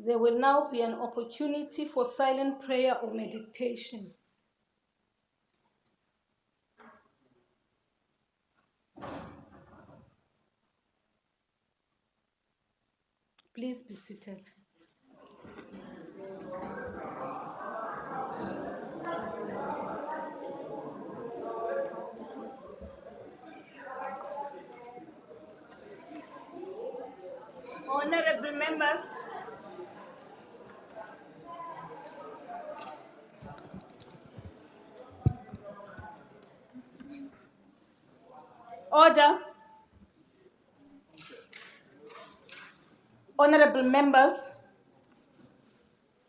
There will now be an opportunity for silent prayer or meditation. Please be seated. Honorable members, order. Honorable members,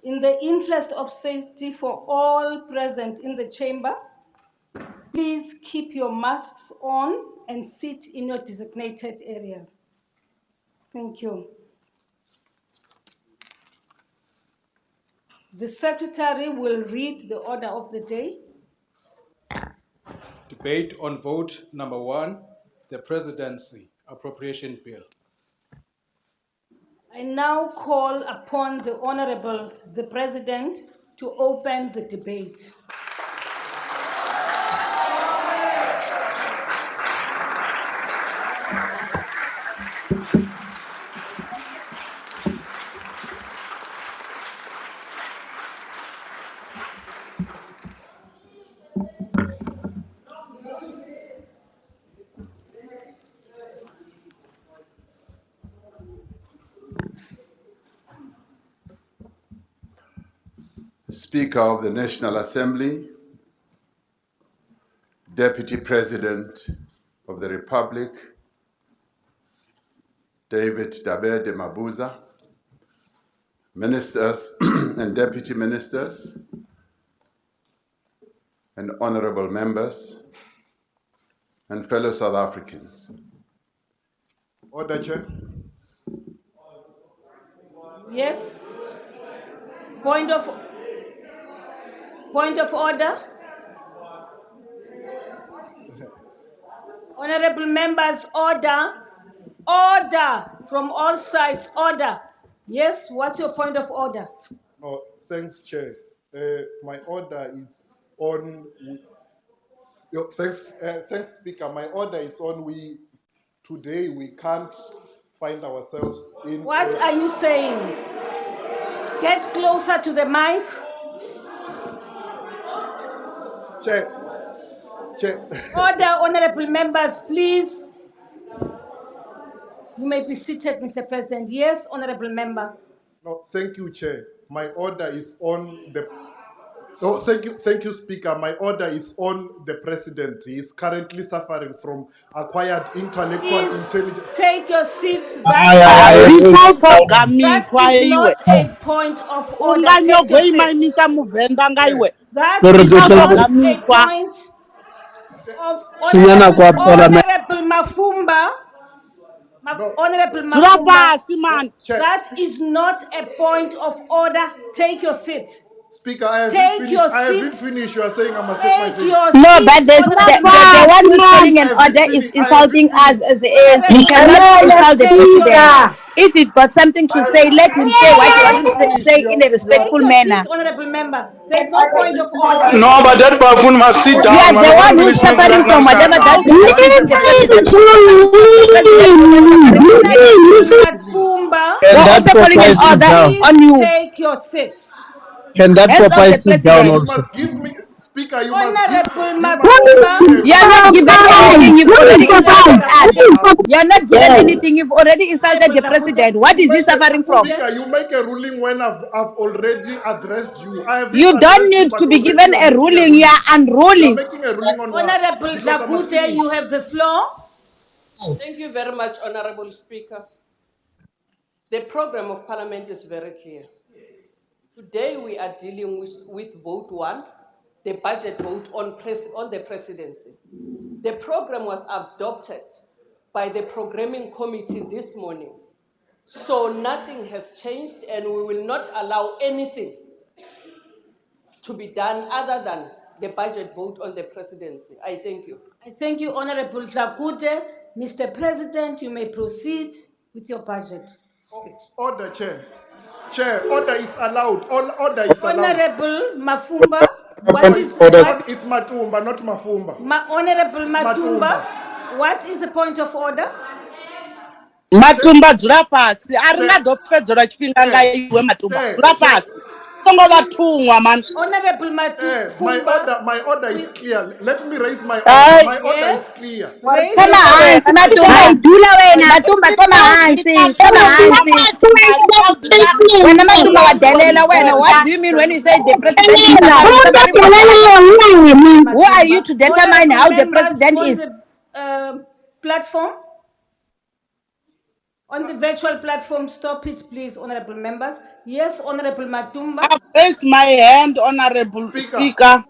in the interest of safety for all present in the chamber, please keep your masks on and sit in your designated area. Thank you. The Secretary will read the order of the day. Debate on vote number 1, the Presidency Appropriation Bill. I now call upon the Honorable, the President, to open the debate. Speaker of the National Assembly, Deputy President of the Republic, David Dabede Mabuza, Ministers and Deputy Ministers, and honorable members, and fellow South Africans. Order, Chair. Yes. Point of order. Honorable members, order. Order from all sides, order. Yes, what's your point of order? No, thanks, Chair. My order is on. Thanks, Speaker. My order is on. Today we can't find ourselves in. What are you saying? Get closer to the mic. Chair. Order, honorable members, please. You may be seated, Mr. President. Yes, honorable member. No, thank you, Chair. My order is on the. No, thank you, Speaker. My order is on the President. He is currently suffering from acquired intellectual intelligence. Take your seat. That is not a point of order. Take your seat. That is not a point of Honorable Mafumba. Honorable Mafumba. That is not a point of order. Take your seat. Speaker, I haven't finished. You are saying I must take my seat. No, but the one who's calling an order is insulting us as the ANC. He cannot insult the president. If he's got something to say, let him say what he wants to say in a respectful manner. Honorable member, there's no point of order. No, but that buffoon must sit down. You are the one who's suffering from whatever that is the president. We're also calling an order on you. Take your seat. Can that suffice sit down also? You must give me, Speaker, you Honorable must Mafumba. You're not given anything, you've already insulted us. You're not given anything, you've already insulted the president. What is he suffering from? Speaker, you make a ruling when I've already addressed you. You don't need to be given a ruling, you are unruly. Making a ruling on Honorable Dakute, you have the floor. Thank you very much, Honorable Speaker. The program of Parliament is very clear. Today we are dealing with vote 1, the budget vote on the Presidency. The program was adopted by the programming committee this morning. So nothing has changed and we will not allow anything to be done other than the budget vote on the Presidency. I thank you. I thank you, Honorable Dakute. Mr. President, you may proceed with your budget speech. Order, Chair. Chair, order is allowed. All order is allowed. Honorable Mafumba, It's Matumba, not Mafumba. Honorable Matumba, what is the point of order? Matumba dzula pasi ari nga ḓo fhedzela tshifhinga nga iwe Matumba dzula pasi songo vhathunwa man. Honorable Matumba, My order is clear. Let me raise my order. My order is clear. Tshama hansi Matumba tshama hansi wena Matumba wa delela wena. What do you mean when you say the president is suffering? Who are you to determine how the president is? Platform? On the virtual platform, stop it, please, honorable members. Yes, Honorable Matumba. I've raised my hand, Honorable Speaker.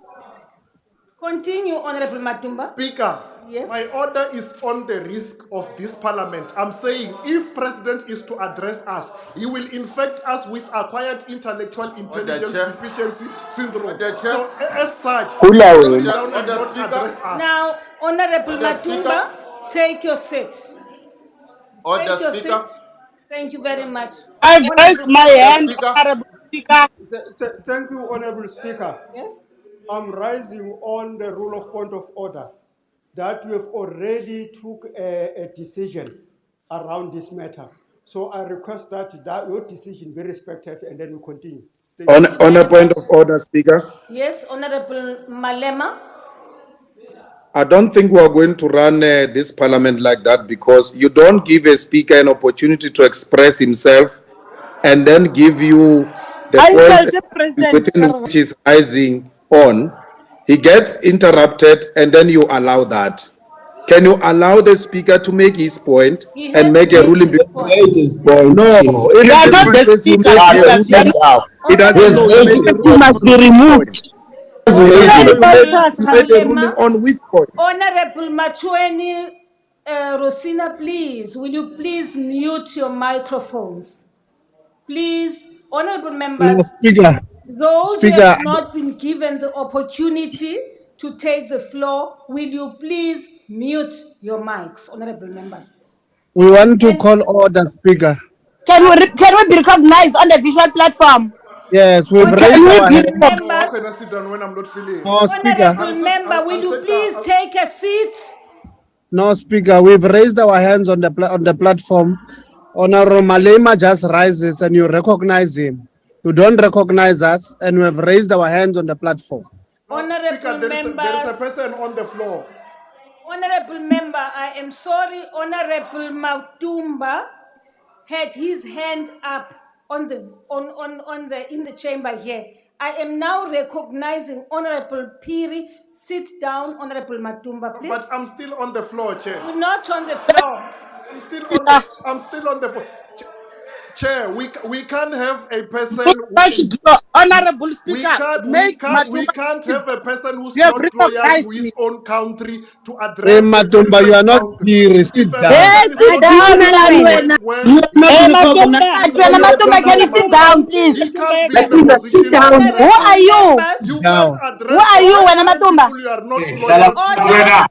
Continue, Honorable Matumba. Speaker, yes. My order is on the risk of this parliament. I'm saying if president is to address us, he will infect us with acquired intellectual intelligence deficiency syndrome. So as such, he will sit down and not address us. Now, Honorable Matumba, take your seat. Order, Speaker. Thank you very much. I've raised my hand, Honorable Speaker. Thank you, Honorable Speaker. Yes. I'm rising on the rule of point of order that we have already took a decision around this matter. So I request that your decision be respected and then we continue. On a point of order, Speaker. Yes, Honorable Malema. I don't think we are going to run this parliament like that, because you don't give a speaker an opportunity to express himself and then give you the points within which is rising on. He gets interrupted and then you allow that. Can you allow the speaker to make his point and make a ruling? His point. No, You are not the speaker. It must be removed. On which point? Honorable Machueni Rosina, please, will you please mute your microphones? Please, honorable members, Speaker. those who have not been given the opportunity to take the floor, will you please mute your mics, honorable members? We want to call order, Speaker. Can we be recognized on the visual platform? Yes, we've raised our hand. How can I sit down when I'm not feeling? No, Speaker. Honorable member, will you please take a seat? No, Speaker. We've raised our hands on the platform. Honorable Malema just rises and you recognize him. You don't recognize us, and we have raised our hands on the platform. Honorable Speaker, there is a person on the floor. Honorable member, I am sorry. Honorable Matumba had his hand up in the chamber here. I am now recognizing Honorable Piri. Sit down, Honorable Matumba, please. But I'm still on the floor, Chair. You're not on the floor. I'm still on the floor. Chair, we can't have a person. Honorable Speaker, we can't have a person who's not loyal to his own country to address. Matumba, you are not here. Sit down. Yes, sit down, Matumba, can you sit down, please? Who are you? Who are you, Matumba? You are not loyal.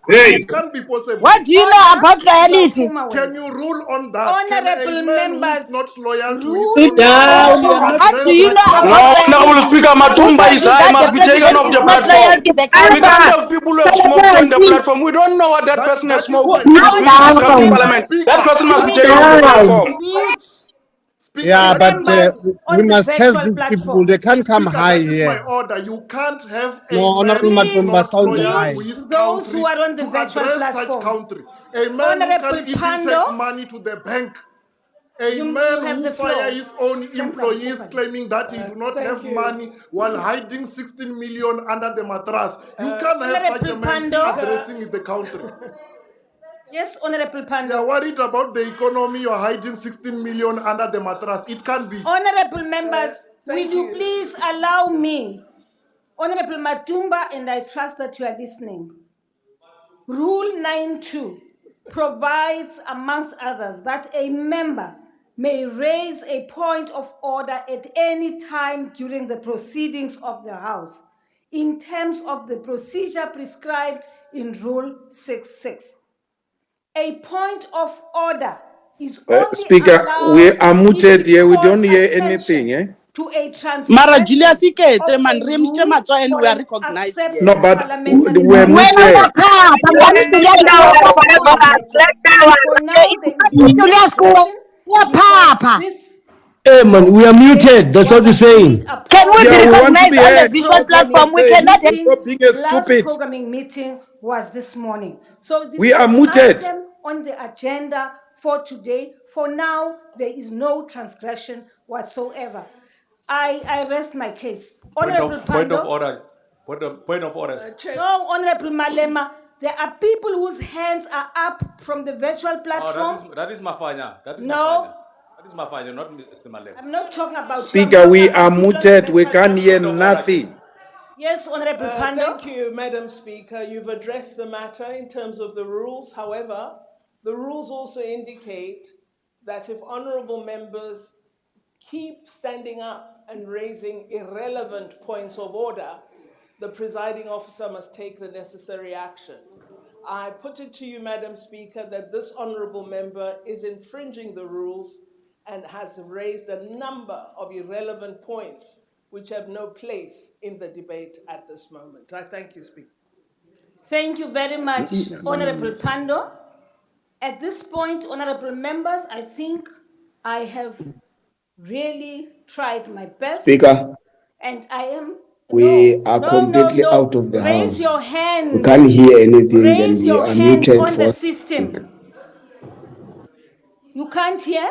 It can't be possible. What do you know about reality? Can you rule on that? Honorable members, not loyal to his sit down. What do you know about Honorable Speaker, Matumba is high, must be taken off the platform. We can't have people who have smoked on the platform. We don't know what that person has smoked. That person must be taken off the platform. Yeah, but we must test these people. They can't come high here. My order. You can't have a Honorable Matumba sounds high. Those who are on the virtual platform. Country. A man who can even take money to the bank. A man who fire his own employees claiming that he do not have money while hiding 16 million under the mattress. You can't have such a man addressing the country. Yes, Honorable Pando. You're worried about the economy, you're hiding 16 million under the mattress. It can't be. Honorable members, will you please allow me, Honorable Matumba, and I trust that you are listening. Rule 9.2 provides, amongst others, that a member may raise a point of order at any time during the proceedings of the House in terms of the procedure prescribed in Rule 6.6. A point of order is only Speaker, we allowed are muted if it here. We calls don't hear attention anything. Eh? to a transgression Mara of Julius Ikete, man, a Remshe rule Matswa, and or we are an recognized here. No, accepted but parliamentary we're practice. muted. For now, there is no transgression because this Hey man, we are muted. That's what we're saying. Can we be Yeah, we want to be recognized on the heard. visual That's what platform? we're We saying. cannot have. Stop being a last stupid. programming meeting was this morning. So this We is are an muted. item on the agenda for today. For now, there is no transgression whatsoever. I rest my case. Honorable Point of Pando. order. Point of order. No, Honorable Malema. There are people whose hands are up from the virtual platform. That is Mafanya. That is No. Mafanya. That is Mafanya, not Mr. Malema. I'm not talking about Speaker, you. we are muted. We can't hear nothing. Yes, Honorable Pando. Thank you, Madam Speaker. You've addressed the matter in terms of the rules. However, the rules also indicate that if honorable members keep standing up and raising irrelevant points of order, the presiding officer must take the necessary action. I put it to you, Madam Speaker, that this honorable member is infringing the rules and has raised a number of irrelevant points which have no place in the debate at this moment. I thank you, Speaker. Thank you very much, Honorable Pando. At this point, honorable members, I think I have really tried my best. Speaker, And I am. we are completely out of the Raise house. your hand. We can't hear anything Raise and we your are hand muted on the for system. You can't hear?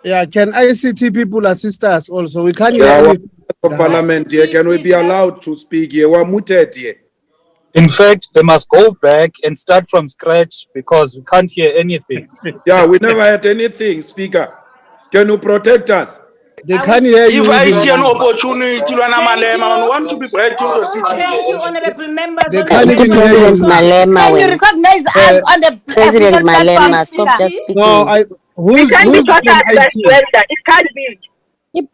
Yeah, can ICT people assist us also? We can't hear Yeah, anything. for Parliament here. Can we be allowed to speak here? We're muted here. In fact, they must go back and start from scratch because we can't hear anything. Yeah, we never had anything, Speaker. Can you protect us? They can't hear you. If I see an opportunity to run a Malema, I want to be great to the city. Thank you, honorable members. They can't even hear President you. Malema, can you recognize us on the President visual platform, Malema, stop Speaker? just speaking. No, who's from IT? It can't be.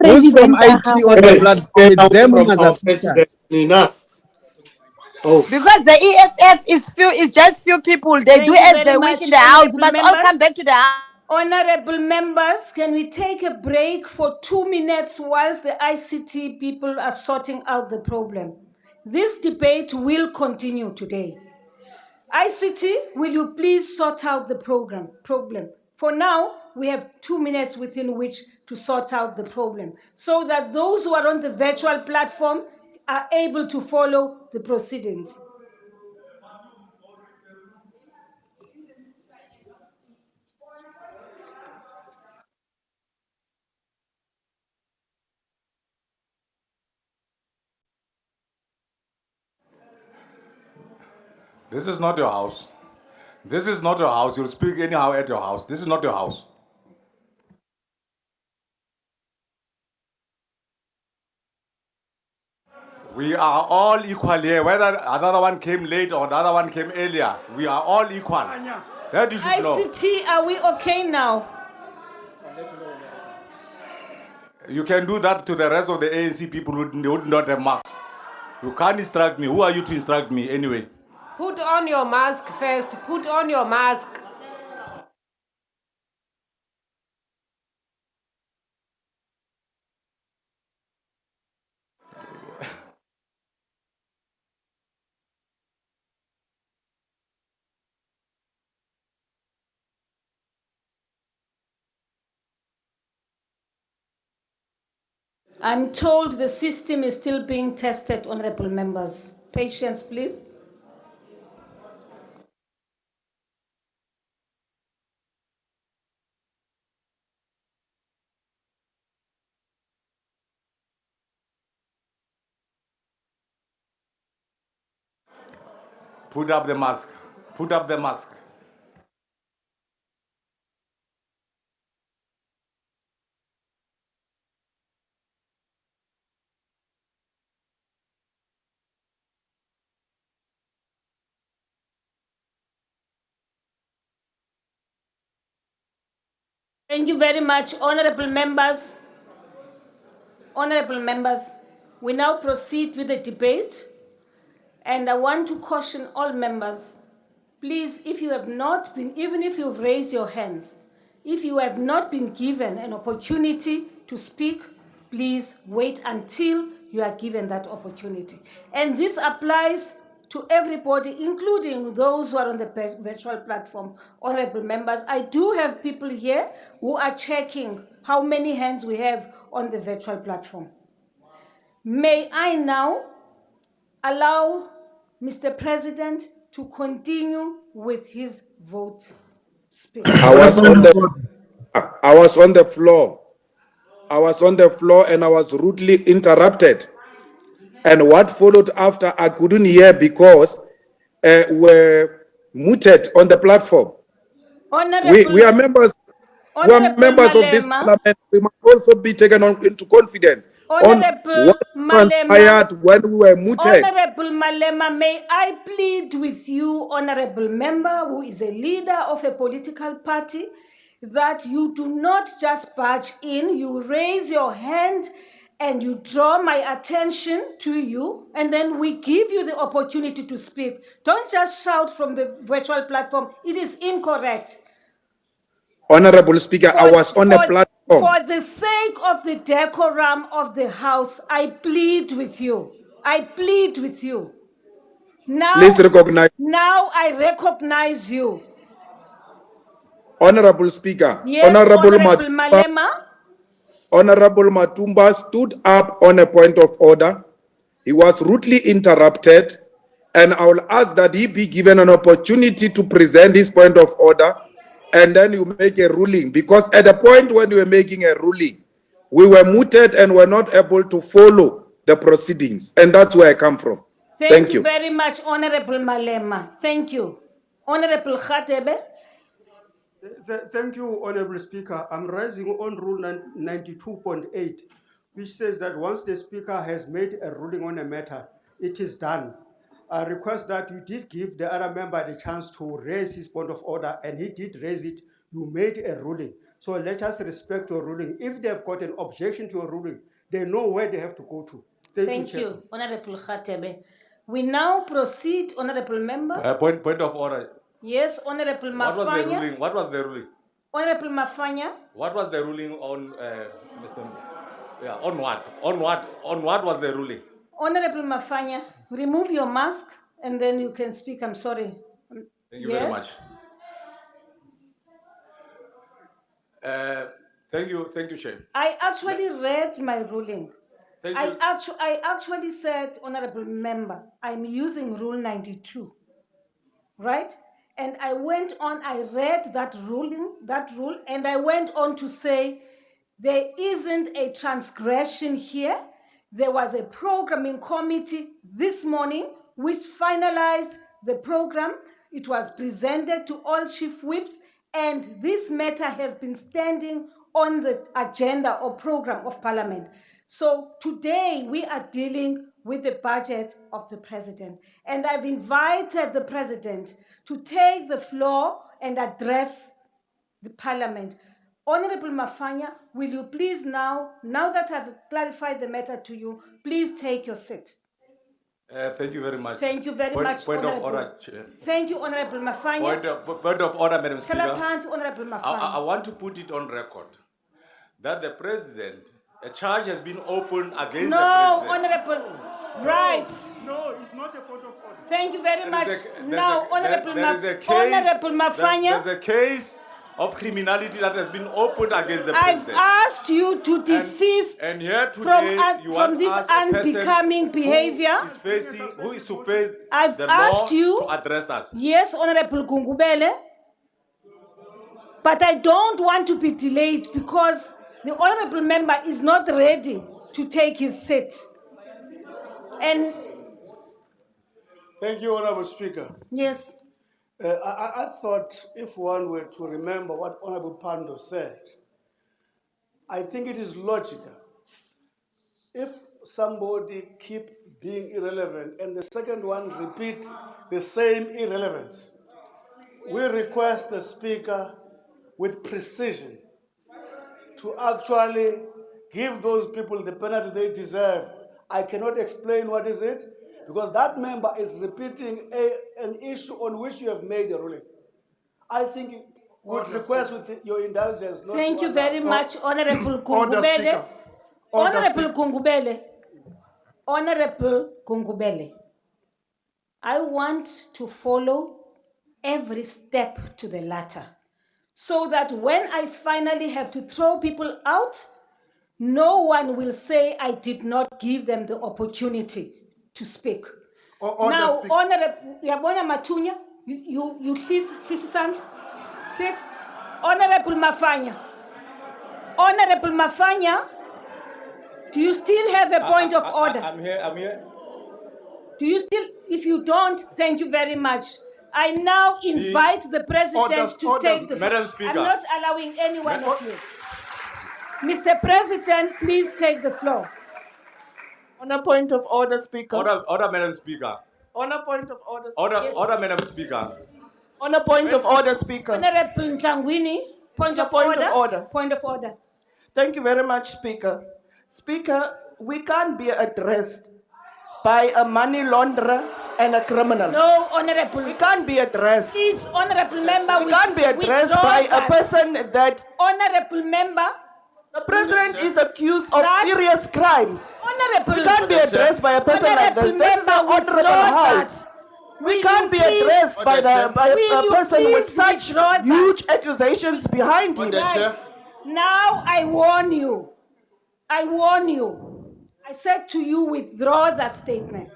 Who's from IT on the platform? It's them who must assist us. Because the EFF is just few people. They Thank do you as very they much, wish in the house. We honorable must all members. come back to the house. Honorable members, can we take a break for 2 minutes whilst the ICT people are sorting out the problem? This debate will continue today. ICT, will you please sort out the problem? For now, we have 2 minutes within which to sort out the problem so that those who are on the virtual platform are able to follow the proceedings. This is not your house. This is not your house. You'll speak anyhow at your house. This is not your house. We are all equal here. Whether another one came late or the other one came earlier, we are all equal. That you should know. ICT, are we okay now? You can do that to the rest of the ANC people who would not have marks. You can't instruct me. Who are you to instruct me anyway? Put on your mask first. Put on your mask. I'm told the system is still being tested, honorable members. Patience, please. Put up the mask. Put up the mask. Thank you very much, honorable members. Honorable members, we now proceed with the debate. And I want to caution all members, please, if you have not been, even if you've raised your hands, If you have not been given an opportunity to speak, please wait until you are given that opportunity. And this applies to everybody, including those who are on the virtual platform. Honorable members, I do have people here who are checking how many hands we have on the virtual platform. May I now allow Mr. President to continue with his vote speech. I was on the floor. I was on the floor and I was rudely interrupted. And what followed after, I couldn't hear because we're muted on the platform. We are members. We are members of this parliament. We must also be taken into confidence on what transpired when we were muted. Honorable Malema, may I plead with you, honorable member, who is a leader of a political party, that you do not just barge in, you raise your hand and you draw my attention to you, and then we give you the opportunity to speak. Don't just shout from the virtual platform. It is incorrect. Honorable Speaker, I was on the platform. For the sake of the decorum of the House, I plead with you. I plead with you. Now, please recognize. Now I recognize you. Honorable Speaker, yes, Honorable Malema. Honorable Matumba stood up on a point of order. He was rudely interrupted, and I will ask that he be given an opportunity to present his point of order, and then you make a ruling. Because at the point when we were making a ruling, we were muted and were not able to follow the proceedings, and that's where I come from. Thank you very much, Honorable Malema. Thank you. Honorable Khatebe. Thank you, Honorable Speaker. I'm raising on Rule 92.8, which says that once the Speaker has made a ruling on a matter, it is done. I request that you did give the other member the chance to raise his point of order, and he did raise it. You made a ruling. So let us respect your ruling. If they've got an objection to your ruling, they know where they have to go to. Thank you, Honorable Khatebe. We now proceed, Honorable Members. Point of order. Yes, Honorable Mafanya. What was the ruling? Honorable Mafanya. What was the ruling on Mr. Yeah, on what? On what was the ruling? Honorable Mafanya, remove your mask and then you can speak. I'm sorry. Thank you very much. Thank you, Chair. I actually read my ruling. I actually said, Honorable Member, I'm using Rule 92, right? And I went on, I read that rule, and I went on to say there isn't a transgression here. There was a programming committee this morning which finalized the program. It was presented to all chief whips, and this matter has been standing on the agenda or program of Parliament. So today we are dealing with the budget of the President, and I've invited the President to take the floor and address the Parliament. Honorable Mafanya, will you please now that I've clarified the matter to you, please take your seat. Thank you very much. Thank you very much. Point of order, Chair. Thank you, Honorable Mafanya. Point of order, Madam Speaker. Honorable Mafanya. I want to put it on record that the President, a charge has been opened against the President. No, Honorable. Right. No, it's not a point of order. Thank you very much. Now, Honorable Mafanya. There's a case of criminality that has been opened against the President. I've asked you to desist and here today, from this unbecoming behavior. Who is to face I've the asked law you to address us. Yes, Honorable Gungubele. But I don't want to be delayed because the Honorable Member is not ready to take his seat. And thank you, Honorable Speaker. Yes. I thought if one were to remember what Honorable Pando said, I think it is logical. If somebody keep being irrelevant and the second one repeat the same irrelevance, we request the Speaker with precision to actually give those people the penalty they deserve. I cannot explain what is it, because that member is repeating an issue on which you have made a ruling. I think would request with your indulgence. Not Thank to you allow- very much, Honorable Order, Kungubele. Speaker. Order, Honorable Speaker. Kungubele. Honorable Kungubele. I want to follow every step to the latter, so that when I finally have to throw people out, no one will say I did not give them the opportunity to speak. Order, Now, Speaker. Honorable Yabona Matunya, you please, son, please. Honorable Mafanya. Honorable Mafanya, do you still have a point of order? I'm here. Do you still? If you don't, thank you very much. I now invite the president to take the floor. Madam Speaker. I'm not allowing anyone of you. Mr. President, please take the floor. On a point of order, Speaker. Order, Madam Speaker. On a point of order. Order, Madam Speaker. On a point of order, Speaker. Honorable Ntlangwini, point of order. Point of order. Thank you very much, Speaker. Speaker, we can't be addressed by a money launderer and a criminal. No, Honorable. We can't be addressed. Please, Honorable Member. We can't be addressed withdraw by that. a person that... Honorable Member. The president is accused of serious crimes. Honorable. We can't be addressed by a person like this. This is an honorable house. We can't be addressed by a person with such huge accusations behind him. Now I warn you. I said to you, withdraw that statement.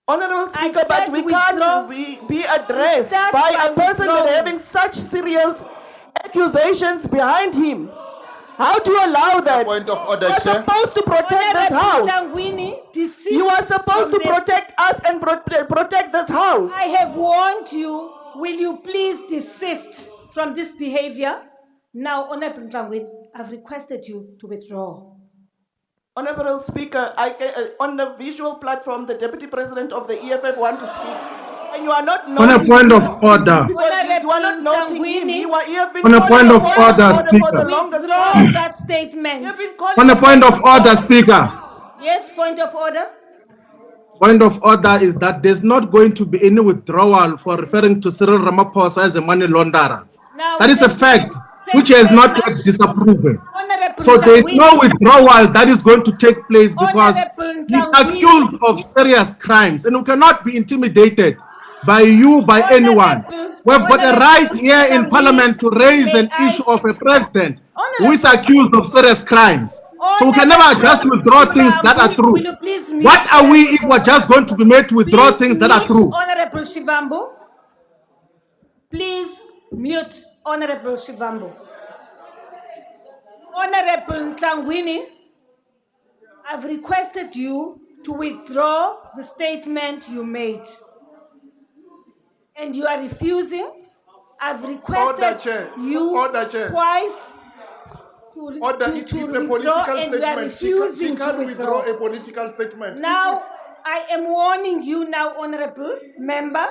Honorable Speaker, but we can't be addressed by a person with having such serious accusations behind him. How do you allow that? Point of order, You are Chair. supposed to protect this house. You are supposed to protect us and protect this house. I have warned you. Will you please desist from this behavior? Now, Honorable Ntlangwini, I've requested you to withdraw. Honorable Speaker, on the visual platform, the Deputy President of the EFF want to speak. And you are not On a noting point him of order. because you are not noting him. You have been On a calling point of for order, for the Speaker. longest Withdraw time. that statement. You have been calling On a point of order, Speaker. Yes, point of order. Point of order is that there's not going to be any withdrawal for referring to Cyril Ramaphosa as a money launderer. Now, That is a fact which has not yet disapproved. Honorable So there is Ntlangwini, no withdrawal that is going to take place because Honorable he's Ntlangwini. accused of serious crimes and we cannot be intimidated by you, by anyone. We've got a right here in Parliament to raise an issue of a president who is accused of serious crimes. So we can never just withdraw things that are true. Will you please mute What are we if we're just going to be made to withdraw Please things that are mute true? Honorable Shivambu. Please mute Honorable Shivambu. Honorable Ntlangwini, I've requested you to withdraw the statement you made. And you are refusing. I've requested Order, Chair. you Order, Chair. twice to Order, to it's a withdraw, political and you are statement. She refusing can't to withdraw withdraw. a political statement. Now, I am warning you now, Honorable Member.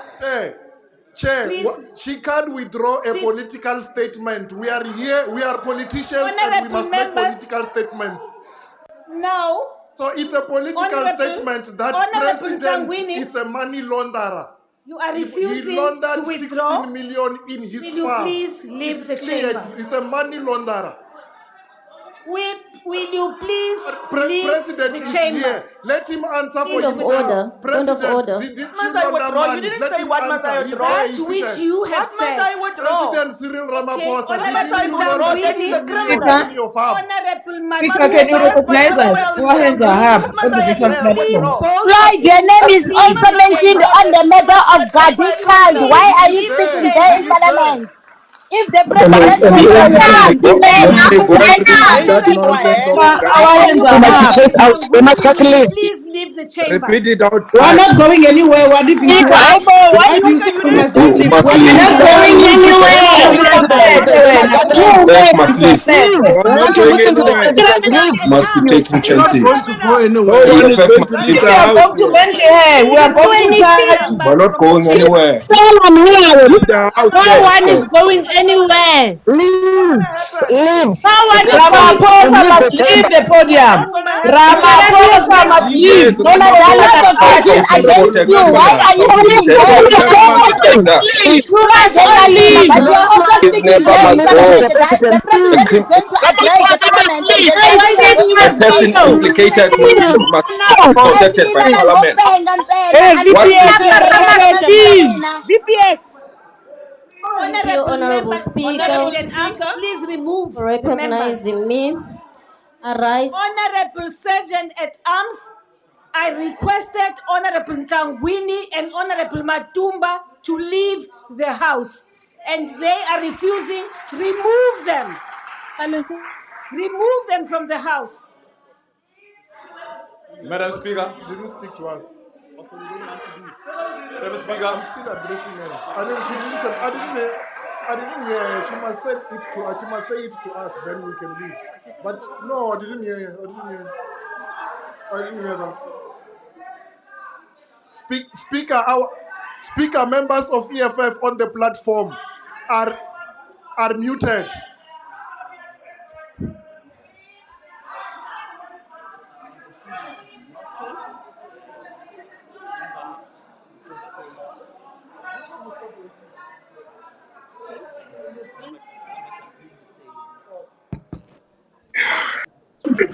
Chair, Please. she can't withdraw a Sit. political statement. We are here, we are politicians and we Honorable must make members. political statements. Now, So it's a political Honorable- statement that Honorable president Ntlangwini. is a money launderer. you are He refusing laundered to withdraw. 16 million in his Will you farm. please leave the It's clear, chamber? it's a money launderer. Will you please leave President the is chamber? here. Let him answer for Point of himself. order. President, Point of order. did you Must I launder withdraw? You money? didn't Let say him what must I answer. He's withdraw. there, That he's which seated. you have What must I said. withdraw? President Cyril Ramaphosa, Honorable did you launder Ntlangwini. 16 million Speaker. in your farm? Honorable Speaker, can you recognize us? Go ahead, Zahab, on the visual platform. Floyd, Your name is also mentioned on the matter of Gadi's child. Why are you speaking there in Parliament? If the president Go is ahead not to that nonsense of Our hands are up. we must just leave. Please leave the chamber. Repeat it We're outside. not going anywhere. We're leaving. Speaker, Why do you say we must just leave? must We're leave. not going anywhere. Must leave. We're not going anywhere. Must be taking We're not going chances. to go No anywhere. one is going to leave the house. Here. We are going to church. We're not going anywhere. Leave the house. No one There. is going anywhere. Someone Ramaphosa must leave the podium. Ramaphosa must leave. Yes, No, there are a lot of charges against you. Why are you speaking there? But you're also speaking member very must go. The president is going to address the parliament and The person implicated must be protected by Parliament. VPS. Honorable Speaker, Please remove for recognizing me. Arise. Honorable Sergeant at Arms, I requested Honorable Ntangwini and Honorable Matumba to leave the house, and they are refusing. Remove them. Remove them from the house. Madam Speaker. She didn't speak to us. Madam Speaker. I'm still addressing her. I didn't hear her. She must say it to us. She must say it to us, then we can leave. But no, I didn't hear her. I didn't hear that. Speaker, members of EFF on the platform are muted.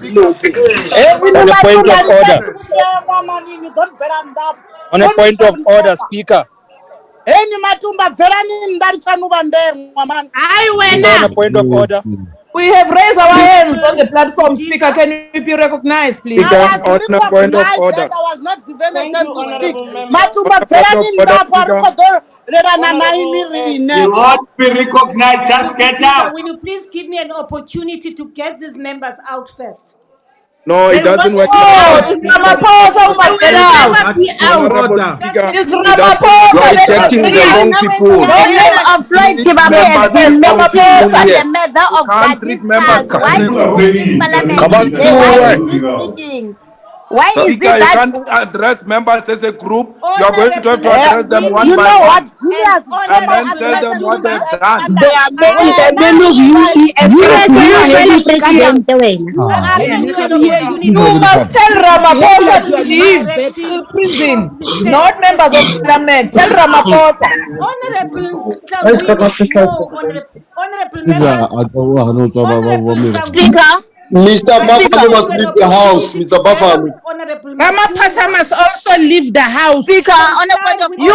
On a point of order. On a point of order, Speaker. On a point of order. We have raised our hands on the platform, Speaker. Can you be recognized, please? On a point of order. I was not given a chance to speak. You won't be recognized. Just get out. Will you please give me an opportunity to get these members out first? No, it doesn't work. It's Ramaphosa who must get out. Honorable Speaker, It's you're Ramaphosa. rejecting the wrong people. The name of Floyd Shibambe has been placed on the matter of Gladys Card. Why is he in parliament today? Why is he speaking? Why is it Speaker, you that can't address members as a group. You are going to have to address them one You by know one. what, Julius? And then tell them what they've done. They are making the men of You must tell Ramaphosa to leave the prison, not members of parliament. Tell Ramaphosa. Speaker? Mr. Buffalo must leave the house. Mr. Buffalo. Ramaphosa must also leave the house. Speaker, on a point of you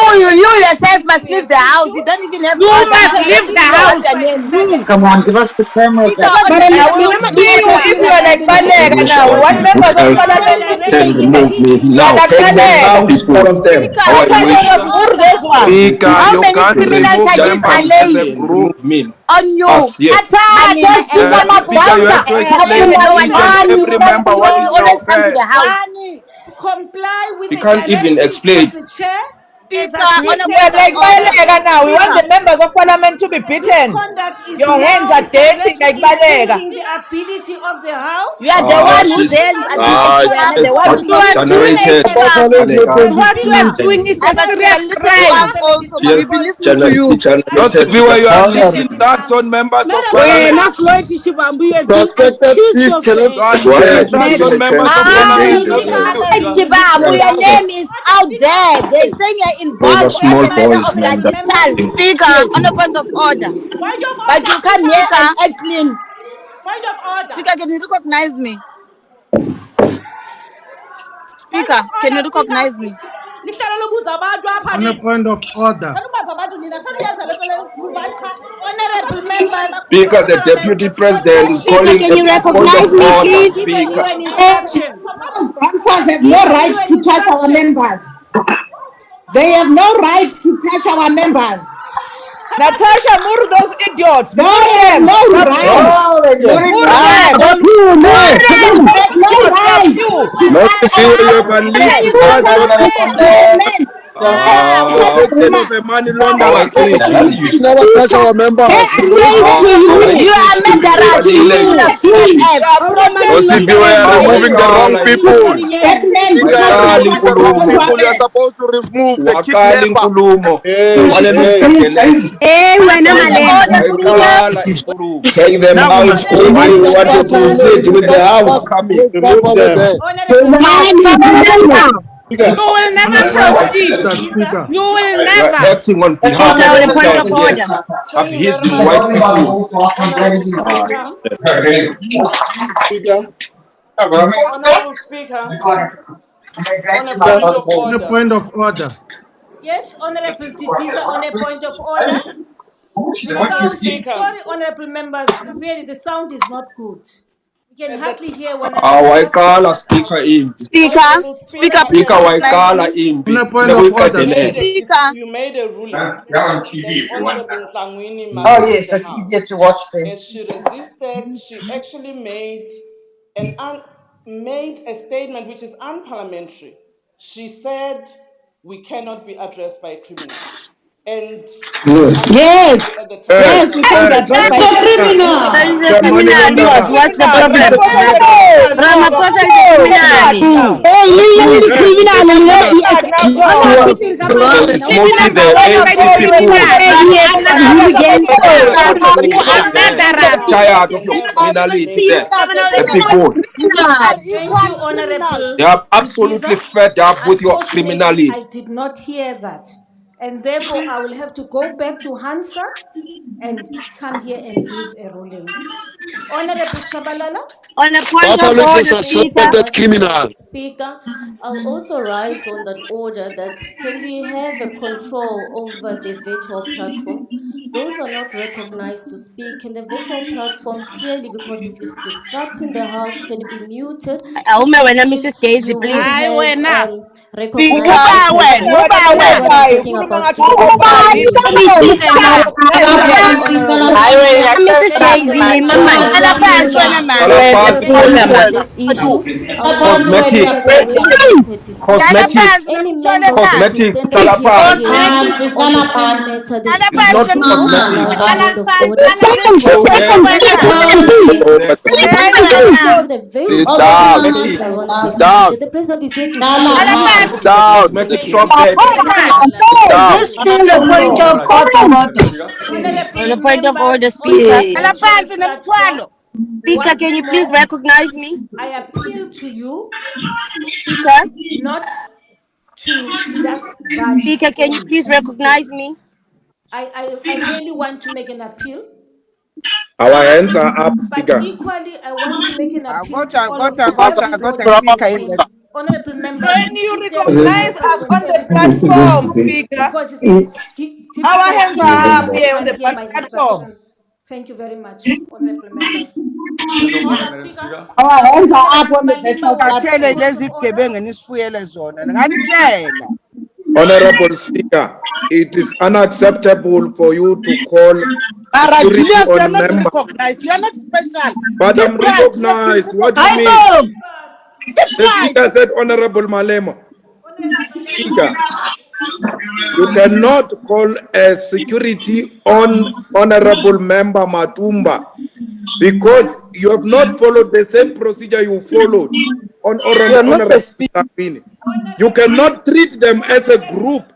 yourself must leave the house. You don't even have. You must leave the house. Come on, give us the camera. I will see you if you are like Balega now. What members of parliament Now, take them out, all of them. Speaker, you can't remove members as a group. On you. Speaker, you have to explain every member what is your affair. To comply with We the can't even directives explain. of the chair. We are like Balega now. We want the members of parliament to be beaten. Your hands are dating like Balega. The ability of the house. You are the one whose hands are the one who are doing it. What you are doing is a serious crime. We've been listening to you. Joseph, you are listening that's on members of parliament. Prospected thief cannot That's on members of parliament. Your name is out there. They saying you're involved Those are small in the matter boys, of man, that child. Speaker, on a point of order. But you come here and act clean. Point of order. Speaker, can you recognize me? Speaker, can you recognize me? On a point of order. Honorable members. Speaker, the deputy president is calling Can you a point recognize of me, order, please? Speaker. Sponsors have no right to touch our members. They have no right to touch our members. Natasha, murder those idiots. They have no right. Not to feel you have unleashed cards on the computer. Protection of a money launderer. You never touch our members. You are murderers. You are removing the wrong people. You are supposed to remove the kidnapper. Take them out. You want to proceed with the house. Remove them. will never proceed. Speaker. You will You're never. acting on behalf Speaker, of on the a point of president. order. Thank you very Abusing much, white people. Honorable Speaker. Honorable Speaker, on a point of On a order. point of order. Yes, Honorable Titiza, on a point of order. The sound, Speaker. sorry, honorable members, really the sound is not good. We can hardly hear one another. Waikala speaker in. Speaker, Honorable Speaker, Speaker, please Speaker recognize Waikala me. in. you Speaker. made a ruling that Honorable Tlangwini must Oh, leave yes, the it's house. easier to watch them. As she resisted, she actually made made a statement which is unparliamentary. She said, "We cannot be addressed by a criminal." And Yes. at the time, Yes, we can be addressed by a criminal. There is a criminal. What's the problem? Ramaphosa is a criminal. Because it's mostly the ANC people You are murderers. tired of your criminality there. The people. Thank you, Honorable. They are absolutely fed up with your Unfortunately, criminality. I did not hear that. And therefore, I will have to go back to Hansa and come here and give a ruling. Honorable Chabalala? On a point of order, Speaker. Speaker, I'll also rise on that order that can we have a control over the virtual platform? Those are not recognized to speak in the virtual platform clearly because it is distracting the house. Can it be muted? Mrs. Daisy, You please. would have recognized Speaker, what I'm talking about. Let me see, Mrs. Daisy, Mama. This issue, Cosmetics. Cosmetics. any member Cosmetics. on the same matter, the speaker Not should not be cosmetics. allowed a word of order. The very the president is here to Cosmetic shop dead. This is the point of order. On the point of order, Speaker. Speaker, can you please recognize me? I appeal to you Speaker. not to just budge. Speaker, can you please recognize me? I really want to make an appeal. Our hands are up, But Speaker. equally, I want to make an appeal Got to all of Speaker. honorable members. Can you recognize us on the platform, Speaker? Because it is difficult. Our hands are up here on the Hear my platform. instruction. Thank you very much, honorable members. Our hands are up on the virtual Katshele platform. lezi gebengu nisifuyele zona. Ngantshela. Honorable Speaker, it is unacceptable for you to call security Julius, you are on not members. recognized. You are not special. But I'm recognized. What do you mean? The Speaker said, Honorable Malema. Speaker, you cannot call a security on Honorable Member Matumba because you have not followed the same procedure you followed on Honorable Tlangwini. You cannot treat them as a group.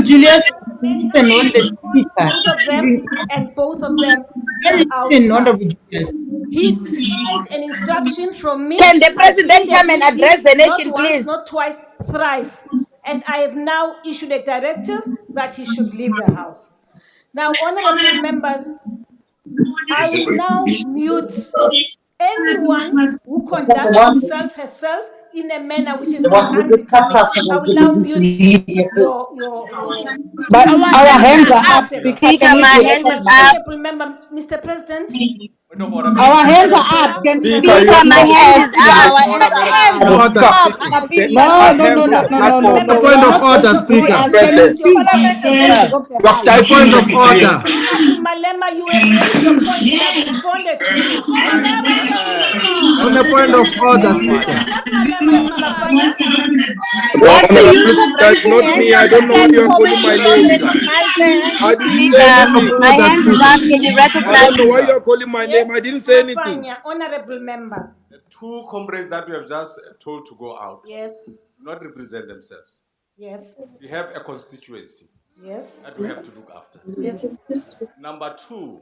Julius, listen on the speaker. Both of them and both of them. Listen, Honorable Julius. He needs an instruction from me. Can the president come and address the nation, not once, please? not twice, thrice. And I have now issued a directive that he should leave the house. Now, honorable members, I will now mute anyone who conducts himself, herself, in a manner which is unbecoming. I will now mute your But our hands are up, Speaker. My hands are up. Honorable member, Mr. President. Our hands are up. Can we Speaker, my hands are up. No. Point of order, Speaker. Point of order. Malema, you have raised your point and I've responded to you. On the point of order, Speaker. That's not me. I don't know why you are calling my name. I didn't say anything. My hands is up. Can you I recognize don't know me? why you are calling my name. I didn't say anything. Honorable member. The two comrades that we have just told to go out Yes. do not represent themselves. Yes. We have a constituency Yes. that we have to look after. Yes. Number two,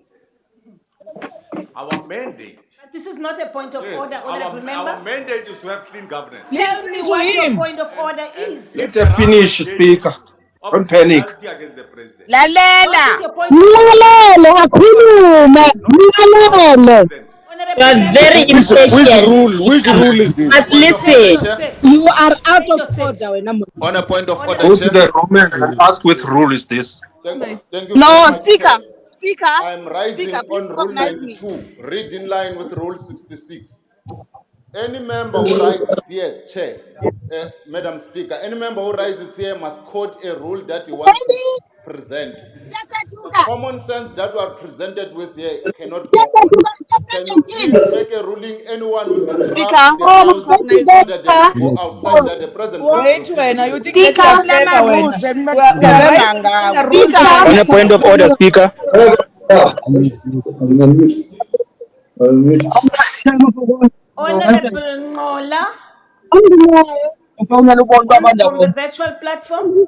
Our mandate. But this is not a point of order, Honorable Our Member. mandate is to have clean governance. Tell me what your point of order is. Let her finish, Speaker. Don't panic. Against the president. What is your point of Mlalele akhulume. Mlalele. You are very impatient. Which rule is this? Must listen. You are out of order. On a point of order, Go to Chair. the room and ask which rule is this. Thank you No, very much, Speaker. Chair. Speaker. I'm rising Speaker, please on Rule recognize me. 92, read in line with Rule 66. Any member who rises here, Chair, Madam Speaker, any member who rises here must quote a rule that he wants to present. The common sense that we are presented with here cannot go on. Can you please make a ruling anyone who disrupts Speaker, the house recognize order then go outside that the president will Wait, proceed when with you the think Speaker. On a point of order, Speaker. Honorable Ngola from the virtual platform.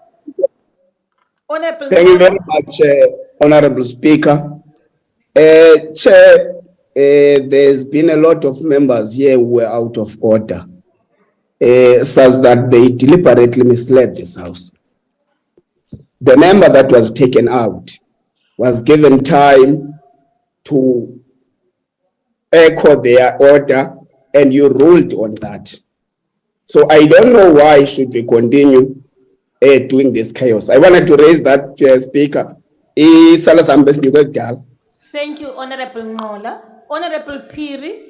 Honorable Thank you Ngola. very much, Honorable Speaker. Chair, there's been a lot of members here who were out of order, such that they deliberately misled this House. The member that was taken out was given time to echo their order, and you ruled on that. So I don't know why should we continue doing this chaos. I wanted to raise that, Speaker. Thank you, Honorable Ngola. Honorable Piri.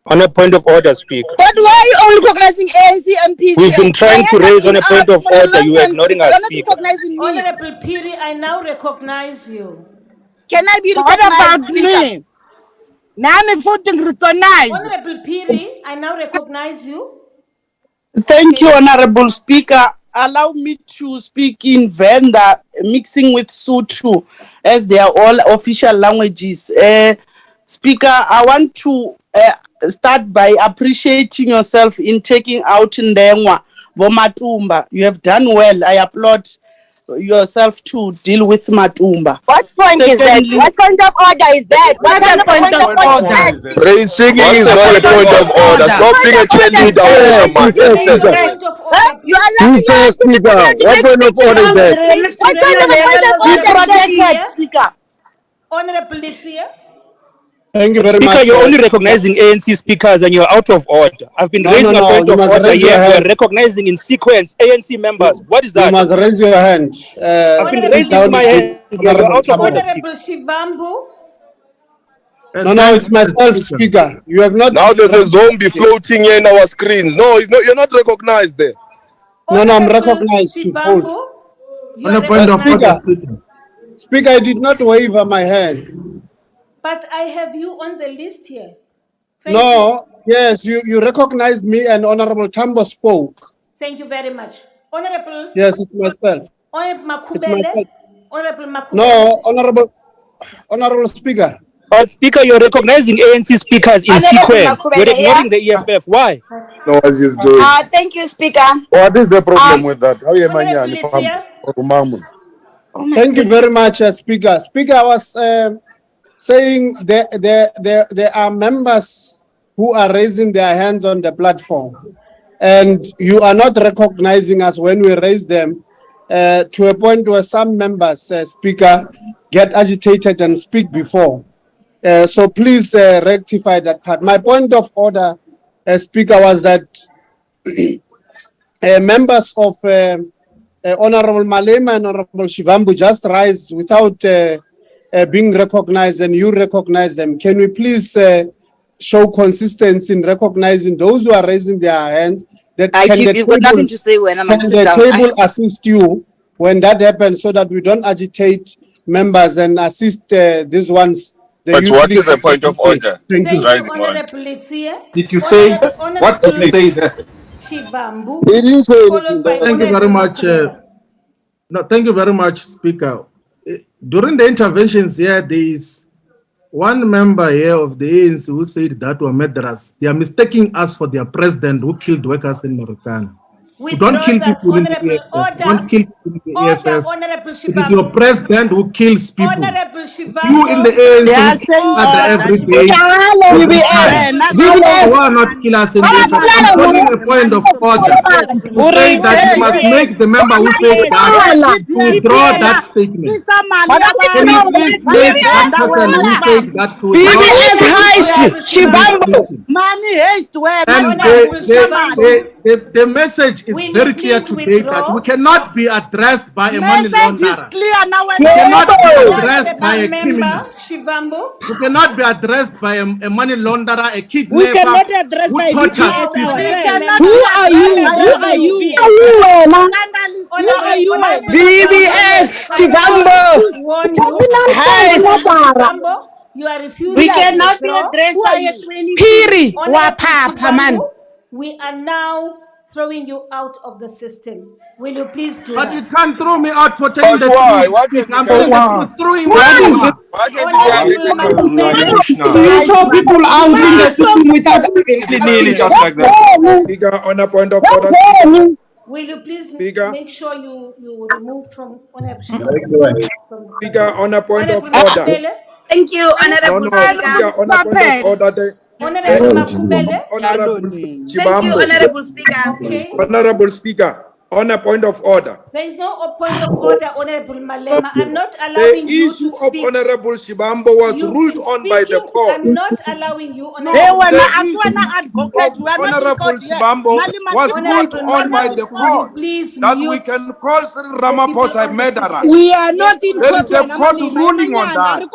On a point of order, Speaker. But why are you all recognizing ANC MPs? We've been trying to raise on a point of order. You are ignoring us, You're not Speaker. recognizing me. Honorable Piri, I now recognize you. Can I be What recognized, about Speaker? me? Nami futhi recognize. Honorable Piri, I now recognize you. Thank you, Honorable Speaker. Allow me to speak in Venda, mixing with Sotho, as they are all official languages. Speaker, I want to start by appreciating yourself in taking out Ndengwa Bomatumba. You have done well. I applaud yourself to deal with Matumba. What point is that? What kind of order is that? What kind of point of order is that? Singing is not a point of order. Stop being a cheerleader with man. You are not Speaker, what point of order is that? What kind of point of order is that? Speaker. Honorable Litsia. Thank you very Speaker, much. you're only recognizing ANC speakers and you're out of order. I've been raising a point you of must order raise your here. hand. We're recognizing in sequence ANC members. What is You that? must raise your hand. I've been Sit raising down, my hand. You're Honorable out of Tambo. order. Honorable Shivambu. No, it's myself, Speaker. You have not. Now there's a zombie floating here in our screens. No, it's not, you're not recognized there. No, I'm recognized. Shivambu. On a point of order, Speaker, I did not waive my hand. But I have you on the list here. Yes, you recognized me and Honorable Tambo spoke. Thank you very much. Honorable. Yes, it's myself. Honorable It's Makubele. myself. Honorable Makubele. No, Honorable Speaker. Speaker, you're recognizing ANC speakers in sequence. You're ignoring the EFF. Why? No, what's this doing? Thank you, Speaker. What is the problem with that? Thank you very much, Speaker. Speaker, I was saying there are members who are raising their hands on the platform, and you are not recognizing us when we raise them to a point where some members, Speaker, get agitated and speak before. So please rectify that part. My point of order, Speaker, was that members of Honorable Malema and Honorable Shivambu just rise without being recognized, and you recognize them. Can we please show consistency in recognizing those who are raising their hands? That You've got nothing to say when I'm can the table assist you when that happens, so that we don't agitate members and assist these ones? But what is the point of order? Thank you, Honorable Litsia. Did you say? What did you say there? Shivambu. He didn't say Followed by Thank you very Honorable much. Makubele. Thank you very much, Speaker. During the interventions here, there is one member here of the ANC who said that were murderers. They are mistaking us for their president who killed workers in Marokana. Don't kill that people in the honorable EFF. order. Don't kill people in the Order, EFF. Honorable It is your Shivambu. president who kills people. Honorable You in the Shivambu. ANC They are who kill saying us order, every day. Shivambu. Every Wena time. kaloku You are not killers in the EFF. I'm calling a point of order to say that you must make the member who said that to withdraw that statement. Can you please make that person who said that to withdraw that statement? Money haste wena And the message is very clear today that we cannot be addressed by a money message is launderer. clear now. We cannot be addressed by a criminal. Shivambu. We cannot be addressed by a money launderer, a kidnapper. We cannot address who by tortures BPS people. ourselves. Who are you? Who are you? Who are you? BBS Shivambu. warn you. Shivambu, you are refusing We to cannot be withdraw. addressed by a Piri wa Honorable papa man. Shivambu, we are now throwing you out of the system. Will you please do But that? you can't throw me out for telling But the why? truth. What has he I'm done? telling the truth. Throwing me What is out. What has he Honorable done? You are delusional. Do you throw people out in the system without even Nearly just like that. Speaker, on a point of order. Speaker. will you please Speaker. make sure you remove from Honorable Shivambu? Speaker, on a point of Honorable order. Makubele? Thank you, No, Honorable no, Speaker. Speaker, on a point of order. Honorable Makubele? Honorable Thank you, Chibambo. Honorable Speaker. Okay. Honorable Speaker, on a point of order. There is no point of order, Honorable Malema. I'm not The allowing you to issue of speak. Honorable Shibambo was You've ruled been on by the speaking. court. I'm not allowing you, Hey, Honorable when The I issue advocate, we are not in Honorable court yet. Shibambo was ruled Honorable on by members, the will you court please that we mute can call Cyril the people Ramaphosa a on the system? murderer. We are not Yes, in There court. is a court ruling on that.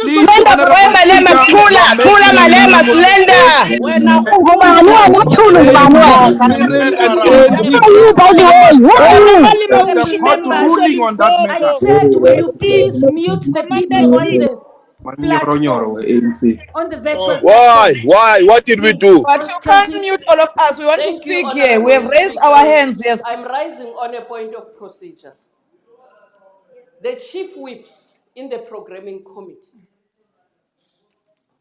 Please, Honorable Speaker, you are making meaningless statements When I to say that Cyril and ANC there's a Honorable court members, ruling on that I matter. said, will you please mute the people on the platform, on the virtual platform? Why? What did we do? But you can't mute all of us. We want to Thank you, speak here. We have Honorable raised our Speaker. hands. Yes. I'm rising on a point of procedure. The chief whips in the programming committee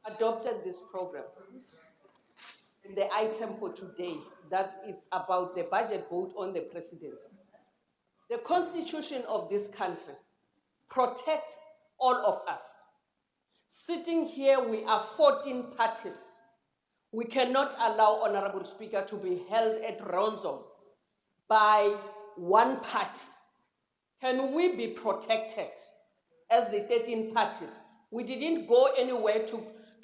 adopted this program. The item for today, that is about the budget vote on the presidency. The constitution of this country protects all of us. Sitting here, we are 14 parties. We cannot allow, Honorable Speaker, to be held at ransom by one party. Can we be protected as the 13 parties? We didn't go anywhere to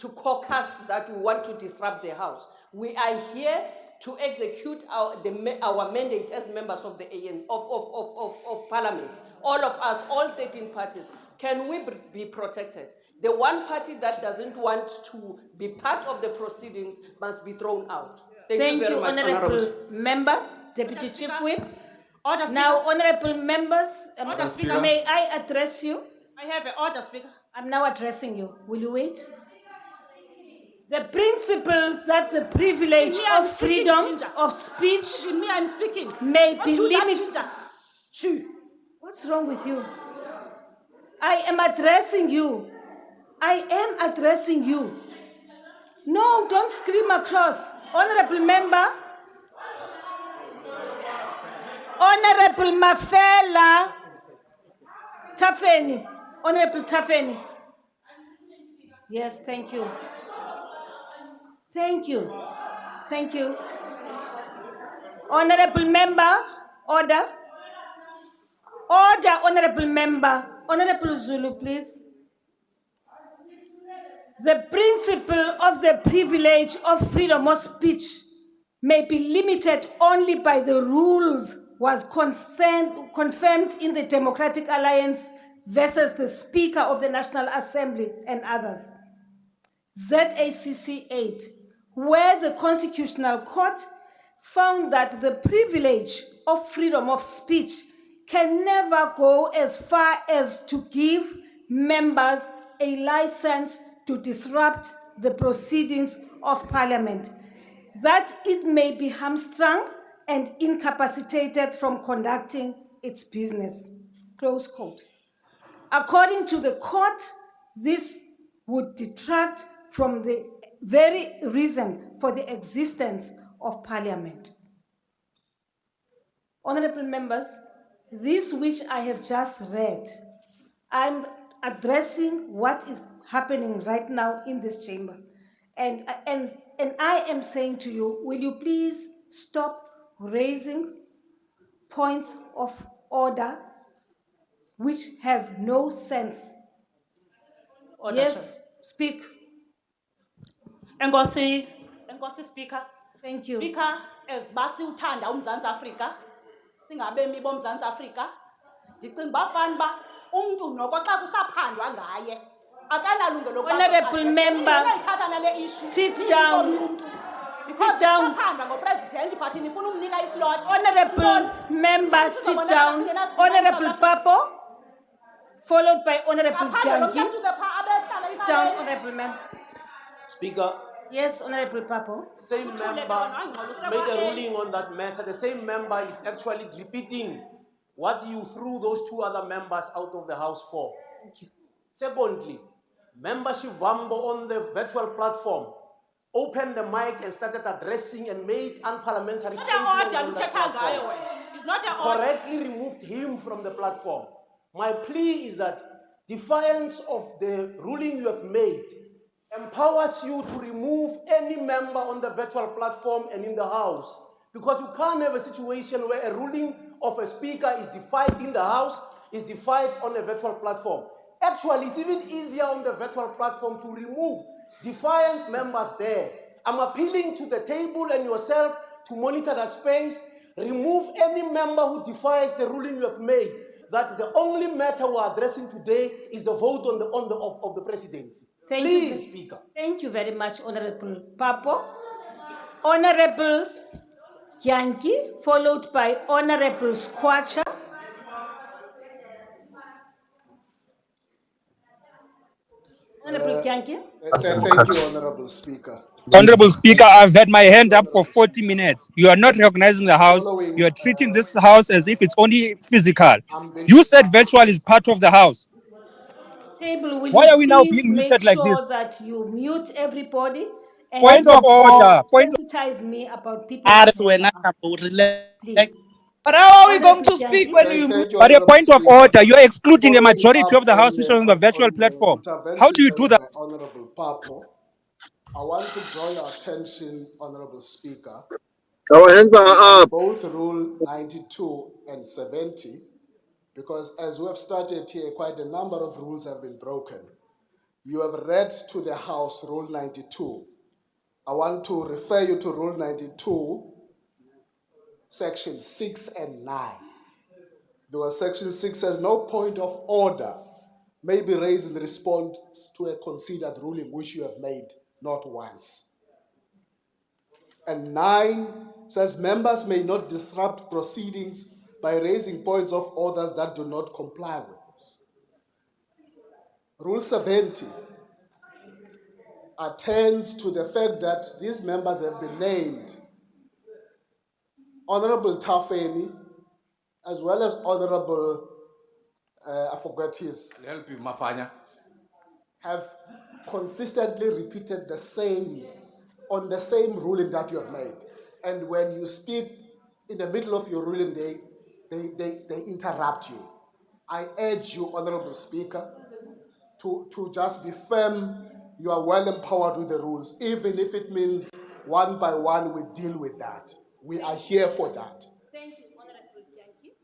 caucus that we want to disrupt the House. We are here to execute our mandate as members of the ANC, of Parliament. All of us, all 13 parties, can we be protected? The one party that doesn't want to be part of the proceedings must be thrown out. Thank you very much, Honorable Member, Deputy Chief Whip. Now, Honorable Members, may I address you? I have an order, Speaker. I'm now addressing you. Will you wait? The principle that the privilege of freedom of speech I'm speaking. may be limited. Shoo. What's wrong with you? I am addressing you. I am addressing you. No, don't scream across. Honorable Member. Honorable Mafela Tafeni. Honorable Tafeni. Yes, thank you. Thank you. Thank you. Honorable Member, order. Order, Honorable Member. Honorable Zulu, please. The principle of the privilege of freedom of speech may be limited only by the rules was confirmed in the Democratic Alliance versus the Speaker of the National Assembly and others. ZACC 8, where the Constitutional Court found that the privilege of freedom of speech can never go as far as to give members a license to disrupt the proceedings of Parliament, that it may be hamstrung and incapacitated from conducting its business. Close quote. According to the court, this would detract from the very reason for the existence of Parliament. Honorable members, this which I have just read, I'm addressing what is happening right now in this chamber. And I am saying to you, will you please stop raising points of order which have no sense? Order, Yes, speak. Enkosi Speaker. Thank you. Speaker, as basi uthanda uMzantsi Afrika, singabemi boMzantsi Afrika, ndicinga uba fanuba umntu noko xa kusaphandwa ngaye akanalungelo lokuba Honorable member, ayithatha nale issue. sit down. Sit down. Kuphandwa ngopresident but nifuna umnika islot. Honorable member, sit down. Honorable Papo, followed by Honorable Jangi. Sit down, Honorable member. Speaker. Yes, Honorable Papo. The same member made a ruling on that matter. The same member is actually repeating what you threw those two other members out of the House for. Thank you. Secondly, membership Wambo on the virtual platform opened the mic and started addressing and made unparliamentary statements on that platform. It's not an order. Correctly removed him from the platform. My plea is that defiance of the ruling you have made empowers you to remove any member on the virtual platform and in the House. Because you can't have a situation where a ruling of a speaker is defied in the House, is defied on a virtual platform. Actually, it's even easier on the virtual platform to remove defiant members there. I'm appealing to the table and yourself to monitor that space. Remove any member who defies the ruling you have made, that the only matter we're addressing today is the vote of the presidency. Please, Speaker. Thank you very much, Honorable Papo. Honorable Yankee, followed by Honorable Squatcher. Honorable Yankee. Thank you, Honorable Speaker. Honorable Speaker, I've had my hand up for 40 minutes. You are not recognizing the House. You are treating this House as if it's only physical. You said virtual is part of the House. Table, will Why you are we now please being muted make like sure this? that you mute everybody and Point of order. sensitize me about people. Please. But how are we going to speak when you... But a point of order, you're excluding a majority of the House which is on the virtual platform. How do you do that? Honorable Papo, I want to draw your attention, Honorable Speaker. Our hands are up. Both Rule 92 and 70, because as we have started here, quite a number of rules have been broken. You have read to the House Rule 92. I want to refer you to Rule 92, Section 6 and 9. Because Section 6 says no point of order may be raised in response to a considered ruling which you have made not once. And 9 says members may not disrupt proceedings by raising points of orders that do not comply with this. Rule 70 attends to the fact that these members have been named. Honorable Tafeni, as well as Honorable, I forgot his, Help you, Mafanya. have consistently repeated the same, on the same ruling that you have made. And when you speak in the middle of your ruling, they interrupt you. I urge you, Honorable Speaker, to just be firm. You are well empowered with the rules, even if it means one by one we deal with that. We are here for that. Thank you, Honorable Yankee.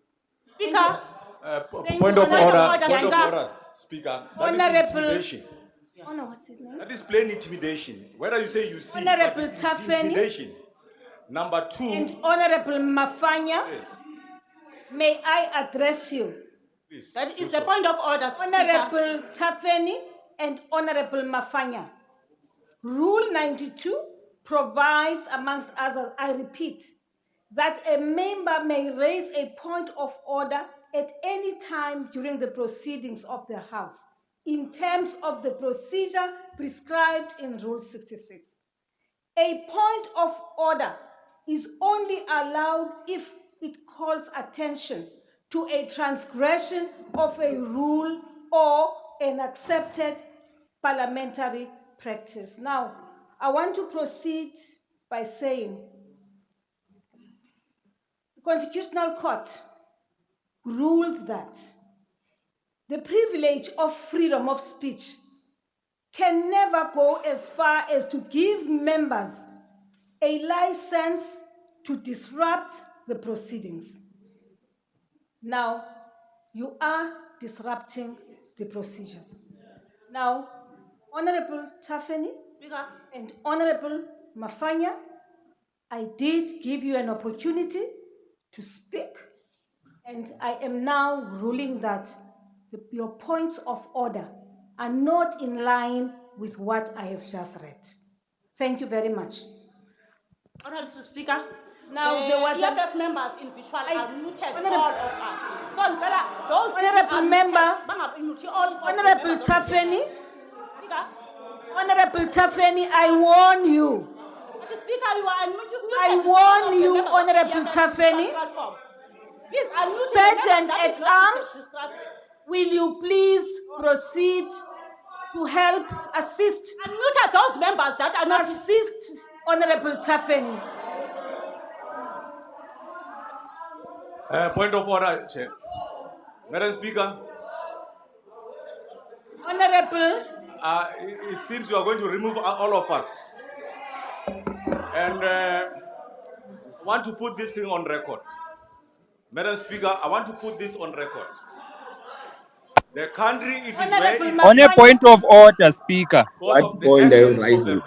Speaker. Point of order, Speaker. That is intimidation. What's his name? That is plain intimidation. Whether you say you see, Honorable but it's Tafeni. intimidation. Number 2. And Honorable Mafanya. Yes. May I address you? Please. That is the point of order, Speaker. Honorable Tafeni and Honorable Mafanya. Rule 92 provides, amongst others, I repeat, that a member may raise a point of order at any time during the proceedings of the House in terms of the procedure prescribed in Rule 66. A point of order is only allowed if it calls attention to a transgression of a rule or an accepted parliamentary practice. Now, I want to proceed by saying Constitutional Court ruled that the privilege of freedom of speech can never go as far as to give members a license to disrupt the proceedings. Now, you are disrupting the procedures. Now, Honorable Tafeni and Honorable Mafanya, I did give you an opportunity to speak, and I am now ruling that your points of order are not in line with what I have just read. Thank you very much. Honorable Speaker, Now, there was EFF members in virtual are muted, all of us. So, those Honorable member, Honorable Tafeni, Honorable Tafeni, I warn you. Mr. Speaker, you are unmuted. I warn you, Honorable Tafeni. Sergeant at Arms, will you please proceed to help assist? Unmute those members that are not assist Honorable Tafeni. Point of order, Chair. Madam Speaker. Honorable. It seems you are going to remove all of us. And I want to put this thing on record. Madam Speaker, I want to put this on record. The country, it is where it On a point of order, Speaker. What point are you raising?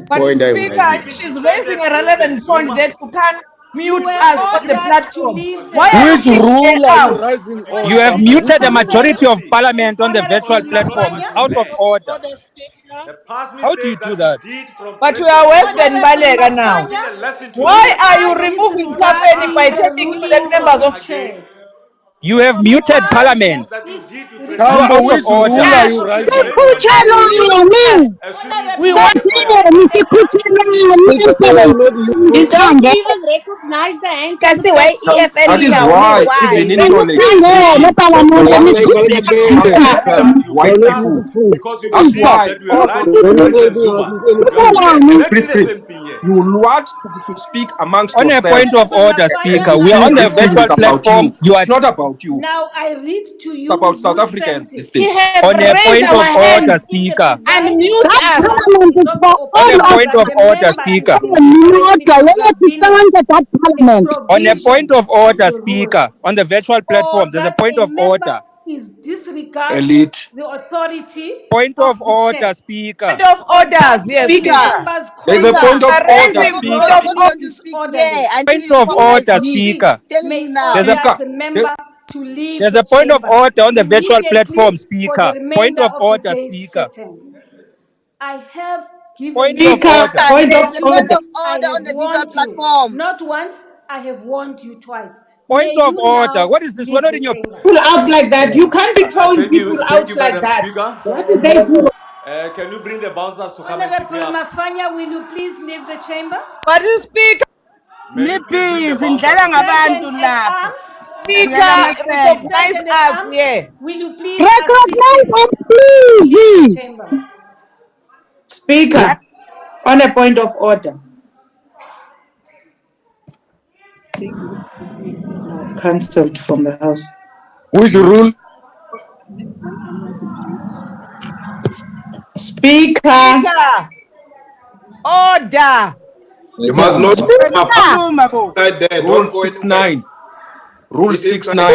But Speaker, she's raising a relevant point that you can't mute us on the platform. Why are Which you rule are you raising? You have muted the majority of Parliament on the virtual platform. It's out of order. How do you do that? But you are worse than Balega now. Why are you removing Tafeni by taking to the members of chair? You have muted Parliament. You are out of order. We want You don't even recognize the hands. Kasi why EFF That is why even in white people. That's why you want to speak amongst on yourselves. a point of order, Speaker. We are on the virtual platform. It's not about you. Now I read to you. It's about South Africans. On a point of order, Speaker. And mute us. On a point of order, Speaker. On a point of order, Speaker. On the virtual platform, there's a point of order. Is disregarding Elite. the authority. Point of order, Speaker. Point of orders, yes, Speaker. There's a point of order, Speaker. Point of order, Speaker. There's a point of order on the virtual platform, Speaker. Point of order, Speaker. I have given point you of order. Point of order on the visual platform. Not once, I have warned you twice. Point of order. What is this? We're not in your people out like that. You can't be throwing people out like that. What did they do? Can you bring the bouncers to come and pick me Honorable up? Mafanya, will you please leave the chamber? But you speak. Please, indala ngabantu lapha. Speaker, recognize us here. Will you please recognize us, please? Speaker, on a point of order. Cancelled from the house. Which rule? Speaker. Order. You must not Rule 69. Rule 69.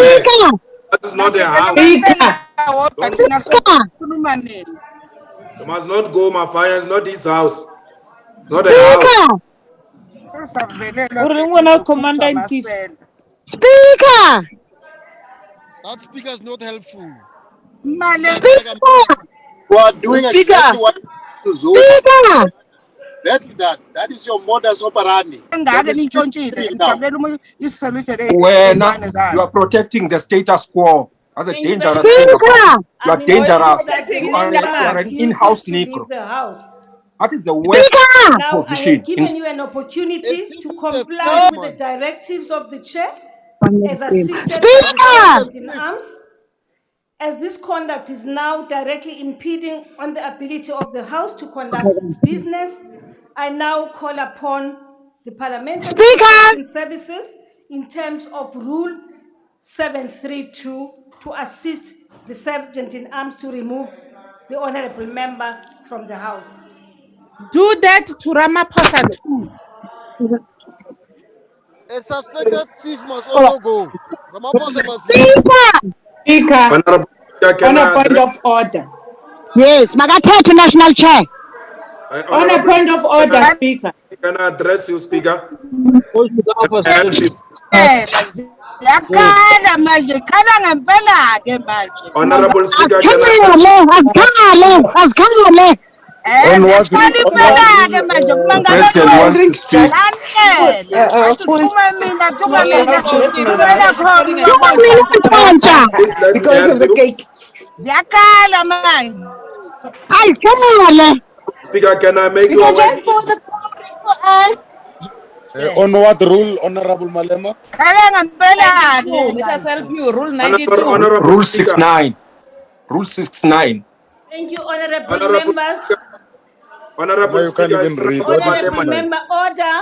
That is not a house. Speaker. You must not go, my fire. It's not this house. It's not a house. Speaker. That speaker is not helpful. Speaker. You are doing exactly what to Zuma. Speaker. That is your modus operandi. When you are protecting the status quo as a dangerous thing. You are dangerous. You are an in-house Negro. That is the worst position. I have given you an opportunity to comply with the directives of the chair as assisted by the Sergeant in Arms. As this conduct is now directly impeding on the ability of the House to conduct its business, I now call upon the Parliamentary Services in terms of Rule 732 to assist the Sergeant in Arms to remove the honorable member from the House. Do that to Ramaphosa too. A suspected thief must also go. Ramaphosa must leave. Speaker, Honorable Speaker, can on I a point address? of order. Yes, Magatate National Chair. On a point of order, Speaker. Can I address you, Speaker? Yakala manje, kala ngempela ke manje. Honorable Speaker, can I Asikhale. On what- Asikhale impela ke manje President wants to speak. Thuma mina, thuma mina. Please let me help you. Ziyakhala manje. Asikhale. Speaker, can I make you aware? On what rule, Honorable Malema? Kala ngempela ke. Let us help you. Rule 92. Honorable Rule Speaker. 69. Rule 69. Thank you, honorable Honorable members. Honorable No, you can't Speaker, even read. Honorable Malema. member, order.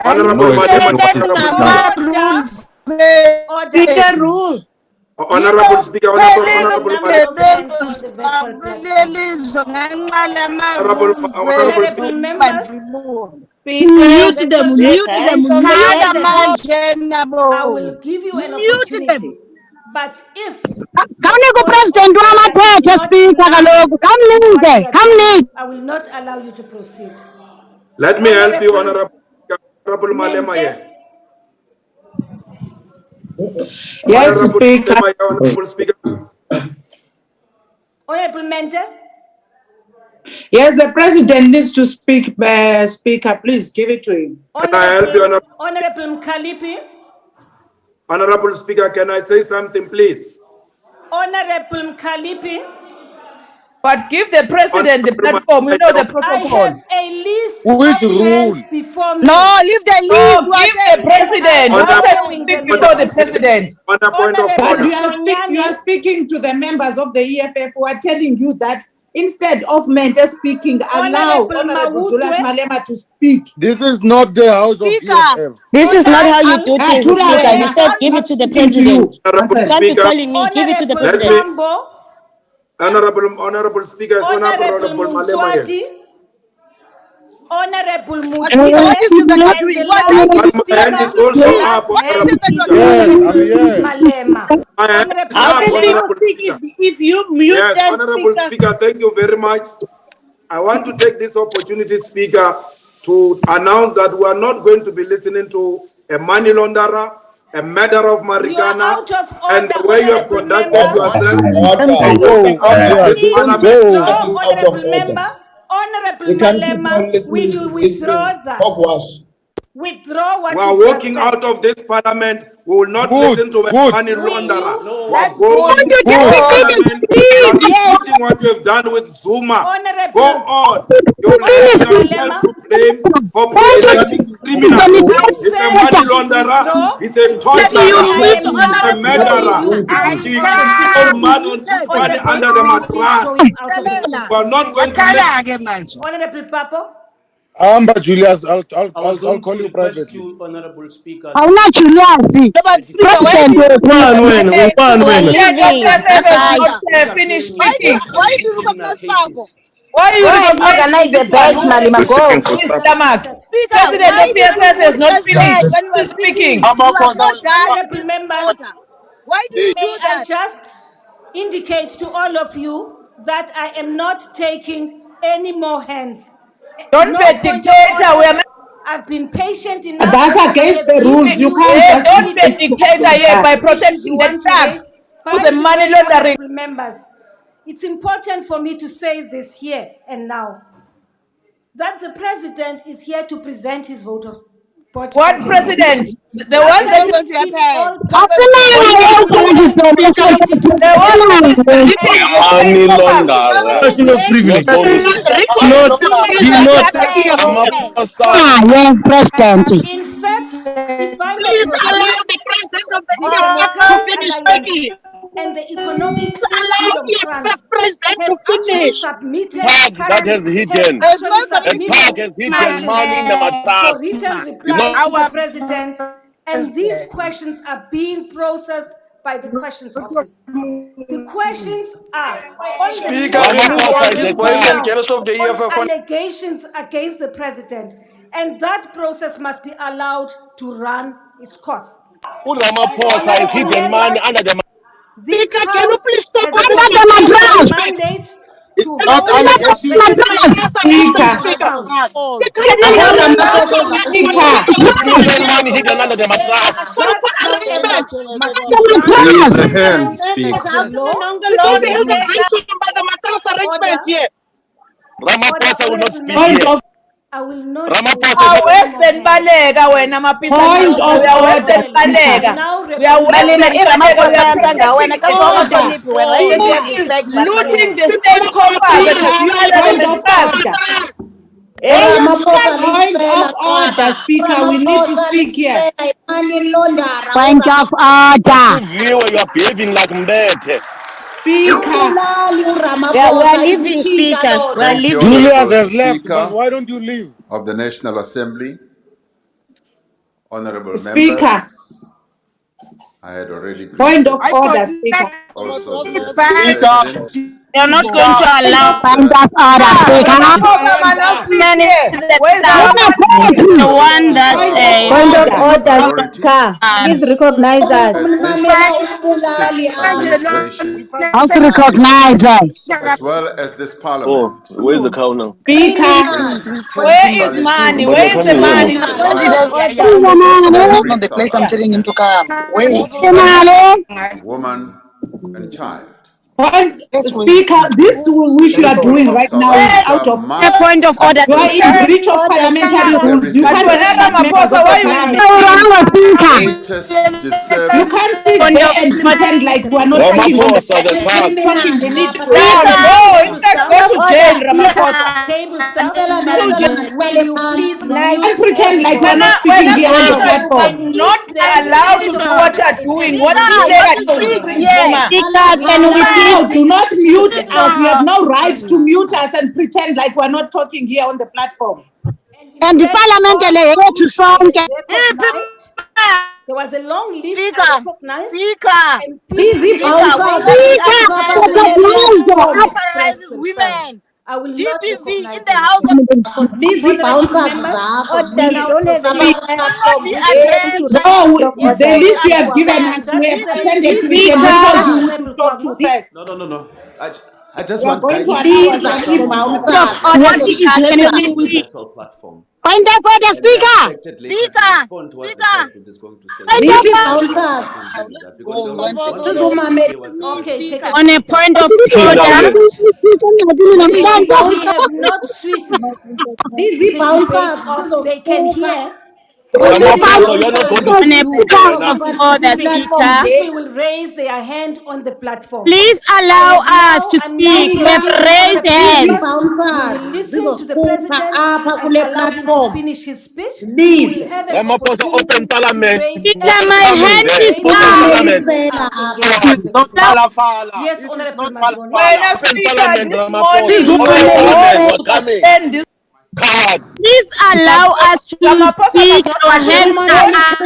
Honorable No, it's Malema. not Honorable 69. Order. Rule. Honorable Speaker, Honorable Number of hands on the virtual platform. Honorable Speaker. members. Mute them, Yes, mute them, mute them. I will give you an opportunity. But if President Ramaphosa speaker kaloku. I will not allow you to proceed. Let me help you, Honorable Speaker. Honorable Malema here. Yes, Honorable Speaker. Malema here, Honorable Speaker. Honorable Mente. Yes, the president needs to speak. Speaker, please give it to him. Can I help you, Honorable Mkalipi. Honorable Speaker, can I say something, please? Honorable Mkalipi. But give the president the platform. We know the I protocol. have a list Which of rule? hands before me. No, leave the No, list. give the president. On Don't the- let him speak before the president. On a point of Honorable order. You are speaking to the members of the EFF who are telling you that instead of Mente speaking, allow Honorable Honorable Mawutwe. Julius Malema to speak. This is not the house of Speaker. EFF. This is not how you do things, Julius, Speaker. You I'm said not give it to the speaking to you. president. Honorable You can't be Speaker. calling me. Give it to the Honorable president. Sambo. Honorable Speaker, is Honorable Honorable Malema here. Munswati. Honorable What Mutise. is this that you're doing? And the What last is But my hand is also up, What is Honorable this that you're Speaker. Yes, doing? I'm here. Malema. My hand is Honorable up, How can Malema. Honorable people speak Speaker. if you mute Yes, them, Honorable Speaker? Speaker, thank you very much. I want to take this opportunity, Speaker, to announce that we are not going to be listening to a money launderer, a murderer of Marikana, out of and the order, way you have honorable conducted member. yourself. Order. Walking out of this This parliament. is No, out of honorable order. member. Honorable We can't keep on Malema, will listening you to this withdraw that? hogwash. Withdraw what We are you just walking said. out of this parliament. We will not Good, listen to a good. money Will launderer. you- We are going to parliament. You are repeating what you have done with Zuma. Honorable- Go on. You will have yourself to blame for protecting criminals. He's a money launderer. He's a torturer. He's a murderer. He stole money and took money under the mattress. We are not going to listen. Honorable Papo. Julius, I'll I was going call to you request privately. you, Honorable Speaker. I'm not Julius. Finish Why speaking. do you recognize Pavo? Why are you Go and organize the badge, Malima. Go. Speaker, President why of did you PFF is mute not us finished. when you were Still speaking? speaking. You have not done Honorable this members. order. Why do you do May I that? just indicate to all of you that I am not taking any more hands. Don't No be a point of dictator. order. We are I've been patient enough. That's against the rules. You can't just be a dictator here by protecting the tag to the money laundering. Members, it's important for me to say this here and now that the president is here to present his vote of What president? The one that is Money launderer. President. In fact, if I may allow the president of the Democratic and the Economic Freedom Front have actually submitted That has hidden. A tag has hidden money in the for mattress. written You reply know- to the president, and these questions are being processed by the questions office. The questions are on the Speaker, remove all these question. Can you stop the EFF? allegations against the president, and that process must be allowed to run its course. Ramaphosa is hidden money under the This Speaker, can you House please stop has a under the constitutional mattress? mandate It's to not hold allegation. Speaker, Speaker. Can you hold the mattress, Speaker? hidden money hidden under the mattress. That, however, must be There done is a in hand, terms Speaker. of the law. Because there is an issue by the mattress arrangement here. Ramaphosa will not Honorable speak members, here. I will not Ramaphosa is Western Balega wena Point of we are order, Western Balega. now We are Western Manina Balega. We Ramaphosa are yantanga wena protecting kasonga order. hloniphi wena why don't you have Who is respect looting man? the state coffers and have you under the mattress? Ramaphosa Point of order, Speaker. We need to speak here. Point of order. view you are behaving like Mbete. Speaker. Yeah, we are leaving, Speaker. We are Thank you, leaving. Honorable Julius has left, Speaker man. Why don't you leave? of the National Assembly. Honorable Speaker. members, I had already Point greeted of order, Speaker. also the Speaker, President. you're not going to allow. Point of order, Speaker. Ramaphosa man not speak here. Where's The one that Point of order. Majority Please recognize us. as this sixth administration, Also recognize us. as well as this Oh, parliament, where's the cow now? Speaker. is Where is principally money? to But Where they're is the coming money? here. every South African woman and child. Point, Speaker, this which you are People doing of right South now is Africa out of must point of order. you are in breach of parliamentary rules. You can't Everything cheat members of the parliament. greatest You disservice can't sit there and pretend like you are not speaking on the Ramaphosa, the thug. talking. We need to Go, in fact, go to jail, Ramaphosa. Table staff, will you please mute And pretend like we're not speaking here on the platform. not Allowed to do what you are doing. What is there to Speaker, can we please? No, do not mute us. You have no right to mute us and pretend like we're not talking here on the platform. And the parliament here to song. There was a long list Speaker, recognized. Speaker, Busy women. I will not GBV in the house of busy bouncers. No, the list you have given us, we have attended to it and we told you we should talk too fast. No. I just We are want going to guidance. What is happening? Virtual platform. Point of order, Speaker. Speaker. Okay, take a On a point of order, we have not switched. Busy bouncers. They can hear. Ramaphosa, you're not going to on a speak. point of order, Speaker. People will raise their hand on the platform. Please allow us to speak. We have raised hands. Listen to the president and allow him to finish his speech. We'll have an Ramaphosa, open parliament. Speaker, my hand is up. This is not Palafala. Yes, This is Honorable not Mazoni. Palafala. Open parliament, Ramaphosa. Open parliament, we're coming. God. Please allow us to speak. Our hands are up.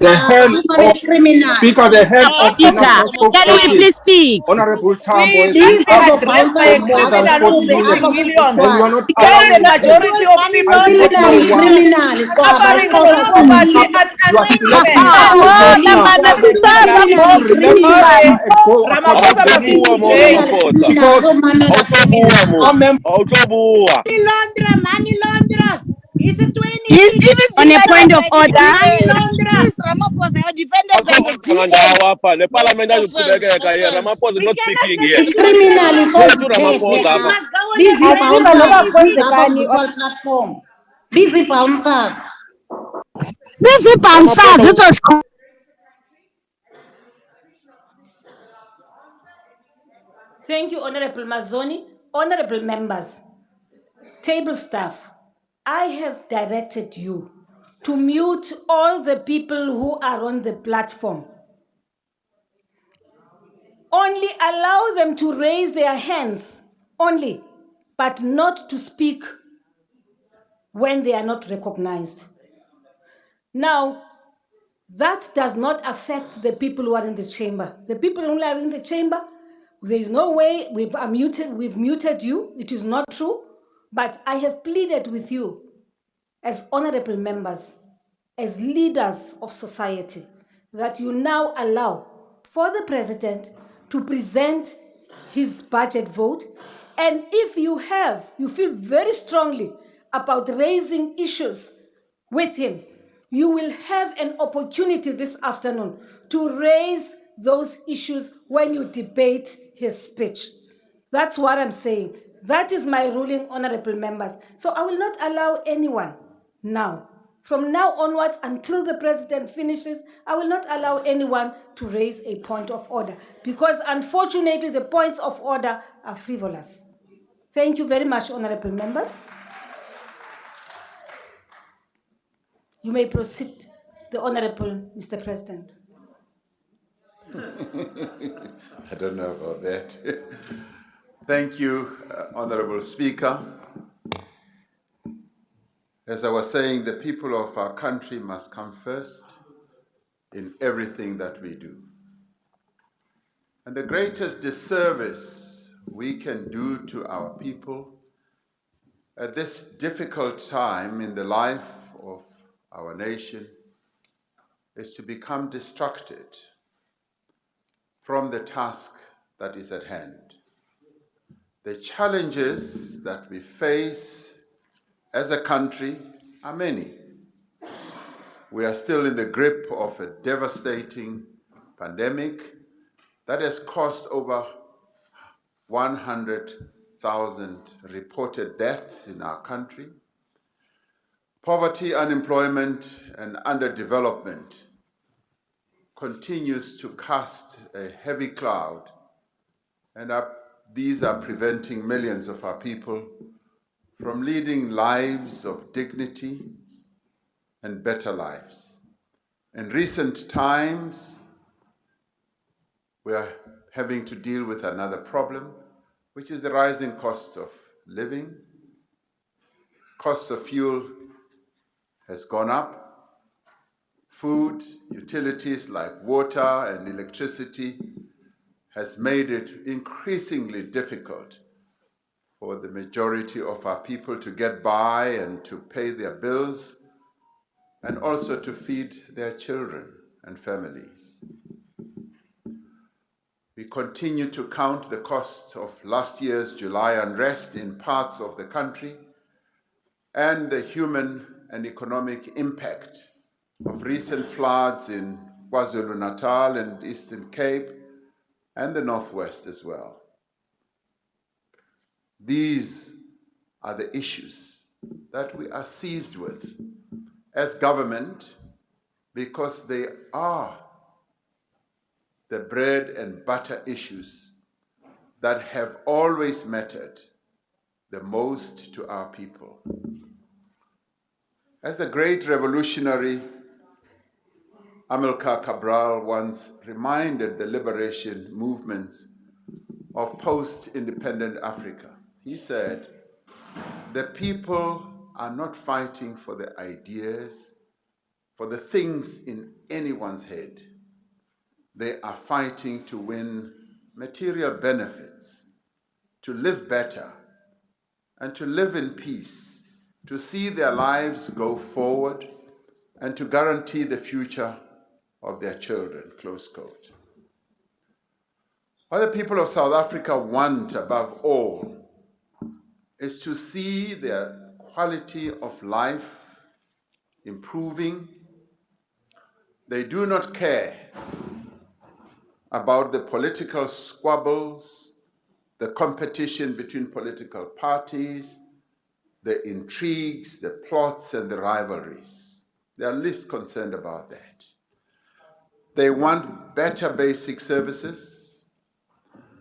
The hand of Speaker, the head of the National Can we please speak? Honorable Tambo, Please address more than 40 minutes, and you are not allowing the majority of people You Money laundra. It's a 20. He's even on a point of order. Money laundra. Ramaphosa, you're defended by the The parliament is Ramaphosa is not speaking here. criminal is platform. Busy bouncers. Busy bouncers. This was Thank you, Honorable Mazoni. Honorable members, table staff, I have directed you to mute all the people who are on the platform. Only allow them to raise their hands, only, but not to speak when they are not recognized. Now, That does not affect the people who are in the chamber. The people who are in the chamber, there is no way we've muted you. It is not true. But I have pleaded with you as honorable members, as leaders of society, that you now allow for the president to present his budget vote. And if you feel very strongly about raising issues with him, you will have an opportunity this afternoon to raise those issues when you debate his speech. That's what I'm saying. That is my ruling, honorable members. So I will not allow anyone now, from now onwards until the president finishes, I will not allow anyone to raise a point of order because unfortunately the points of order are frivolous. Thank you very much, honorable members. You may proceed, the Honorable Mr. President. I don't know about that. Thank you, Honorable Speaker. As I was saying, the people of our country must come first in everything that we do. And the greatest disservice we can do to our people at this difficult time in the life of our nation is to become distracted from the task that is at hand. The challenges that we face as a country are many. We are still in the grip of a devastating pandemic that has caused over 100,000 reported deaths in our country. Poverty, unemployment, and underdevelopment continues to cast a heavy cloud, and these are preventing millions of our people from leading lives of dignity and better lives. In recent times, we are having to deal with another problem, which is the rising cost of living. Cost of fuel has gone up. Food, utilities like water and electricity has made it increasingly difficult for the majority of our people to get by and to pay their bills and also to feed their children and families. We continue to count the cost of last year's July unrest in parts of the country and the human and economic impact of recent floods in KwaZulu-Natal and Eastern Cape and the Northwest as well. These are the issues that we are seized with as government because they are the bread and butter issues that have always mattered the most to our people. As the great revolutionary Amilcar Cabral once reminded the liberation movements of post-independent Africa, he said, "The people are not fighting for the ideas, for the things in anyone's head. They are fighting to win material benefits, to live better, and to live in peace, to see their lives go forward, and to guarantee the future of their children," close quote. What the people of South Africa want above all is to see their quality of life improving. They do not care about the political squabbles, the competition between political parties, the intrigues, the plots, and the rivalries. They are least concerned about that. They want better basic services.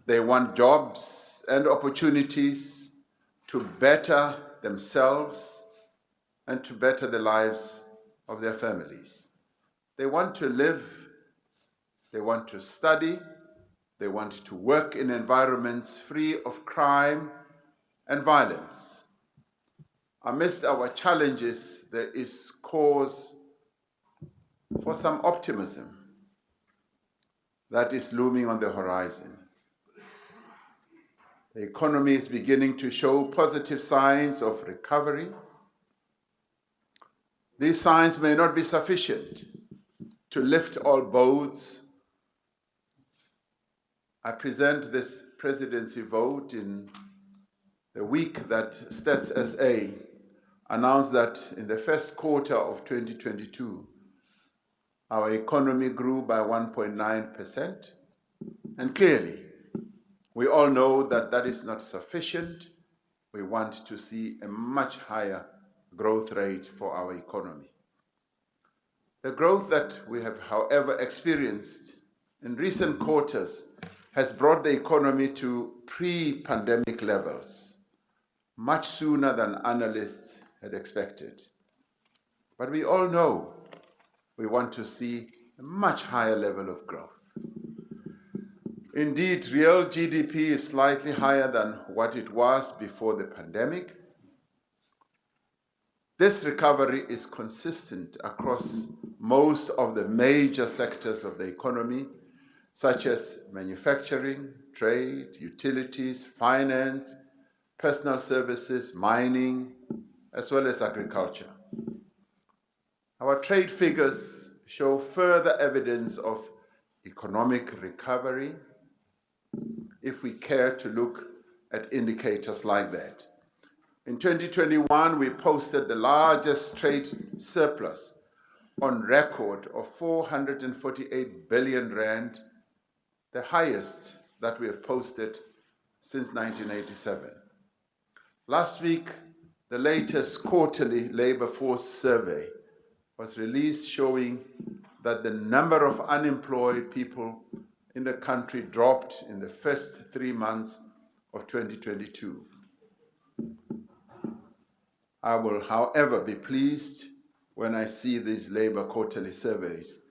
They want jobs and opportunities to better themselves and to better the lives of their families. They want to live. They want to study, they want to work in environments free of crime and violence. Amidst our challenges, there is cause for some optimism that is looming on the horizon. The economy is beginning to show positive signs of recovery. These signs may not be sufficient to lift all boats. I present this presidency vote in the week that Stats SA announced that in the first quarter of 2022, our economy grew by 1.9%. And clearly, we all know that that is not sufficient. We want to see a much higher growth rate for our economy. The growth that we have, however, experienced in recent quarters has brought the economy to pre-pandemic levels, much sooner than analysts had expected. But we all know we want to see a much higher level of growth. Indeed, real GDP is slightly higher than what it was before the pandemic. This recovery is consistent across most of the major sectors of the economy, such as manufacturing, trade, utilities, finance, personal services, mining, as well as agriculture. Our trade figures show further evidence of economic recovery if we care to look at indicators like that. In 2021, we posted the largest trade surplus on record of 448 billion rand, the highest that we have posted since 1987. Last week, the latest quarterly labor force survey was released showing that the number of unemployed people in the country dropped in the first 3 months of 2022. I will, however, be pleased when I see these labor quarterly surveys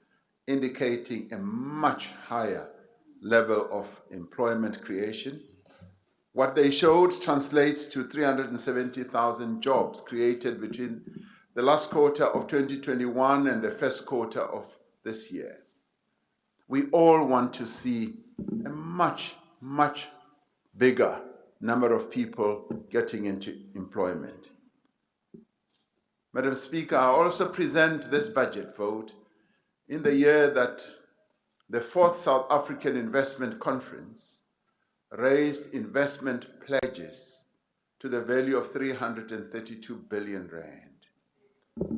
indicating a much higher level of employment creation. What they showed translates to 370,000 jobs created between the last quarter of 2021 and the first quarter of this year. We all want to see a much, much bigger number of people getting into employment. Madam Speaker, I also present this budget vote in the year that the 4th South African Investment Conference raised investment pledges to the value of 332 billion rand.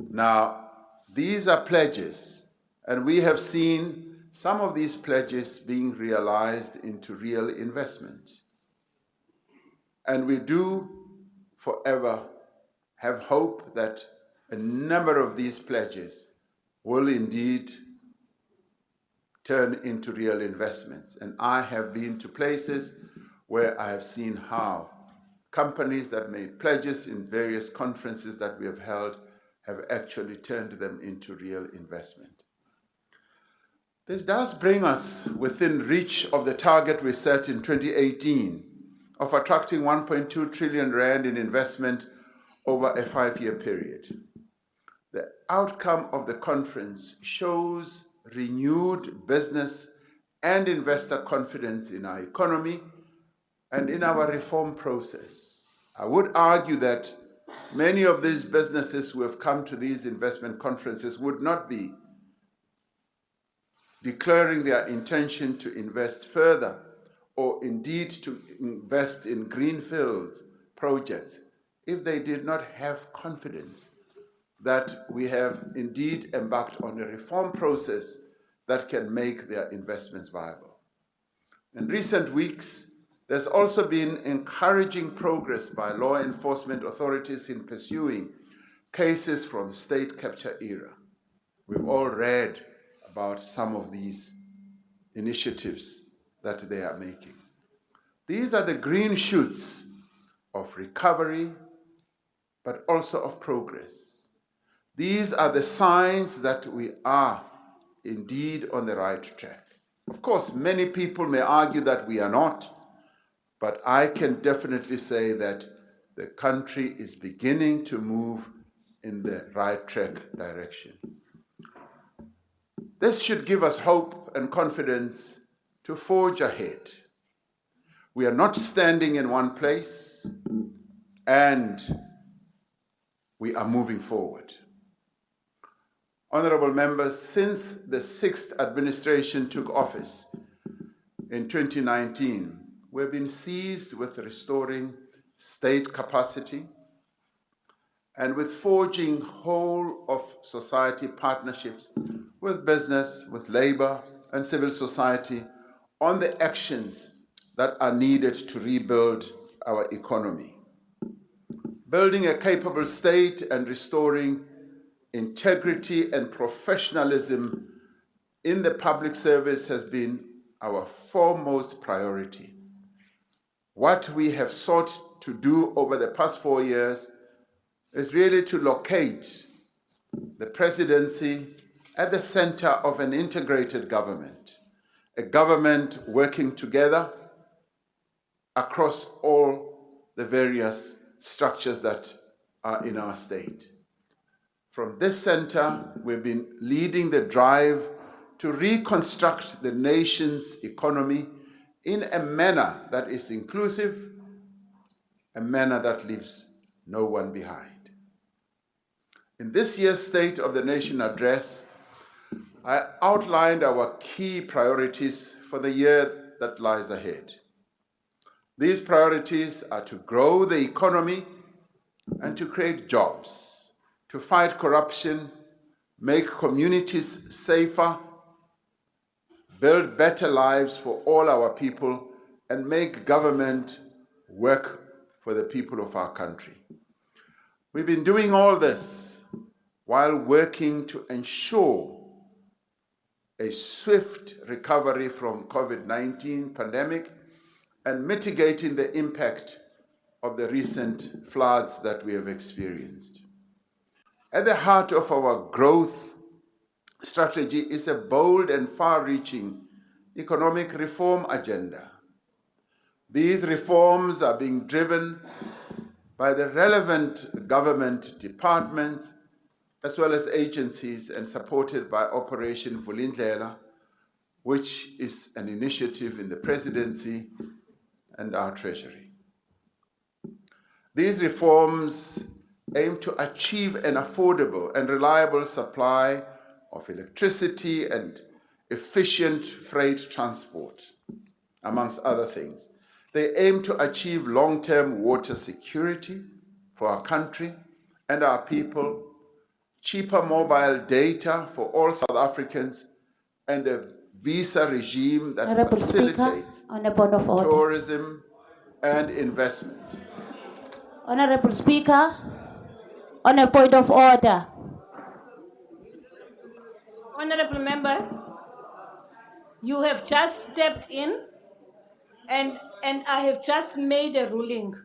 Now, these are pledges, and we have seen some of these pledges being realized into real investment. And we do forever have hope that a number of these pledges will indeed turn into real investments. And I have been to places where I have seen how companies that made pledges in various conferences that we have held have actually turned them into real investment. This does bring us within reach of the target we set in 2018 of attracting 1.2 trillion rand in investment over a 5-year period. The outcome of the conference shows renewed business and investor confidence in our economy and in our reform process. I would argue that many of these businesses who have come to these investment conferences would not be declaring their intention to invest further or indeed to invest in greenfield projects if they did not have confidence that we have indeed embarked on a reform process that can make their investments viable. In recent weeks, there's also been encouraging progress by law enforcement authorities in pursuing cases from state capture era. We've all read about some of these initiatives that they are making. These are the green shoots of recovery, but also of progress. These are the signs that we are indeed on the right track. Of course, many people may argue that we are not, but I can definitely say that the country is beginning to move in the right track direction. This should give us hope and confidence to forge ahead. We are not standing in one place, and we are moving forward. Honorable members, since the 6th administration took office in 2019, we've been seized with restoring state capacity and with forging whole of society partnerships with business, with labor and civil society on the actions that are needed to rebuild our economy. Building a capable state and restoring integrity and professionalism in the public service has been our foremost priority. What we have sought to do over the past 4 years is really to locate the presidency at the center of an integrated government, a government working together across all the various structures that are in our state. From this center, we've been leading the drive to reconstruct the nation's economy in a manner that is inclusive, a manner that leaves no one behind. In this year's State of the Nation address, I outlined our key priorities for the year that lies ahead. These priorities are to grow the economy and to create jobs, to fight corruption, make communities safer, build better lives for all our people, and make government work for the people of our country. We've been doing all this while working to ensure a swift recovery from COVID-19 pandemic and mitigating the impact of the recent floods that we have experienced. At the heart of our growth strategy is a bold and far-reaching economic reform agenda. These reforms are being driven by the relevant government departments as well as agencies and supported by Operation Vulindlela, which is an initiative in the Presidency and our Treasury. These reforms aim to achieve an affordable and reliable supply of electricity and efficient freight transport, amongst other things. They aim to achieve long-term water security for our country and our people, cheaper mobile data for all South Africans, and a visa regime that Honourable facilitates Speaker, on a point of order. tourism and investment. Honourable Speaker, on a point of order. Honorable member, you have just stepped in and I have just made a ruling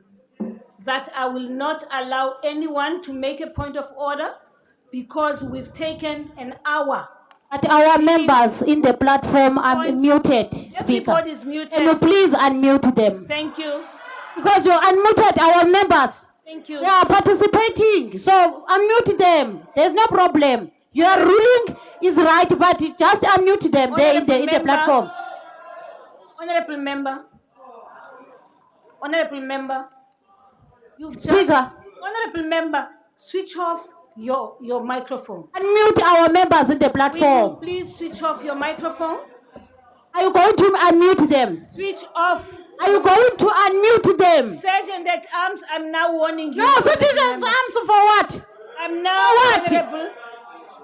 that I will not allow anyone to make a point of order because we've taken an hour. But our members in the platform are muted, Speaker. Everybody's muted. Can you please unmute them? Thank you. Because you unmuted our members. Thank you. They are participating, so unmute them. There's no problem. Your ruling is right, but just unmute them. They're in the platform. Honorable member. Honorable member. Speaker. Honorable member, switch off your microphone. Unmute our members in the platform. Will you please switch off your microphone? Are you going to unmute them? Switch off. Are you going to unmute them? Sergeant at Arms, I'm now warning you. No, Sergeant at Arms for what? I'm now honorable.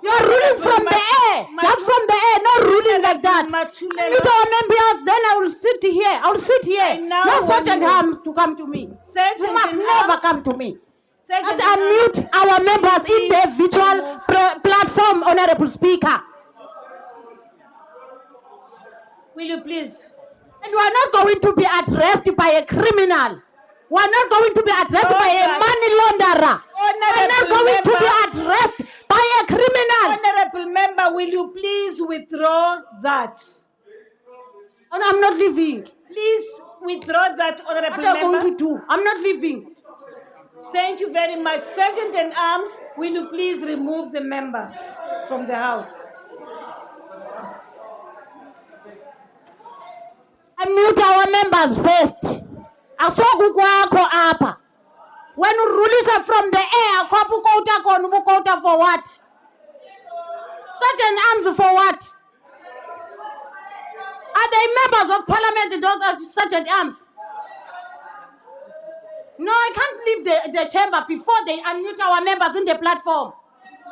You're ruling from the air. Just from the air, no ruling like that. Unmute our members, then I will sit here. I will sit here. No Sergeant Arms to come to me. You must never come to me. Just unmute our members in the virtual platform, Honorable Speaker. Will you please? And we are not going to be addressed by a criminal. We are not going to be addressed by a money launderer. We are not going to be addressed by a criminal. Honorable member, will you please withdraw that? And I'm not leaving. Please withdraw that, honorable member. What are you going to do? I'm not leaving. Thank you very much. Sergeant at Arms, will you please remove the member from the House? members first. Asokukwakho apha. When you release it from the air, kota for what? Certain arms for what? Are they members of parliament, those are certain arms? No, I can't leave the chamber before they unmute our members in the platform.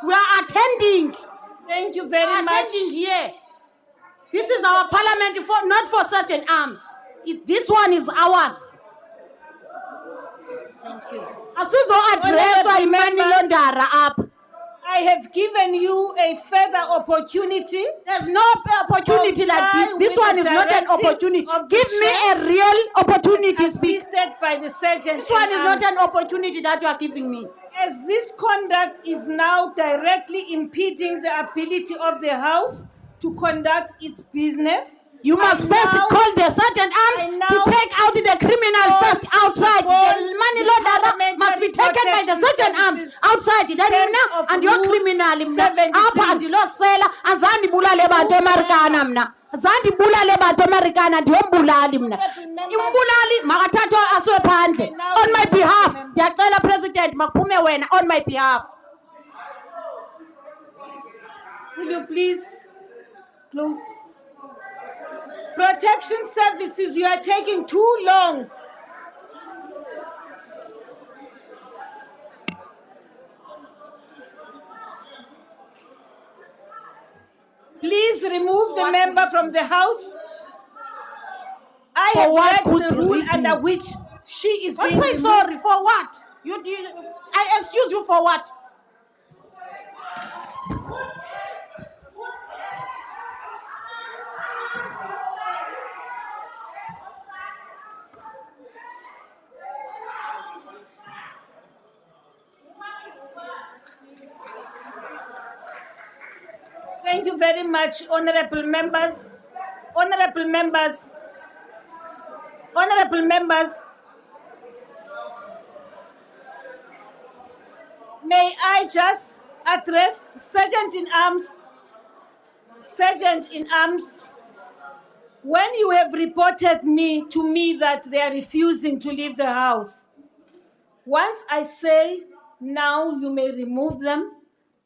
We are attending. Thank you very much. Attending here. This is our parliament, not for certain arms. This one is ours. Thank you. Asuzo address money launderer up. I have given you a further opportunity. There's no opportunity like this. This one is not an opportunity. Give me a real opportunity to speak. Assisted by the sergeant. This one is not an opportunity that you are giving me. As this conduct is now directly impeding the ability of the House to conduct its business, you must first call the certain arms to take out the criminal first outside. The money launderer must be taken by the certain arms outside. Then and your criminal apha andilosela azandi bulale bantu eMarikana mna. Azandi bulale bantu eMarikana ndiyombulali mna. Imbulali makathatho aswe phandle. On my behalf, ndiyacela President makuphume wena on my behalf. Will you please close? Protection services, you are taking too long. Please remove the member from the House. I have read the rule under which she is being removed. Sorry, for what? I excuse you for what? Thank you very much, honorable members. Honorable members. Honorable members. May I just address Sergeant in Arms? Sergeant in Arms, when you have reported to me that they are refusing to leave the House, once I say now you may remove them,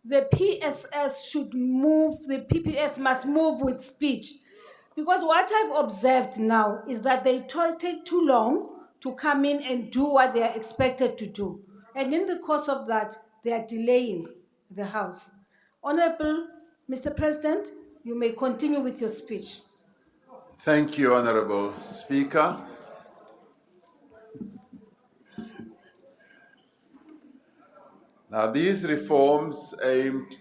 the PSS should move, the PPS must move with speed. Because what I've observed now is that they take too long to come in and do what they are expected to do. And in the course of that, they are delaying the House. Honorable Mr. President, you may continue with your speech. Thank you, Honorable Speaker. Now, these reforms aimed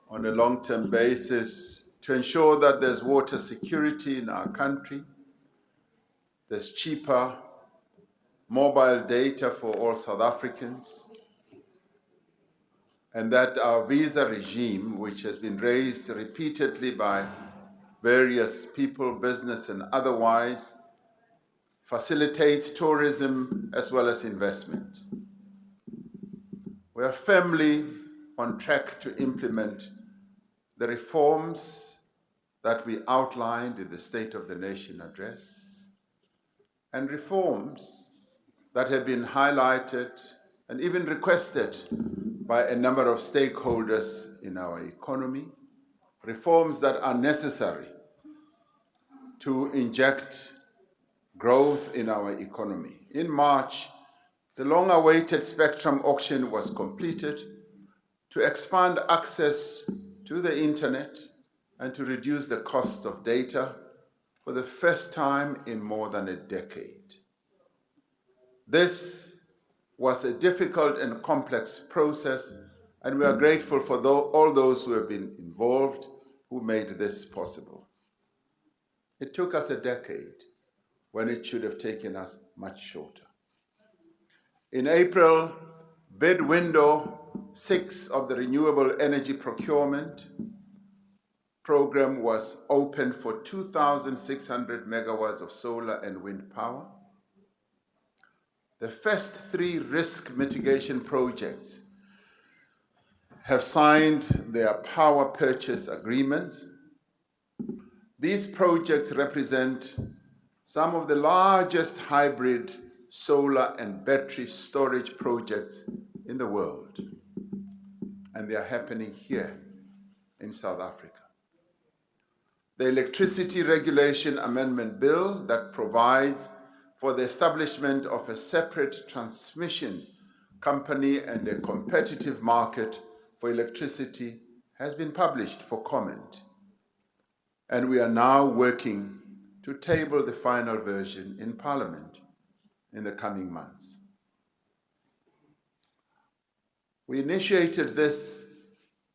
on a long-term basis to ensure that there's water security in our country, there's cheaper mobile data for all South Africans, and that our visa regime, which has been raised repeatedly by various people, business and otherwise, facilitates tourism as well as investment. We are firmly on track to implement the reforms that we outlined in the State of the Nation address, and reforms that have been highlighted and even requested by a number of stakeholders in our economy, reforms that are necessary to inject growth in our economy. In March, the long-awaited spectrum auction was completed to expand access to the internet and to reduce the cost of data for the first time in more than a decade. This was a difficult and complex process, and we are grateful for all those who have been involved who made this possible. It took us a decade when it should have taken us much shorter. In April, bid window 6 of the Renewable Energy Procurement Program was opened for 2,600 megawatts of solar and wind power. The first 3 risk mitigation projects have signed their power purchase agreements. These projects represent some of the largest hybrid solar and battery storage projects in the world. And they are happening here in South Africa. The Electricity Regulation Amendment Bill that provides for the establishment of a separate transmission company and a competitive market for electricity has been published for comment. And we are now working to table the final version in Parliament in the coming months. We initiated this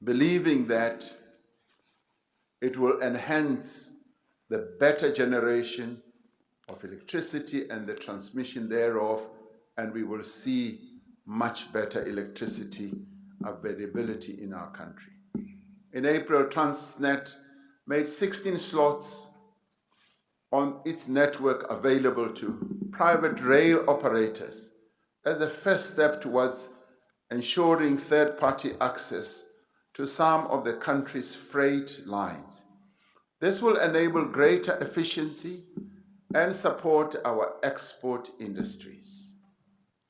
believing that it will enhance the better generation of electricity and the transmission thereof, and we will see much better electricity availability in our country. In April, Transnet made 16 slots on its network available to private rail operators as a first step towards ensuring third-party access to some of the country's freight lines. This will enable greater efficiency and support our export industries.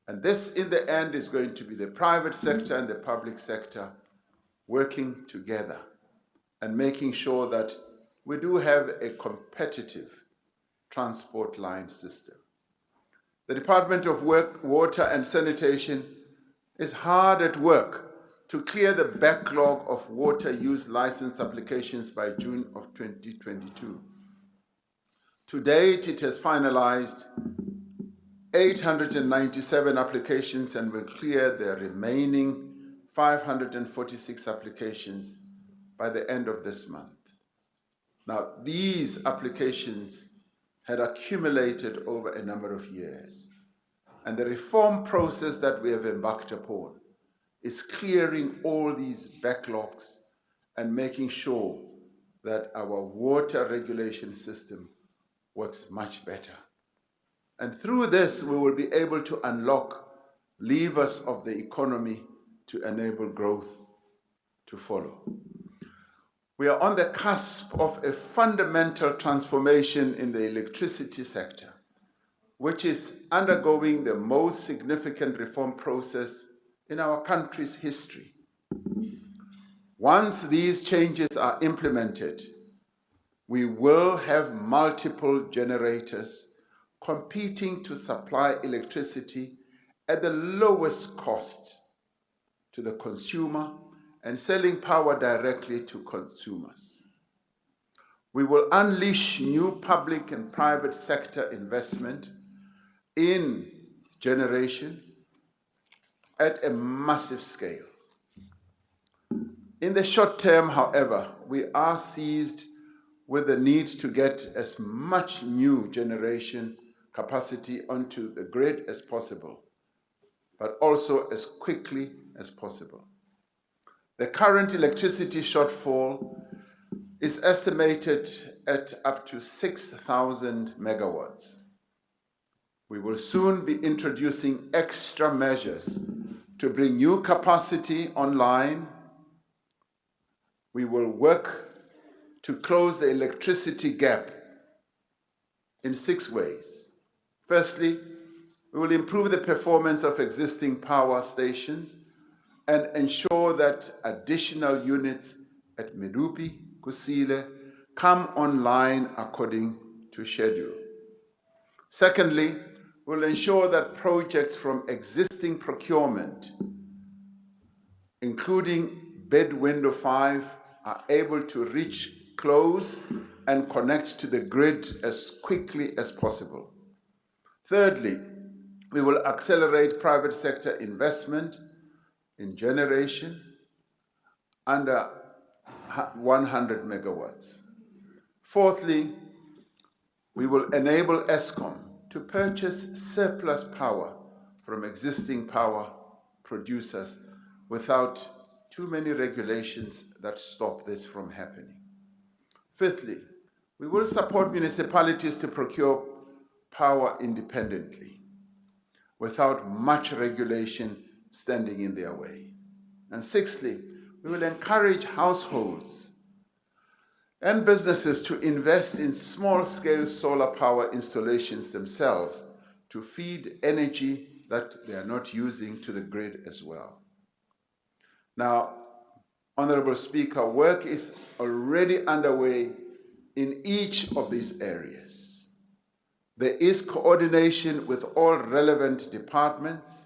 And this, in the end, is going to be the private sector and the public sector working together and making sure that we do have a competitive transport line system. The Department of Water and Sanitation is hard at work to clear the backlog of water use license applications by June of 2022. To date, it has finalized 897 applications and will clear the remaining 546 applications by the end of this month. Now, these applications had accumulated over a number of years, and the reform process that we have embarked upon is clearing all these backlogs and making sure that our water regulation system works much better. And through this, we will be able to unlock levers of the economy to enable growth to follow. We are on the cusp of a fundamental transformation in the electricity sector, which is undergoing the most significant reform process in our country's history. Once these changes are implemented, we will have multiple generators competing to supply electricity at the lowest cost to the consumer and selling power directly to consumers. We will unleash new public and private sector investment in generation at a massive scale. In the short term, however, we are seized with the need to get as much new generation capacity onto the grid as possible, but also as quickly as possible. The current electricity shortfall is estimated at up to 6,000 megawatts. We will soon be introducing extra measures to bring new capacity online. We will work to close the electricity gap in 6 ways. Firstly, we will improve the performance of existing power stations and ensure that additional units at Medupi, Kusile come online according to schedule. Secondly, we'll ensure that projects from existing procurement, including Bid Window 5, are able to reach, close, and connect to the grid as quickly as possible. Thirdly, we will accelerate private sector investment in generation under 100 megawatts. Fourthly, we will enable Eskom to purchase surplus power from existing power producers without too many regulations that stop this from happening. Fifthly, we will support municipalities to procure power independently without much regulation standing in their way. And sixthly, we will encourage households and businesses to invest in small-scale solar power installations themselves to feed energy that they are not using to the grid as well. Now, Honorable Speaker, work is already underway in each of these areas. There is coordination with all relevant departments,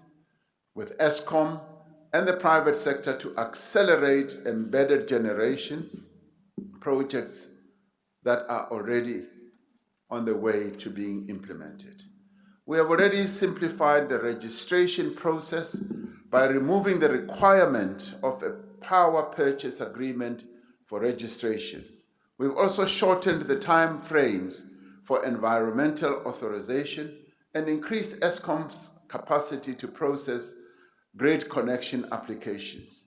with ESCOM and the private sector to accelerate embedded generation projects that are already on the way to being implemented. We have already simplified the registration process by removing the requirement of a power purchase agreement for registration. We've also shortened the time frames for environmental authorization and increased ESCOM's capacity to process grid connection applications.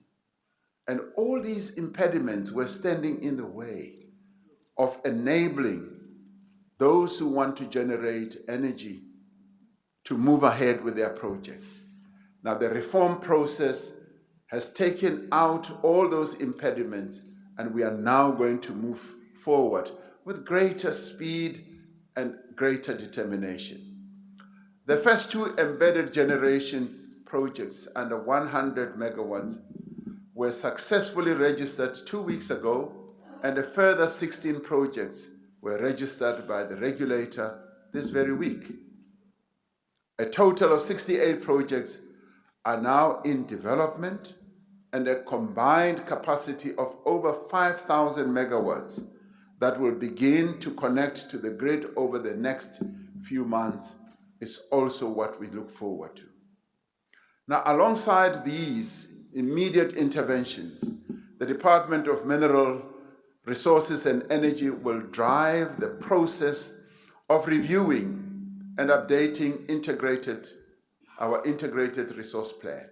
And all these impediments were standing in the way of enabling those who want to generate energy to move ahead with their projects. Now, the reform process has taken out all those impediments, and we are now going to move forward with greater speed and greater determination. The first two embedded generation projects under 100 megawatts were successfully registered 2 weeks ago, and a further 16 projects were registered by the regulator this very week. A total of 68 projects are now in development, and a combined capacity of over 5,000 megawatts that will begin to connect to the grid over the next few months is also what we look forward to. Now, alongside these immediate interventions, the Department of Mineral Resources and Energy will drive the process of reviewing and updating our integrated resource plan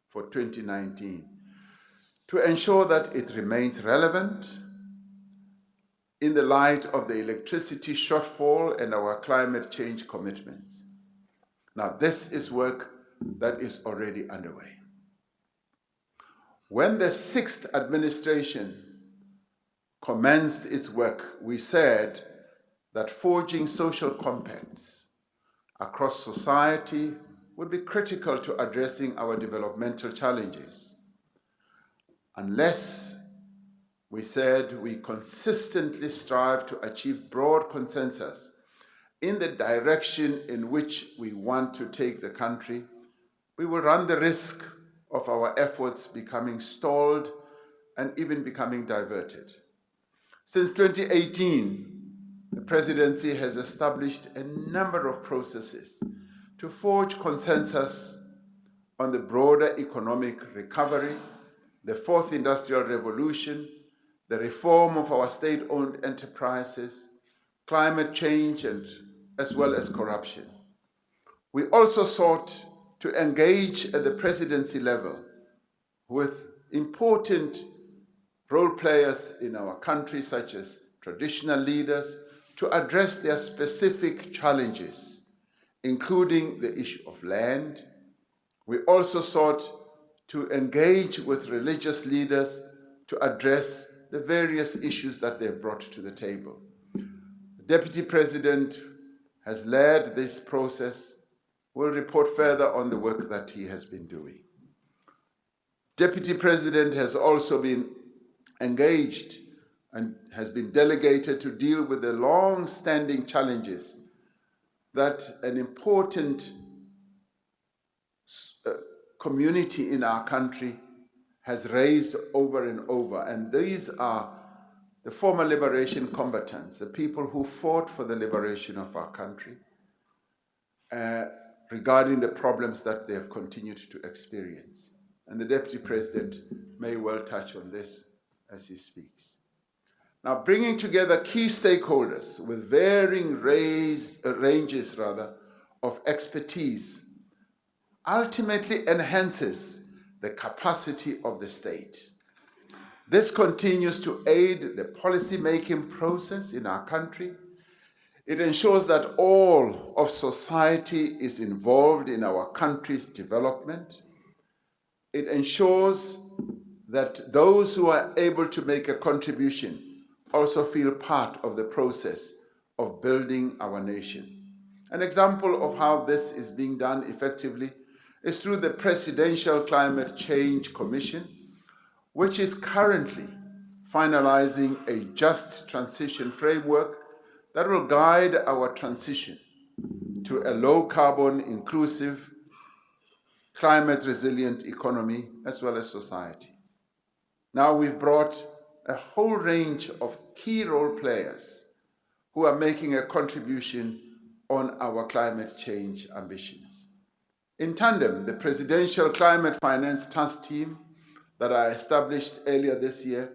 for 2019 to ensure that it remains relevant in the light of the electricity shortfall and our climate change commitments. Now, this is work that is already underway. When the sixth administration commenced its work, we said that forging social compacts across society would be critical to addressing our developmental challenges. Unless, we said, we consistently strive to achieve broad consensus in the direction in which we want to take the country, we will run the risk of our efforts becoming stalled and even becoming diverted. Since 2018, the Presidency has established a number of processes to forge consensus on the broader economic recovery, the fourth industrial revolution, the reform of our state-owned enterprises, climate change, and as well as corruption. We also sought to engage at the Presidency level with important role players in our country, such as traditional leaders, to address their specific challenges, including the issue of land. We also sought to engage with religious leaders to address the various issues that they've brought to the table. The Deputy President has led this process. We'll report further on the work that he has been doing. Deputy President has also been engaged and has been delegated to deal with the long-standing challenges that an important community in our country has raised over and over. And these are the former liberation combatants, the people who fought for the liberation of our country, regarding the problems that they have continued to experience. And the Deputy President may well touch on this as he speaks. Now, bringing together key stakeholders with varying ranges of expertise ultimately enhances the capacity of the state. This continues to aid the policy-making process in our country. It ensures that all of society is involved in our country's development. It ensures that those who are able to make a contribution also feel part of the process of building our nation. An example of how this is being done effectively is through the Presidential Climate Change Commission, which is currently finalizing a just transition framework that will guide our transition to a low-carbon, inclusive, climate-resilient economy as well as society. Now we've brought a whole range of key role players who are making a contribution on our climate change ambitions. In tandem, the Presidential Climate Finance Task Team that I established earlier this year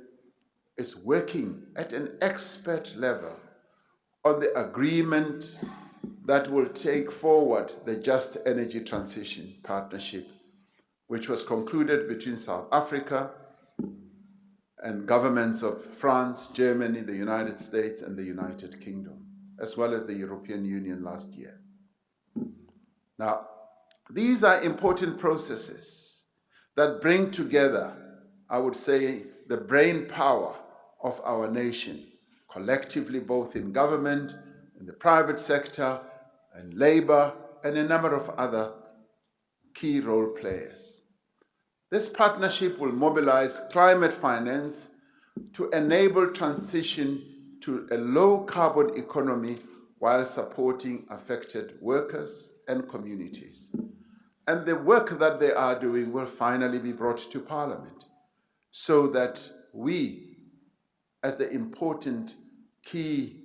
is working at an expert level on the agreement that will take forward the Just Energy Transition Partnership, which was concluded between South Africa and governments of France, Germany, the United States, and the United Kingdom, as well as the European Union last year. Now, these are important processes that bring together, I would say, the brain power of our nation, collectively, both in government, in the private sector, and labor, and a number of other key role players. This partnership will mobilize climate finance to enable transition to a low-carbon economy while supporting affected workers and communities. And the work that they are doing will finally be brought to Parliament so that we, as the important key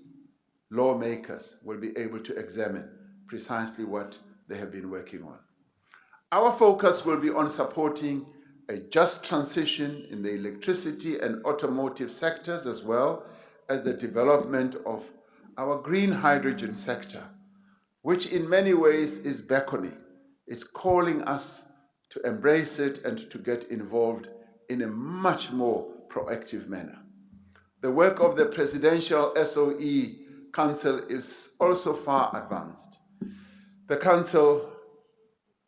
lawmakers, will be able to examine precisely what they have been working on. Our focus will be on supporting a just transition in the electricity and automotive sectors, as well as the development of our green hydrogen sector, which in many ways is beckoning. It's calling us to embrace it and to get involved in a much more proactive manner. The work of the Presidential SOE Council is also far advanced. The Council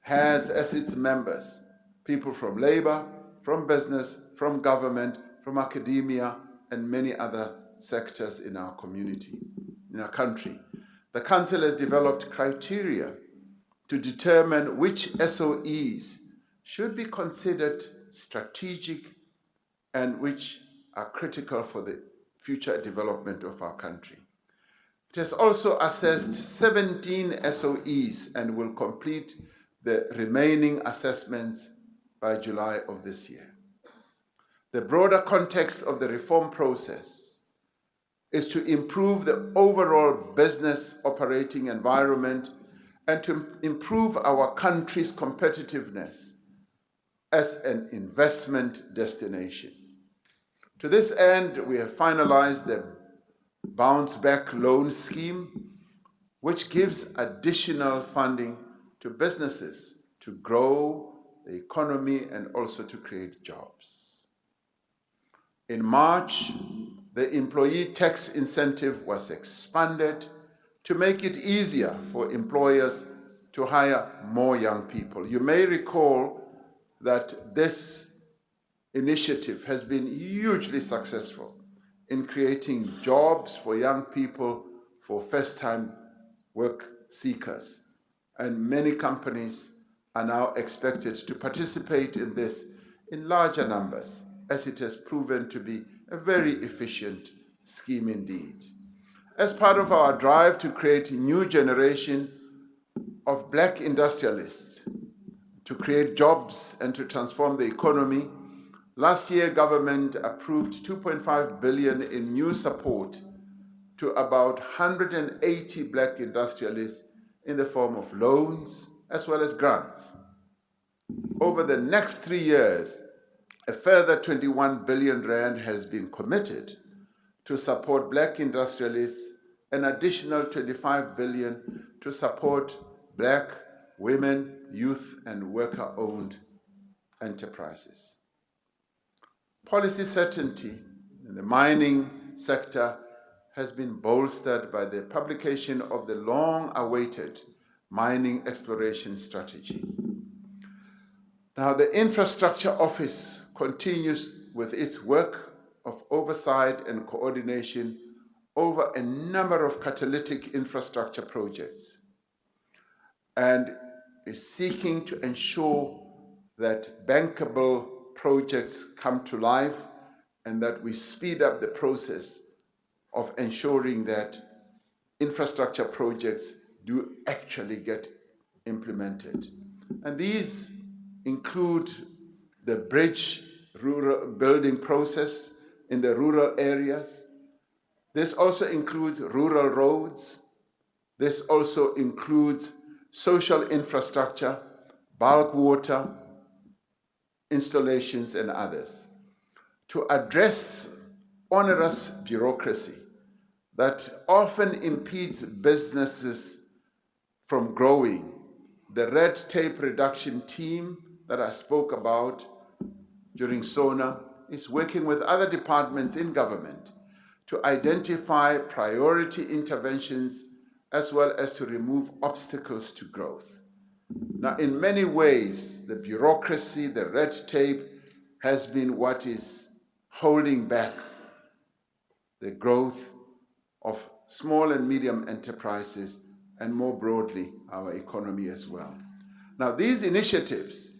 has as its members people from labor, from business, from government, from academia, and many other sectors in our community, in our country. The Council has developed criteria to determine which SOEs should be considered strategic and which are critical for the future development of our country. It has also assessed 17 SOEs and will complete the remaining assessments by July of this year. The broader context of the reform process is to improve the overall business operating environment and to improve our country's competitiveness as an investment destination. To this end, we have finalized the Bounce Back Loan Scheme, which gives additional funding to businesses to grow the economy and also to create jobs. In March, the employee tax incentive was expanded to make it easier for employers to hire more young people. You may recall that this initiative has been hugely successful in creating jobs for young people, for first-time work seekers. And many companies are now expected to participate in this in larger numbers, as it has proven to be a very efficient scheme indeed. As part of our drive to create a new generation of Black industrialists, to create jobs and to transform the economy, last year government approved 2.5 billion in new support to about 180 Black industrialists in the form of loans as well as grants. Over the next 3 years, a further 21 billion rand has been committed to support Black industrialists, an additional 25 billion to support Black, women, youth, and worker-owned enterprises. Policy certainty in the mining sector has been bolstered by the publication of the long-awaited Mining Exploration Strategy. Now, the Infrastructure Office continues with its work of oversight and coordination over a number of catalytic infrastructure projects and is seeking to ensure that bankable projects come to life and that we speed up the process of ensuring that infrastructure projects do actually get implemented. And these include the bridge rural building process in the rural areas. This also includes rural roads. This also includes social infrastructure, bulk water, installations, and others. To address onerous bureaucracy that often impedes businesses from growing, the red tape reduction team that I spoke about during SONA is working with other departments in government to identify priority interventions as well as to remove obstacles to growth. Now, in many ways, the bureaucracy, the red tape, has been what is holding back the growth of small and medium enterprises and more broadly, our economy as well. Now, these initiatives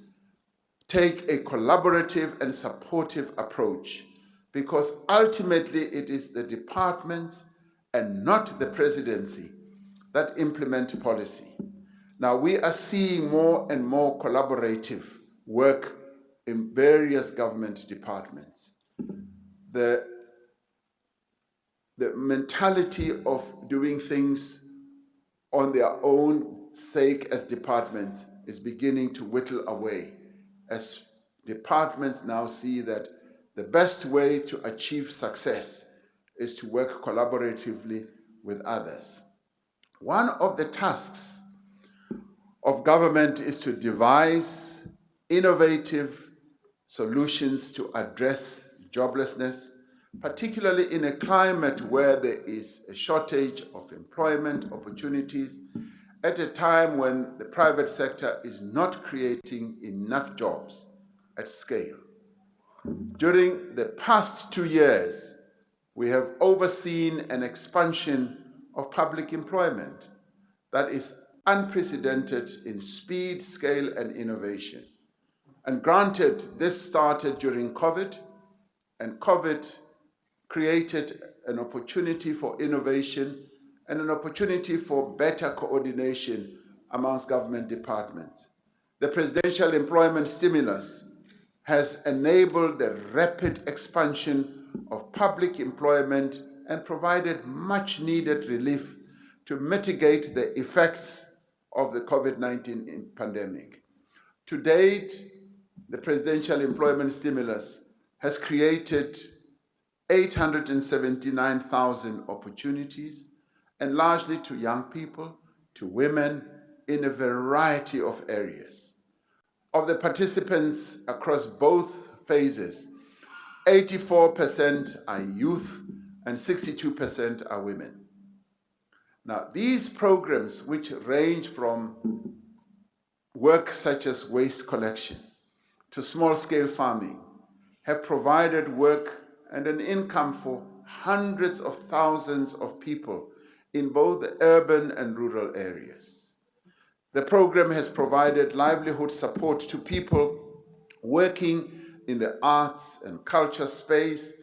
take a collaborative and supportive approach because ultimately it is the departments and not the presidency that implement policy. Now, we are seeing more and more collaborative work in various government departments. The mentality of doing things on their own sake as departments is beginning to whittle away as departments now see that the best way to achieve success is to work collaboratively with others. One of the tasks of government is to devise innovative solutions to address joblessness, particularly in a climate where there is a shortage of employment opportunities at a time when the private sector is not creating enough jobs at scale. During the past 2 years, we have overseen an expansion of public employment that is unprecedented in speed, scale, and innovation. And granted, this started during COVID, and COVID created an opportunity for innovation and an opportunity for better coordination amongst government departments. The presidential employment stimulus has enabled the rapid expansion of public employment and provided much needed relief to mitigate the effects of the COVID-19 pandemic. To date, the presidential employment stimulus has created 879,000 opportunities, and largely to young people, to women, in a variety of areas. Of the participants across both phases, 84% are youth and 62% are women. Now, these programs, which range from work such as waste collection to small-scale farming, have provided work and an income for hundreds of thousands of people in both the urban and rural areas. The program has provided livelihood support to people working in the arts and culture space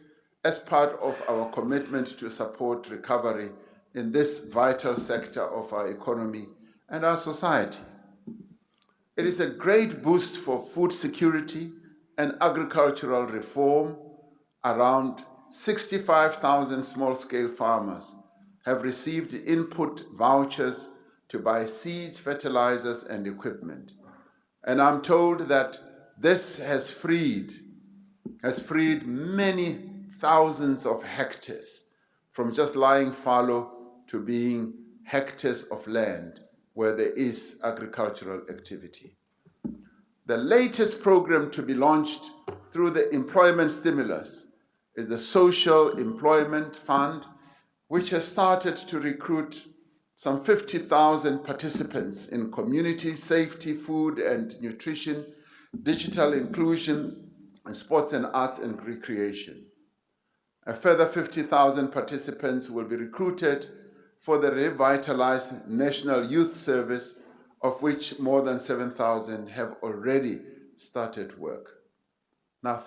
as part of our commitment to support recovery in this vital sector of our economy and our society. It is a great boost for food security and agricultural reform. Around 65,000 small-scale farmers have received input vouchers to buy seeds, fertilizers, and equipment. And I'm told that this has freed many thousands of hectares from just lying fallow to being hectares of land where there is agricultural activity. The latest program to be launched through the employment stimulus is the Social Employment Fund, which has started to recruit some 50,000 participants in community safety, food and nutrition, digital inclusion, and sports and arts and recreation. A further 50,000 participants will be recruited for the revitalized National Youth Service, of which more than 7,000 have already started work. Now,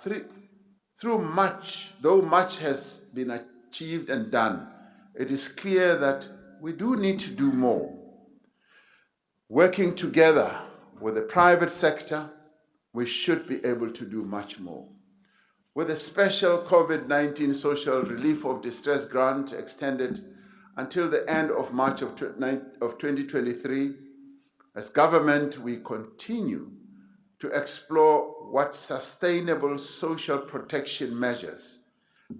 though much has been achieved and done, it is clear that we do need to do more. Working together with the private sector, we should be able to do much more. With a special COVID-19 social relief of distress grant extended until the end of March of 2023, as government, we continue to explore what sustainable social protection measures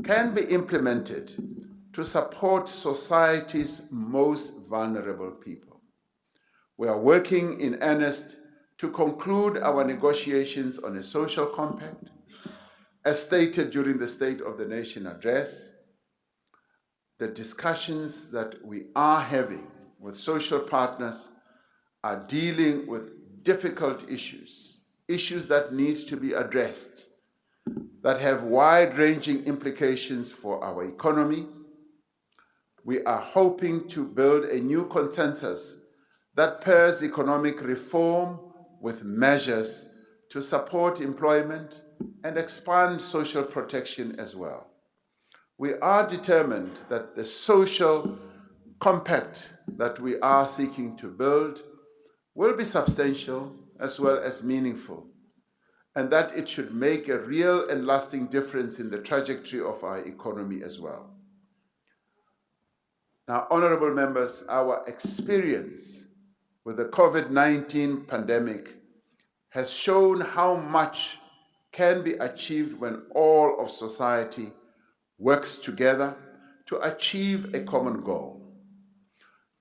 can be implemented to support society's most vulnerable people. We are working in earnest to conclude our negotiations on a social compact. As stated during the State of the Nation address, the discussions that we are having with social partners are dealing with difficult issues that need to be addressed, that have wide-ranging implications for our economy. We are hoping to build a new consensus that pairs economic reform with measures to support employment and expand social protection as well. We are determined that the social compact that we are seeking to build will be substantial as well as meaningful, and that it should make a real and lasting difference in the trajectory of our economy as well. Now, honorable members, our experience with the COVID-19 pandemic has shown how much can be achieved when all of society works together to achieve a common goal.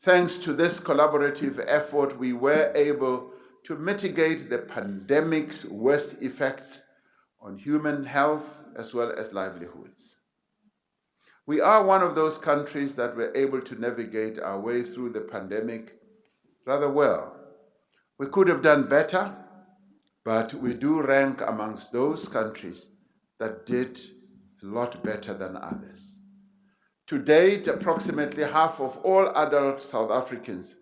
Thanks to this collaborative effort, we were able to mitigate the pandemic's worst effects on human health as well as livelihoods. We are one of those countries that were able to navigate our way through the pandemic rather well. We could have done better, but we do rank amongst those countries that did a lot better than others. To date, approximately half of all adult South Africans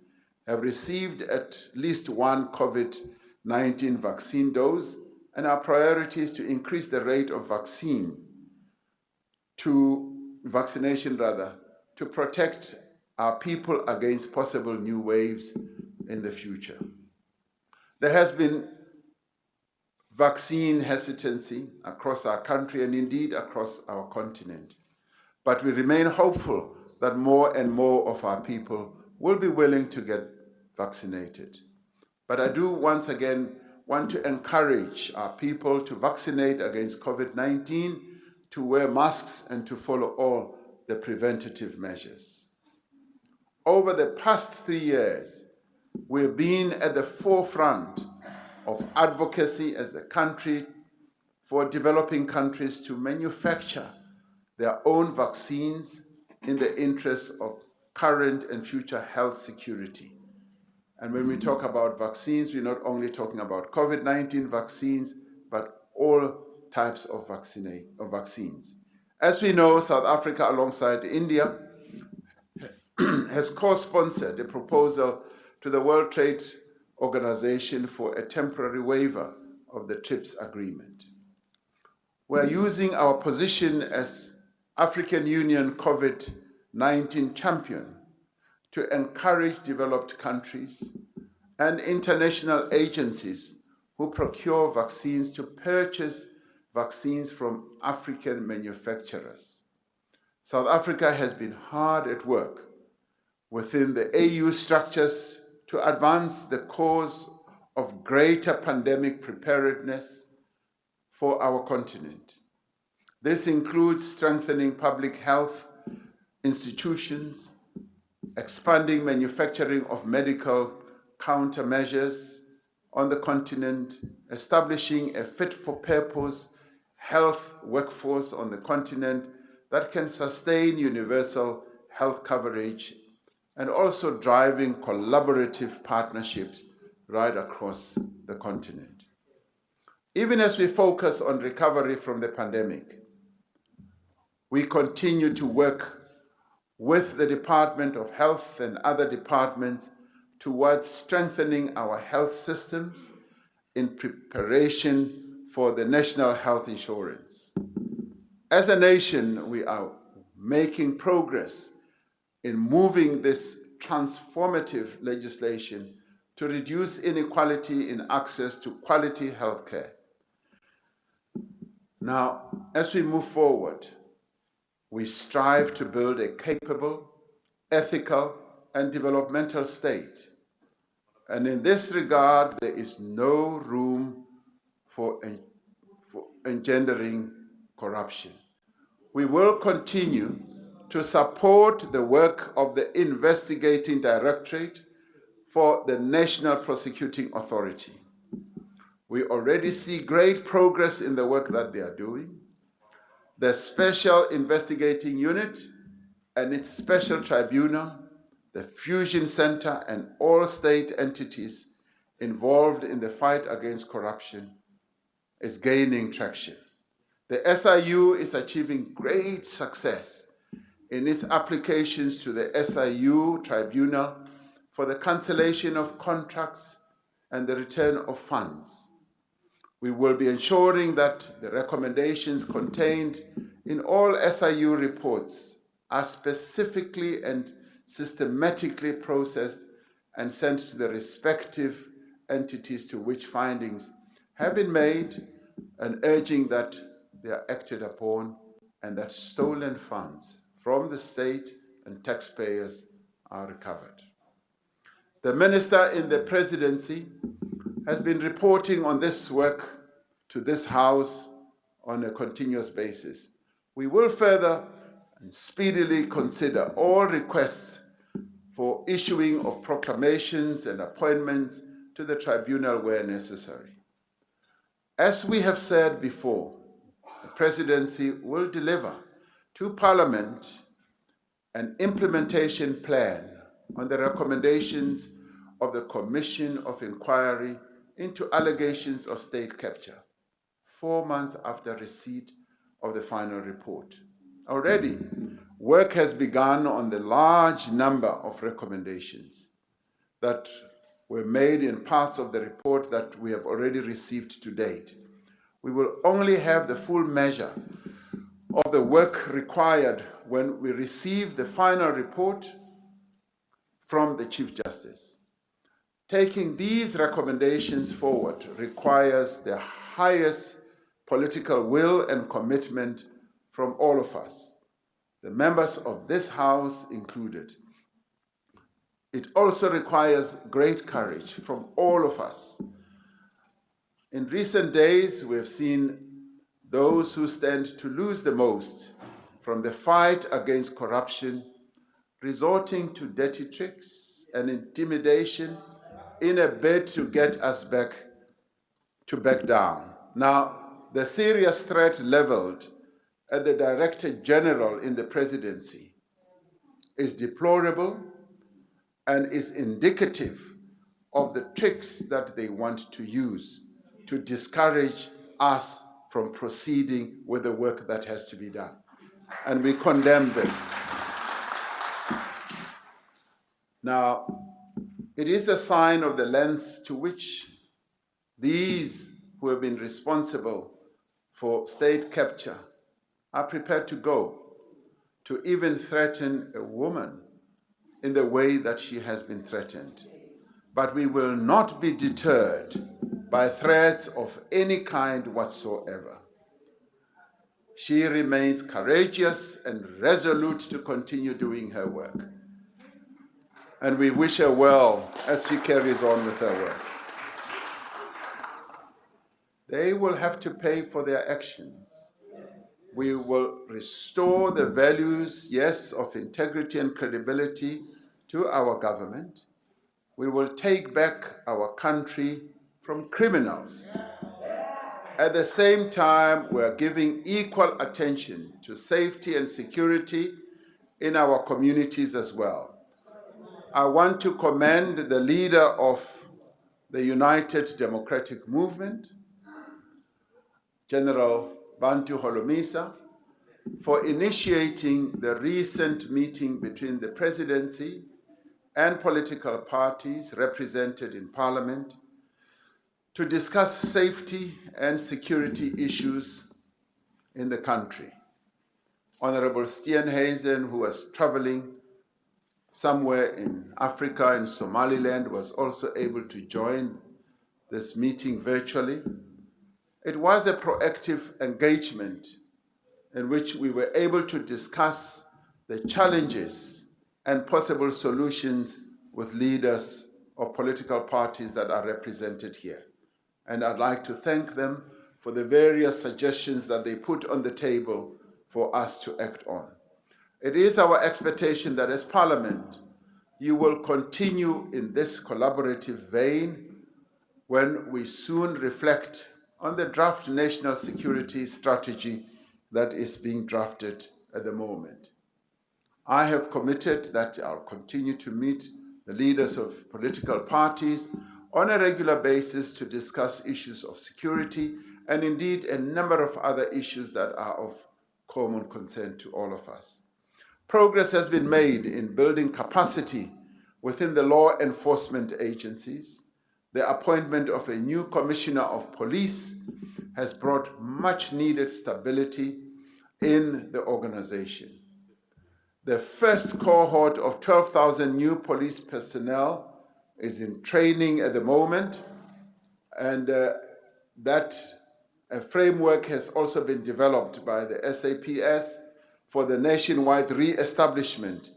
have received at least one COVID-19 vaccine dose, and our priority is to increase the rate of vaccination to protect our people against possible new waves in the future. There has been vaccine hesitancy across our country and indeed across our continent. But we remain hopeful that more and more of our people will be willing to get vaccinated. But I do once again want to encourage our people to vaccinate against COVID-19, to wear masks and to follow all the preventative measures. Over the past 3 years, we've been at the forefront of advocacy as a country for developing countries to manufacture their own vaccines in the interest of current and future health security. And when we talk about vaccines, we're not only talking about COVID-19 vaccines, but all types of vaccines. As we know, South Africa, alongside India, has co-sponsored a proposal to the World Trade Organization for a temporary waiver of the TRIPS agreement. We're using our position as African Union COVID-19 champion to encourage developed countries and international agencies who procure vaccines to purchase vaccines from African manufacturers. South Africa has been hard at work within the AU structures to advance the cause of greater pandemic preparedness for our continent. This includes strengthening public health institutions, expanding manufacturing of medical countermeasures on the continent, establishing a fit-for-purpose health workforce on the continent that can sustain universal health coverage, and also driving collaborative partnerships right across the continent. Even as we focus on recovery from the pandemic, We continue to work with the Department of Health and other departments towards strengthening our health systems in preparation for the national health insurance. As a nation, we are making progress in moving this transformative legislation to reduce inequality in access to quality healthcare. Now, as we move forward, we strive to build a capable, ethical, and developmental state. And in this regard, there is no room for engendering corruption. We will continue to support the work of the Investigating Directorate for the National Prosecuting Authority. We already see great progress in the work that they are doing. The Special Investigating Unit and its special tribunal, the Fusion Center, and all state entities involved in the fight against corruption is gaining traction. The SIU is achieving great success in its applications to the SIU Tribunal for the cancellation of contracts and the return of funds. We will be ensuring that the recommendations contained in all SIU reports are specifically and systematically processed and sent to the respective entities to which findings have been made, and urging that they are acted upon and that stolen funds from the state and taxpayers are recovered. The Minister in the Presidency has been reporting on this work to this House on a continuous basis. We will further and speedily consider all requests for issuing of proclamations and appointments to the tribunal where necessary. As we have said before, the Presidency will deliver to Parliament an implementation plan on the recommendations of the Commission of Inquiry into allegations of state capture, 4 months after receipt of the final report. Already, work has begun on the large number of recommendations that were made in parts of the report that we have already received to date. We will only have the full measure of the work required when we receive the final report from the Chief Justice. Taking these recommendations forward requires the highest political will and commitment from all of us, the members of this House included. It also requires great courage from all of us. In recent days, we have seen those who stand to lose the most from the fight against corruption resorting to dirty tricks and intimidation in a bid to get us back down. Now, the serious threat leveled at the Director General in the Presidency is deplorable and is indicative of the tricks that they want to use to discourage us from proceeding with the work that has to be done. And we condemn this. Now, it is a sign of the lengths to which these who have been responsible for state capture are prepared to go, to even threaten a woman in the way that she has been threatened. But we will not be deterred by threats of any kind whatsoever. She remains courageous and resolute to continue doing her work. And we wish her well as she carries on with her work. They will have to pay for their actions. We will restore the values, yes, of integrity and credibility to our government. We will take back our country from criminals. At the same time, we are giving equal attention to safety and security in our communities as well. I want to commend the leader of the United Democratic Movement, General Bantu Holomisa, for initiating the recent meeting between the Presidency and political parties represented in Parliament to discuss safety and security issues in the country. Honorable Steenhuisen, who was traveling somewhere in Africa, in Somaliland, was also able to join this meeting virtually. It was a proactive engagement in which we were able to discuss the challenges and possible solutions with leaders of political parties that are represented here. And I'd like to thank them for the various suggestions that they put on the table for us to act on. It is our expectation that as Parliament, you will continue in this collaborative vein when we soon reflect on the draft national security strategy that is being drafted at the moment. I have committed that I'll continue to meet the leaders of political parties on a regular basis to discuss issues of security and indeed a number of other issues that are of common concern to all of us. Progress has been made in building capacity within the law enforcement agencies. The appointment of a new commissioner of police has brought much needed stability in the organization. The first cohort of 12,000 new police personnel is in training at the moment, and that framework has also been developed by the SAPS for the nationwide re-establishment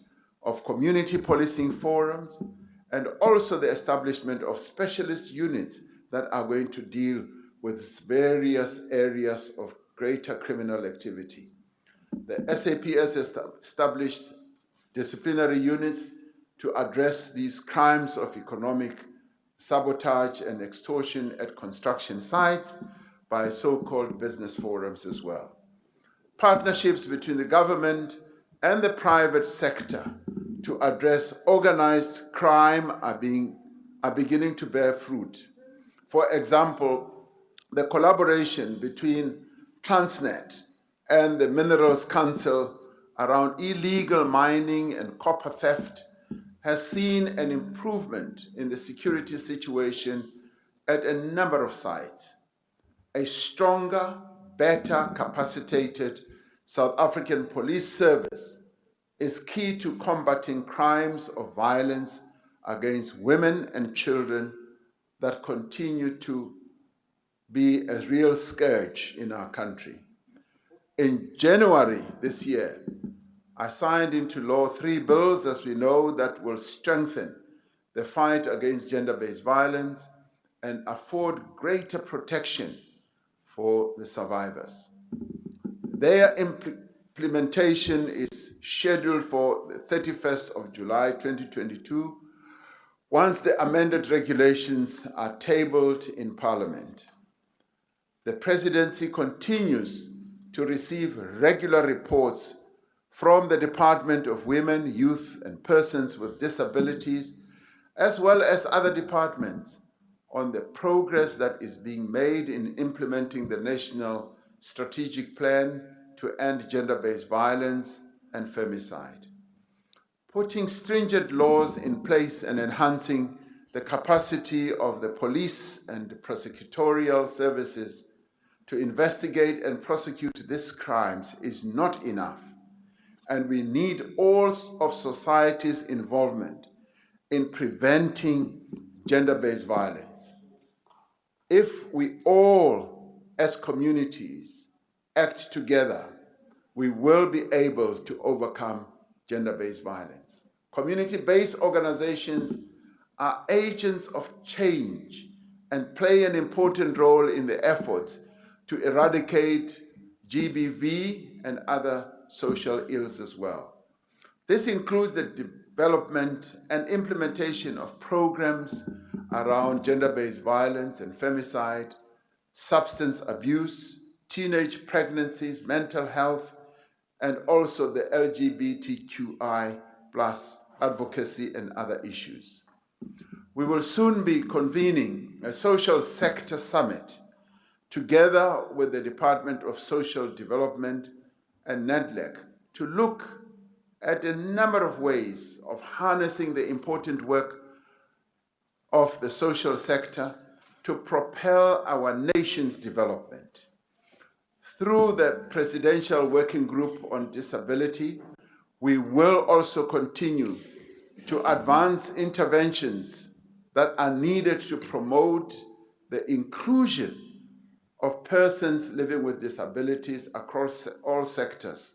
of community policing forums and also the establishment of specialist units that are going to deal with various areas of greater criminal activity. The SAPS has established disciplinary units to address these crimes of economic sabotage and extortion at construction sites by so-called business forums as well. Partnerships between the government and the private sector to address organized crime are beginning to bear fruit. For example, the collaboration between Transnet and the Minerals Council around illegal mining and copper theft has seen an improvement in the security situation at a number of sites. A stronger, better capacitated South African police service is key to combating crimes of violence against women and children that continue to be a real scourge in our country. In January this year, I signed into law 3 bills, as we know, that will strengthen the fight against gender-based violence and afford greater protection for the survivors. Their implementation is scheduled for the 31st of July 2022, once the amended regulations are tabled in Parliament. The Presidency continues to receive regular reports from the Department of Women, Youth and Persons with Disabilities, as well as other departments, on the progress that is being made in implementing the National Strategic Plan to end gender-based violence and femicide. Putting stringent laws in place and enhancing the capacity of the police and prosecutorial services to investigate and prosecute these crimes is not enough, and we need all of society's involvement in preventing gender-based violence. If we all, as communities, act together, we will be able to overcome gender-based violence. Community-based organizations are agents of change and play an important role in the efforts to eradicate GBV and other social ills as well. This includes the development and implementation of programs around gender-based violence and femicide, substance abuse, teenage pregnancies, mental health, and also the LGBTQI+ advocacy and other issues. We will soon be convening a social sector summit together with the Department of Social Development and NEDLEC to look at a number of ways of harnessing the important work of the social sector to propel our nation's development. Through the Presidential Working Group on Disability, we will also continue to advance interventions that are needed to promote the inclusion of persons living with disabilities across all sectors.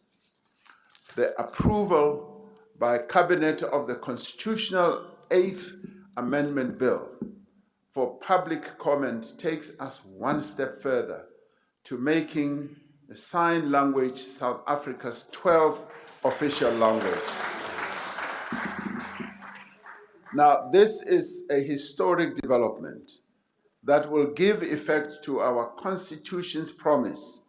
The approval by Cabinet of the Constitutional 8th Amendment Bill for public comment takes us one step further to making the sign language South Africa's 12th official language. Now, this is a historic development that will give effect to our Constitution's promise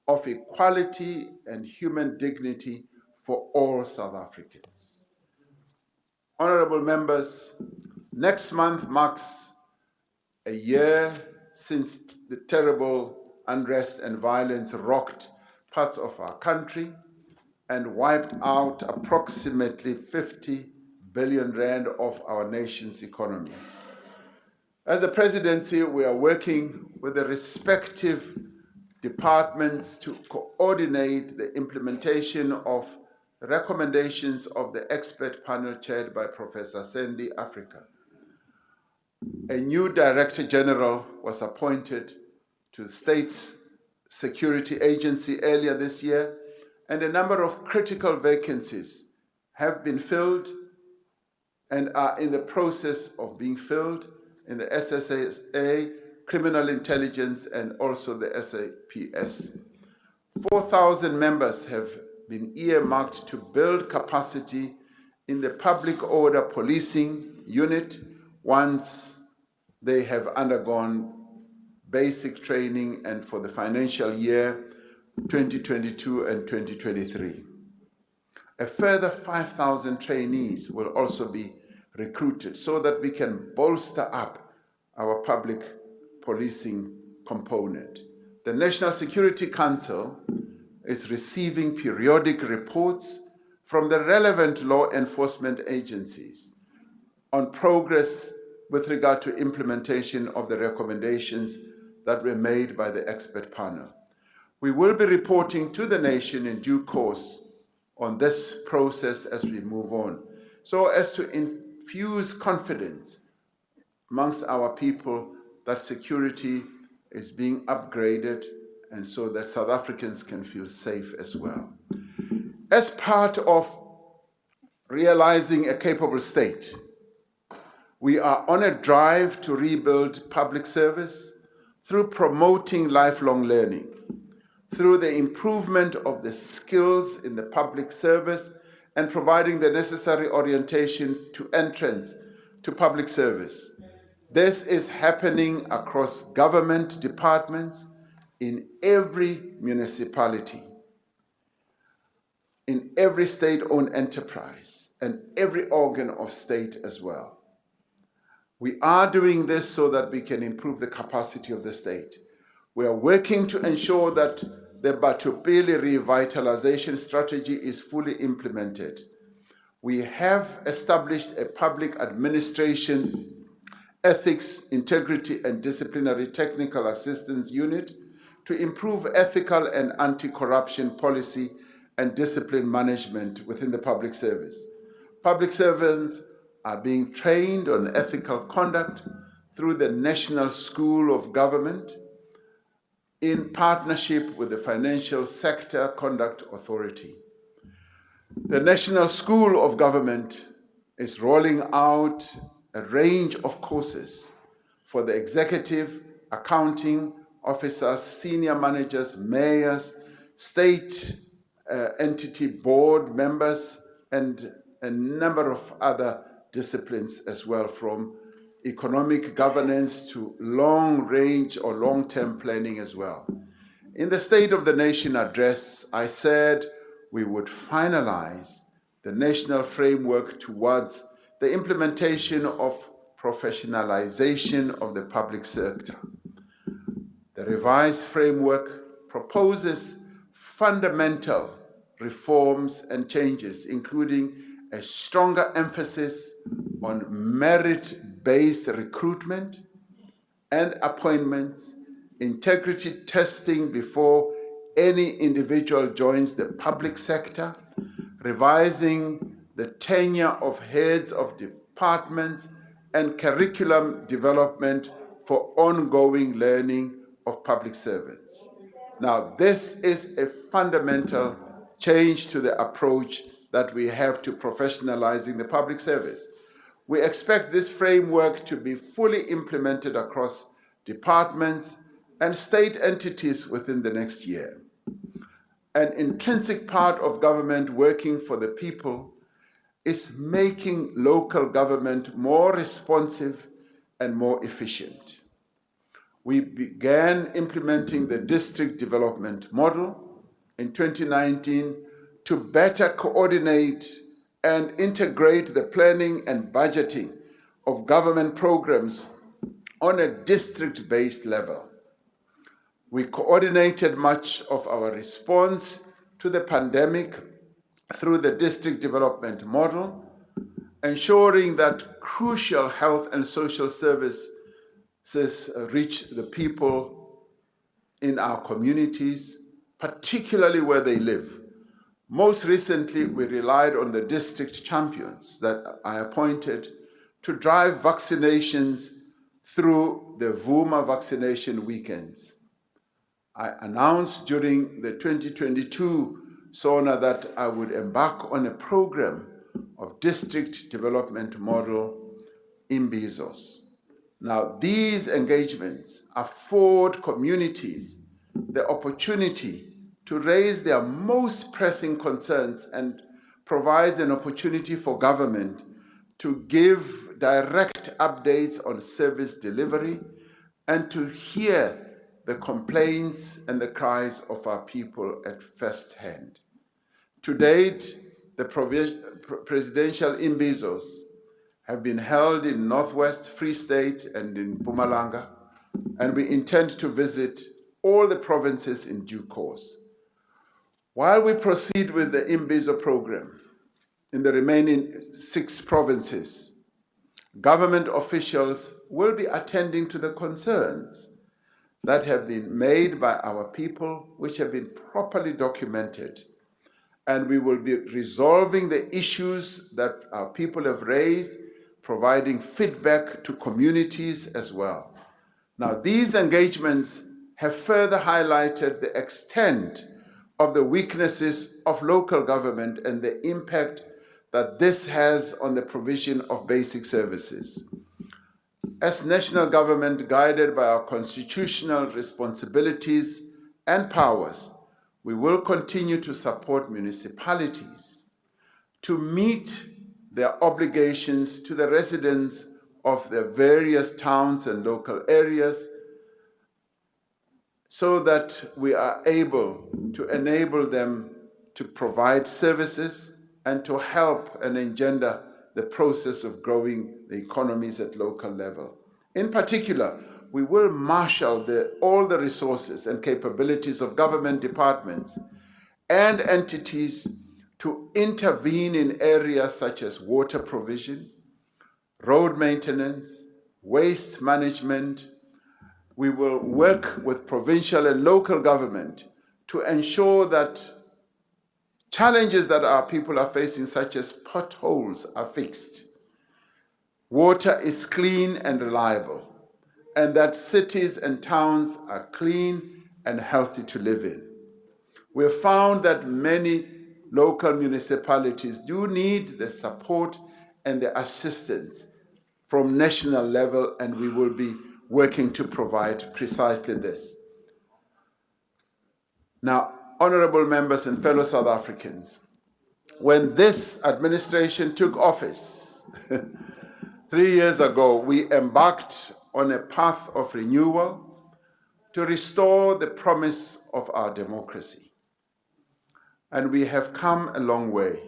of equality and human dignity for all South Africans. Honorable members, next month marks a year since the terrible unrest and violence rocked parts of our country and wiped out approximately 50 billion rand of our nation's economy. As the presidency, we are working with the respective departments to coordinate the implementation of recommendations of the expert panel chaired by Professor Sandy Africa. A new Director General was appointed to the State's Security Agency earlier this year, and a number of critical vacancies have been filled and are in the process of being filled in the SSA, Criminal Intelligence, and also the SAPS. 4,000 members have been earmarked to build capacity in the public order policing unit once they have undergone basic training and for the financial year 2022 and 2023. A further 5,000 trainees will also be recruited so that we can bolster up our public policing component. The National Security Council is receiving periodic reports from the relevant law enforcement agencies on progress with regard to implementation of the recommendations that were made by the expert panel. We will be reporting to the nation in due course on this process as we move on, so as to infuse confidence amongst our people that security is being upgraded and so that South Africans can feel safe as well. As part of realizing a capable state, we are on a drive to rebuild public service through promoting lifelong learning, through the improvement of the skills in the public service and providing the necessary orientation to entrance to public service. This is happening across government departments in every municipality, in every state-owned enterprise, and every organ of state as well. We are doing this so that we can improve the capacity of the state. We are working to ensure that the Batupili revitalization strategy is fully implemented. We have established a public administration ethics, integrity, and disciplinary technical assistance unit to improve ethical and anti-corruption policy and discipline management within the public service. Public servants are being trained on ethical conduct through the National School of Government in partnership with the Financial Sector Conduct Authority. The National School of Government is rolling out a range of courses for the executive, accounting officers, senior managers, mayors, state entity board members, and a number of other disciplines as well, from economic governance to long-range or long-term planning as well. In the State of the Nation address, I said we would finalize the national framework towards the implementation of professionalization of the public sector. The revised framework proposes fundamental reforms and changes, including a stronger emphasis on merit-based recruitment and appointments, integrity testing before any individual joins the public sector, revising the tenure of heads of departments, and curriculum development for ongoing learning of public servants. Now, this is a fundamental change to the approach that we have to professionalizing the public service. We expect this framework to be fully implemented across departments and state entities within the next year. An intrinsic part of government working for the people is making local government more responsive and more efficient. We began implementing the district development model in 2019 to better coordinate and integrate the planning and budgeting of government programs on a district-based level. We coordinated much of our response to the pandemic through the district development model, ensuring that crucial health and social services reach the people in our communities, particularly where they live. Most recently, we relied on the district champions that I appointed to drive vaccinations through the Vuma vaccination weekends. I announced during the 2022 SONA that I would embark on a program of district development model in Bezos. Now, these engagements afford communities the opportunity to raise their most pressing concerns and provides an opportunity for government to give direct updates on service delivery and to hear the complaints and the cries of our people at first hand. To date, the presidential imbizos have been held in Northwest, Free State, and in Mpumalanga, and we intend to visit all the provinces in due course. While we proceed with the imbizo program in the remaining 6 provinces, government officials will be attending to the concerns that have been made by our people, which have been properly documented. And we will be resolving the issues that our people have raised, providing feedback to communities as well. Now, these engagements have further highlighted the extent of the weaknesses of local government and the impact that this has on the provision of basic services. As national government guided by our constitutional responsibilities and powers, we will continue to support municipalities to meet their obligations to the residents of the various towns and local areas so that we are able to enable them to provide services and to help and engender the process of growing the economies at local level. In particular, we will marshal all the resources and capabilities of government departments and entities to intervene in areas such as water provision, road maintenance, waste management. We will work with provincial and local government to ensure that challenges that our people are facing, such as potholes, are fixed. Water is clean and reliable, and that cities and towns are clean and healthy to live in. We have found that many local municipalities do need the support and the assistance from national level, and we will be working to provide precisely this. Now, honorable members and fellow South Africans, when this administration took office 3 years ago, we embarked on a path of renewal to restore the promise of our democracy. And we have come a long way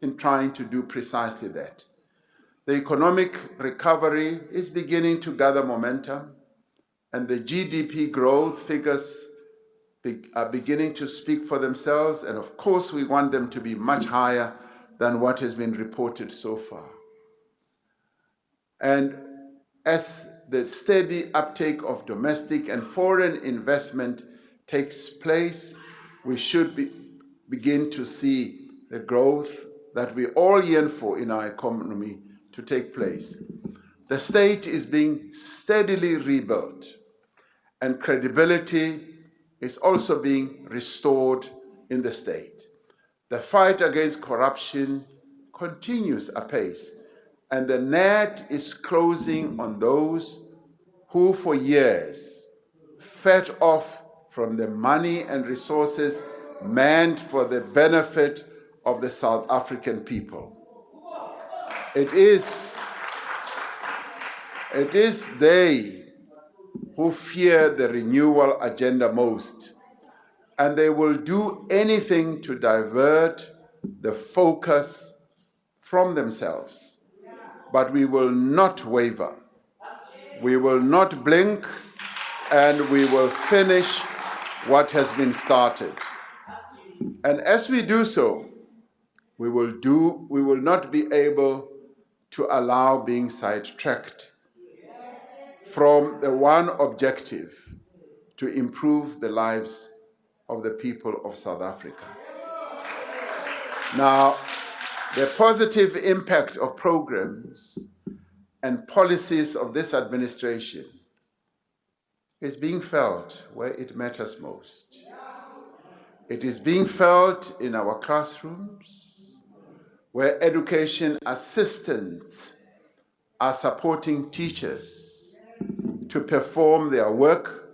in trying to do precisely that. The economic recovery is beginning to gather momentum, and the GDP growth figures are beginning to speak for themselves, and of course we want them to be much higher than what has been reported so far. And as the steady uptake of domestic and foreign investment takes place, we should begin to see the growth that we all yearn for in our economy to take place. The state is being steadily rebuilt, and credibility is also being restored in the state. The fight against corruption continues apace, and the net is closing on those who for years fed off from the money and resources meant for the benefit of the South African people. It is they who fear the renewal agenda most, and they will do anything to divert the focus from themselves. But we will not waver. We will not blink, and we will finish what has been started. And as we do so, we will not be able to allow being sidetracked from the one objective: to improve the lives of the people of South Africa. Now, the positive impact of programs and policies of this administration is being felt where it matters most. It is being felt in our classrooms, where education assistants are supporting teachers to perform their work,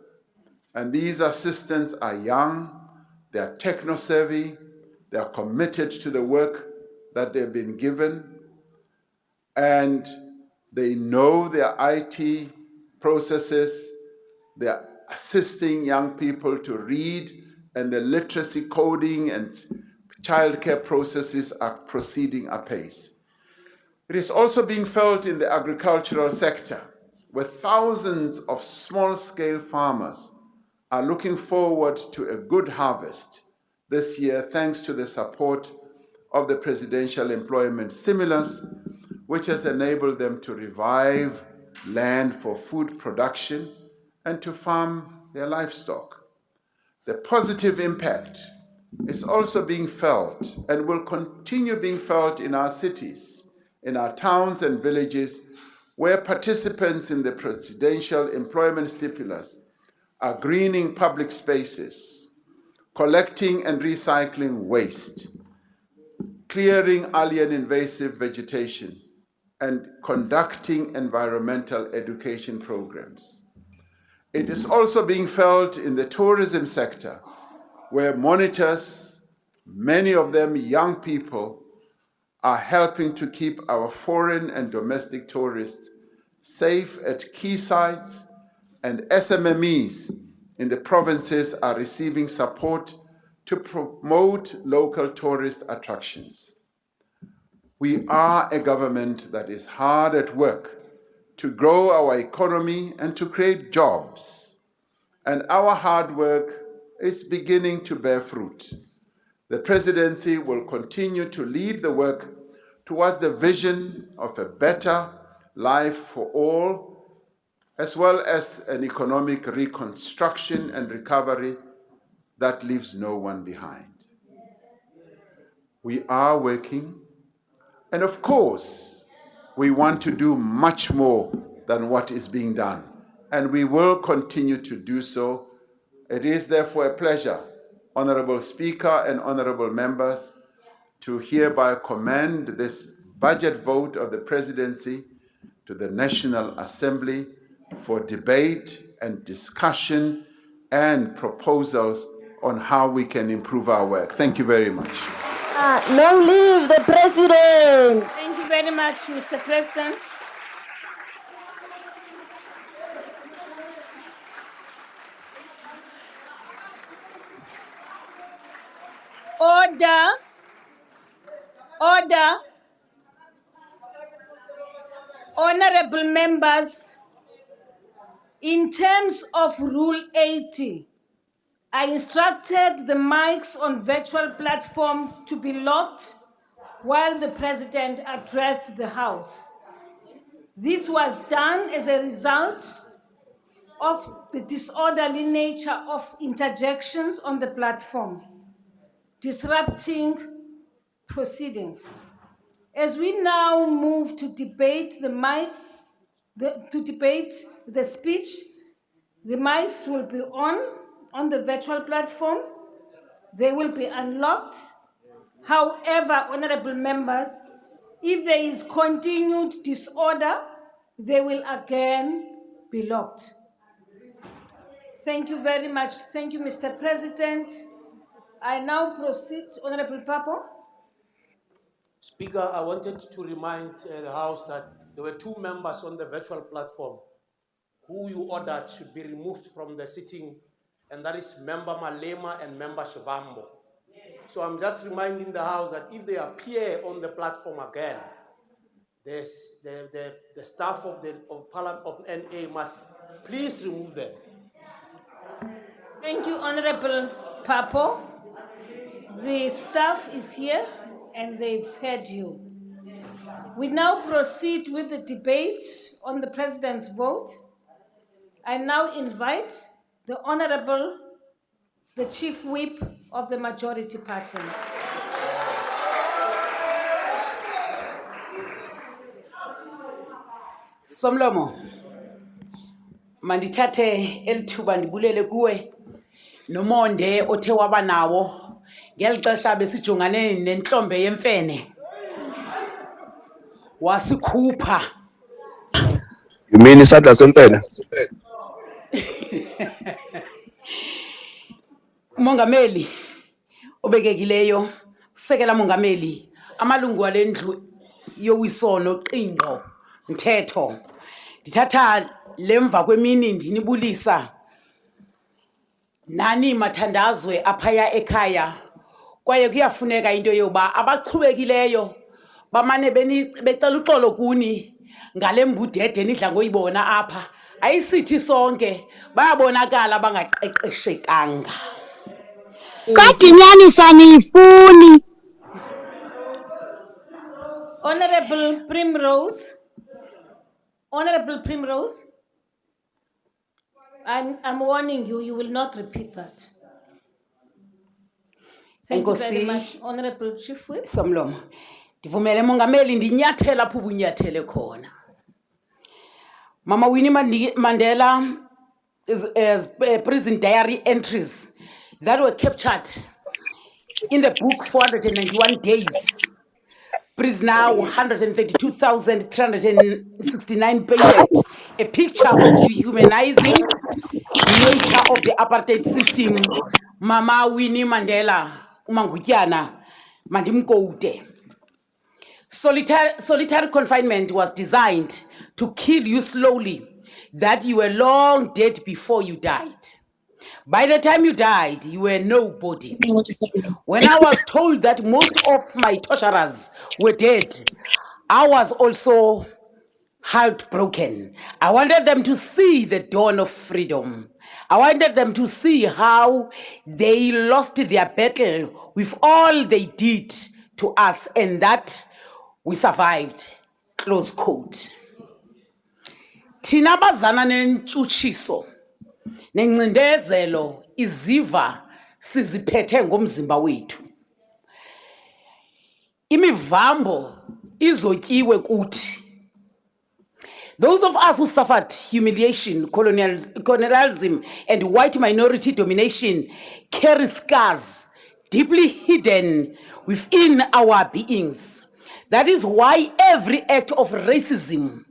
and these assistants are young, they are techno-savvy, they are committed to the work that they've been given, and they know their IT processes, they are assisting young people to read, and the literacy coding and childcare processes are proceeding apace. It is also being felt in the agricultural sector, where thousands of small-scale farmers are looking forward to a good harvest this year, thanks to the support of the Presidential Employment Stimulus, which has enabled them to revive land for food production and to farm their livestock. The positive impact is also being felt and will continue being felt in our cities, in our towns and villages, where participants in the Presidential Employment Stimulus are greening public spaces, collecting and recycling waste, clearing alien invasive vegetation, and conducting environmental education programs. It is also being felt in the tourism sector, where monitors, many of them young people, are helping to keep our foreign and domestic tourists safe at key sites, and SMMEs in the provinces are receiving support to promote local tourist attractions. We are a government that is hard at work to grow our economy and to create jobs, and our hard work is beginning to bear fruit. The presidency will continue to lead the work towards the vision of a better life for all, as well as an economic reconstruction and recovery that leaves no one behind. We are working, and of course, we want to do much more than what is being done, and we will continue to do so. It is therefore a pleasure, Honorable Speaker and honorable members, to hereby commend this budget vote of the presidency to the National Assembly for debate and discussion and proposals on how we can improve our work. Thank you very much. Long live the president. Thank you very much, Mr. President. Order. Order. Honorable members, in terms of Rule 80, I instructed the mics on virtual platform to be locked while the president addressed the House. This was done as a result of the disorderly nature of interjections on the platform, disrupting proceedings. As we now move to debate the speech, the mics will be on the virtual platform. They will be unlocked. However, honorable members, if there is continued disorder, they will again be locked. Thank you very much. Thank you, Mr. President. I now proceed, Honorable Papo. Speaker, I wanted to remind the House that there were 2 members on the virtual platform who you ordered should be removed from the sitting, and that is Member Malema and Member Shivambo. So I'm just reminding the House that if they appear on the platform again, the staff of NA must please remove them. Thank you, Honorable Papo. The staff is here and they've heard you. We now proceed with the debate on the President's vote. I now invite the Honorable, the Chief Whip of the Majority Party. Somlomo, mandithathe elithuba ndibulele kuwe nomonde othe waba nawo ngelixesha besijongane nenhlombe yemfene wasikhupha. You mean isandla semfene? Mongameli obekekileyo, Sekela Mongameli, amalungu alendlu yowisono qingqo mthetho. Ndithatha lemva kwemini ndinibulisa nani mathandazwe aphaya ekhaya, kwaye kuyafuneka into yoba abachubekileyo bamane becela uxolo kuni ngale mbudede nidla ngoyibona apha. Ayisithi sonke bayabonakala bangaqeqeshekanga. Kadinyani sanifuni. Honorable Primrose. Honorable Primrose. I'm warning you, you will not repeat that. Thank you very much, Honorable Chief Whip. Somlomo, ndivumele Mongameli ndinyathela apho ubunyathele khona. Mama Winnie Mandela is prison diary entries that were captured in the book 491 days. Prisoner 132,369 payment. A picture of dehumanizing nature of the apartheid system. Mama Winnie Mandela, Umangutyana, Mandimkoude. Solitary confinement was designed to kill you slowly, that you were long dead before you died. By the time you died, you were nobody. When I was told that most of my torturers were dead, I was also heartbroken. I wanted them to see the dawn of freedom. I wanted them to see how they lost their battle with all they did to us and that we survived. Close quote. Thina bazana nentshutshiso nencindezelo iziva siziphethe ngomzimba wethu. Imivambo izotyiwe kuthi. Those of us who suffered humiliation, colonialism, and white minority domination carry scars deeply hidden within our beings. That is why every act of racism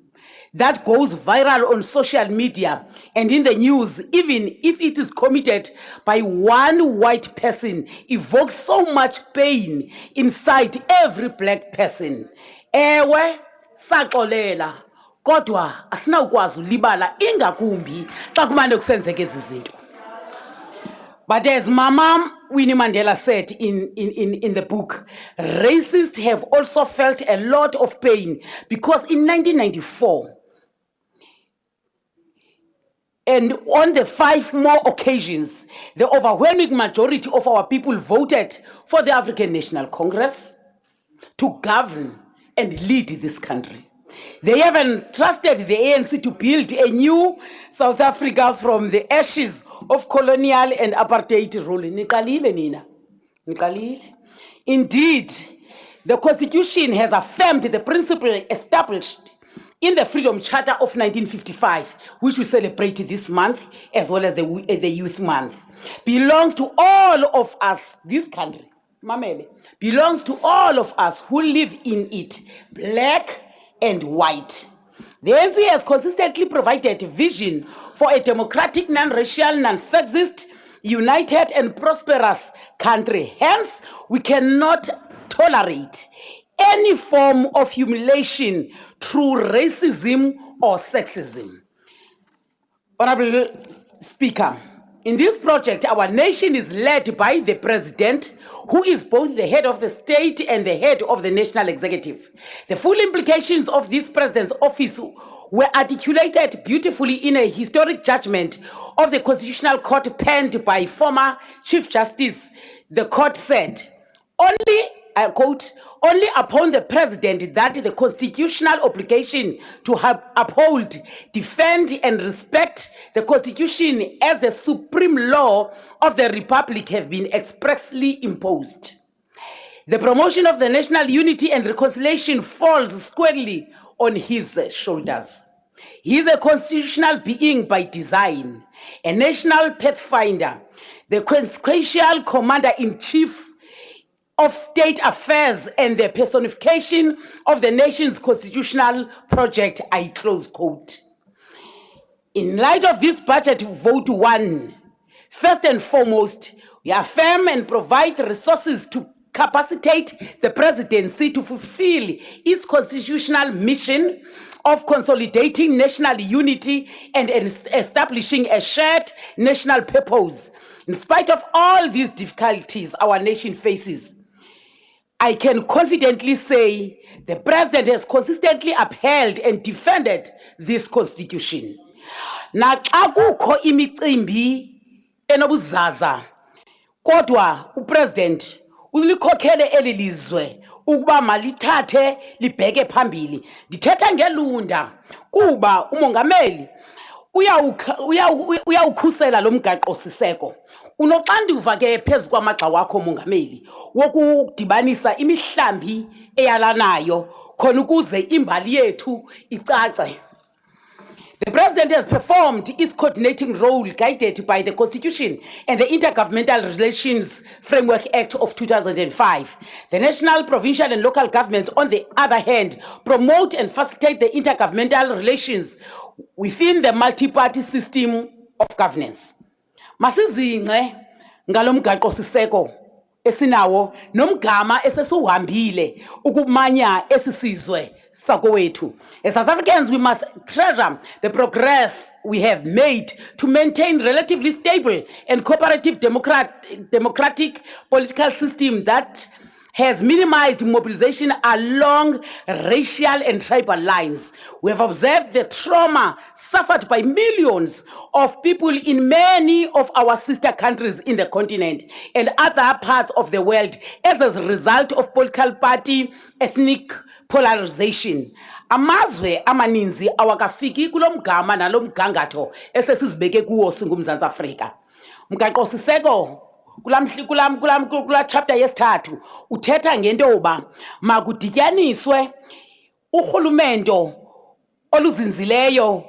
that goes viral on social media and in the news, even if it is committed by one white person, evokes so much pain inside every black person. Ewe saxolela kodwa asinawukwazi ulibala ingakumbi xa kumane kusenzeka ezi zinto. But as Mama Winnie Mandela said in the book, racists have also felt a lot of pain because in 1994, And on the 5 more occasions, the overwhelming majority of our people voted for the African National Congress to govern and lead this country. They even trusted the ANC to build a new South Africa from the ashes of colonial and apartheid rule. Nikalile nina. Nikalile. Indeed, the Constitution has affirmed the principle established in the Freedom Charter of 1955, which we celebrate this month, as well as the Youth Month, belongs to all of us, this country, Mamele, belongs to all of us who live in it, black and white. The ANC has consistently provided vision for a democratic, non-racial, non-sexist, united and prosperous country. Hence, we cannot tolerate any form of humiliation through racism or sexism. Honorable Speaker, in this project, our nation is led by the President, who is both the head of the state and the head of the national executive. The full implications of this President's office were articulated beautifully in a historic judgment of the Constitutional Court penned by former Chief Justice. The court said, only, I quote, only upon the President that the constitutional obligation to uphold, defend, and respect the Constitution as the supreme law of the Republic have been expressly imposed. The promotion of the national unity and reconciliation falls squarely on his shoulders. He is a constitutional being by design, a national pathfinder, the consequential commander-in-chief of state affairs and the personification of the nation's constitutional project, I close quote. In light of this budget vote 1, first and foremost, we affirm and provide resources to capacitate the presidency to fulfill its constitutional mission of consolidating national unity and establishing a shared national purpose. In spite of all these difficulties our nation faces, I can confidently say the President has consistently upheld and defended this Constitution. Naxa kukho imicimbi enobuzaza, kodwa uPresident ulikhokhele eli lizwe ukuba malithathe libheke phambili. Ndithetha ngelunda kuba umongameli uyawukhusela lo mgaqo siseko. Unoxanduva ke phezu kwamagxa wakho mongameli wokudibanisa imihlambi eyalanayo khona ukuze imbali yethu icace. The President has performed its coordinating role guided by the Constitution and the Intergovernmental Relations Framework Act of 2005. The national, provincial and local governments, on the other hand, promote and facilitate the intergovernmental relations within the multi-party system of governance. Masizinxe ngalomgaqo siseko esinawo nomgama esesiuhambile ukumanya esisizwe sakowethu. As South Africans, we must treasure the progress we have made to maintain relatively stable and cooperative democratic political system that has minimized mobilization along racial and tribal lines. We have observed the trauma suffered by millions of people in many of our sister countries in the continent and other parts of the world as a result of political party ethnic polarization. Amazwe amaninzi awakafiki kulomgama nalomgangatho esesizibeke kuwo singumzantsi Afrika. Mgaqo siseko kula chapter yesithathu uthetha ngento yoba makudityaniswe urhulumento oluzinzileyo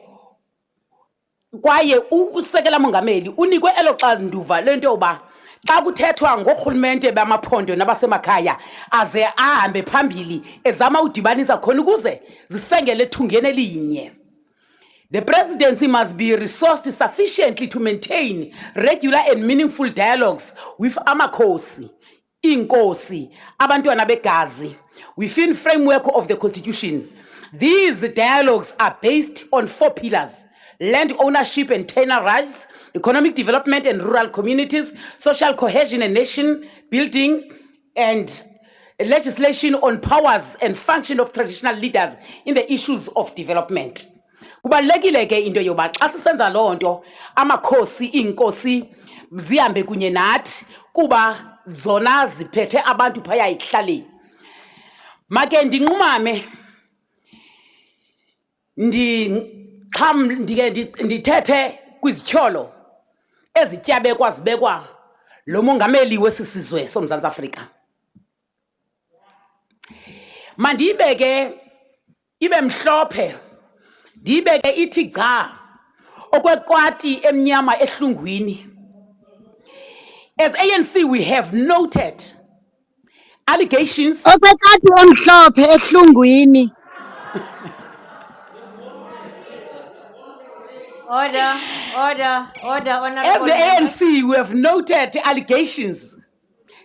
kwaye usekela mongameli unikwe elo xanduva lento yoba xa kuthethwa ngorhulumente bamaphondo nabasemakhaya aze ahambe phambili ezama udibanisa khona ukuze zisengele ethungeni elinye. The presidency must be resourced sufficiently to maintain regular and meaningful dialogues with amakhosi, inkosi, abantwana begazi, within framework of the Constitution. These dialogues are based on 4 pillars: land ownership and tenure rights, economic development and rural communities, social cohesion and nation building, and legislation on powers and function of traditional leaders in the issues of development. Kubalulekile ke into yoba xa sisenza loo nto amakhosi iinkosi zihambe kunye nathi kuba zona ziphethe abantu phaya ekuhlaleni. Make ndinqumame ndithethe kwizityholo ezityabekwa zibekwa lo mongameli wesi sizwe soMzantsi Afrika. Mandiyibeke ibe mhlophe, ndiyibeke ithi gca okwekwati emnyama ehlungwini. As ANC we have noted allegations okwekati emhlophe ehlungwini. Order, honorable. As the ANC, we have noted allegations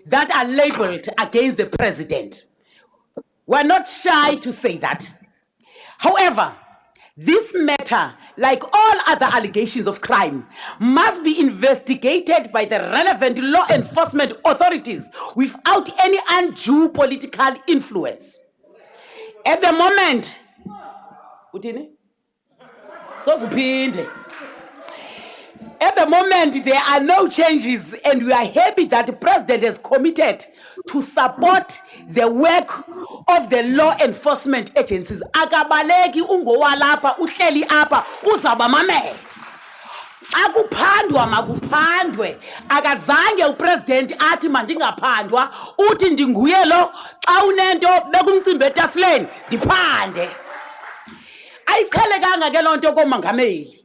that are labeled against the president. We're not shy to say that. However, this matter, like all other allegations of crime, must be investigated by the relevant law enforcement authorities without any undue political influence. At the moment, at the moment, there are no changes, and we are happy that the president has committed to support the work of the law enforcement agencies. Akabaleki ungowalapha uhleli apha uzaba mamele. Akuphandwa makuphandwe. Akazange upresident athi mandingaphandwa uthi ndinguye lo xa unento bekumcimbi etafuleni ndiphande. Ayiqhelekanga ke lonto komongameli.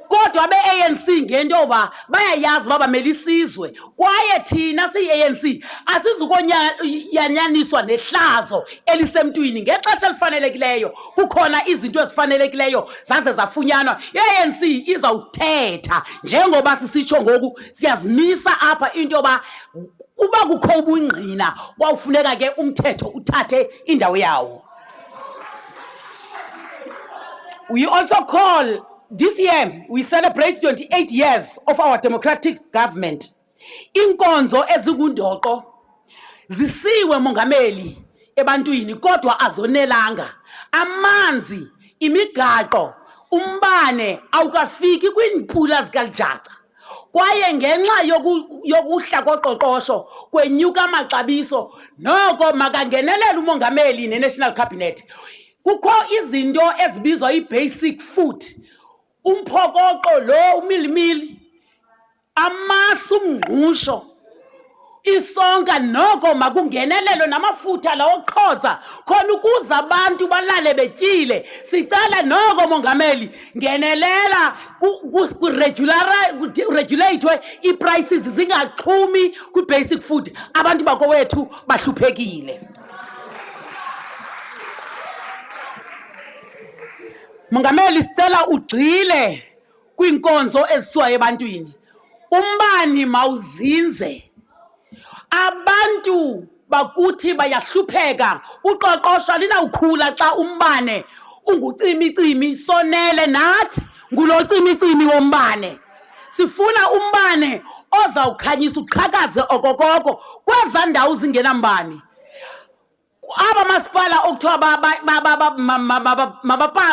Kodwa be-ANC ngento ba bayayazi babamela isizwe kwaye thina siyi-ANC asizukonyanyaniswa nehlazo elisemntwini ngexesha elifanelekileyo. Kukhona izinto ezifanelekileyo zaze zafunyanwa. I-ANC izawuthetha njengoba sisitsho ngoku siyazimisa apha into ba uba kukho ubungqina kwawufuneka ke umthetho uthathe indawo yawo. We also call this year, we celebrate 28 years of our democratic government. Inkonzo ezigundoqo zisiwe mongameli ebantwini kodwa azonelanga. Amanzi, imigaqo, umbane awukafiki kwiimpula zikaLjaca. Kwaye ngenxa yokuhla koqoqosho kwenyuka amaxabiso noko makangenelele umongameli ne-National Cabinet. Kukho izinto ezibizwa i-basic food. Umphokoqo lo umilimili, amasi umngqusho, isonka noko makungenelelo namafutha lawo oqhoza khona ukuze abantu balale betyile. Sicela noko mongameli ngenelela regulate i-prices zingaxhumi kwi-basic food. Abantu bakowethu bahluphekile. Mongameli sicela ugxile kwinkonzo ezisiwa ebantwini. Umbani mawuzinze. Abantu bakuthi bayahlupheka. Uqoqosho linawukhula xa umbane ungucimicimi. Sonele nathi ngulo cimicimi wombane. Sifuna umbane ozawukhanyisa uqhakaze okokoko kweza ndawo zingenambani. Aba masipala okuthiwa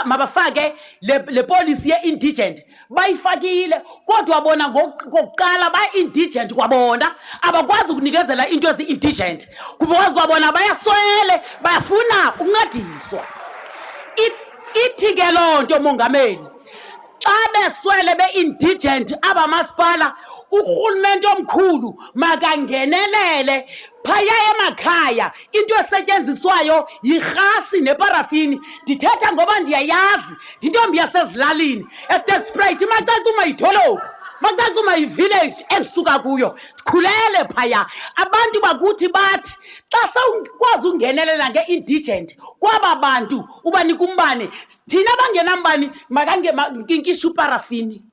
mabafake le policy ye-indigent bayifakile kodwa bona ngokuqala ba-indigent kwabona abakwazi ukunikezela into ezi-indigent kubawazi kwabona bayaswele bayafuna ukuncediswa. Ithi ke loo nto mongameli xa beswele be-indigent aba masipala urhulumente omkhulu makangenelele phaya emakhaya. Into esetyenziswayo yirhasi neparafini. Ndithetha ngoba ndiyayazi ndintombi yasezilalini. Esteksprite macacuma yidolophu macacuma yivillage endisuka kuyo ndikhulele phaya. Abantu bakuthi bathi xa sewukwazi ungenelela nge-indigent kwaba bantu ubanika umbane thina bangenambani makankinkishe uparafini.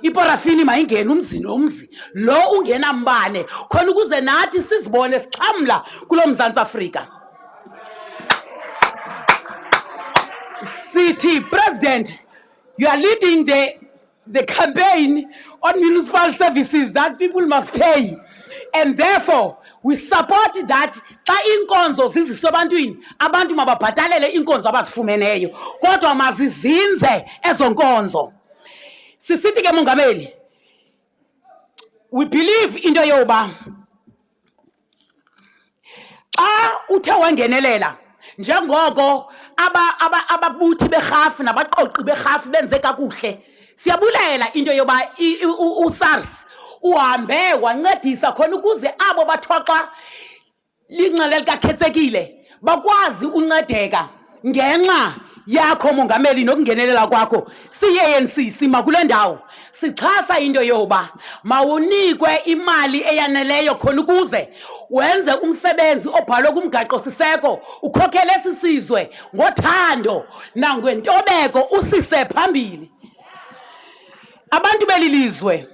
Iparafini mayingene umzi nomzi lo ungenambane khona ukuze nathi sizibone sixhamla kulo Mzantsi Afrika. City President, you are leading the campaign on municipal services that people must pay. And therefore, we support that xa inkonzo ziziswa ebantwini, abantu mababhatalele inkonzo abazifumeneyo, kodwa mazizinze ezo nkonzo. Sisithi ke Mongameli, we believe into yoba xa uthe wangenelela njengoko ababuthi berhafu nabaqoqi berhafu benze kakuhle, siyabulela into yoba uSARS uhambe wancedisa khona ukuze abo bathwaxa linxele likakhetsekile bakwazi uncedeka ngenxa yakho Mongameli nokungenelela kwakho. Si-ANC sima kule ndawo sixhasa into yoba mawunikwe imali eyaneleyo khona ukuze wenze umsebenzi obhalwe kumgaqo siseko, ukhokhele esisizwe ngothando nangwentobeko usise phambili. Abantu belilizwe,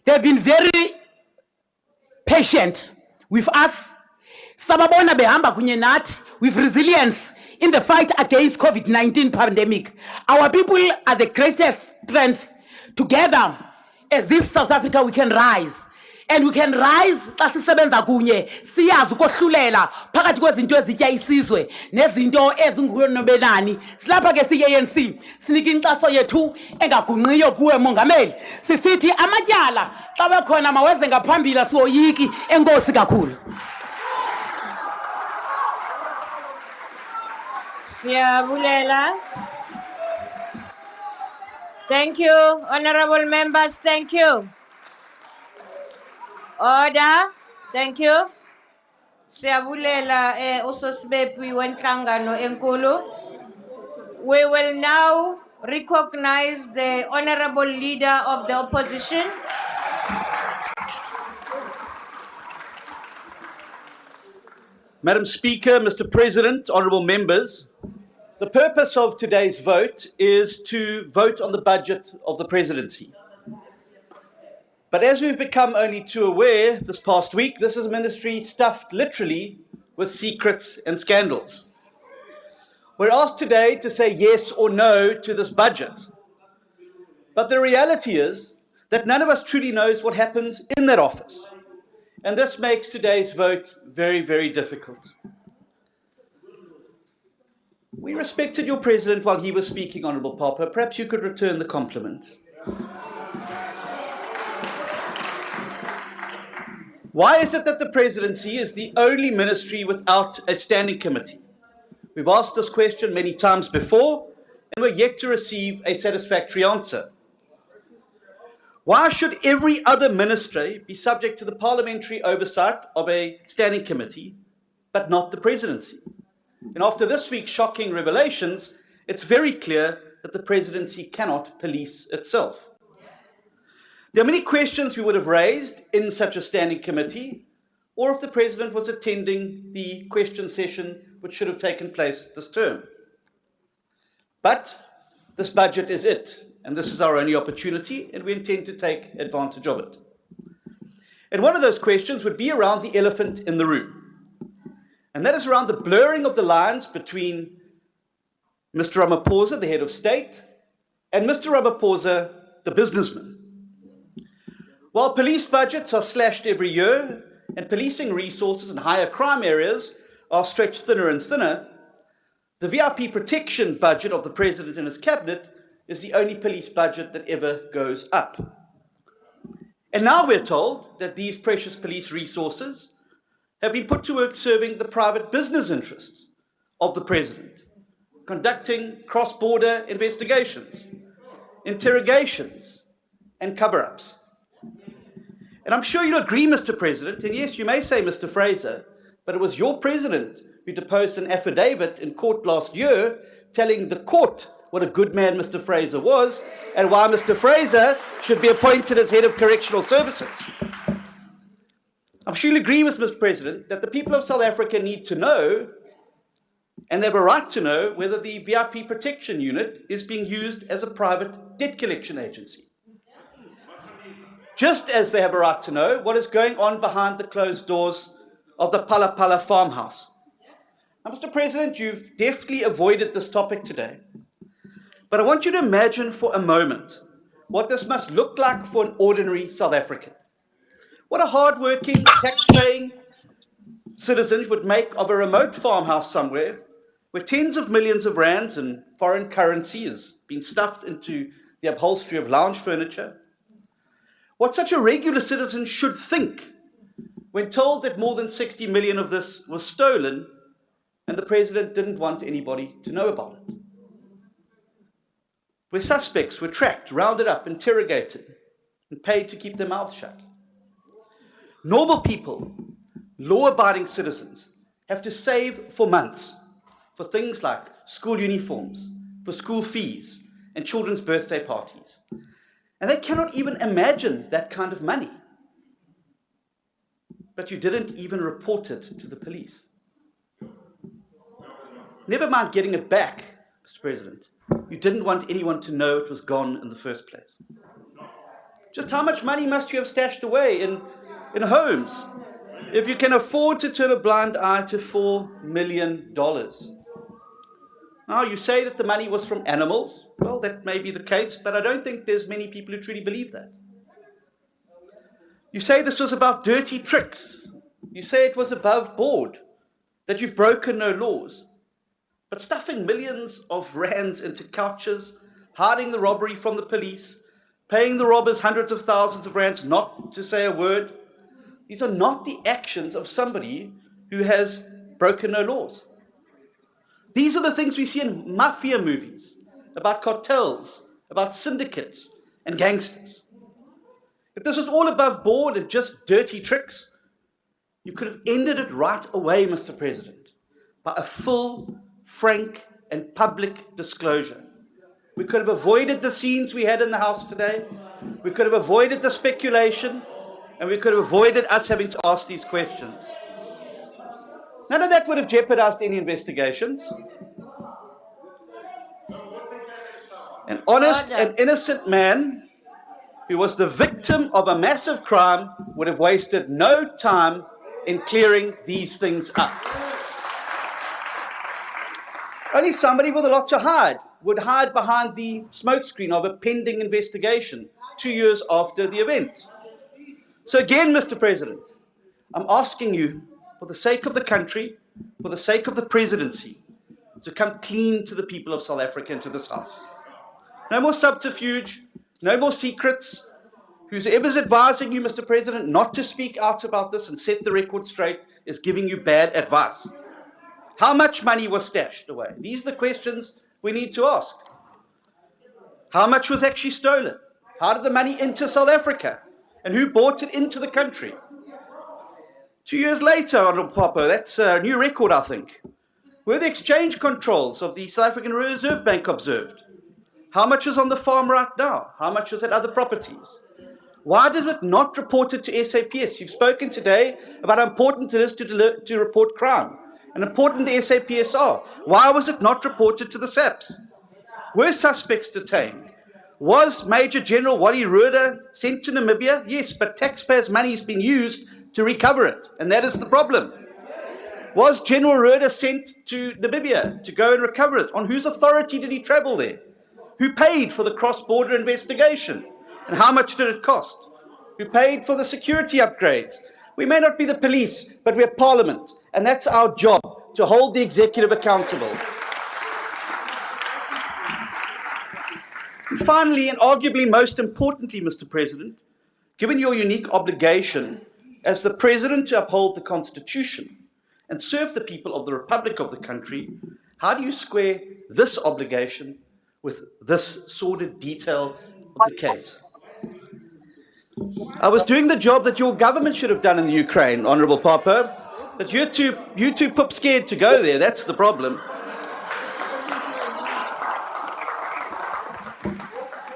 they've been very patient with us. Sababona behamba kunye nathi with resilience in the fight against COVID-19 pandemic. Our people are the greatest strength. Together, as this South Africa, we can rise. And we can rise xa sisebenza kunye, siyazi ukohlulela phakathi kwezinto ezitya isizwe nezinto ezingunobelani. Silapha ke si-ANC sinika inkxaso yethu engagungqiyo kuwe Mongameli. Sisithi amatyala xa bekhona maweze ngaphambili siwoyiki. Enkosi kakhulu. Siyabulela. Thank you, honorable members. Thank you. Order. Thank you. Siyabulela usosibepi wenhlangano enkulu. We will now recognize the honorable leader of the opposition. Madam Speaker, Mr. President, honourable members, the purpose of today's vote is to vote on the budget of the Presidency. But as we've become only too aware this past week, this is a ministry stuffed literally with secrets and scandals. We're asked today to say yes or no to this budget. But the reality is that none of us truly knows what happens in that office. And this makes today's vote very, very difficult. We respected your president while he was speaking, Honourable Papa. Perhaps you could return the compliment. Why is it that the presidency is the only ministry without a standing committee? We've asked this question many times before, and we're yet to receive a satisfactory answer. Why should every other ministry be subject to the parliamentary oversight of a standing committee, but not the presidency? And after this week's shocking revelations, it's very clear that the presidency cannot police itself. There are many questions we would have raised in such a standing committee, or if the president was attending the question session which should have taken place this term. But this budget is it, and this is our only opportunity, and we intend to take advantage of it. And one of those questions would be around the elephant in the room, and that is around the blurring of the lines between Mr. Ramaphosa, the head of state, and Mr. Ramaphosa, the businessman. While police budgets are slashed every year and policing resources in higher crime areas are stretched thinner and thinner, the VIP protection budget of the president and his cabinet is the only police budget that ever goes up. And now we're told that these precious police resources have been put to work serving the private business interests of the president, conducting cross-border investigations, interrogations, and cover-ups. And I'm sure you'll agree, Mr. President, and yes, you may say, Mr. Fraser, but it was your president who deposed an affidavit in court last year telling the court what a good man Mr. Fraser was and why Mr. Fraser should be appointed as head of correctional services. I'm sure you'll agree with Mr. President that the people of South Africa need to know, and they have a right to know, whether the VIP protection unit is being used as a private debt collection agency. Just as they have a right to know what is going on behind the closed doors of the Pala Pala farmhouse. Now, Mr. President, you've deftly avoided this topic today. But I want you to imagine for a moment what this must look like for an ordinary South African. What a hard-working, tax-paying citizen would make of a remote farmhouse somewhere where tens of millions of rands in foreign currency is being stuffed into the upholstery of lounge furniture. What such a regular citizen should think when told that more than 60 million of this was stolen and the president didn't want anybody to know about it. Where suspects were tracked, rounded up, interrogated, and paid to keep their mouths shut. Normal people, law-abiding citizens, have to save for months for things like school uniforms, for school fees, and children's birthday parties. And they cannot even imagine that kind of money. But you didn't even report it to the police. Never mind getting it back, Mr. President. You didn't want anyone to know it was gone in the first place. Just how much money must you have stashed away in homes if you can afford to turn a blind eye to $4 million? Now, you say that the money was from animals. Well, that may be the case, but I don't think there's many people who truly believe that. You say this was about dirty tricks. You say it was above board, that you've broken no laws. But stuffing millions of rands into couches, hiding the robbery from the police, paying the robbers hundreds of thousands of rands not to say a word, these are not the actions of somebody who has broken no laws. These are the things we see in mafia movies, about cartels, about syndicates and gangsters. If this was all above board and just dirty tricks, you could have ended it right away, Mr. President, by a full, frank and public disclosure. We could have avoided the scenes we had in the House today. We could have avoided the speculation, and we could have avoided us having to ask these questions. None of that would have jeopardized any investigations. An honest and innocent man who was the victim of a massive crime would have wasted no time in clearing these things up. Only somebody with a lot to hide would hide behind the smokescreen of a pending investigation 2 years after the event. So again, Mr. President, I'm asking you, for the sake of the country, for the sake of the presidency, to come clean to the people of South Africa and to this House. No more subterfuge, no more secrets. Whoever's advising you, Mr. President, not to speak out about this and set the record straight is giving you bad advice. How much money was stashed away? These are the questions we need to ask. How much was actually stolen? How did the money enter South Africa? And who brought it into the country? 2 years later, Honorable Papa, that's a new record, I think. Were the exchange controls of the South African Reserve Bank observed? How much is on the farm right now? How much is at other properties? Why did it not report it to SAPS? You've spoken today about how important it is to report crime and important the SAPS are. Why was it not reported to the SAPS? Were suspects detained? Was Major General Wally Rhoda sent to Namibia? Yes, but taxpayers' money has been used to recover it, and that is the problem. Was General Rhoda sent to Namibia to go and recover it? On whose authority did he travel there? Who paid for the cross-border investigation? And how much did it cost? Who paid for the security upgrades? We may not be the police, but we're Parliament, and that's our job, to hold the executive accountable. And finally, and arguably most importantly, Mr. President, given your unique obligation as the President to uphold the Constitution and serve the people of the Republic of the country, how do you square this obligation with this sordid detail of the case? I was doing the job that your government should have done in the Ukraine, Honorable Papa, but you're too poop scared to go there. That's the problem.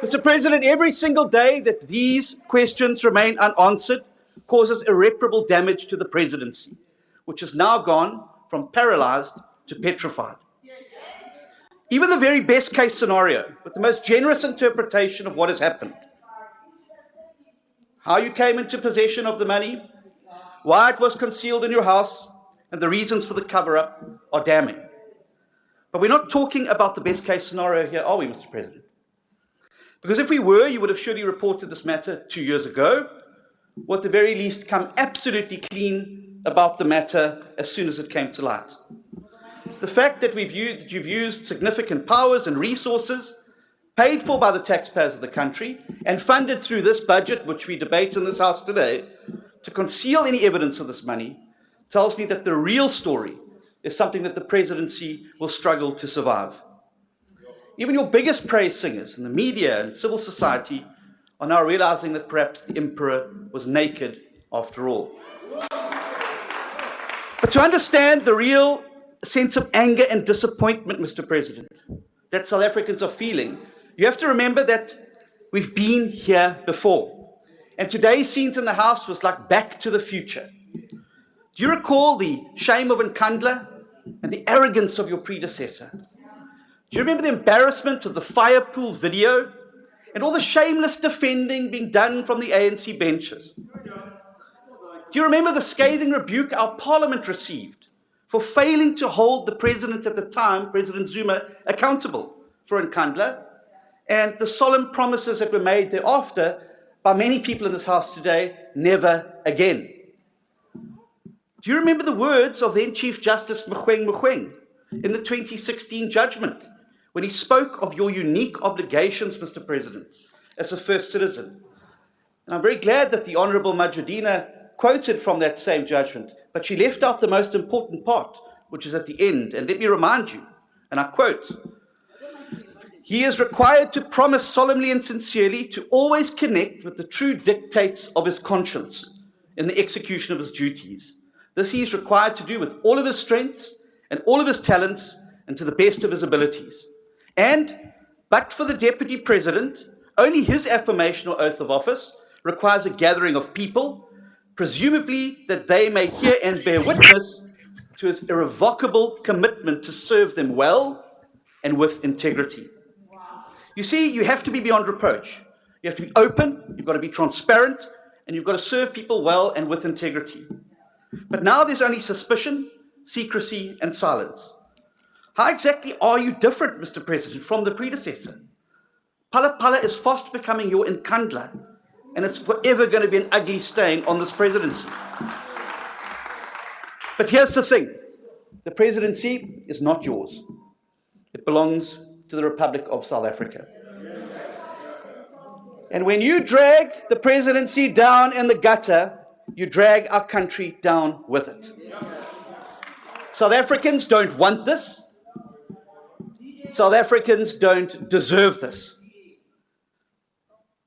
Mr. President, every single day that these questions remain unanswered causes irreparable damage to the presidency, which has now gone from paralyzed to petrified. Even the very best case scenario, with the most generous interpretation of what has happened, how you came into possession of the money, why it was concealed in your house, and the reasons for the cover-up are damning. But we're not talking about the best case scenario here, are we, Mr. President? Because if we were, you would have surely reported this matter 2 years ago, or at the very least come absolutely clean about the matter as soon as it came to light. The fact that you've used significant powers and resources paid for by the taxpayers of the country and funded through this budget, which we debate in this House today, to conceal any evidence of this money tells me that the real story is something that the presidency will struggle to survive. Even your biggest praise singers in the media and civil society are now realizing that perhaps the emperor was naked after all. But to understand the real sense of anger and disappointment, Mr. President, that South Africans are feeling, you have to remember that we've been here before. And today's scenes in the House was like Back to the Future. Do you recall the shame of Nkandla and the arrogance of your predecessor? Do you remember the embarrassment of the fire pool video and all the shameless defending being done from the ANC benches? Do you remember the scathing rebuke our Parliament received for failing to hold the president at the time, President Zuma, accountable for Nkandla, and the solemn promises that were made thereafter by many people in this House today, never again? Do you remember the words of then Chief Justice Mogoeng in the 2016 judgment when he spoke of your unique obligations, Mr. President, as a first citizen? And I'm very glad that the Honourable Majudina quoted from that same judgment, but she left out the most important part, which is at the end. And let me remind you, and I quote, "He is required to promise solemnly and sincerely to always connect with the true dictates of his conscience in the execution of his duties. This he is required to do with all of his strengths and all of his talents and to the best of his abilities. And, but for the Deputy President, only his affirmation or oath of office requires a gathering of people, presumably that they may hear and bear witness to his irrevocable commitment to serve them well and with integrity." You see, you have to be beyond reproach. You have to be open, you've got to be transparent, and you've got to serve people well and with integrity. But now there's only suspicion, secrecy, and silence. How exactly are you different, Mr. President, from the predecessor? Pala Pala is fast becoming your Nkandla, and it's forever going to be an ugly stain on this presidency. But here's the thing. The presidency is not yours. It belongs to the Republic of South Africa. And when you drag the presidency down in the gutter, you drag our country down with it. South Africans don't want this. South Africans don't deserve this.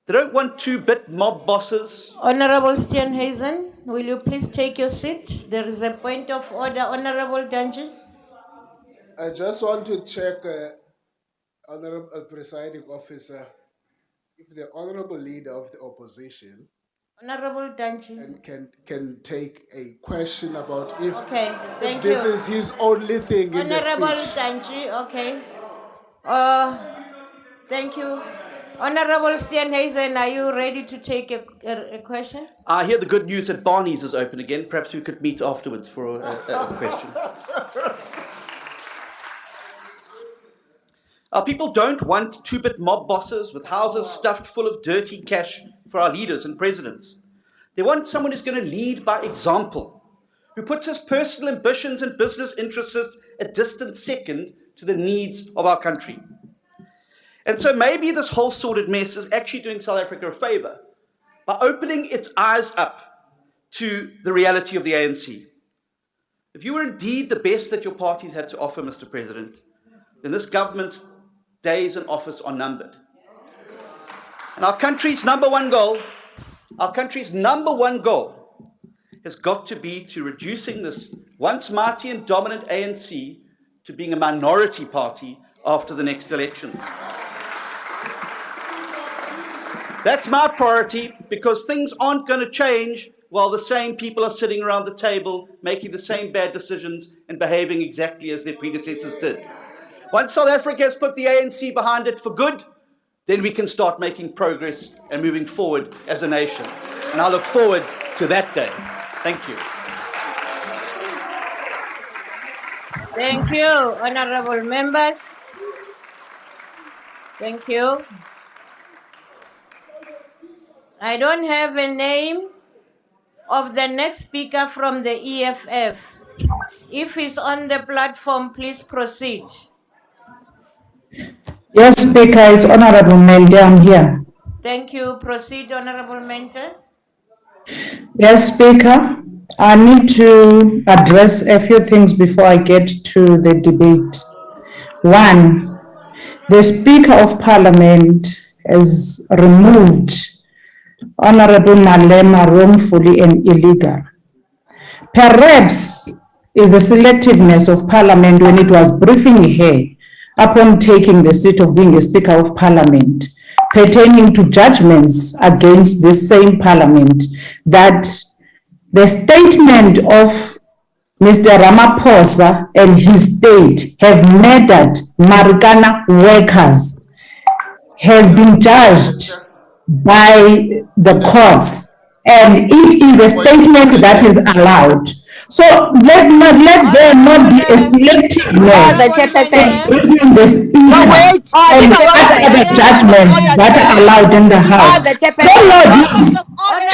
They don't want two-bit mob bosses. Honorable Steenhuisen, will you please take your seat? There is a point of order, Honorable Danji. I just want to check, Honorable Presiding Officer, if the Honorable Leader of the Opposition Honorable Danji can take a question about if, okay, thank if this you. is his only thing in the Honorable speech. Danji, okay. Thank you. Honorable Steenhuisen, are you ready to take a question? I hear the good news that Barney's is open again. Perhaps we could meet afterwards for a question. Our people don't want two-bit mob bosses with houses stuffed full of dirty cash for our leaders and presidents. They want someone who's going to lead by example, who puts his personal ambitions and business interests a distant second to the needs of our country. And so maybe this whole sordid mess is actually doing South Africa a favor by opening its eyes up to the reality of the ANC. If you were indeed the best that your parties had to offer, Mr. President, then this government's days in office are numbered. And our country's number one goal has got to be to reducing this once mighty and dominant ANC to being a minority party after the next elections. That's my priority, because things aren't going to change while the same people are sitting around the table making the same bad decisions and behaving exactly as their predecessors did. Once South Africa has put the ANC behind it for good, then we can start making progress and moving forward as a nation. And I look forward to that day. Thank you. Thank you, honorable members. Thank you. I don't have a name of the next speaker from the EFF. If he's on the platform, please proceed. Yes, Speaker, it's Honorable Mende, I'm here. Thank you. Proceed, Honorable Mentor. Yes, Speaker, I need to address a few things before I get to the debate. One, the Speaker of Parliament has removed Honorable Malema wrongfully and illegal. Perhaps is the selectiveness of Parliament when it was briefing her upon taking the seat of being a Speaker of Parliament pertaining to judgments against this same Parliament, that the statement of Mr. Ramaphosa and his state have murdered Marikana workers has been judged by the courts, and it is a statement that is allowed. So let there not be a selectiveness in the speech and other judgments that are allowed in the House. Don't know these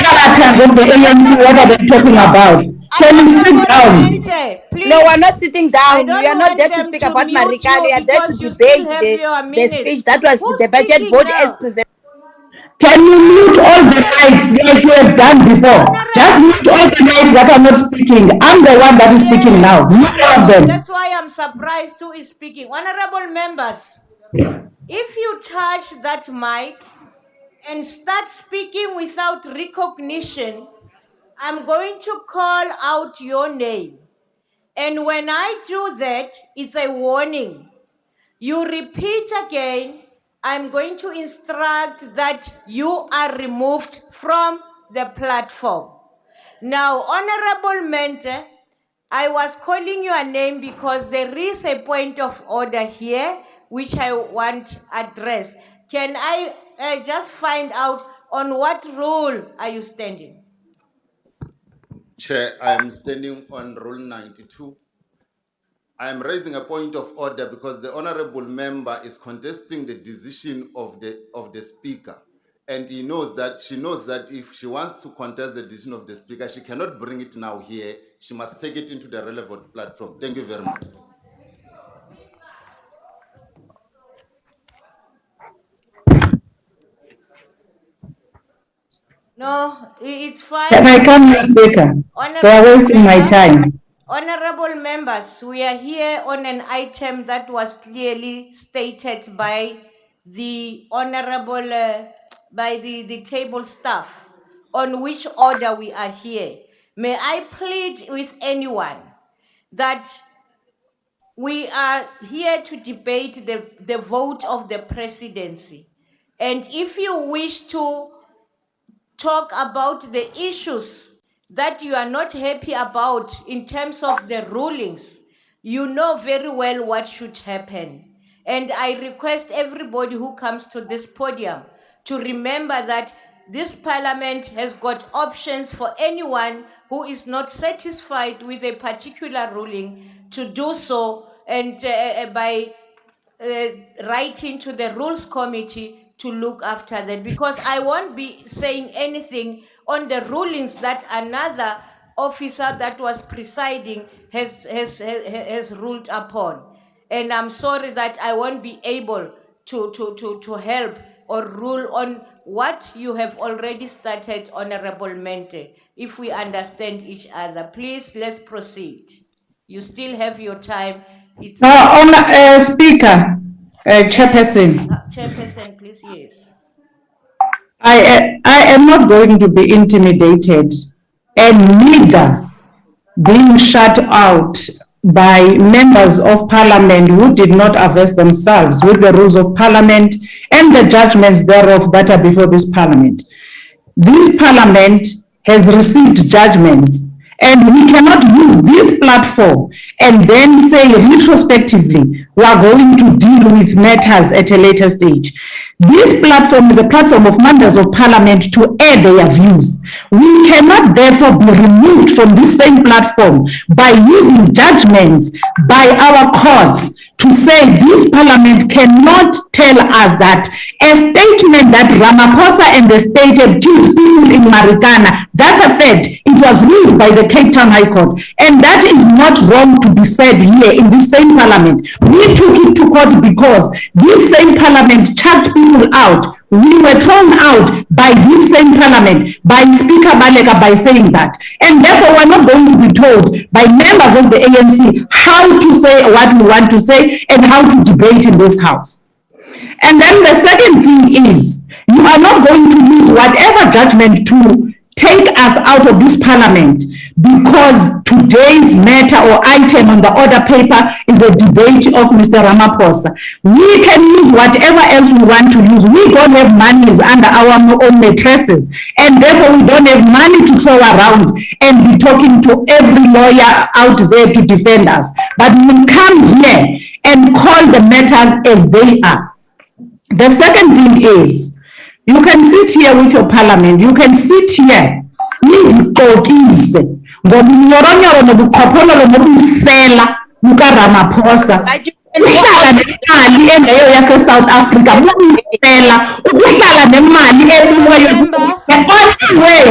charlatans of the ANC, what are they talking about? Can you sit down? No, we're not sitting down. We are not there to speak about Marikana. We are there to debate the speech that was the budget vote as presented. Can you mute all the mics like you have done before? Just mute all the mics that are not speaking. I'm the one that is speaking now. Mute all of them. That's why I'm surprised who is speaking. Honorable members, if you touch that mic and start speaking without recognition, I'm going to call out your name. And when I do that, it's a warning. You repeat again, I'm going to instruct that you are removed from the platform. Now, Honorable Mentor, I was calling your name because there is a point of order here which I want addressed. Can I just find out on what rule are you standing? Chair, I am standing on Rule 92. I am raising a point of order because the honourable member is contesting the decision of the speaker, and she knows that if she wants to contest the decision of the speaker, she cannot bring it now here. She must take it into the relevant platform. Thank you very much. No, it's fine. Can I come here, Speaker? They are wasting my time. Honorable members, we are here on an item that was clearly stated by the honorable, by the table staff, on which order we are here. May I plead with anyone that we are here to debate the vote of the presidency. And if you wish to talk about the issues that you are not happy about in terms of the rulings, you know very well what should happen. And I request everybody who comes to this podium to remember that this parliament has got options for anyone who is not satisfied with a particular ruling to do so, and by writing to the rules committee to look after that, because I won't be saying anything on the rulings that another officer that was presiding has ruled upon. And I'm sorry that I won't be able to help or rule on what you have already started, Honorable Mente. If we understand each other, please, let's proceed. You still have your time. It's Speaker, Chairperson. Chairperson, please, yes. I am not going to be intimidated and neither being shut out by members of parliament who did not avest themselves with the rules of parliament and the judgments thereof that are before this parliament. This parliament has received judgments, and we cannot use this platform and then say retrospectively we are going to deal with matters at a later stage. This platform is a platform of members of parliament to air their views. We cannot therefore be removed from this same platform by using judgments by our courts to say this parliament cannot tell us that a statement that Ramaphosa and the state have killed people in Marikana, that's a fact. It was ruled by the Cape Town High Court. And that is not wrong to be said here in this same parliament. We took it to court because this same parliament chucked people out. We were thrown out by this same parliament, by Speaker Baleka, by saying that. And therefore, we're not going to be told by members of the ANC how to say what we want to say and how to debate in this house. And then the second thing is, you are not going to use whatever judgment to take us out of this parliament because today's matter or item on the order paper is a debate of Mr. Ramaphosa. We can use whatever else we want to use. We don't have monies under our own mattresses, and therefore we don't have money to throw around and be talking to every lawyer out there to defend us. But we will come here and call the matters as they are. The second thing is, you can sit here with your parliament, you can sit here, nizixokise ngobunyoronyoro nobuqhophololo nobusela bukaRamaphosa ukuhlala nemali engeyo yase-South Africa buyisela ukuhlala nemali ebuyiweyo. The only way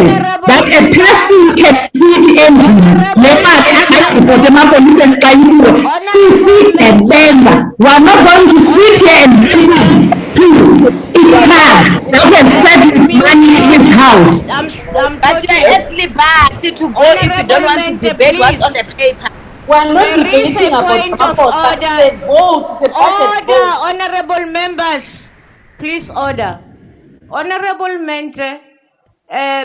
that a person can sit endlini nemali angayiripoti emapoliseni xa ibuwe sisigebenga. We are not going to sit here and listen to it that can set money in his house. But you are at liberty to go if you don't want to debate what's on the paper. We're not debating about order. It's a vote. It's a vote. Honorable members, please order. Honorable Mente,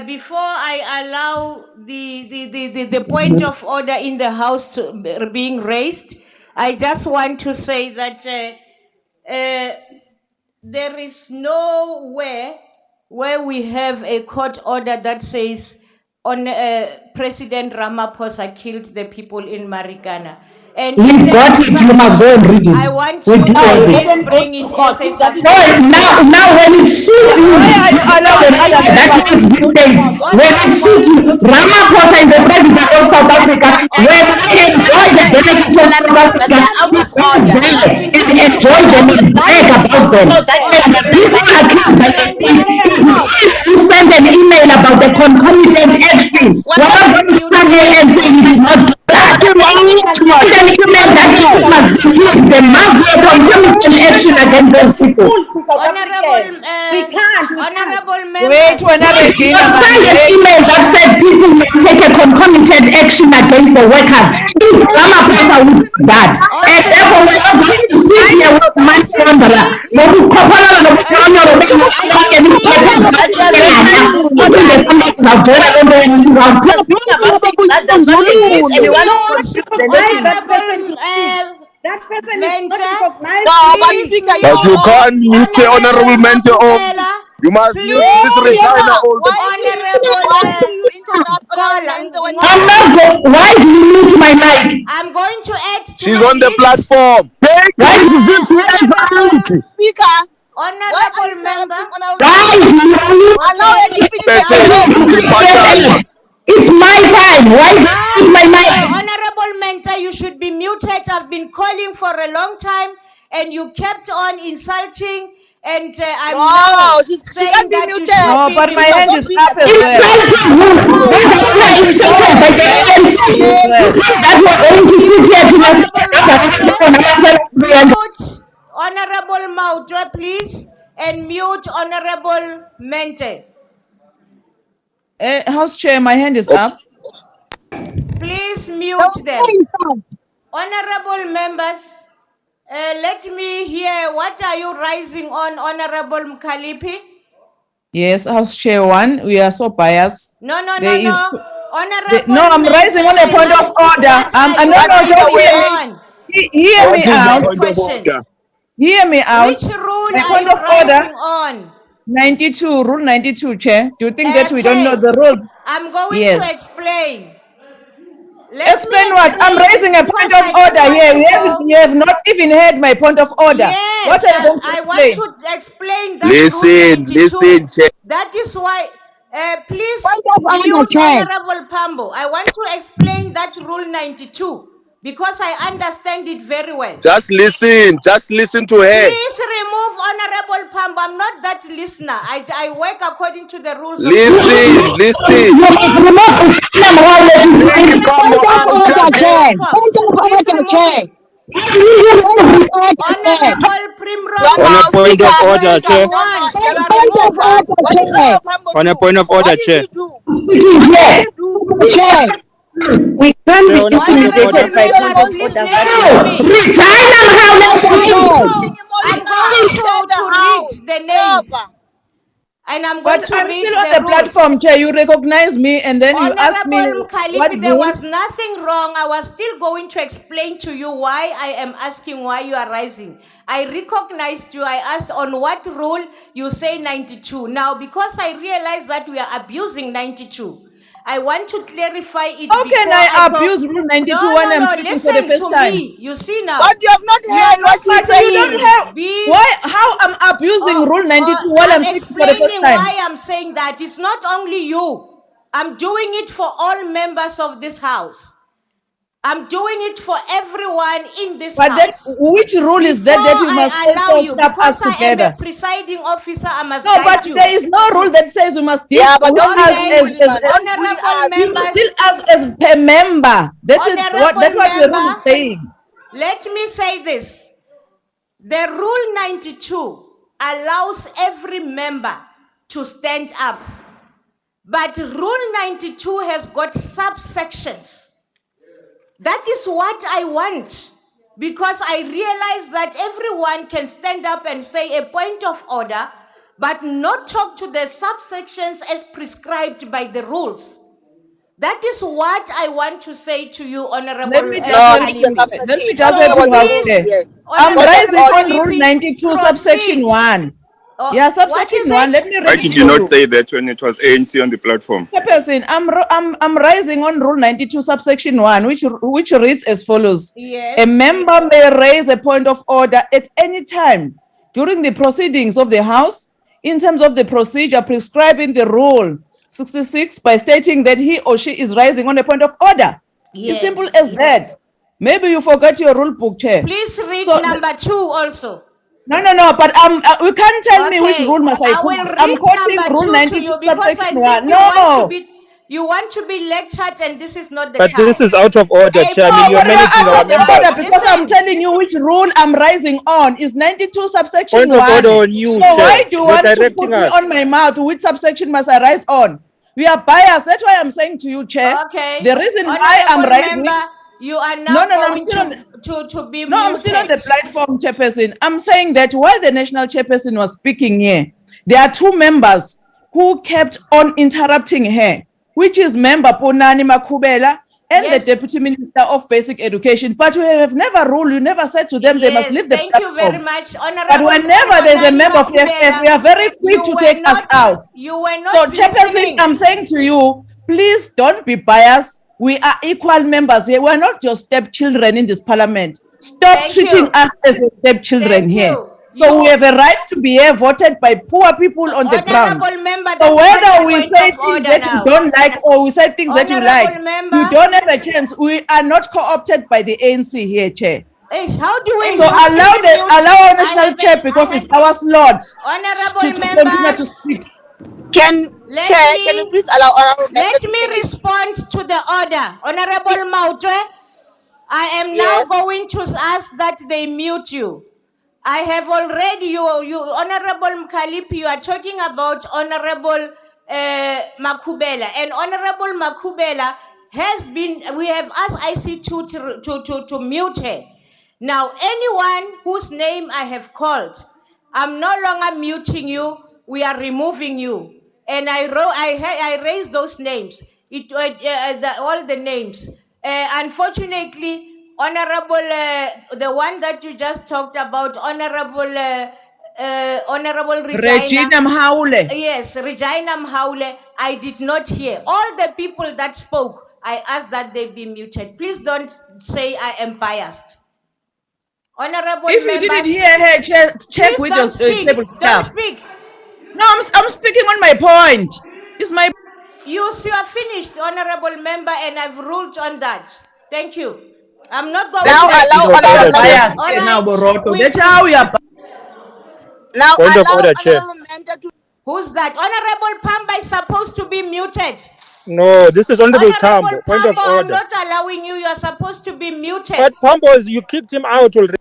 before I allow the point of order in the House to being raised, I just want to say that there is nowhere where we have a court order that says on President Ramaphosa killed the people in Marikana. And we've got it, you must go and read it. I want you to bring it as a substitute. Now when it suits you, that is the debate. When it suits you, Ramaphosa is the president of South Africa. When I enjoy the benefits of South Africa, and enjoy them and brag about them. And people are you send an email about the concomitant action. We're not going to come here and say we did not do that. There must be a concomitant action against those people. Honorable member. Wait, send an email that said people may take a concomitant action against the workers. If Ramaphosa would do that, and therefore we're not going to sit here with my Sandra. That person is not recognized. But you can't mute the honorable mentor of. You must mute this Regina all the Why do you mute my mic? I'm going to add to She's on the platform. Speaker. Honorable member. Why do you allow her to finish? It's my time. Why do you mute my mic? Honorable mentor, you should be muted. I've been calling for a long time and you kept on insulting. And I'm saying that you should be but my hand is up as well. Honorable Mautwe, please, and mute Honorable Mente. House Chair, my hand is up. Please mute them. Honorable members, let me hear, what are you rising on, Honorable Mkalipi? Yes, House Chair 1, we are so biased. No. Honorable I'm rising on a point of order. I'm not hear me out. Hear me out. Which rule my are point you of order rising on? 92, Rule 92, Chair. Do you think that we don't know the rules? I'm going to explain. Explain what? I'm raising a point of order here. We have not even heard my point of order. Yes, what are you going to I explain? want to explain that. Listen, Chair. That is why, please, Honorable Pambo, I want to explain that Rule 92. because I understand it very well. Just listen to her. Please remove Honorable Pambo. I'm not that listener. I work according to the rules. Listen. Honorable Primrose. On a point of order, Chair. On a point of order, Chair. We can't be Chair, on a point of order. intimidated by point of orders that I'm going to read the names. And I'm going But to I'm read still on the the platform, rules. Chair. You recognize me and then you ask me Honorable what Mkhalipi, there rule. was nothing wrong. I was still going to explain to you why I am asking why you are rising. I recognized you. I asked on what rule you say 92. Now, because I realized that we are abusing 92, I want to clarify it. How can I abuse Rule 92 when I'm speaking for the Listen first to time? me. You see now. But you have not heard what she's saying. You don't have. Why? How I'm abusing Rule 92 while I'm speaking for the first explaining time? why I'm saying that. It's not only you. I'm doing it for all members of this house. I'm doing it for everyone in this But that, house. which rule is that you must I allow also you, tap us because I am together? a presiding officer, I must No, guide but you. there is no rule that says we must deal Yeah, but with don't us bully as us, man. Don't bully Honorable us. you members, deal us as per member. That is what Honorable that's what the rule member, is saying. let me say this. The Rule 92 allows every member to stand up. But Rule 92 has got subsections. That is what I want. Because I realize that everyone can stand up and say a point of order, but not talk to the subsections as prescribed by the rules. That is what I want to say to you, Honorable. Let me just No, help leave the you. Let me subsection. just Talking help about you the out rules there. here. I'm Honorable rising on Mkhalipi, Rule 92, proceed. subsection 1. Yeah, What subsection is 1. it? Let me read Why it did for you not you. say that when it was ANC on the platform? Chairperson, I'm rising on Rule 92, subsection 1, which reads as follows. Yes. A member may raise a point of order at any time during the proceedings of the House in terms of the procedure prescribed in the Rule 66 by stating that he or she is rising on a point of order. Yes. It's simple as that. Maybe you forgot your rule book, Chair. Please read So, number 2 also. no, but you can't tell me which rule must I I will put. I'm read quoting number Rule 2 to 92, you because I subsection think 1. you No. you want to be lectured and this is not the But time. this is out of order, Chair. I mean, No, you're but managing our out of order members. because I'm Listen. telling you which rule I'm rising on is 92 subsection Point of 1. order on you, So why Chair. do you You're want to directing put me us. on my mouth? Which subsection must I rise on? We are biased. That's why I'm saying to you, Chair. Okay. The reason why I'm Honorable rising. member, you are now I'm going still to be No, I'm still on the muted. platform, Chairperson. I'm saying that while the national chairperson was speaking here, there are 2 members who kept on interrupting her, which is member Ponani Makhubela and Yes. the Deputy Minister of Basic Education. But you have never ruled, you never said to them they must leave the Thank platform. you very much, Honorable. But whenever there's a member of EFF, we are very quick to take us out. You were not So, Chairperson, listening. I'm saying to you, please don't be biased. We are equal members here. We're not just stepchildren in this parliament. Stop Thank treating you. us as stepchildren Thank here. you. So we have a right to be here voted by poor people on the ground. Honorable member, So that's whether not the we point say of things order that now. you don't like or we say things that you like, Honorable member. you don't have a chance. We are not co-opted by the ANC here, Chair. How do we So allow our national chair because it's our slot Honorable to continue to members, speak. Can you please allow honorable member let to me finish? respond to the order. Honorable Mautwe, I am Yes. now going to ask that they mute you. I have already, you Honorable Mkhalipi, you are talking about Honorable Makhubela. And Honorable Makhubela we have asked IC2 to mute her. Now, anyone whose name I have called, I'm no longer muting you, we are removing you. And I raised those names, all the names. Unfortunately, Honorable, the one that you just talked about, Honorable Regina Mhaule. Yes, Regina Mhaule, I did not hear. All the people that spoke, I asked that they be muted. Please don't say I am biased. Honorable If you members, didn't hear her, check with your table Don't staff. speak. No, I'm speaking on my point. It's my. You are finished, Honorable member, and I've ruled on that. Thank you. I'm not going Now to allow Point of repeat. order, honorable Chair. member. Bias, All now, right. Boroto. We That's how we are. Now Point of allow order, Chair. honorable member to. Who's that? Honorable Pamba is supposed to be muted. No, this is Honorable Honorable Tambo. Point of Pambo, I'm order. not allowing you. You're supposed to be muted. But Pambos, you kicked him out already.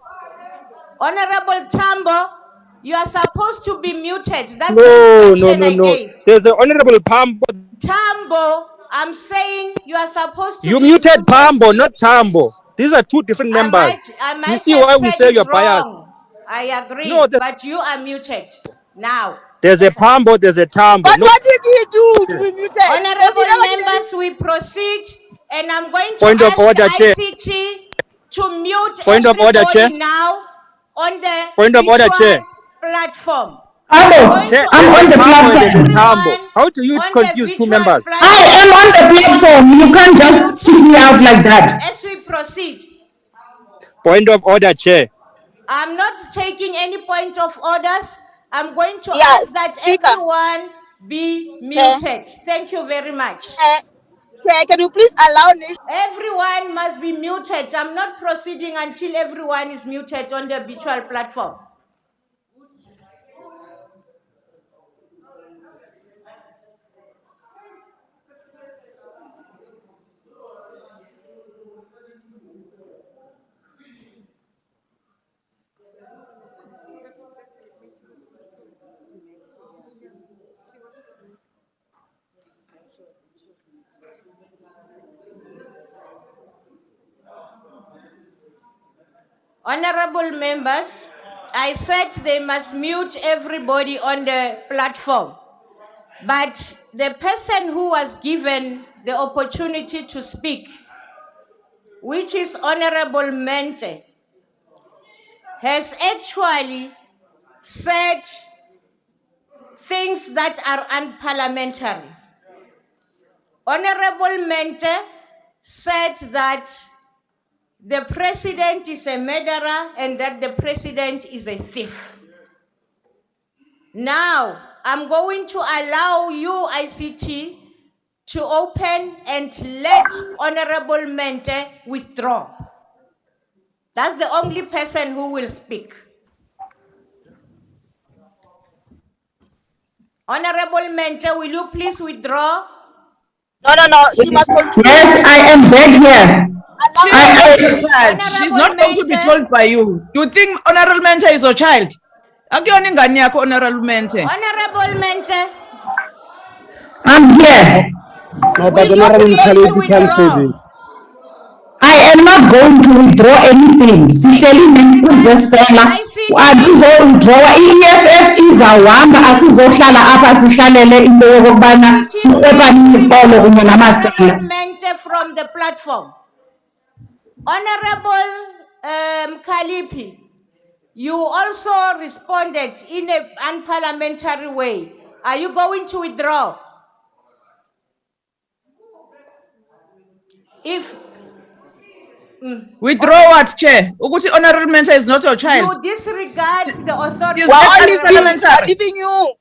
Honorable Tambo, you are supposed to be muted. That's the No, instruction I gave. There's an Honorable Pambo. Tambo, I'm saying you are supposed to You be muted muted. Pambo, not Tambo. These are two different members. I You might see have why we said say you're it biased? wrong. I agree, No, but you are muted now. there's a Pambo, there's a Tambo. But No. what did he do to be muted? Does he Honorable never did members, we proceed, and I'm going to Point of ask order, Chair. ICT to mute Point of order, Chair. everybody now on the Point of order, Chair. virtual platform. Chair, I'm there's on a the Pambo and there's a platform. Tambo. How do you On the confuse two virtual members? platform. I am on the platform. You can't just kick me out like that. As we proceed, Point of order, Chair. I'm not taking any point of orders. I'm going to Yes, ask that Speaker. everyone be Chair. muted. Thank you very much. Chair, can you please allow Nation? Everyone must be muted. I'm not proceeding until everyone is muted on the virtual platform. Honorable members, I said they must mute everybody on the platform. But the person who was given the opportunity to speak, which is Honorable Mente, has actually said things that are unparliamentary. Honorable Mente said that the president is a murderer and that the president is a thief. Now, I'm going to allow you, ICT, to open and let Honorable Mente withdraw. That's the only person who will speak. Honorable Mente, will you please withdraw? No. She must continue. Yes, I am back here. She's not going to be told by you. You think Honorable Mente is your child? Honorable Mente. Honorable Mente. I'm here. No, but Honorable Mkhalifi can't say this. I am not going to withdraw anything. Sihleli ngikhuzesela angizowithdraw. I-EFF izawuhamba asizohlala apha sihlalele into yokubana siqopane ibholo kunye namasela. Mente from the platform. Honorable Mkhalifi, you also responded in an unparliamentary way. Are you going to withdraw? If withdraw what, Chair? Ukuthi Honorable Mente is not your child. you disregard the authority, We're only giving you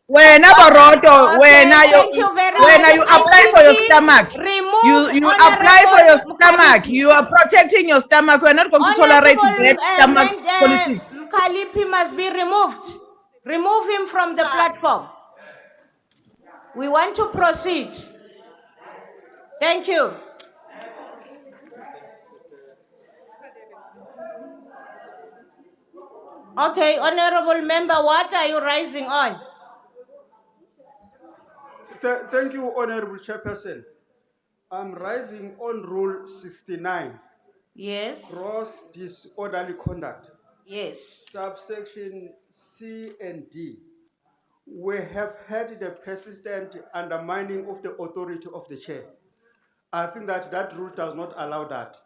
When Boroto, when thank you very much. you apply for your stomach, Remove you apply for your stomach. You are protecting your stomach. We are not going to tolerate bad stomach politics. Mkhalifi must be removed. Remove him from the platform. We want to proceed. Thank you. Okay, honorable member, what are you rising on? Thank you, Honorable Chairperson. I'm rising on Rule 69. Yes. Gross disorderly conduct. Yes. Subsection C and D. We have had the persistent undermining of the authority of the chair. I think that rule does not allow that.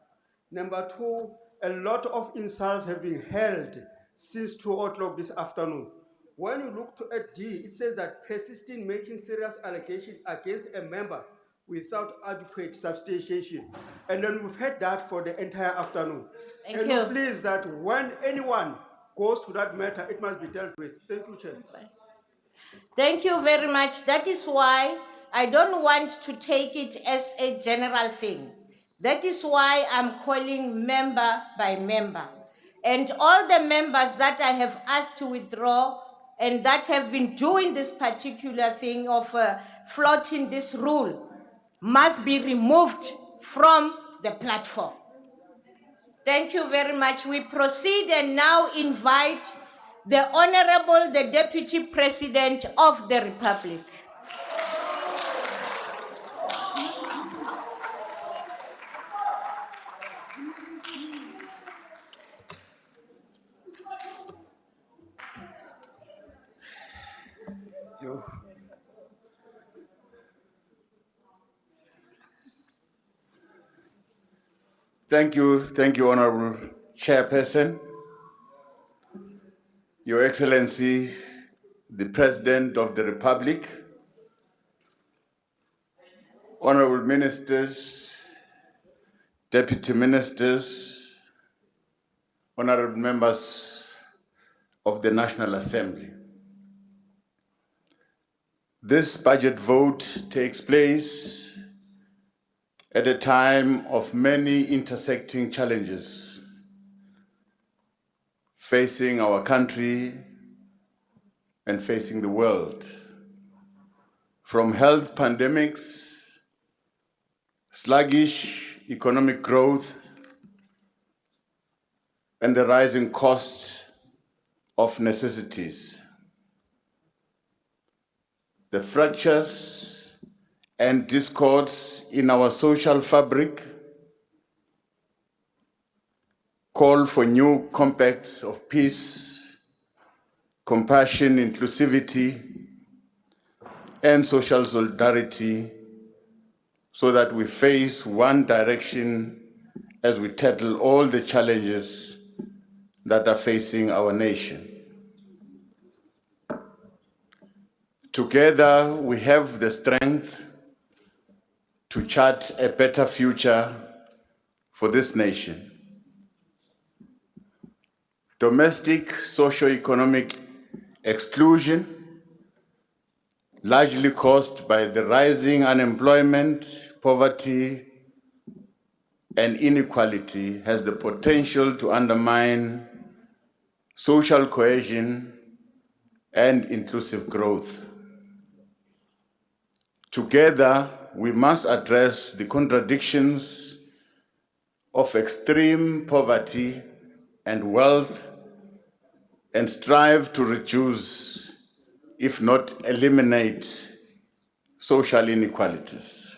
Number two, a lot of insults have been held since 2 o'clock this afternoon. When you look at D, it says that persisting making serious allegations against a member without adequate substantiation. And then we've had that for the entire afternoon. Thank you. Please that when anyone goes to that matter, it must be dealt with. Thank you, Chair. Thank you very much. That is why I don't want to take it as a general thing. That is why I'm calling member by member. And all the members that I have asked to withdraw and that have been doing this particular thing of flouting this rule must be removed from the platform. Thank you very much. We proceed and now invite the Honorable, the Deputy President of the Republic. Thank you, Honorable Chairperson, Your Excellency, the President of the Republic, Honorable Ministers, Deputy Ministers, Honorable Members of the National Assembly. This budget vote takes place at a time of many intersecting challenges facing our country and facing the world. From health pandemics, sluggish economic growth, and the rising cost of necessities. The fractures and discords in our social fabric call for new compacts of peace, compassion, inclusivity, and social solidarity so that we face one direction as we tackle all the challenges that are facing our nation. Together, we have the strength to chart a better future for this nation. Domestic socio-economic exclusion, largely caused by the rising unemployment, poverty, and inequality, has the potential to undermine social cohesion and inclusive growth. Together, we must address the contradictions of extreme poverty and wealth and strive to reduce, if not eliminate, social inequalities.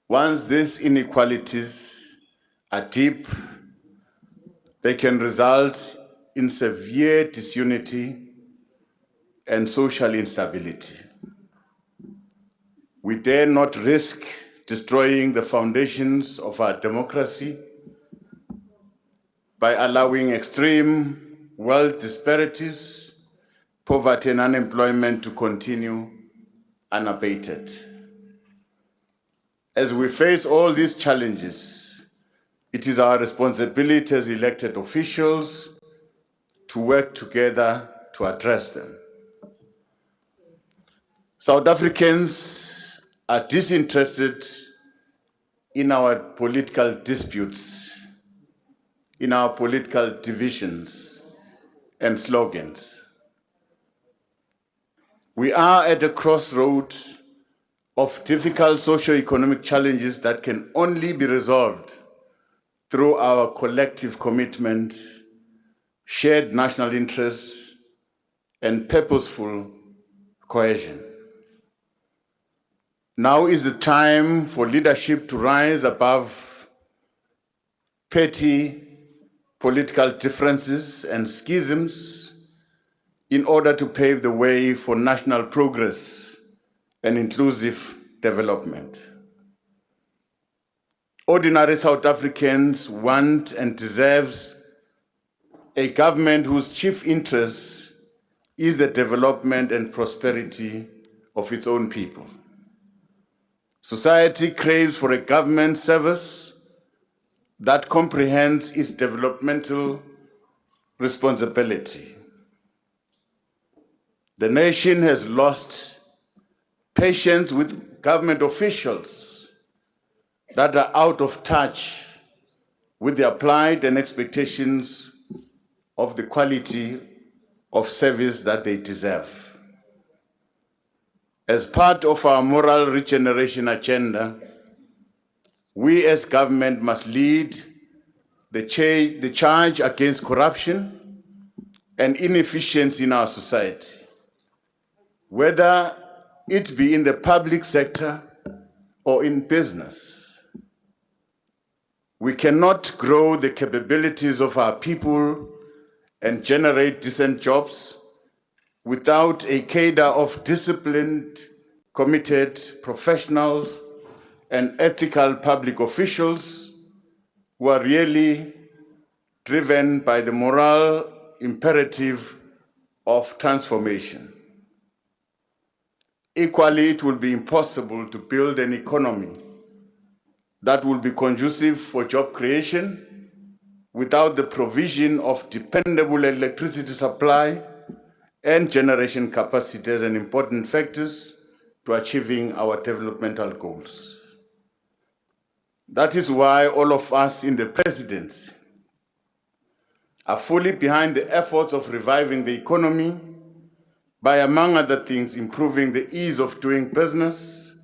Once these inequalities are deep, they can result in severe disunity and social instability. We dare not risk destroying the foundations of our democracy by allowing extreme wealth disparities, poverty, and unemployment to continue unabated. As we face all these challenges, it is our responsibility as elected officials to work together to address them. South Africans are disinterested in our political disputes, in our political divisions and slogans. We are at a crossroad of difficult socio-economic challenges that can only be resolved through our collective commitment, shared national interests, and purposeful cohesion. Now is the time for leadership to rise above petty political differences and schisms in order to pave the way for national progress and inclusive development. Ordinary South Africans want and deserve a government whose chief interest is the development and prosperity of its own people. Society craves for a government service that comprehends its developmental responsibility. The nation has lost patience with government officials that are out of touch with the applied and expectations of the quality of service that they deserve. As part of our moral regeneration agenda, we as government must lead the charge against corruption and inefficiency in our society, whether it be in the public sector or in business. We cannot grow the capabilities of our people and generate decent jobs without a cadre of disciplined, committed professionals and ethical public officials who are really driven by the moral imperative of transformation. Equally, it will be impossible to build an economy that will be conducive for job creation without the provision of dependable electricity supply and generation capacity as an important factors to achieving our developmental goals. That is why all of us in the Presidency are fully behind the efforts of reviving the economy by, among other things, improving the ease of doing business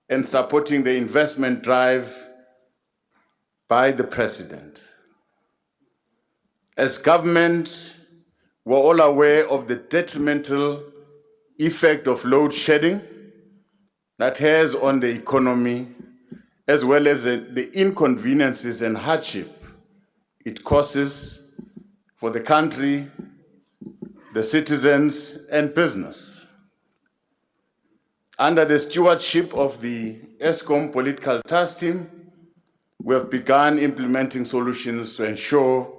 and supporting the investment drive by the President. As government, we're all aware of the detrimental effect of load shedding that has on the economy, as well as the inconveniences and hardship it causes for the country, the citizens, and business. Under the stewardship of the ESCOM political task team, we have begun implementing solutions to ensure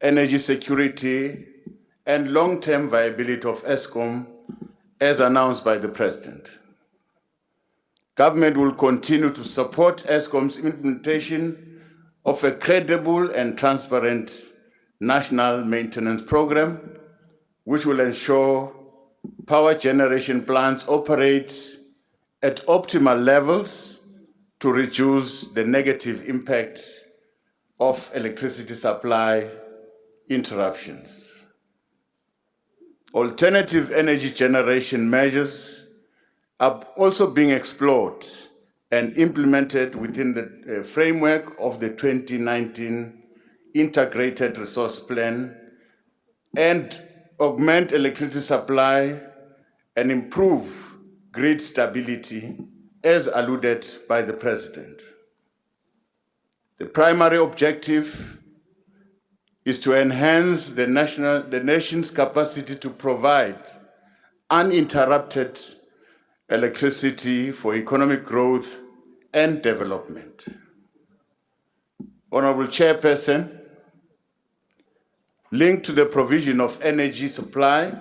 energy security and long-term viability of ESCOM, as announced by the President. Government will continue to support ESCOM's implementation of a credible and transparent national maintenance program, which will ensure power generation plants operate at optimal levels to reduce the negative impact of electricity supply interruptions. Alternative energy generation measures are also being explored and implemented within the framework of the 2019 Integrated Resource Plan and augment electricity supply and improve grid stability, as alluded by the President. The primary objective is to enhance the nation's capacity to provide uninterrupted electricity for economic growth and development. Honorable Chairperson, linked to the provision of energy supply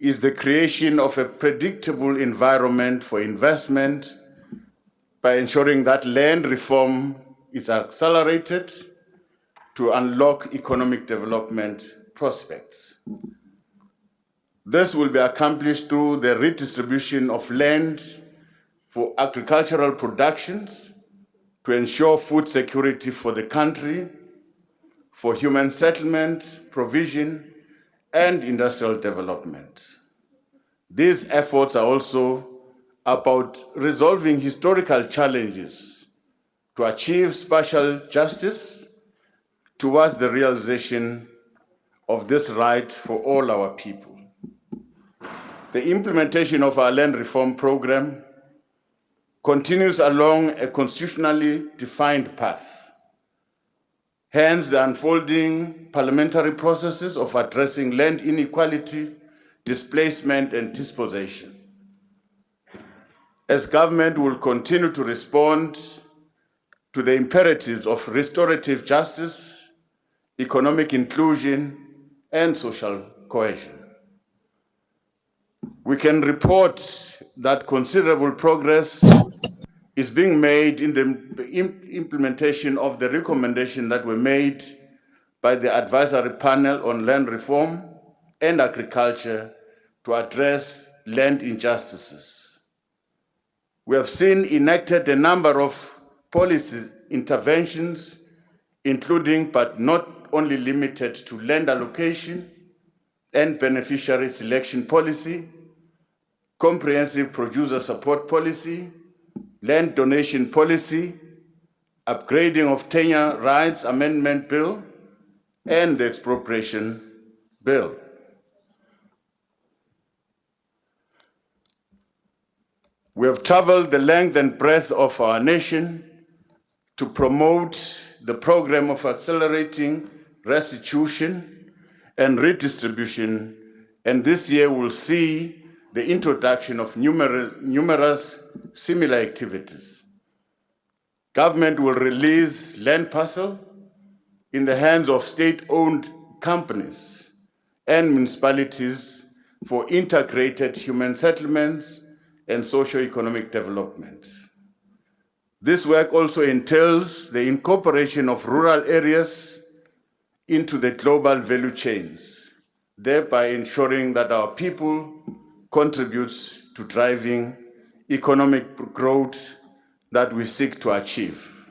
is the creation of a predictable environment for investment by ensuring that land reform is accelerated to unlock economic development prospects. This will be accomplished through the redistribution of land for agricultural productions to ensure food security for the country, for human settlement, provision, and industrial development. These efforts are also about resolving historical challenges to achieve spatial justice towards the realization of this right for all our people. The implementation of our land reform program continues along a constitutionally defined path. Hence, the unfolding parliamentary processes of addressing land inequality, displacement, and dispossession. As government will continue to respond to the imperatives of restorative justice, economic inclusion, and social cohesion. We can report that considerable progress is being made in the implementation of the recommendations that were made by the Advisory Panel on Land Reform and Agriculture to address land injustices. We have seen enacted a number of policy interventions, including but not only limited to land allocation and beneficiary selection policy, comprehensive producer support policy, land donation policy, upgrading of tenure rights amendment bill, and the expropriation bill. We have traveled the length and breadth of our nation to promote the program of accelerating restitution and redistribution, and this year will see the introduction of numerous similar activities. Government will release land parcel in the hands of state-owned companies and municipalities for integrated human settlements and socio-economic development. This work also entails the incorporation of rural areas into the global value chains, thereby ensuring that our people contribute to driving economic growth that we seek to achieve.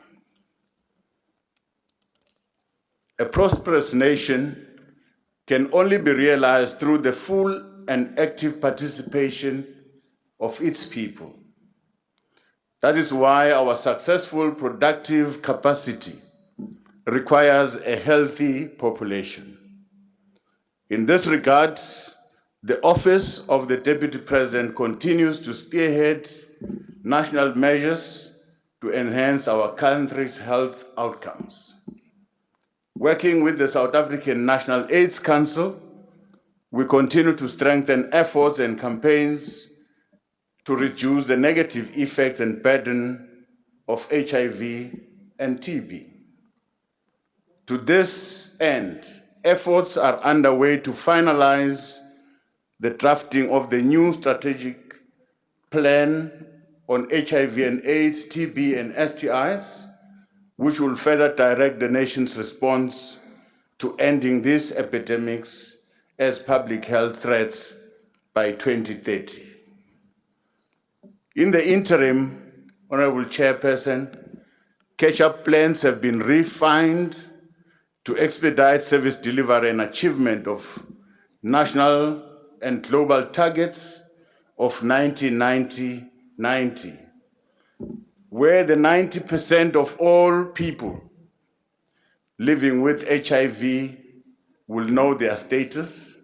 A prosperous nation can only be realized through the full and active participation of its people. That is why our successful productive capacity requires a healthy population. In this regard, the Office of the Deputy President continues to spearhead national measures to enhance our country's health outcomes. Working with the South African National AIDS Council, we continue to strengthen efforts and campaigns to reduce the negative effects and burden of HIV and TB. To this end, efforts are underway to finalize the drafting of the new strategic plan on HIV and AIDS, TB, and STIs, which will further direct the nation's response to ending these epidemics as public health threats by 2030. In the interim, Honorable Chairperson, catch-up plans have been refined to expedite service delivery and achievement of national and global targets of 90-90-90, where the 90% of all people living with HIV will know their status.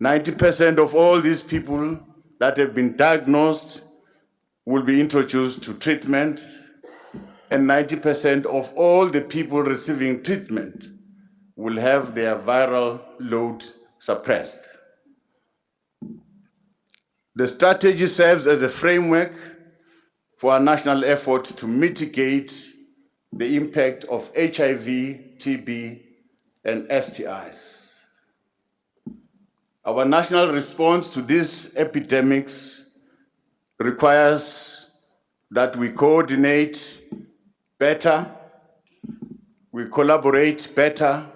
90% of all these people that have been diagnosed will be introduced to treatment, and 90% of all the people receiving treatment will have their viral load suppressed. The strategy serves as a framework for our national effort to mitigate the impact of HIV, TB, and STIs. Our national response to these epidemics requires that we coordinate better, we collaborate better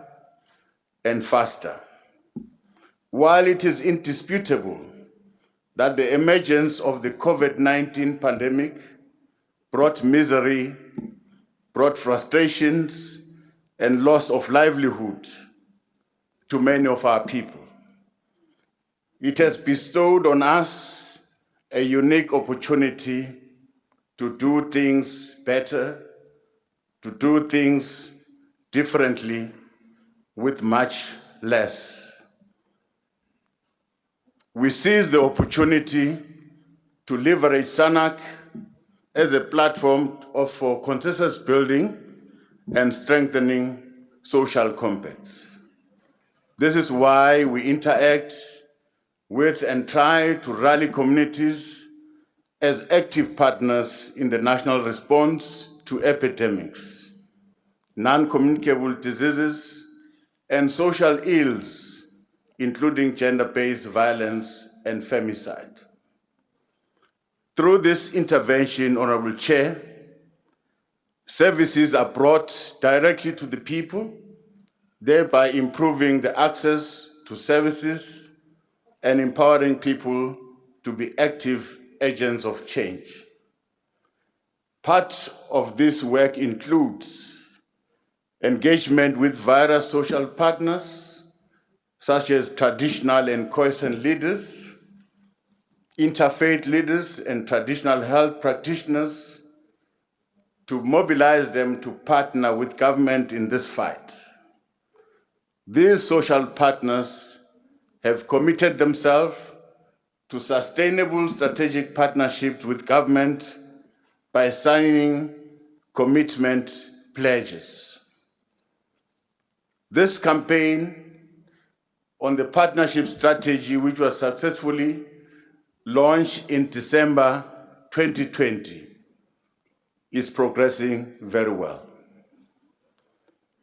and faster. While it is indisputable that the emergence of the COVID-19 pandemic brought misery, brought frustrations, and loss of livelihood to many of our people, it has bestowed on us a unique opportunity to do things better, to do things differently with much less. We seize the opportunity to leverage SANAC as a platform for consensus building and strengthening social compacts. This is why we interact with and try to rally communities as active partners in the national response to epidemics, non-communicable diseases, and social ills, including gender-based violence and femicide. Through this intervention, Honorable Chair, services are brought directly to the people, thereby improving the access to services and empowering people to be active agents of change. Part of this work includes engagement with various social partners, such as traditional and cohesion leaders, interfaith leaders, and traditional health practitioners, to mobilize them to partner with government in this fight. These social partners have committed themselves to sustainable strategic partnerships with government by signing commitment pledges. This campaign on the partnership strategy, which was successfully launched in December 2020, is progressing very well.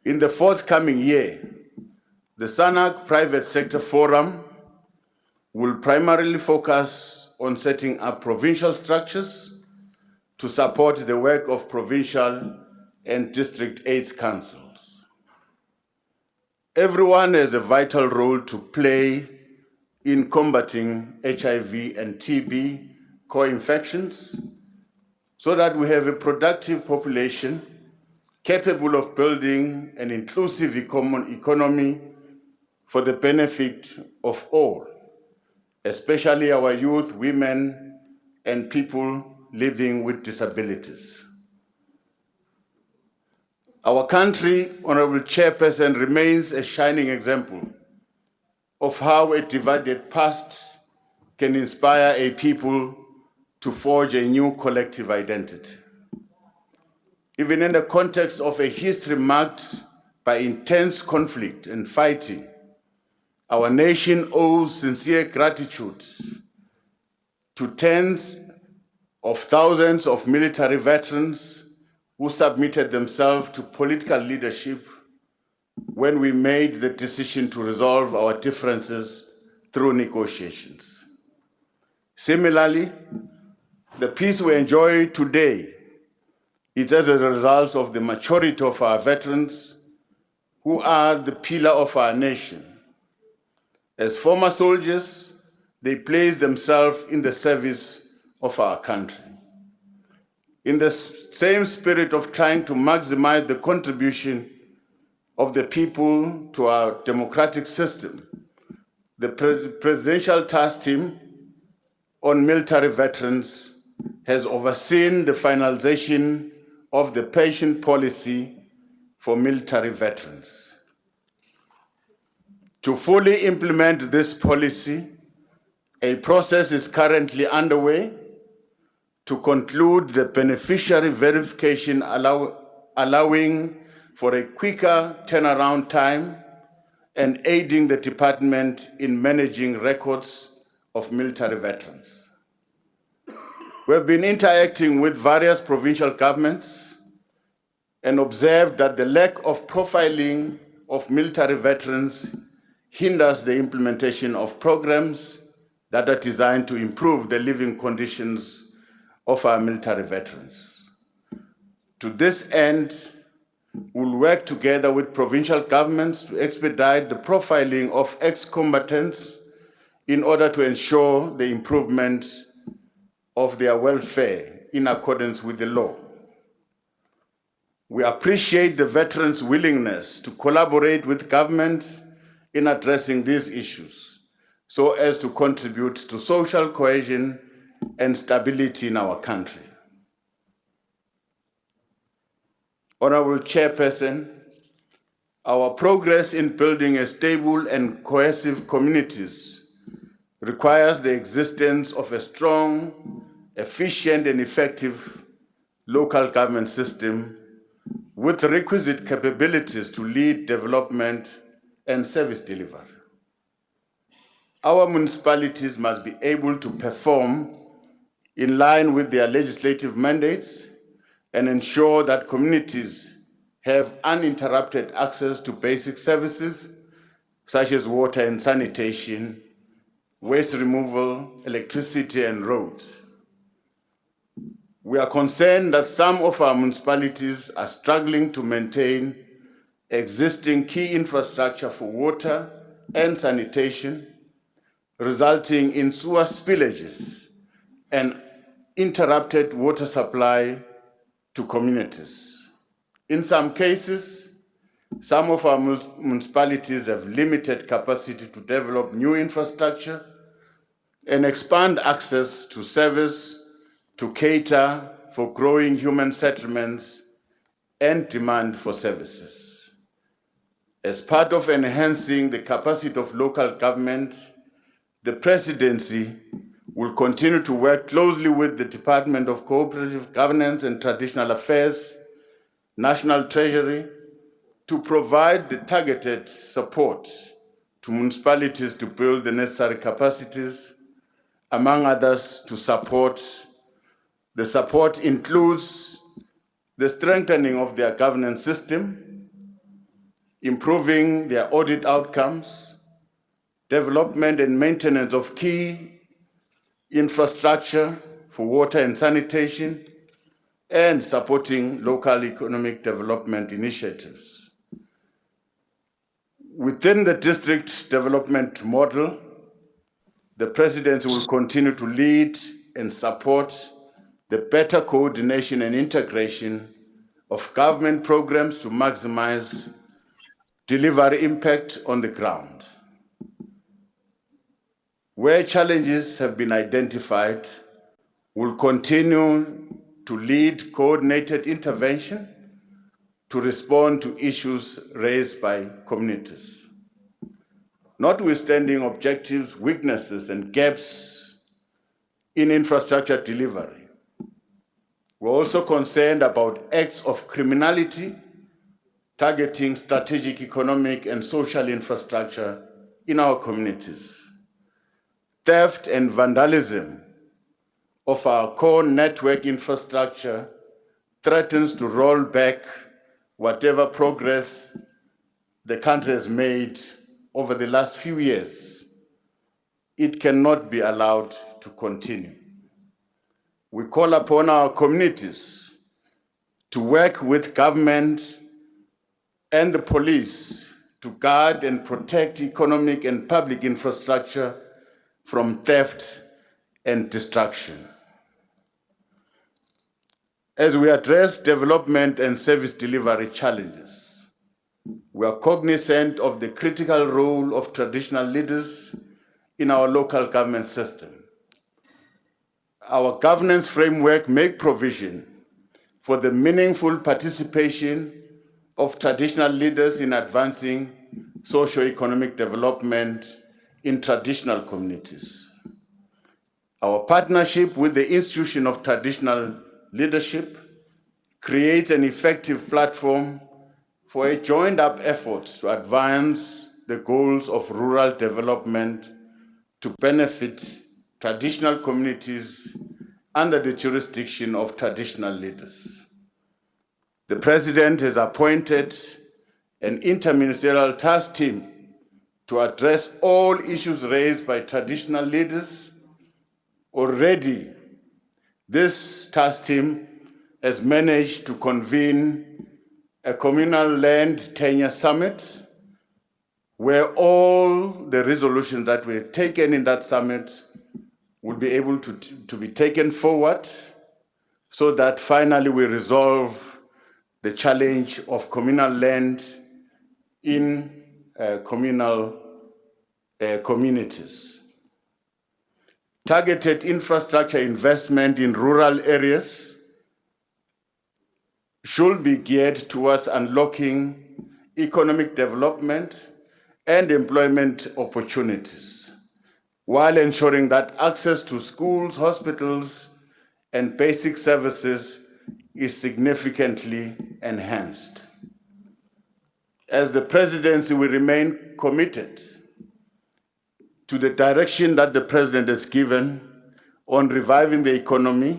In the forthcoming year, the SANAC Private Sector Forum will primarily focus on setting up provincial structures to support the work of provincial and district AIDS councils. Everyone has a vital role to play in combating HIV and TB co-infections so that we have a productive population capable of building an inclusive economy for the benefit of all, especially our youth, women, and people living with disabilities. Our country, Honorable Chairperson, remains a shining example of how a divided past can inspire a people to forge a new collective identity. Even in the context of a history marked by intense conflict and fighting, our nation owes sincere gratitude to tens of thousands of military veterans who submitted themselves to political leadership when we made the decision to resolve our differences through negotiations. Similarly, the peace we enjoy today is as a result of the maturity of our veterans, who are the pillar of our nation. As former soldiers, they place themselves in the service of our country. In the same spirit of trying to maximize the contribution of the people to our democratic system, the Presidential Task Team on Military Veterans has overseen the finalization of the pension policy for military veterans. To fully implement this policy, a process is currently underway to conclude the beneficiary verification, allowing for a quicker turnaround time and aiding the department in managing records of military veterans. We have been interacting with various provincial governments and observed that the lack of profiling of military veterans hinders the implementation of programs that are designed to improve the living conditions of our military veterans. To this end, we'll work together with provincial governments to expedite the profiling of ex-combatants in order to ensure the improvement of their welfare in accordance with the law. We appreciate the veterans' willingness to collaborate with government in addressing these issues so as to contribute to social cohesion and stability in our country. Honorable Chairperson, our progress in building a stable and cohesive communities requires the existence of a strong, efficient, and effective local government system with requisite capabilities to lead development and service delivery. Our municipalities must be able to perform in line with their legislative mandates and ensure that communities have uninterrupted access to basic services such as water and sanitation, waste removal, electricity, and roads. We are concerned that some of our municipalities are struggling to maintain existing key infrastructure for water and sanitation, resulting in sewer spillages and interrupted water supply to communities. In some cases, some of our municipalities have limited capacity to develop new infrastructure and expand access to service to cater for growing human settlements and demand for services. As part of enhancing the capacity of local government, the Presidency will continue to work closely with the Department of Cooperative Governance and Traditional Affairs, National Treasury, to provide the targeted support to municipalities to build the necessary capacities, among others, to support. The support includes the strengthening of their governance system, improving their audit outcomes, development and maintenance of key infrastructure for water and sanitation, and supporting local economic development initiatives. Within the district development model, the Presidency will continue to lead and support the better coordination and integration of government programs to maximize delivery impact on the ground. Where challenges have been identified, we'll continue to lead coordinated intervention to respond to issues raised by communities. Notwithstanding objectives, weaknesses, and gaps in infrastructure delivery, we're also concerned about acts of criminality targeting strategic economic and social infrastructure in our communities. Theft and vandalism of our core network infrastructure threatens to roll back whatever progress the country has made over the last few years. It cannot be allowed to continue. We call upon our communities to work with government and the police to guard and protect economic and public infrastructure from theft and destruction. As we address development and service delivery challenges, we are cognizant of the critical role of traditional leaders in our local government system. Our governance framework makes provision for the meaningful participation of traditional leaders in advancing socio-economic development in traditional communities. Our partnership with the Institution of Traditional Leadership creates an effective platform for a joined-up effort to advance the goals of rural development to benefit traditional communities under the jurisdiction of traditional leaders. The President has appointed an interministerial task team to address all issues raised by traditional leaders. Already, this task team has managed to convene a communal land tenure summit where all the resolutions that were taken in that summit will be able to be taken forward so that finally we resolve the challenge of communal land in communal communities. Targeted infrastructure investment in rural areas should be geared towards unlocking economic development and employment opportunities, while ensuring that access to schools, hospitals, and basic services is significantly enhanced. As the Presidency, we remain committed to the direction that the President has given on reviving the economy.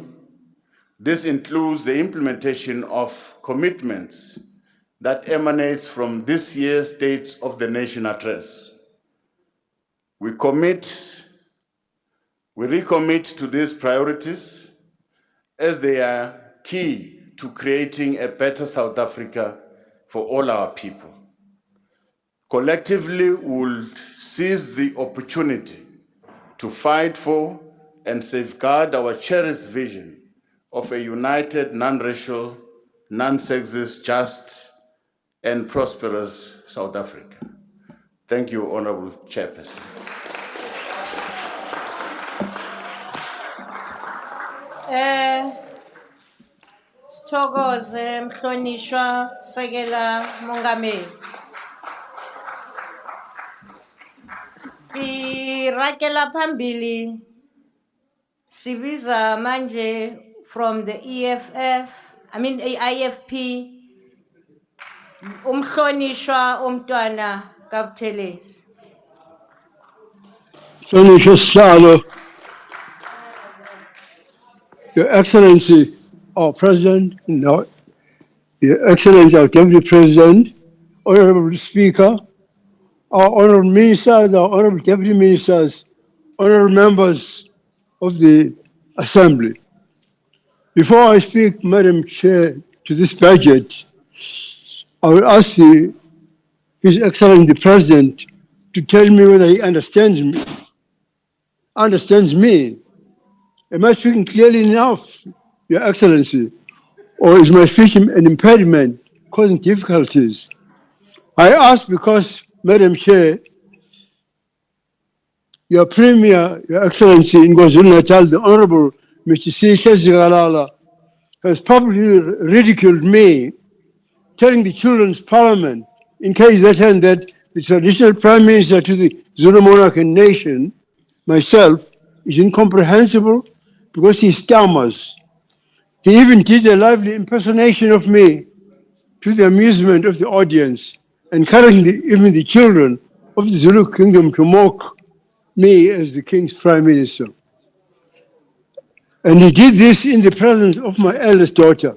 This includes the implementation of commitments that emanates from this year's State of the Nation address. We recommit to these priorities as they are key to creating a better South Africa for all our people. Collectively, we'll seize the opportunity to fight for and safeguard our cherished vision of a united, non-racial, non-sexist, just, and prosperous South Africa. Thank you, Honorable Chairperson. Sithokoze mhlonishwa Sekela Mongameli. Sirakela phambili sibiza manje from the IFP umhlonishwa umntwana kaButhelezi. Mhlonishwa Sihlalo, Your Excellency, our President, no, Your Excellency, our Deputy President, Honorable Speaker, our Honorable Ministers, our Honorable Deputy Ministers, Honorable Members of the Assembly. Before I speak, Madam Chair, to this budget, I will ask His Excellency the President to tell me whether he understands me. Am I speaking clearly enough, Your Excellency? Or is my speech an impediment causing difficulties? I ask because, Madam Chair, your Premier, Your Excellency in KwaZulu-Natal, the Honorable Mr. C. Zigalala, has publicly ridiculed me, telling the Children's Parliament in KZN that the traditional Prime Minister to the Zulu monarchian nation, myself, is incomprehensible because he stammers. He even did a lively impersonation of me to the amusement of the audience, encouraging even the children of the Zulu kingdom to mock me as the King's Prime Minister. And he did this in the presence of my eldest daughter.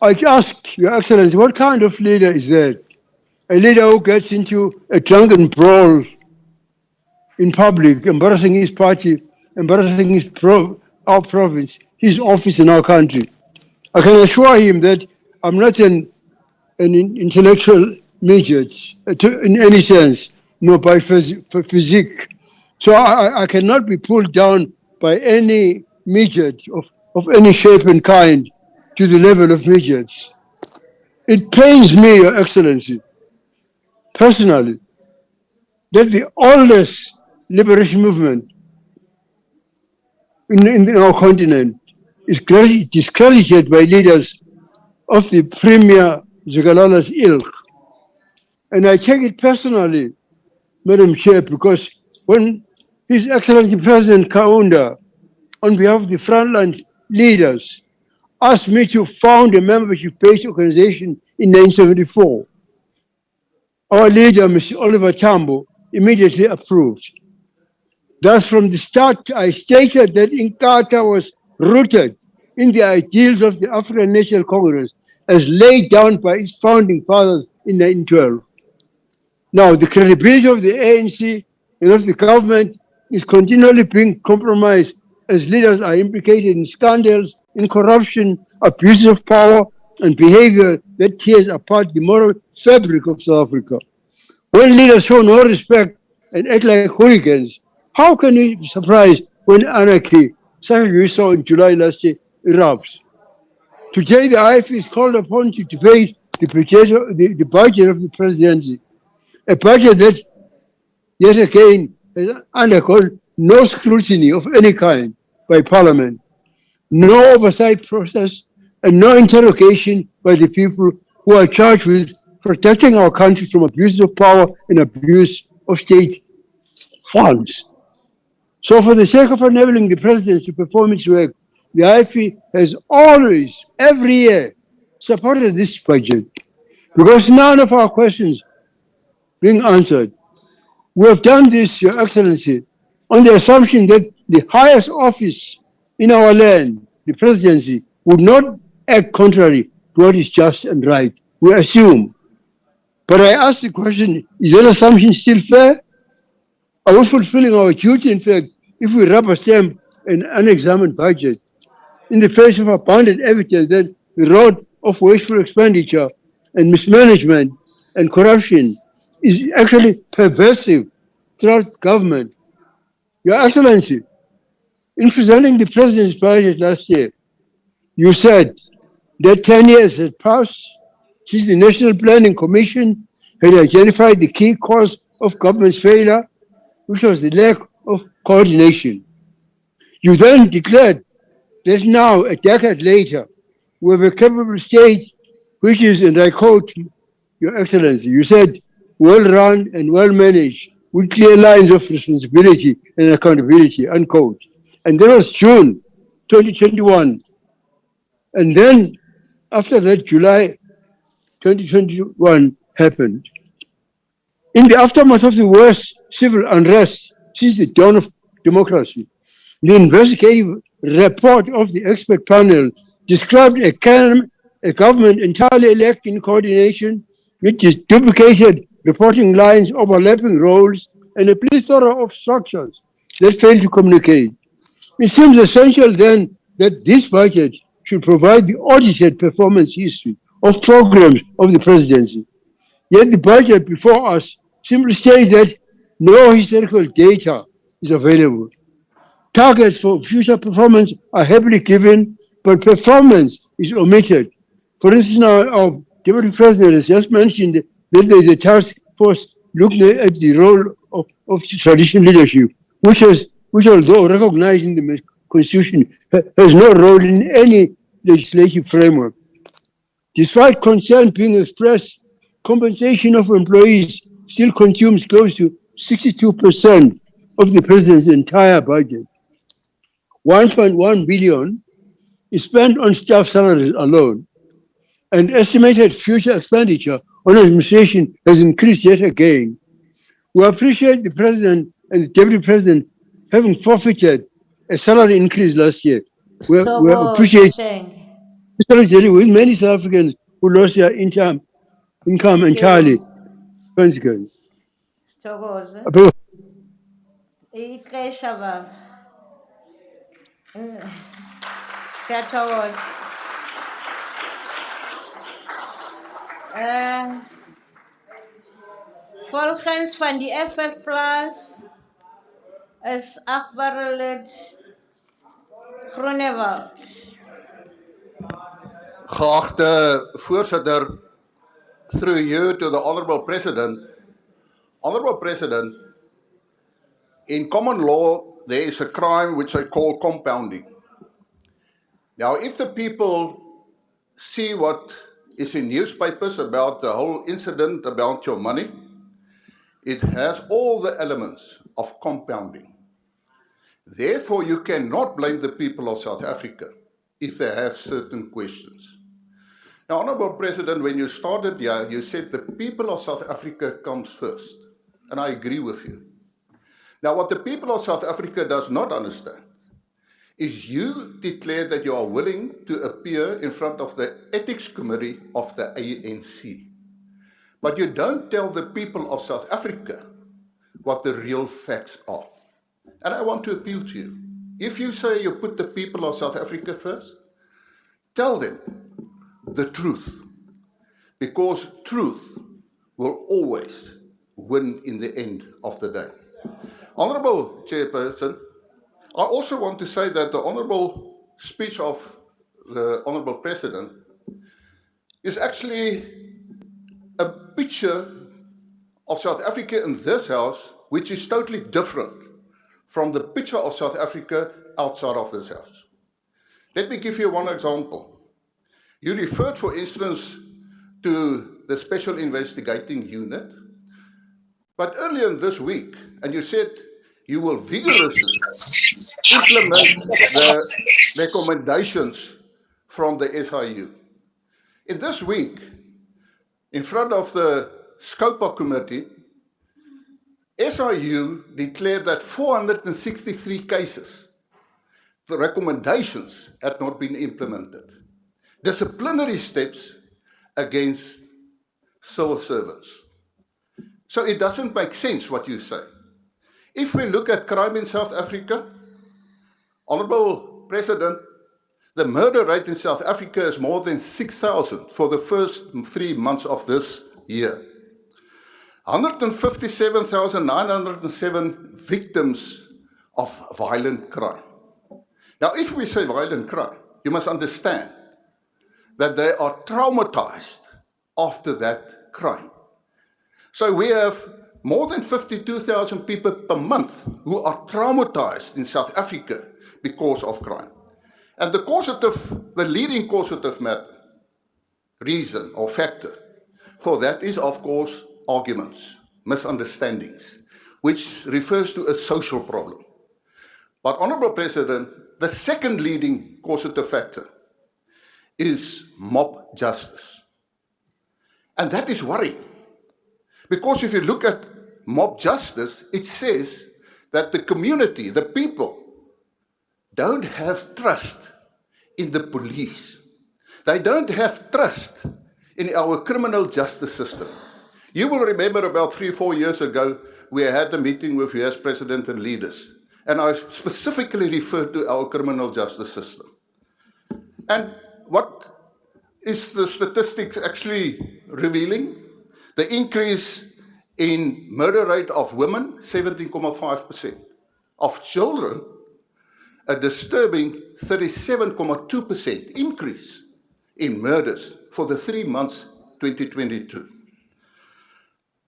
I ask, Your Excellency, what kind of leader is that? A leader who gets into a drunken brawl in public, embarrassing his party, embarrassing our province, his office in our country. I can assure him that I'm not an intellectual midget in any sense, nor by physique. So I cannot be pulled down by any midget of any shape and kind to the level of midgets. It pains me, Your Excellency, personally, that the oldest liberation movement in our continent is discredited by leaders of the Premier Zigalala's ilk. And I take it personally, Madam Chair, because when His Excellency President Kaunda, on behalf of the frontline leaders, asked me to found a membership-based organization in 1974, our leader, Mr. Oliver Tambo, immediately approved. Thus, from the start, I stated that Inkatha was rooted in the ideals of the African National Congress as laid down by its founding fathers in 1912. Now, the credibility of the ANC and of the government is continually being compromised as leaders are implicated in scandals, in corruption, abuse of power, and behavior that tears apart the moral fabric of South Africa. When leaders show no respect and act like hooligans, how can we be surprised when anarchy, such as we saw in July last year, erupts? Today, the IFP is called upon to debate the budget of the presidency, a budget that, yet again, has undergone no scrutiny of any kind by Parliament, no oversight process, and no interrogation by the people who are charged with protecting our country from abuse of power and abuse of state funds. So for the sake of enabling the President to perform its work, the IFP has always, every year, supported this budget because none of our questions being answered. We have done this, Your Excellency, on the assumption that the highest office in our land, the Presidency, would not act contrary to what is just and right. We assume. But I ask the question, is that assumption still fair? Are we fulfilling our duty, in fact, if we rubber stamp an unexamined budget in the face of abundant evidence that the road of wasteful expenditure and mismanagement and corruption is actually pervasive throughout government? Your Excellency, in presenting the President's budget last year, you said that 10 years had passed since the National Planning Commission had identified the key cause of government's failure, which was the lack of coordination. You then declared that now, a decade later, we have a capable state which is, and I quote, Your Excellency, you said, well run and well managed with clear lines of responsibility and accountability, unquote. And that was June 2021. And then after that, July 2021 happened. In the aftermath of the worst civil unrest since the dawn of democracy, the investigative report of the expert panel described a government entirely lacking coordination, with duplicated reporting lines, overlapping roles, and a plethora of structures that fail to communicate. It seems essential then that this budget should provide the audited performance history of programs of the presidency. Yet the budget before us simply states that no historical data is available. Targets for future performance are happily given, but performance is omitted. For instance, now our Deputy President has just mentioned that there is a task force looking at the role of traditional leadership, which although recognized in the Constitution, has no role in any legislative framework. Despite concern being expressed, compensation of employees still consumes close to 62% of the president's entire budget. 1.1 billion is spent on staff salaries alone, and estimated future expenditure on administration has increased yet again. We appreciate the president and the deputy president having forfeited a salary increase last year. We appreciate with many South Africans who lost their income entirely. Consequence. Sithokoze. Ixesha baba. Siyathokoza. Volgens van die FF Plus is achtbare lid Groenewald. Geachte voorzitter, through you to the Honourable President. Honourable President, in common law, there is a crime which I call compounding. Now, if the people see what is in newspapers about the whole incident about your money, it has all the elements of compounding. Therefore, you cannot blame the people of South Africa if they have certain questions. Now, Honourable President, when you started here, you said the people of South Africa comes first. And I agree with you. Now, what the people of South Africa does not understand is you declare that you are willing to appear in front of the Ethics Committee of the ANC. But you don't tell the people of South Africa what the real facts are. And I want to appeal to you. If you say you put the people of South Africa first, tell them the truth. Because truth will always win in the end of the day. Honourable Chairperson, I also want to say that the honourable speech of the Honourable President is actually a picture of South Africa in this house, which is totally different from the picture of South Africa outside of this house. Let me give you one example. You referred, for instance, to the Special Investigating Unit, but earlier in this week, and you said you will vigorously implement the recommendations from the SIU. In this week, in front of the SCOPA committee, SIU declared that 463 cases, the recommendations had not been implemented. Disciplinary steps against civil servants. So it doesn't make sense what you say. If we look at crime in South Africa, Honourable President, the murder rate in South Africa is more than 6,000 for the first 3 months of this year. 157,907 victims of violent crime. Now, if we say violent crime, you must understand that they are traumatized after that crime. So we have more than 52,000 people per month who are traumatized in South Africa because of crime. And the leading causative reason or factor for that is, of course, arguments, misunderstandings, which refers to a social problem. But, Honourable President, the second leading causative factor is mob justice. And that is worrying. Because if you look at mob justice, it says that the community, the people, don't have trust in the police. They don't have trust in our criminal justice system. You will remember about 3 or 4 years ago, we had a meeting with US President and leaders, and I specifically referred to our criminal justice system. And what is the statistics actually revealing? The increase in murder rate of women, 17.5%. Of children, a disturbing 37.2% increase in murders for the 3 months 2022.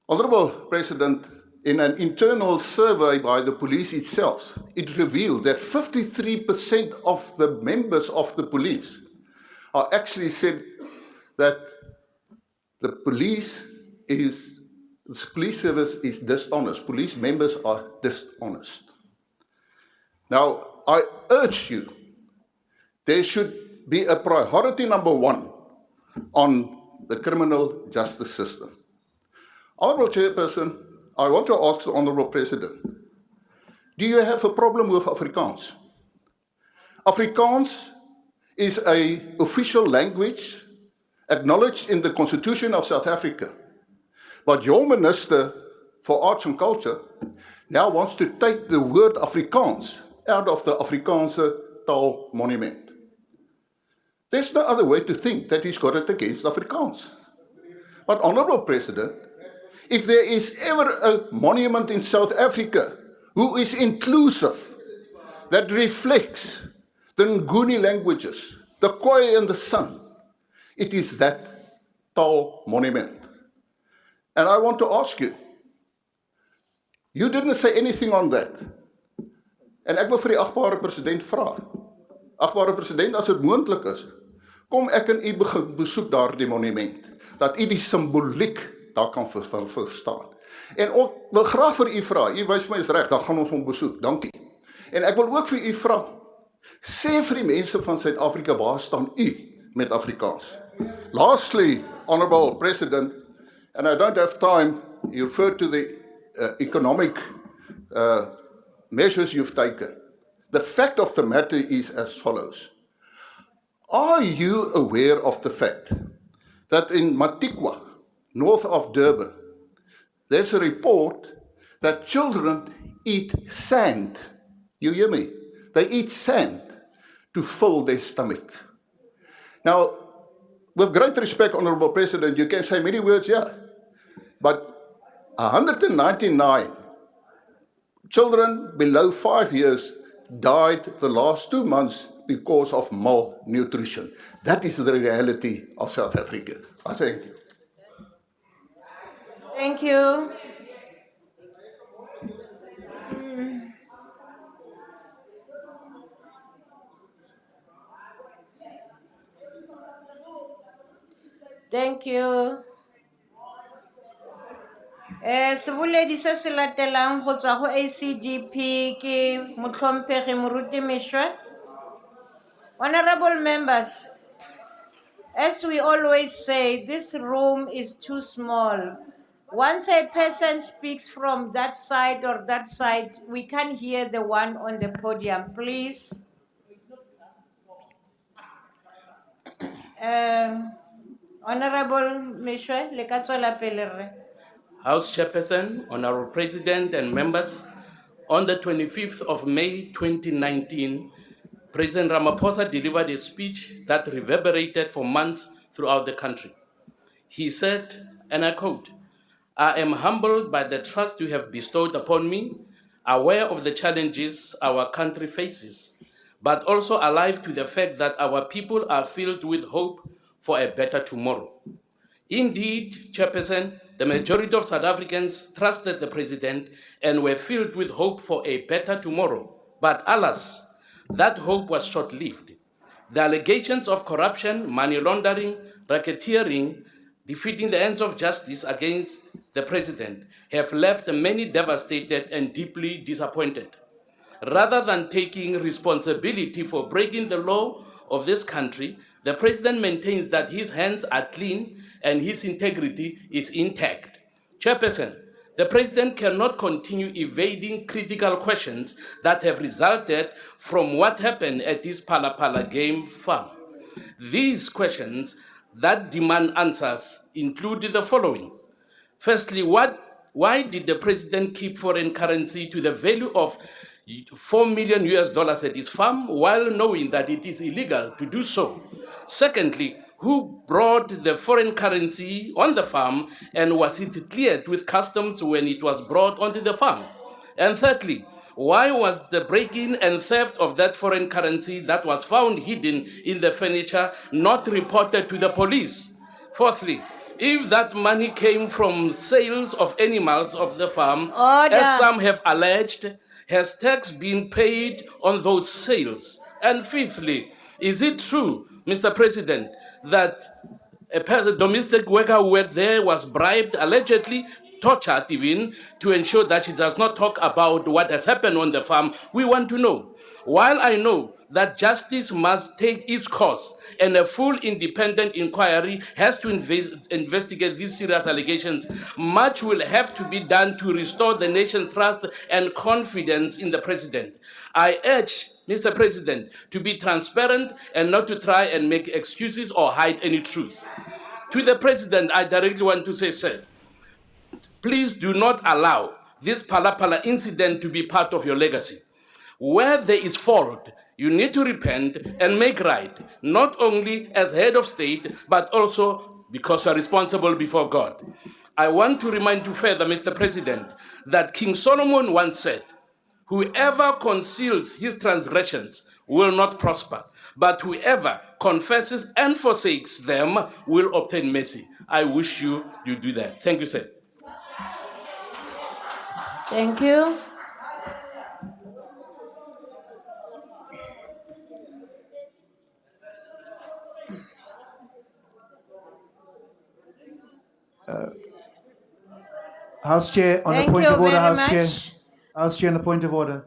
Honourable President, in an internal survey by the police itself, it revealed that 53% of the members of the police are actually said that the police service is dishonest. Police members are dishonest. Now, I urge you, there should be a priority number 1 on the criminal justice system. Honourable Chairperson, I want to ask the Honourable President, do you have a problem with Afrikaans? Afrikaans is an official language acknowledged in the Constitution of South Africa. But your Minister for Arts and Culture now wants to take the word Afrikaans out of the Afrikaanse Taal Monument. There's no other way to think that he's got it against Afrikaans. But, Honourable President, if there is ever a monument in South Africa who is inclusive, that reflects the Nguni languages, the Khoi and the San, it is that Taal Monument. And I want to ask you, you didn't say anything on that. En ek wil vir die agbare president vra. Agbare president, as dit moontlik is, kom ek en u begin besoek daardie monument, dat u die simboliek daar kan verstaan. En ek wil graag vir u vra, u wys my is reg, dan gaan ons hom besoek, dankie. En ek wil ook vir u vra, sê vir die mense van Suid-Afrika, waar staan u met Afrikaans? Lastly, Honourable President, and I don't have time, you referred to the economic measures you've taken. The fact of the matter is as follows. Are you aware of the fact that in Matikwa, north of Durban, there's a report that children eat sand? You hear me? They eat sand to fill their stomach. Now, with great respect, Honourable President, you can say many words here, but 199 children below 5 years died the last 2 months because of malnutrition. That is the reality of South Africa. I thank you. Thank you. Thank you. Seboledi se se latelang go tswa go ACDP ke Motlhomphegi Moruti Mešwa. Honorable members, as we always say, this room is too small. Once a person speaks from that side or that side, we can't hear the one on the podium. Please. Honorable Mešwa, le ka tswela pele rre. House Chairperson, Honorable President and members, on the 25th of May 2019, President Ramaphosa delivered a speech that reverberated for months throughout the country. He said, and I quote, "I am humbled by the trust you have bestowed upon me, aware of the challenges our country faces, but also alive to the fact that our people are filled with hope for a better tomorrow. Indeed, Chairperson, the majority of South Africans trusted the president and were filled with hope for a better tomorrow. But alas, that hope was short-lived. The allegations of corruption, money laundering, racketeering, defeating the ends of justice against the president have left many devastated and deeply disappointed. Rather than taking responsibility for breaking the law of this country, the president maintains that his hands are clean and his integrity is intact. Chairperson, the president cannot continue evading critical questions that have resulted from what happened at this Pala game farm. These questions that demand answers include the following. Firstly, why did the president keep foreign currency to the value of $4 million at his farm while knowing that it is illegal to do so? Secondly, who brought the foreign currency on the farm and was it cleared with customs when it was brought onto the farm? And thirdly, why was the break-in and theft of that foreign currency that was found hidden in the furniture not reported to the police? Fourthly, if that money came from sales of animals of the farm, as some have alleged, has tax been paid on those sales? And fifthly, is it true, Mr. President, that a domestic worker who worked there was bribed, allegedly tortured even, to ensure that she does not talk about what has happened on the farm? We want to know. While I know that justice must take its course and a full independent inquiry has to investigate these serious allegations, much will have to be done to restore the nation's trust and confidence in the president. I urge Mr. President to be transparent and not to try and make excuses or hide any truth. To the president, I directly want to say, sir, please do not allow this Pala incident to be part of your legacy. Where there is fault, you need to repent and make right, not only as head of state, but also because you are responsible before God. I want to remind you further, Mr. President, that King Solomon once said, whoever conceals his transgressions will not prosper, but whoever confesses and forsakes them will obtain mercy. I wish you do that. Thank you, sir. Thank you. House Chair, on Thank the point you of order, very House much. Chair. House Chair, on the point of order.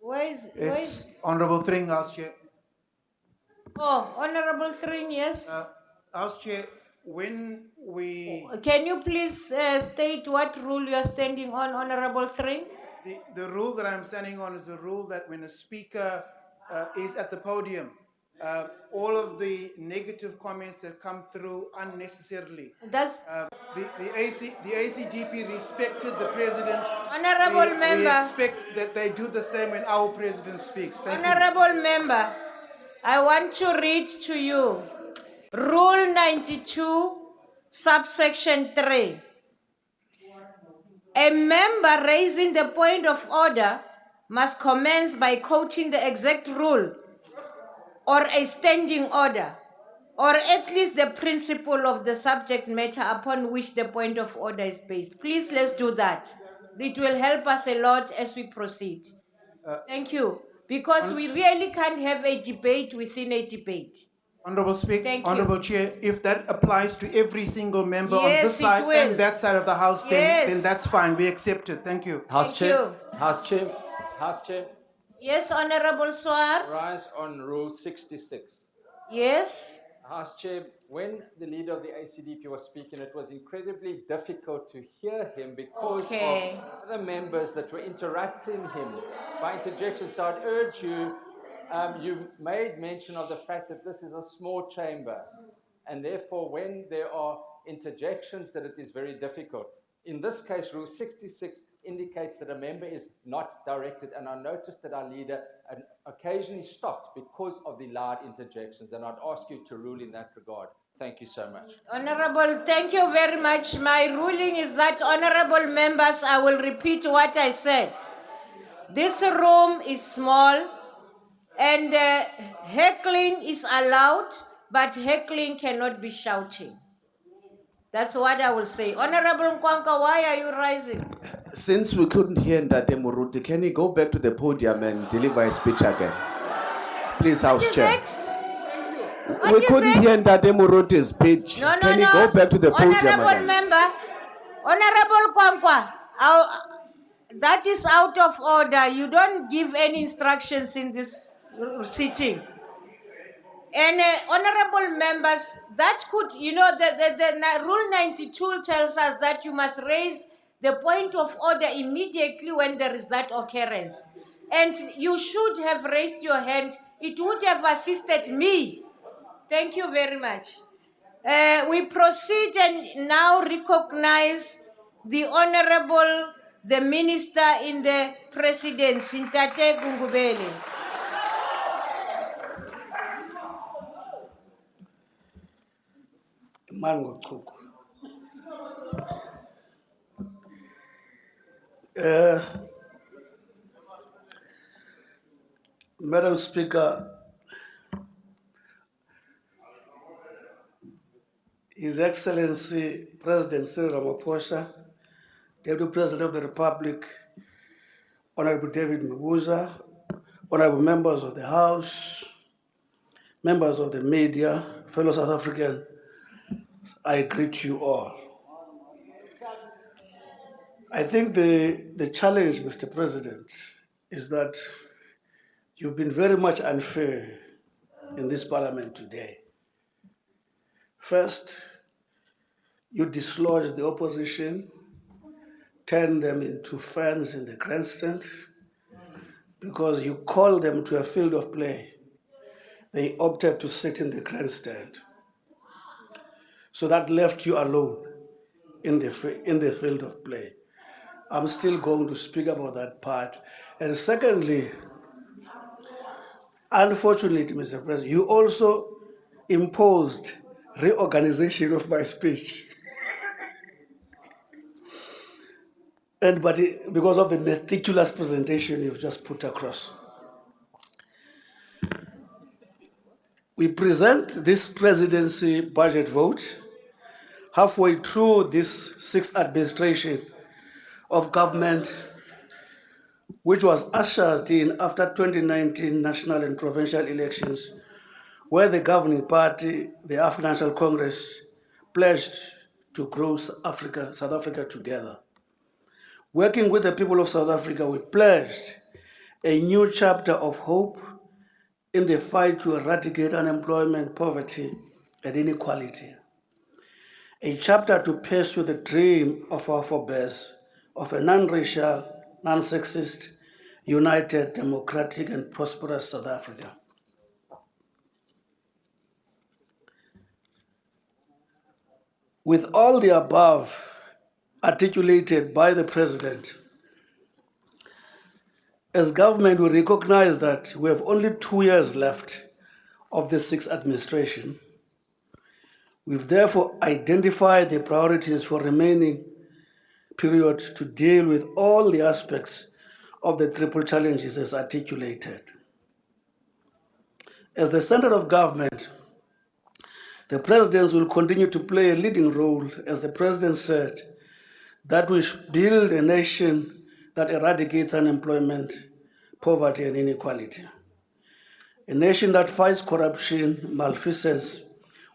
Where is It's Honorable Thring, House Chair. Oh, Honorable Thring, yes. House Chair, when we... Can you please state what rule you are standing on, Honorable Thring? The rule that I'm standing on is the rule that when a speaker is at the podium, all of the negative comments that come through unnecessarily. That's the ACDP respected the president. Honorable member. We expect that they do the same when our president speaks. Thank you. Honorable member, I want to read to you Rule 92, subsection 3. A member raising the point of order must commence by quoting the exact rule or a standing order, or at least the principle of the subject matter upon which the point of order is based. Please, let's do that. It will help us a lot as we proceed. Thank you. Because we really can't have a debate within a debate. Honorable Speaker, Thank you. Honorable Chair, if that applies to every single member on Yes, this it side will. and that side of the House, Yes. then that's fine. We accept it. Thank you. House Thank Chair. you. House Chair. House Chair. Yes, Honorable Swart. Rise on Rule 66. Yes. House Chair, when the leader of the ACDP was speaking, it was incredibly difficult to hear him because Okay. of other members that were interrupting him by interjection. So I'd urge you, you made mention of the fact that this is a small chamber, and therefore when there are interjections that it is very difficult. In this case, Rule 66 indicates that a member is not directed, and I noticed that our leader occasionally stopped because of the loud interjections, and I'd ask you to rule in that regard. Thank you so much. Honorable, thank you very much. My ruling is that, honorable members, I will repeat what I said. This room is small. And heckling is allowed, but heckling cannot be shouting. That's what I will say. Honorable Nkwanka, why are you rising? Since we couldn't hear Ndate Muruti, can he go back to the podium and deliver his speech again? Please, House What is Chair. it? We couldn't hear Ndate Muruti's speech. No, Can he go back to the podium Honorable again? member, Honorable Kwankwa, that is out of order. You don't give any instructions in this sitting. And honorable members, that could, you know, the Rule 92 tells us that you must raise the point of order immediately when there is that occurrence. And you should have raised your hand. It would have assisted me. Thank you very much. We proceed and now recognize the Honorable, the Minister in the Presidency, Ntate Gungubele. Mango Chuku. Madam Speaker, His Excellency President Cyril Ramaphosa, Deputy President of the Republic, Honorable David Mabuza, honorable members of the House, members of the media, fellow South Africans, I greet you all. I think the challenge, Mr. President, is that you've been very much unfair in this parliament today. First, you dislodged the opposition, turned them into fans in the grandstand, because you called them to a field of play. They opted to sit in the grandstand. So that left you alone in the field of play. I'm still going to speak about that part. And secondly, unfortunately, Mr. President, you also imposed reorganization of my speech. Because of the meticulous presentation you've just put across. We present this presidency budget vote halfway through this sixth administration of government, which was ushered in after 2019 national and provincial elections, where the governing party, the African National Congress, pledged to grow South Africa together. Working with the people of South Africa, we pledged a new chapter of hope in the fight to eradicate unemployment, poverty, and inequality. A chapter to pursue the dream of our forebears of a non-racial, non-sexist, united, democratic, and prosperous South Africa. With all the above articulated by the President, as government, we recognize that we have only 2 years left of the sixth administration. We've therefore identified the priorities for remaining period to deal with all the aspects of the triple challenges as articulated. As the center of government, the President will continue to play a leading role, as the President said, that we should build a nation that eradicates unemployment, poverty, and inequality. A nation that fights corruption, malfeasance,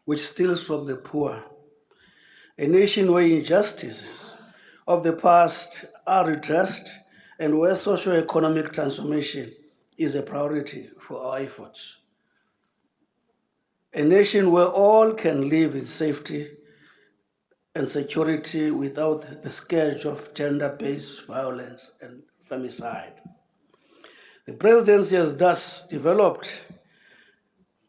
which steals from the poor. A nation where injustices of the past are redressed and where socio-economic transformation is a priority for our efforts. A nation where all can live in safety and security without the scourge of gender-based violence and femicide. The Presidency has thus developed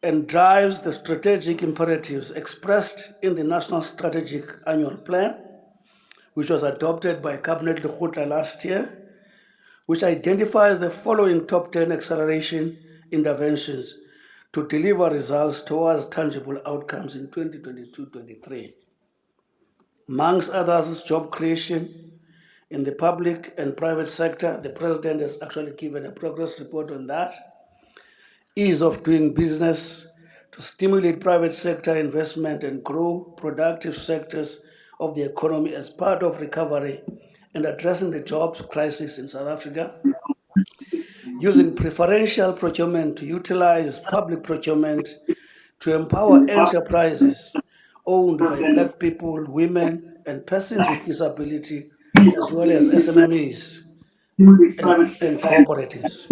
and drives the strategic imperatives expressed in the National Strategic Annual Plan, which was adopted by Cabinet Lekgotla last year, which identifies the following top 10 acceleration interventions to deliver results towards tangible outcomes in 2022-23. Amongst others is job creation in the public and private sector. The President has actually given a progress report on that. ease of doing business, to stimulate private sector investment and grow productive sectors of the economy as part of recovery and addressing the jobs crisis in South Africa, using preferential procurement to utilize public procurement to empower enterprises owned by Black people, women, and persons with disability, as well as SMMEs and cooperatives.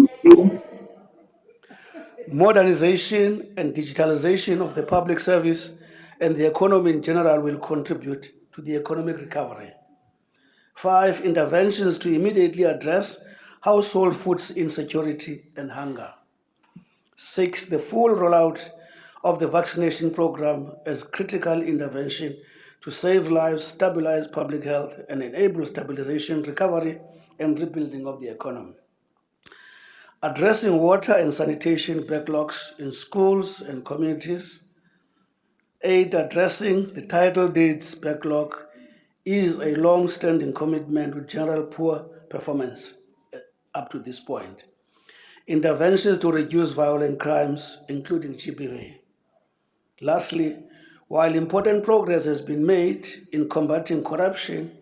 Modernization and digitalization of the public service and the economy in general will contribute to the economic recovery. 5, interventions to immediately address household foods insecurity and hunger. 6, the full rollout of the vaccination program as critical intervention to save lives, stabilize public health, and enable stabilization, recovery, and rebuilding of the economy. Addressing water and sanitation backlogs in schools and communities. 8, addressing the title deeds backlog is a long-standing commitment with general poor performance up to this point. Interventions to reduce violent crimes, including GBV. Lastly, while important progress has been made in combating corruption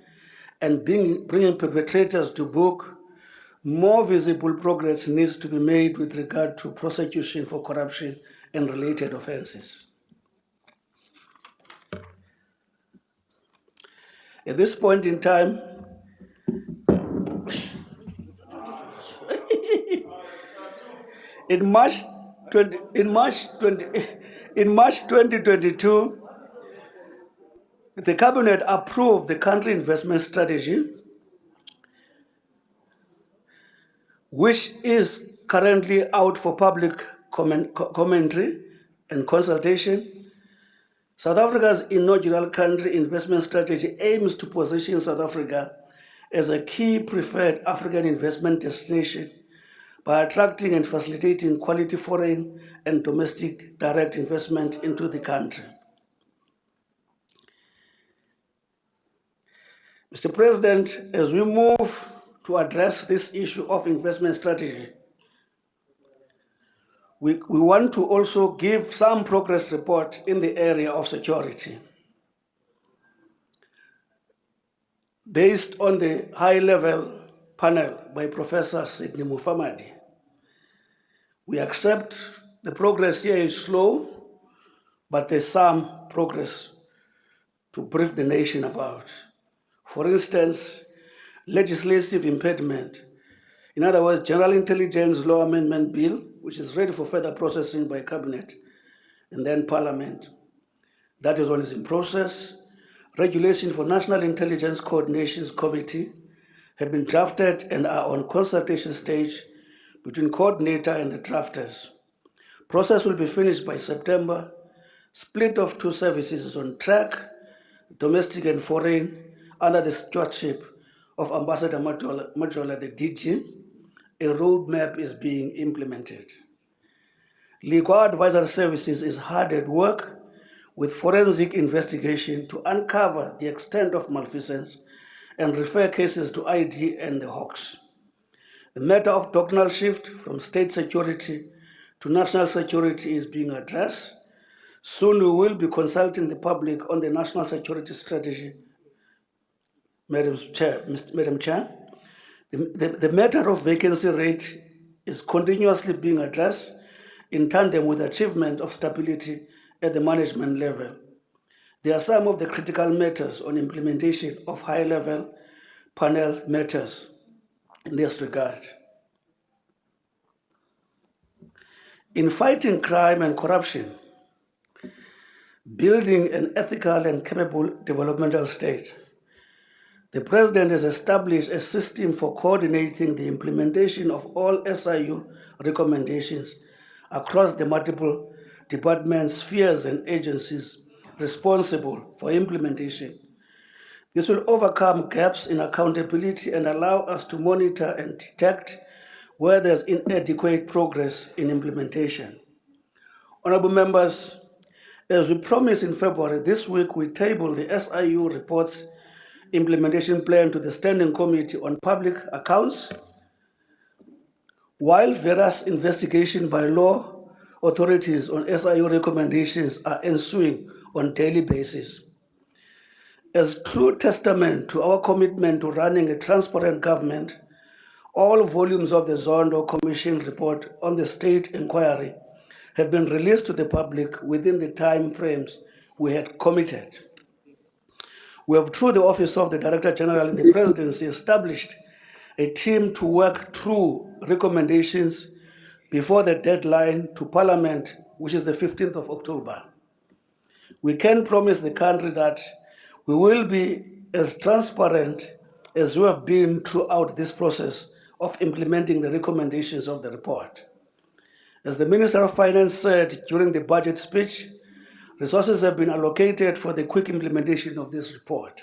and bringing perpetrators to book, more visible progress needs to be made with regard to prosecution for corruption and related offenses. At this point in time, in March 2022, the Cabinet approved the country investment strategy, which is currently out for public commentary and consultation. South Africa's inaugural country investment strategy aims to position South Africa as a key preferred African investment destination by attracting and facilitating quality foreign and domestic direct investment into the country. Mr. President, as we move to address this issue of investment strategy, we want to also give some progress report in the area of security. Based on the high-level panel by Professor Sidney Mufamadi, we accept the progress here is slow, but there's some progress to brief the nation about. For instance, legislative impediment. In other words, General Intelligence Law Amendment Bill, which is ready for further processing by Cabinet and then Parliament. That is one is in process. Regulation for National Intelligence Coordination Committee have been drafted and are on consultation stage between coordinator and the drafters. Process will be finished by September. Split of 2 services is on track, domestic and foreign, under the stewardship of Ambassador Majola, the DG. A roadmap is being implemented. Legal advisory services is hard at work with forensic investigation to uncover the extent of malfeasance and refer cases to ID and the Hawks. The matter of doctrinal shift from state security to national security is being addressed. Soon we will be consulting the public on the national security strategy. Madam Chair, the matter of vacancy rate is continuously being addressed in tandem with achievement of stability at the management level. There are some of the critical matters on implementation of high-level panel matters in this regard. In fighting crime and corruption, building an ethical and capable developmental state, the President has established a system for coordinating the implementation of all SIU recommendations across the multiple departments, spheres, and agencies responsible for implementation. This will overcome gaps in accountability and allow us to monitor and detect where there's inadequate progress in implementation. Honorable members, as we promised in February, this week we tabled the SIU reports implementation plan to the Standing Committee on Public Accounts. While various investigation by law authorities on SIU recommendations are ensuing on daily basis. As true testament to our commitment to running a transparent government, all volumes of the Zondo Commission report on the state inquiry have been released to the public within the time frames we had committed. We have, through the Office of the Director General in the Presidency, established a team to work through recommendations before the deadline to Parliament, which is the 15th of October. We can promise the country that we will be as transparent as we have been throughout this process of implementing the recommendations of the report. As the Minister of Finance said during the budget speech, resources have been allocated for the quick implementation of this report.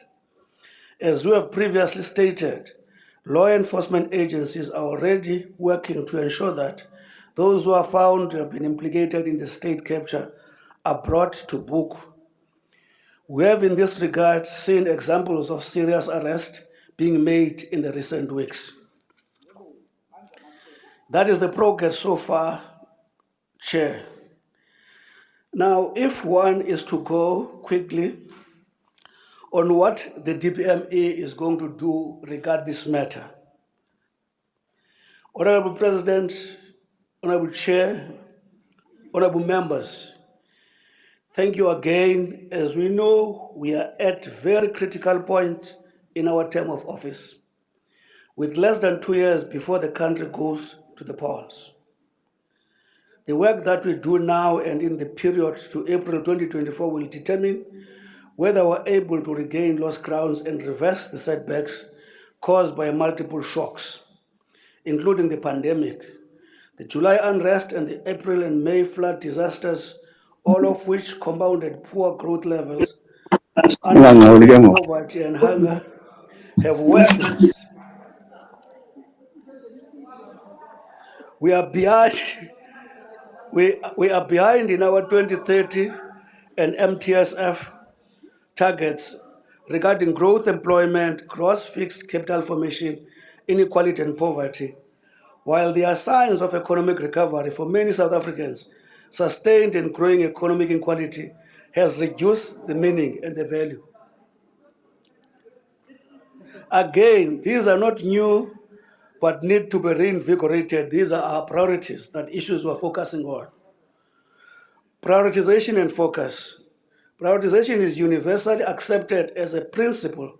As we have previously stated, law enforcement agencies are already working to ensure that those who are found to have been implicated in the state capture are brought to book. We have in this regard seen examples of serious arrests being made in the recent weeks. That is the progress so far, Chair. Now, if one is to go quickly on what the DPMA is going to do regarding this matter, Honorable President, Honorable Chair, Honorable Members, thank you again. As we know, we are at a very critical point in our term of office, with less than 2 years before the country goes to the polls. The work that we do now and in the period to April 2024 will determine whether we're able to regain lost grounds and reverse the setbacks caused by multiple shocks, including the pandemic, the July unrest, and the April and May flood disasters, all of which compounded poor growth levels, poverty and hunger have worsened. We are behind. We are behind in our 2030 and MTSF targets regarding growth, employment, gross fixed capital formation, inequality, and poverty. While there are signs of economic recovery for many South Africans, sustained and growing economic inequality has reduced the meaning and the value. Again, these are not new, but need to be reinvigorated. These are our priorities, that issues we're focusing on. Prioritization and focus. Prioritization is universally accepted as a principle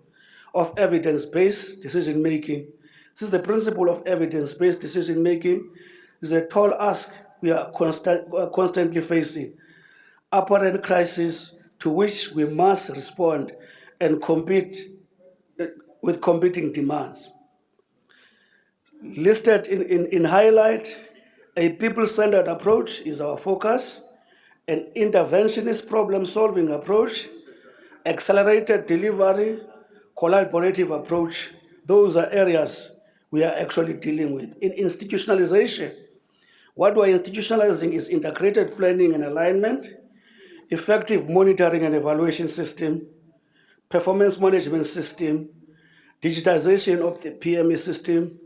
of evidence-based decision-making. This is the principle of evidence-based decision-making. It's a tall ask we are constantly facing. Apparent crisis to which we must respond and compete with competing demands. Listed in highlight, a people-centered approach is our focus, an interventionist problem-solving approach, accelerated delivery, collaborative approach. Those are areas we are actually dealing with. In institutionalization, what we're institutionalizing is integrated planning and alignment, effective monitoring and evaluation system, performance management system, digitization of the PME system,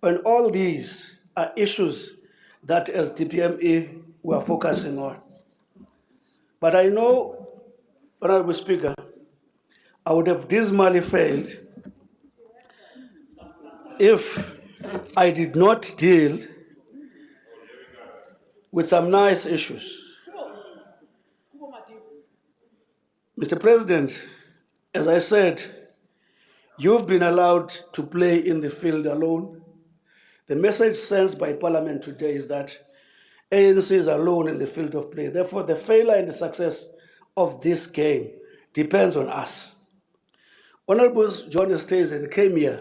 and all these are issues that as DPMA we are focusing on. But I know, Honorable Speaker, I would have dismally failed if I did not deal with some nice issues. Mr. President, as I said, you've been allowed to play in the field alone. The message sent by Parliament today is that ANC is alone in the field of play. Therefore, the failure and the success of this game depends on us. Honorable John Stesen came here,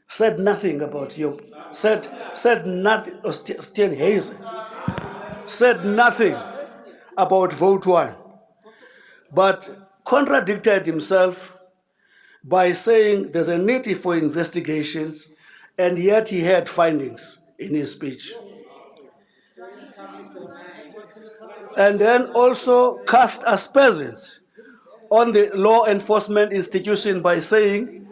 said nothing about you, said nothing, Stijn Hayes said nothing about vote one, but contradicted himself by saying there's a need for investigations, and yet he had findings in his speech. And then also cast aspersions on the law enforcement institution by saying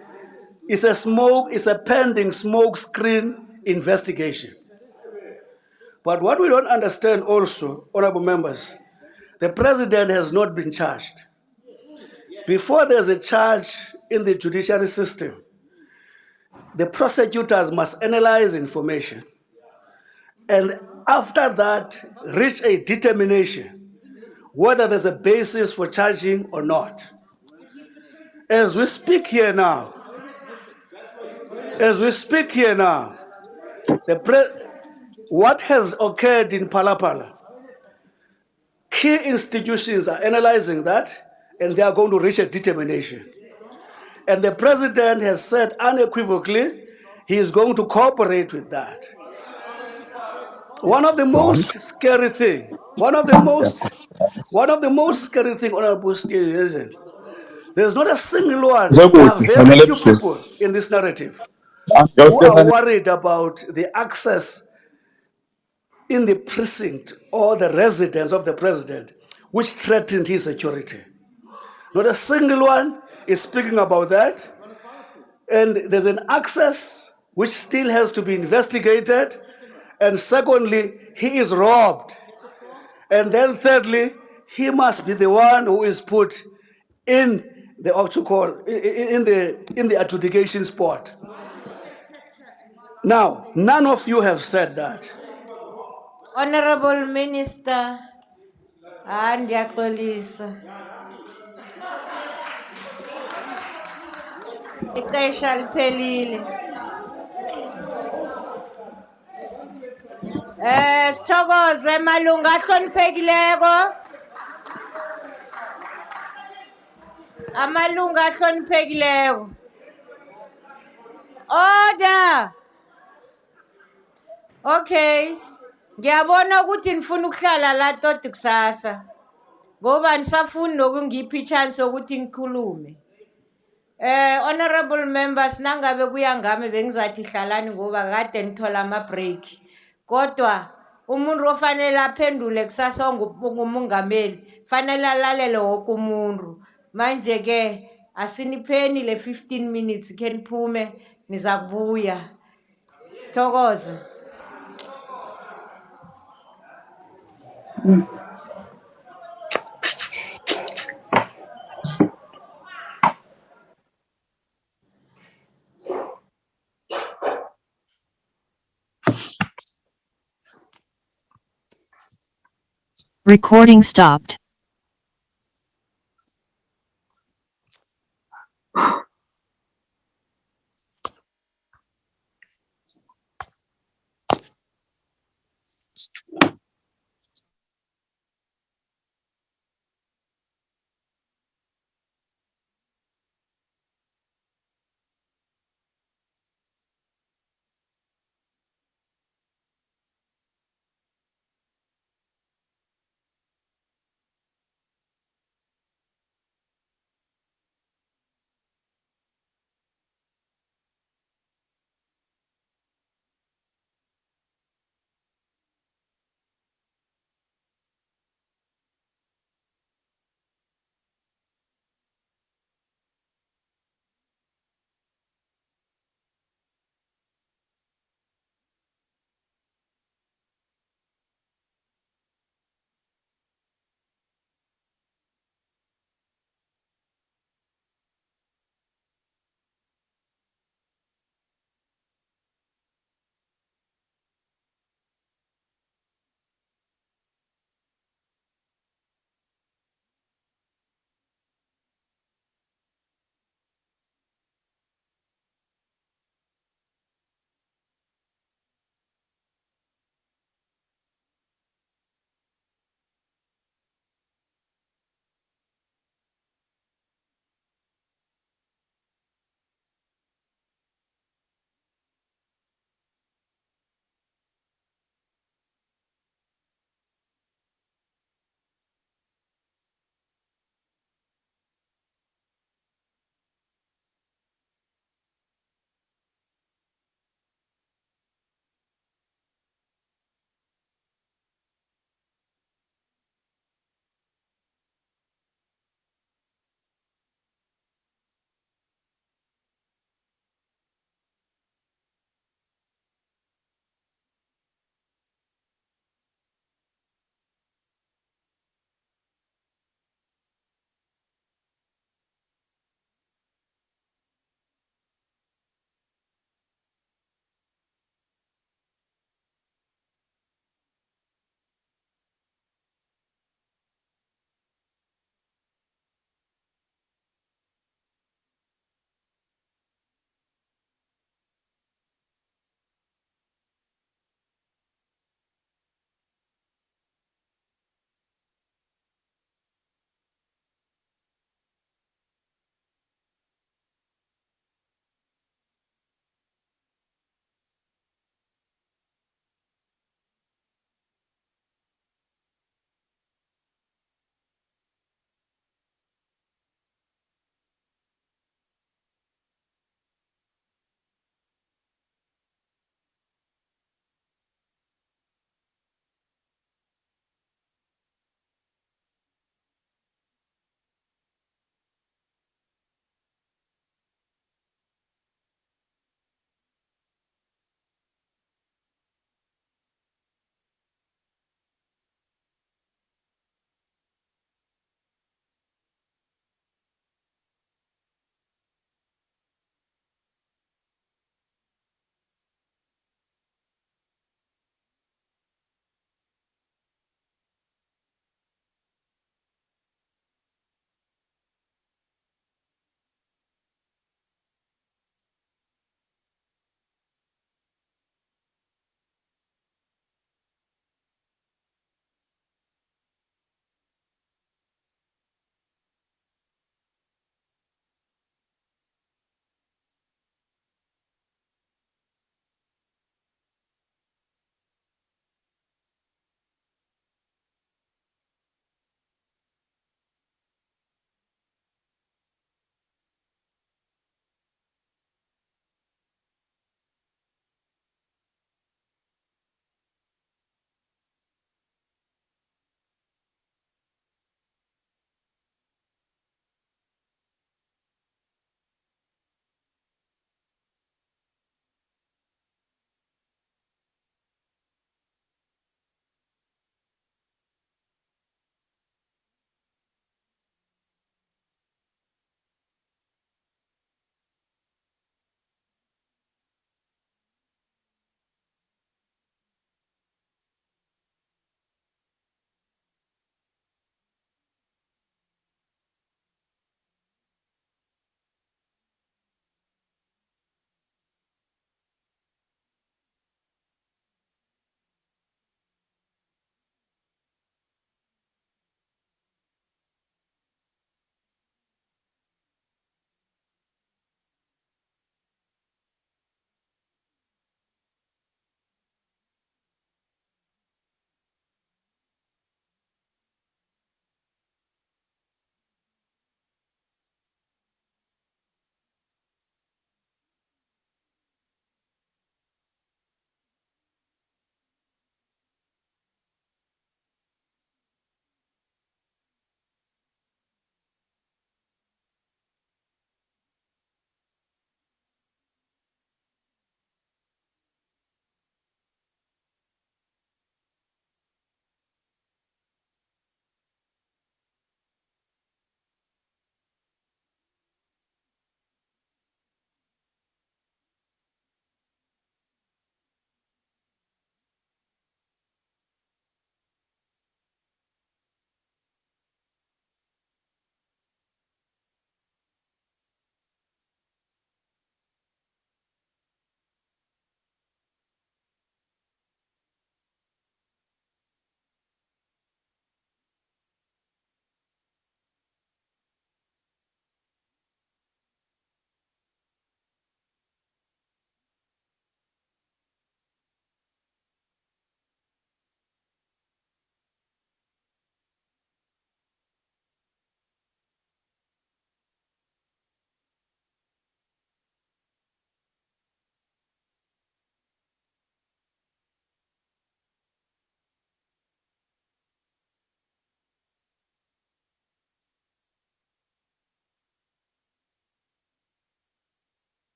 it's a pending smoke screen investigation. But what we don't understand also, honorable members, the president has not been charged. Before there's a charge in the judiciary system, the prosecutors must analyze information and after that reach a determination whether there's a basis for charging or not. As we speak here now, what has occurred in Palapala, key institutions are analyzing that and they are going to reach a determination. And the president has said unequivocally he is going to cooperate with that. One of the most scary thing, honorable citizen, there's not a single one. There are very few people in this narrative who are worried about the access in the precinct or the residence of the president, which threatened his security. Not a single one is speaking about that. And there's an access which still has to be investigated. And secondly, he is robbed. And then thirdly, he must be the one who is put in the in the adjudication spot. Now, none of you have said that. Honorable Minister, ndiyaxolisa. Ixesha liphelile. Sithokoze malunga ahloniphekileko. Amalunga ahloniphekileko. Order. Okay. Ngiyabona ukuthi nifuna ukuhlala la tot kusasa. Ngoba nisafuni nokungipha ichance ukuthi ngikhulume. Honorable members, nangabe kuyangami bengizathi hlalani ngoba kade nithola ama-break. Kodwa umuntu ofanele aphendule kusasa ngumongameli, fanele alalele wonke umuntu. Manje ke asinipheni le 15 minutes ke niphume niza kubuya. Sithokoze. Recording stopped.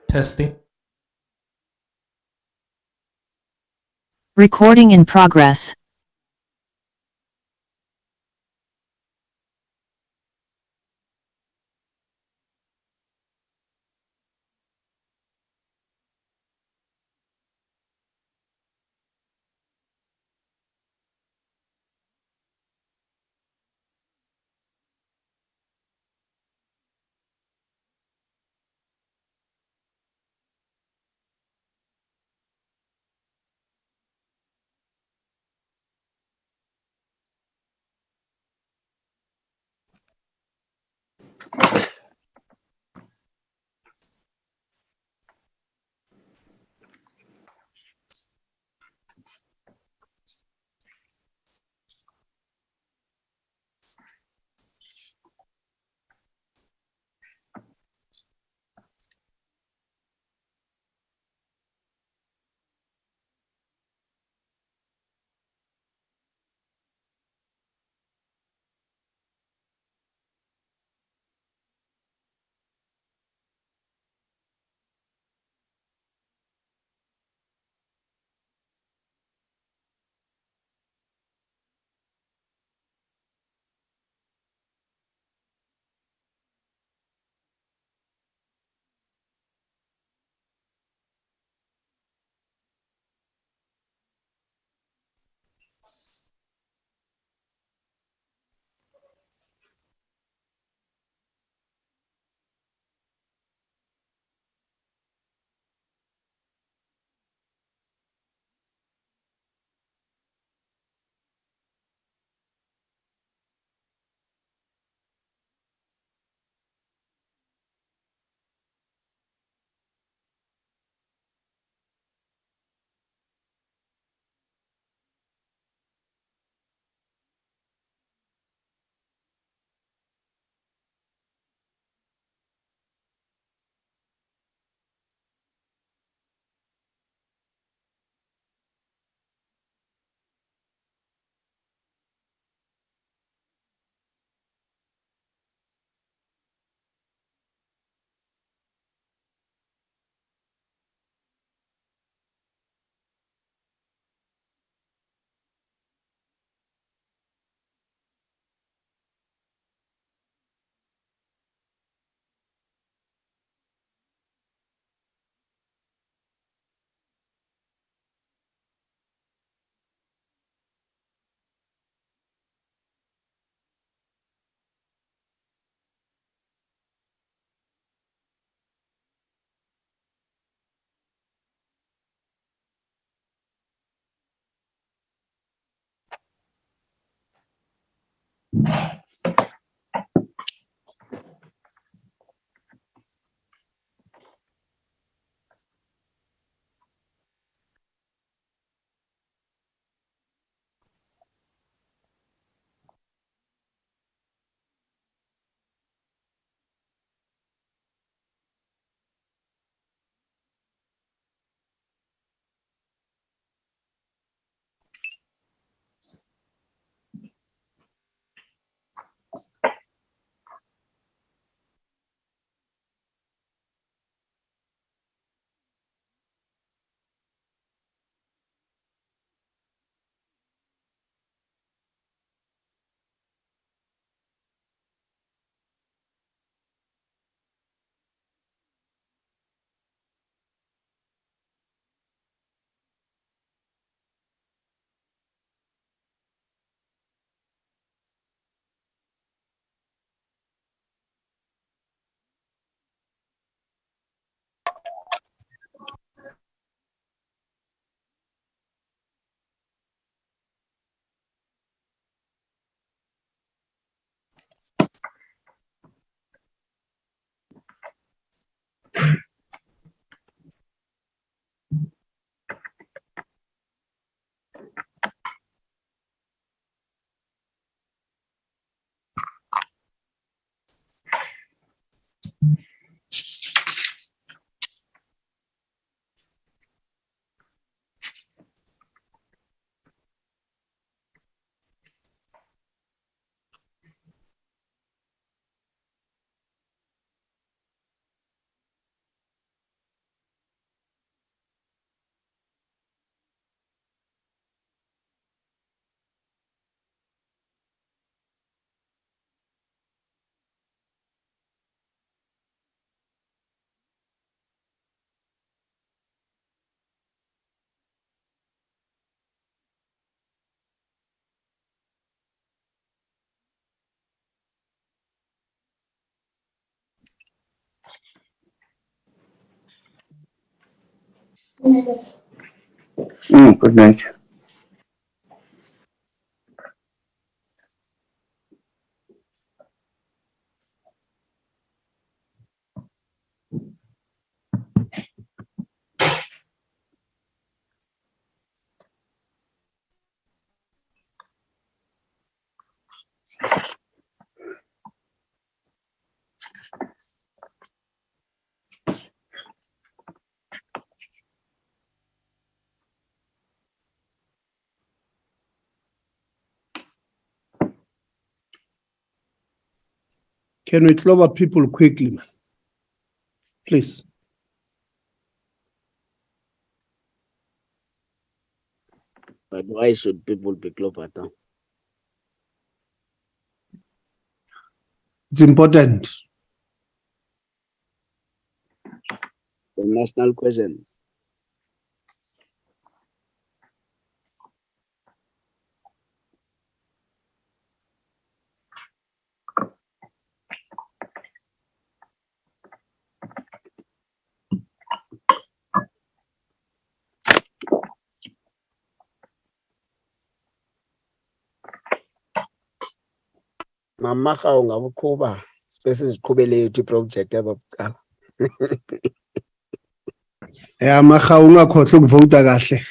Testing. Recording in progress. Good night. Can we clobber people quickly, man? Please. But why should people be clobbered down? It's important. The national question. Mamaha ungabuqhuba sesiziqhubele yethu iproject yababucala. Maha ungakhohlwa ukuvota kahle.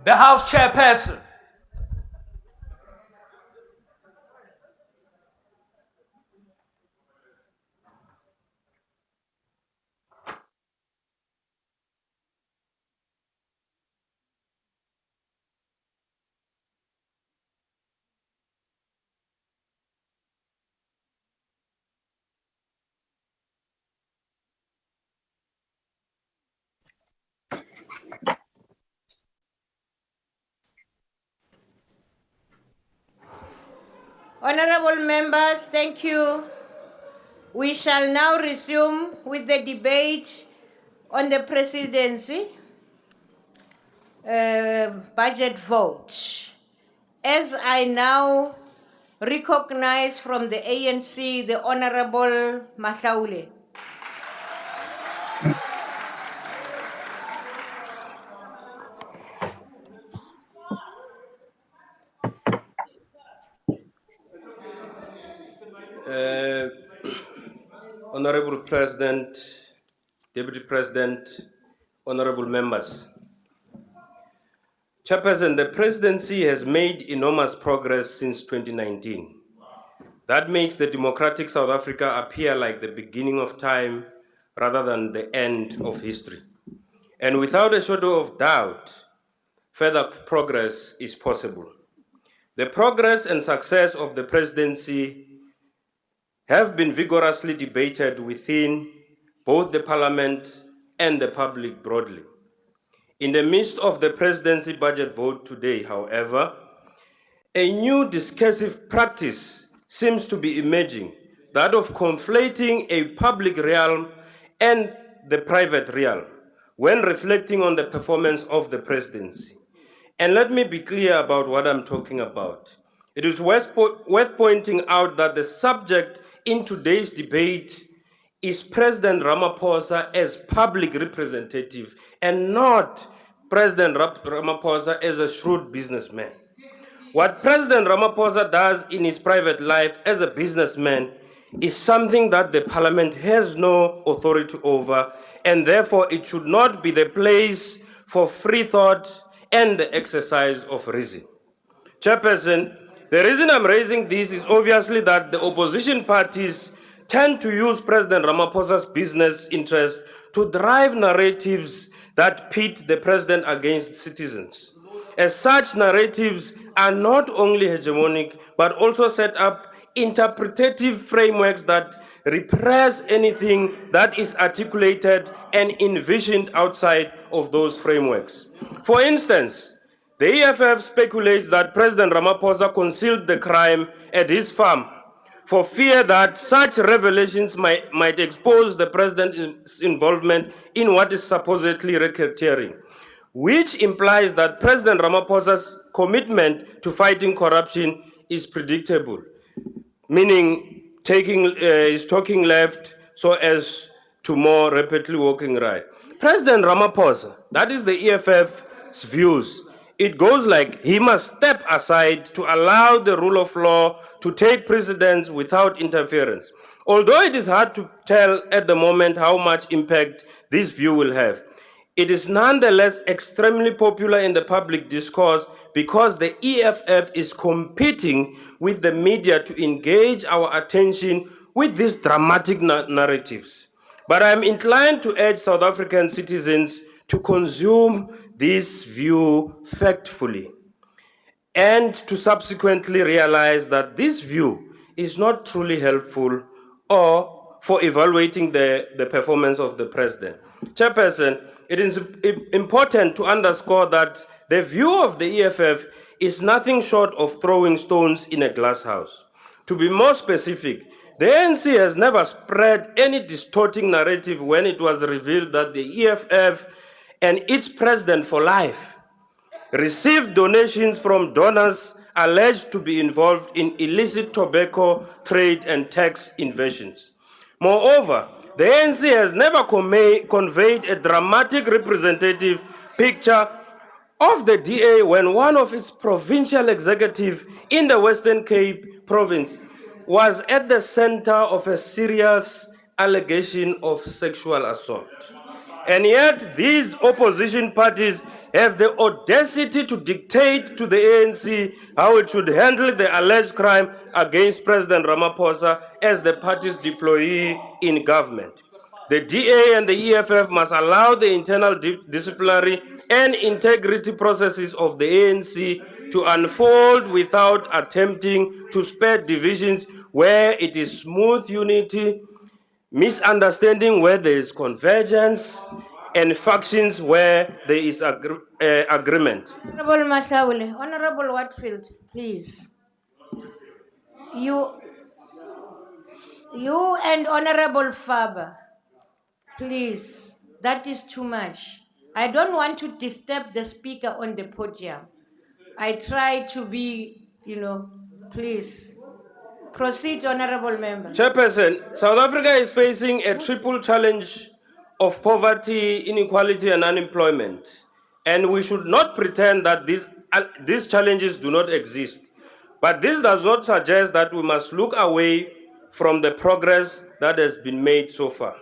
The House Chairperson. Honorable members, thank you. We shall now resume with the debate on the presidency budget vote. As I now recognize from the ANC the Honorable Mahlaule. Honorable President, Deputy President, honorable members. Chairperson, the presidency has made enormous progress since 2019. That makes the democratic South Africa appear like the beginning of time rather than the end of history. And without a shadow of doubt, further progress is possible. The progress and success of the presidency have been vigorously debated within both the Parliament and the public broadly. In the midst of the presidency budget vote today, however, a new discursive practice seems to be emerging, that of conflating a public realm and the private realm when reflecting on the performance of the presidency. And let me be clear about what I'm talking about. It is worth pointing out that the subject in today's debate is President Ramaphosa as public representative and not President Ramaphosa as a shrewd businessman. What President Ramaphosa does in his private life as a businessman is something that the Parliament has no authority over, and therefore it should not be the place for free thought and the exercise of reason. Chairperson, the reason I'm raising this is obviously that the opposition parties tend to use President Ramaphosa's business interests to drive narratives that pit the president against citizens. As such, narratives are not only hegemonic, but also set up interpretative frameworks that repress anything that is articulated and envisioned outside of those frameworks. For instance, the EFF speculates that President Ramaphosa concealed the crime at his farm for fear that such revelations might expose the president's involvement in what is supposedly racketeering, which implies that President Ramaphosa's commitment to fighting corruption is predictable, meaning is talking left so as to more rapidly walking right. President Ramaphosa, that is the EFF's views. It goes like he must step aside to allow the rule of law to take precedence without interference. Although it is hard to tell at the moment how much impact this view will have, it is nonetheless extremely popular in the public discourse because the EFF is competing with the media to engage our attention with these dramatic narratives. But I'm inclined to urge South African citizens to consume this view factfully and to subsequently realize that this view is not truly helpful or for evaluating the performance of the president. Chairperson, it is important to underscore that the view of the EFF is nothing short of throwing stones in a glass house. To be more specific, the ANC has never spread any distorting narrative when it was revealed that the EFF and its president for life received donations from donors alleged to be involved in illicit tobacco trade and tax evasions. Moreover, the ANC has never conveyed a dramatic representative picture of the DA when one of its provincial executives in the Western Cape province was at the center of a serious allegation of sexual assault. And yet these opposition parties have the audacity to dictate to the ANC how it should handle the alleged crime against President Ramaphosa as the party's deployee in government. The DA and the EFF must allow the internal disciplinary and integrity processes of the ANC to unfold without attempting to spread divisions where it is smooth unity, misunderstanding where there is convergence, and factions where there is agreement. Honorable Masaule, Honorable Watfield, please. You and Honorable Faber, please. That is too much. I don't want to disturb the speaker on the podium. I try to be, please. Proceed, Honorable Member. Chairperson, South Africa is facing a triple challenge of poverty, inequality, and unemployment. And we should not pretend that these challenges do not exist. But this does not suggest that we must look away from the progress that has been made so far.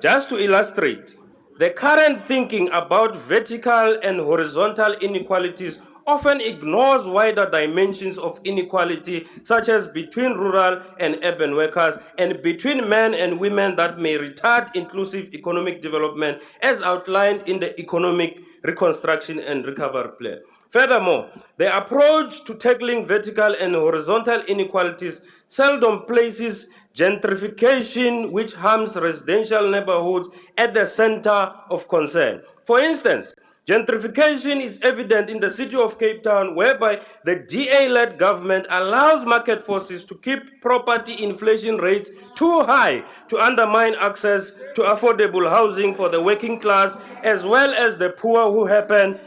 Just to illustrate, the current thinking about vertical and horizontal inequalities often ignores wider dimensions of inequality, such as between rural and urban workers and between men and women that may retard inclusive economic development as outlined in the Economic Reconstruction and Recovery Plan. Furthermore, the approach to tackling vertical and horizontal inequalities seldom places gentrification, which harms residential neighborhoods, at the center of concern. For instance, gentrification is evident in the city of Cape Town, whereby the DA-led government allows market forces to keep property inflation rates too high to undermine access to affordable housing for the working class, as well as the poor who happen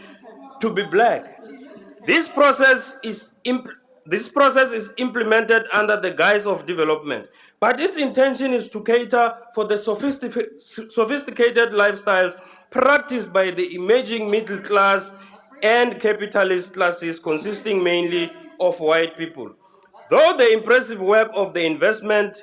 to be black. This process is implemented under the guise of development, but its intention is to cater for the sophisticated lifestyles practiced by the emerging middle class and capitalist classes consisting mainly of white people. Through the impressive work of the Investment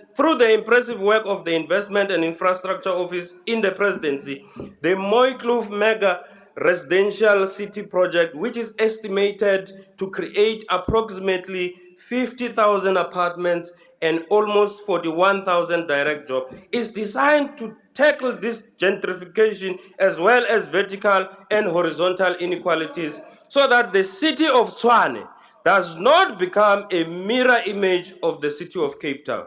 and Infrastructure Office in the Presidency, the Mooikloof Mega Residential City Project, which is estimated to create approximately 50,000 apartments and almost 41,000 direct jobs, is designed to tackle this gentrification as well as vertical and horizontal inequalities, so that the city of Tshwane does not become a mirror image of the city of Cape Town.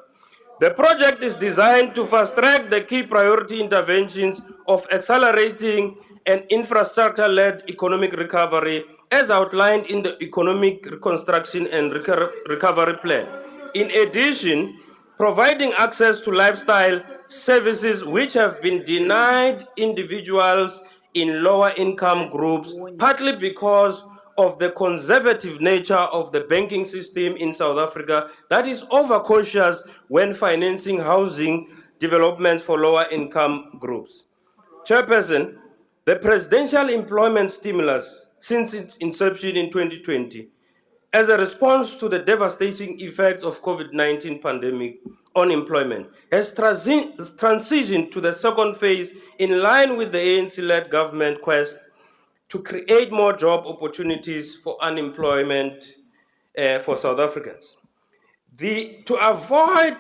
The project is designed to fast-track the key priority interventions of accelerating an infrastructure-led economic recovery as outlined in the Economic Reconstruction and Recovery Plan. In addition, providing access to lifestyle services which have been denied individuals in lower income groups, partly because of the conservative nature of the banking system in South Africa that is overcautious when financing housing developments for lower income groups. Chairperson, the presidential employment stimulus since its inception in 2020, as a response to the devastating effects of COVID-19 pandemic on employment, has transitioned to the second phase in line with the ANC-led government quest to create more job opportunities for unemployment for South Africans. To avoid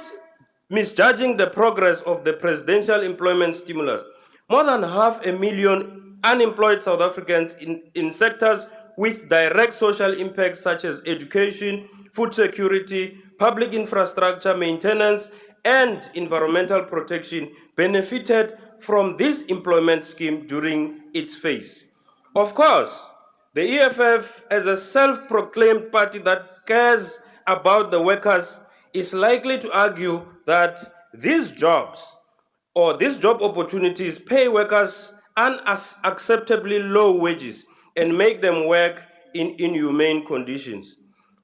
misjudging the progress of the presidential employment stimulus, more than 500,000 unemployed South Africans in sectors with direct social impacts such as education, food security, public infrastructure maintenance, and environmental protection benefited from this employment scheme during its phase. Of course, the EFF, as a self-proclaimed party that cares about the workers, is likely to argue that these jobs or these job opportunities pay workers unacceptably low wages and make them work in inhumane conditions.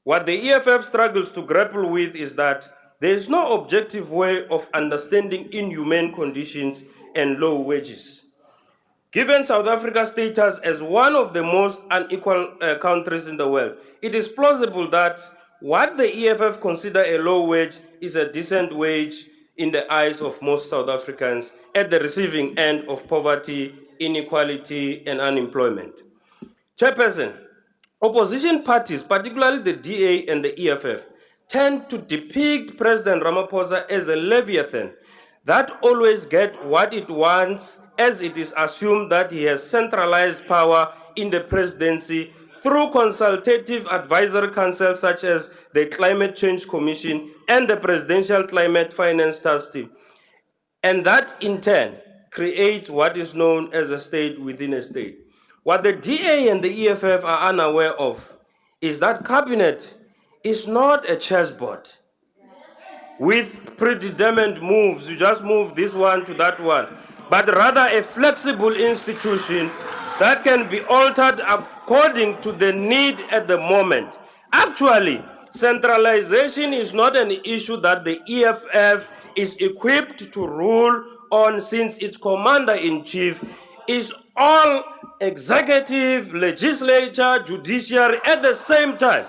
What the EFF struggles to grapple with is that there is no objective way of understanding inhumane conditions and low wages. Given South Africa's status as one of the most unequal countries in the world, it is plausible that what the EFF consider a low wage is a decent wage in the eyes of most South Africans at the receiving end of poverty inequality, and unemployment. Chairperson, opposition parties, particularly the DA and the EFF, tend to depict President Ramaphosa as a leviathan that always gets what it wants, as it is assumed that he has centralized power in the presidency through consultative advisory councils such as the Climate Change Commission and the Presidential Climate Finance Task Team. And that in turn creates what is known as a state within a state. What the DA and the EFF are unaware of is that cabinet is not a chessboard with predetermined moves. You just move this one to that one, but rather a flexible institution that can be altered according to the need at the moment. Actually, centralization is not an issue that the EFF is equipped to rule on, since its commander-in-chief is all executive, legislature, judiciary at the same time.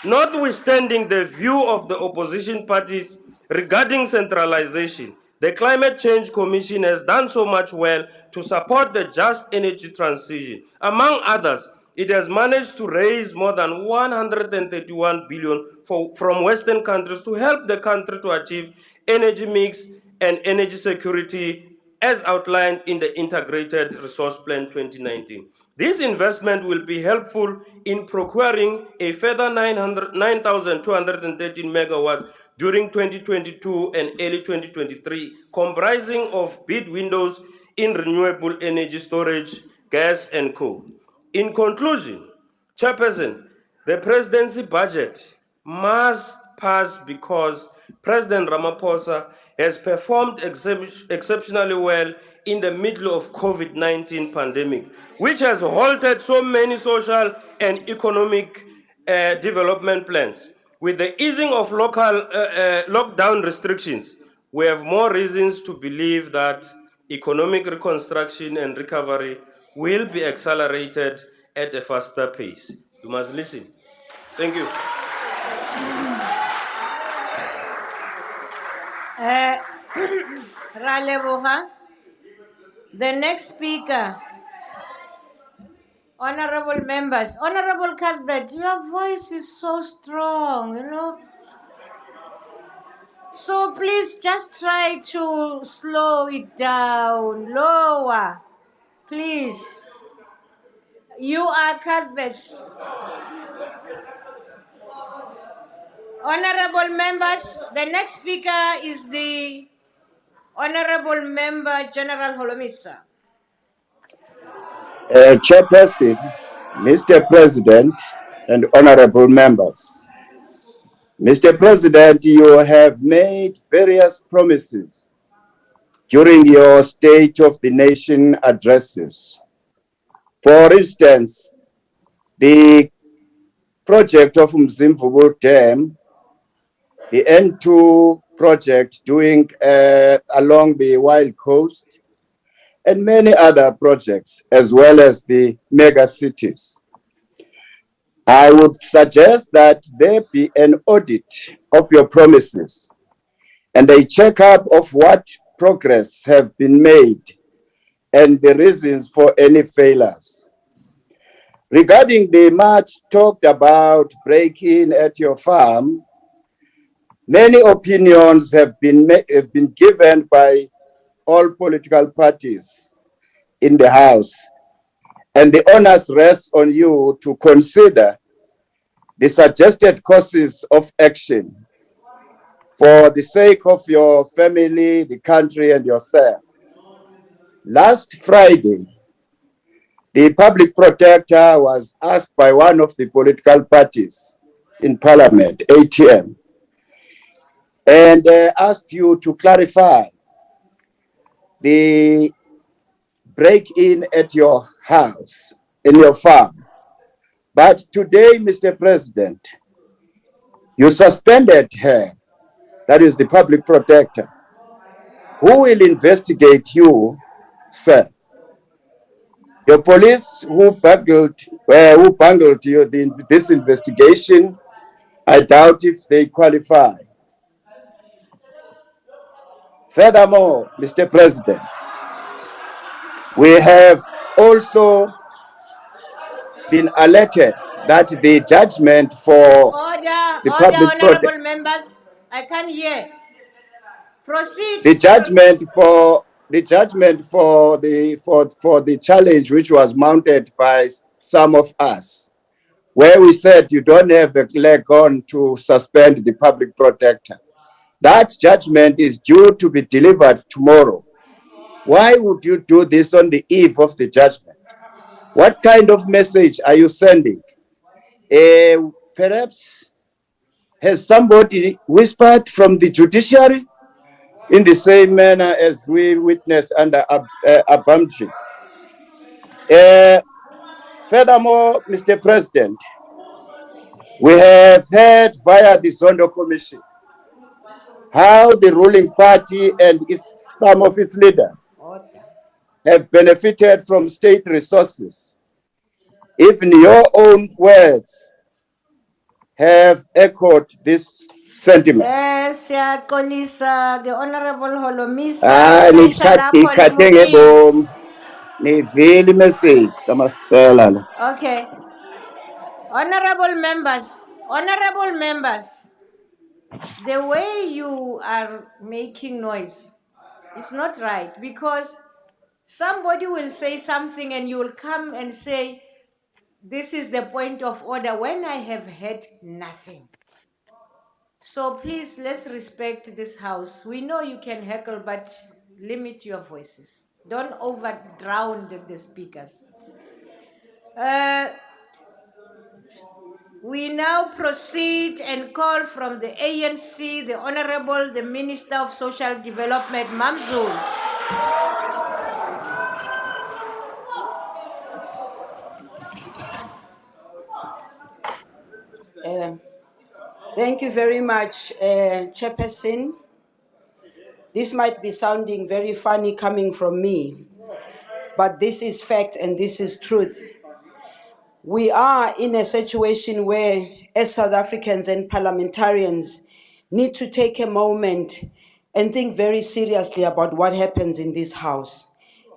Notwithstanding the view of the opposition parties regarding centralization, the Climate Change Commission has done so much well to support the just energy transition. Among others, it has managed to raise more than 131 billion from Western countries to help the country to achieve energy mix and energy security as outlined in the Integrated Resource Plan 2019. This investment will be helpful in procuring a further 9,213 megawatts during 2022 and early 2023, comprising of bid windows in renewable energy storage, gas, and coal. In conclusion, Chairperson, the presidency budget must pass because President Ramaphosa has performed exceptionally well in the middle of COVID-19 pandemic, which has halted so many social and economic development plans. With the easing of local lockdown restrictions, we have more reasons to believe that economic reconstruction and recovery will be accelerated at a faster pace. You must listen. Thank you. Raleboha. The next speaker, honorable members, Honorable Cuthbert, your voice is so strong, you know. So please just try to slow it down, lower, please. You are Cuthbert. Honorable members, the next speaker is the Honorable Member General Holomisa. Chairperson, Mr. President, and honorable members. Mr. President, you have made various promises during your State of the Nation addresses. For instance, the project of Mzimvubu Dam, the N2 project doing along the Wild Coast, and many other projects, as well as the mega cities. I would suggest that there be an audit of your promises and a checkup of what progress have been made and the reasons for any failures. Regarding the much talked about break-in at your farm, many opinions have been given by all political parties in the House, and the onus rests on you to consider the suggested courses of action for the sake of your family, the country, and yourself. Last Friday, the public protector was asked by one of the political parties in Parliament, ATM, and asked you to clarify the break-in at your house, in your farm. But today, Mr. President, you suspended her, that is the public protector. Who will investigate you, sir? The police who bungled you this investigation, I doubt if they qualify. Furthermore, Mr. President, We have also been alerted that the judgment for Order, the order, public protest, honorable members. I can't hear. Proceed. the judgment for the challenge which was mounted by some of us, where we said you don't have the leg on to suspend the public protector. That judgment is due to be delivered tomorrow. Why would you do this on the eve of the judgment? What kind of message are you sending? Perhaps has somebody whispered from the judiciary in the same manner as we witnessed under Abamji? Furthermore, Mr. President, we have heard via the Zondo Commission how the ruling party and some of its leaders have benefited from state resources. Even your own words have echoed this sentiment. Siyaxolisa, the Honorable Holomisa, ixesha lakho Nikhathe limukile. ngebomu. Nivile message kamasela la. Okay. Honorable members, the way you are making noise is not right, because somebody will say something and you will come and say, this is the point of order, when I have heard nothing. So please, let's respect this house. We know you can heckle, but limit your voices. Don't over-drown the speakers. We now proceed and call from the ANC, the Honorable, the Minister of Social Development, Mamzul. Thank you very much, Chairperson. This might be sounding very funny coming from me, but this is fact and this is truth. We are in a situation where, as South Africans and parliamentarians, need to take a moment and think very seriously about what happens in this house.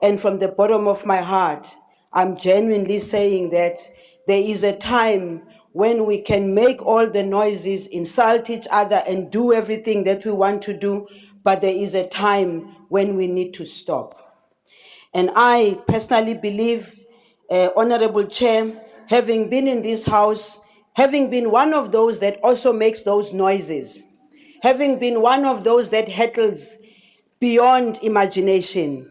And from the bottom of my heart, I'm genuinely saying that there is a time when we can make all the noises, insult each other, and do everything that we want to do, but there is a time when we need to stop. And I personally believe, Honorable Chair, having been in this house, having been one of those that also makes those noises, having been one of those that heckles beyond imagination,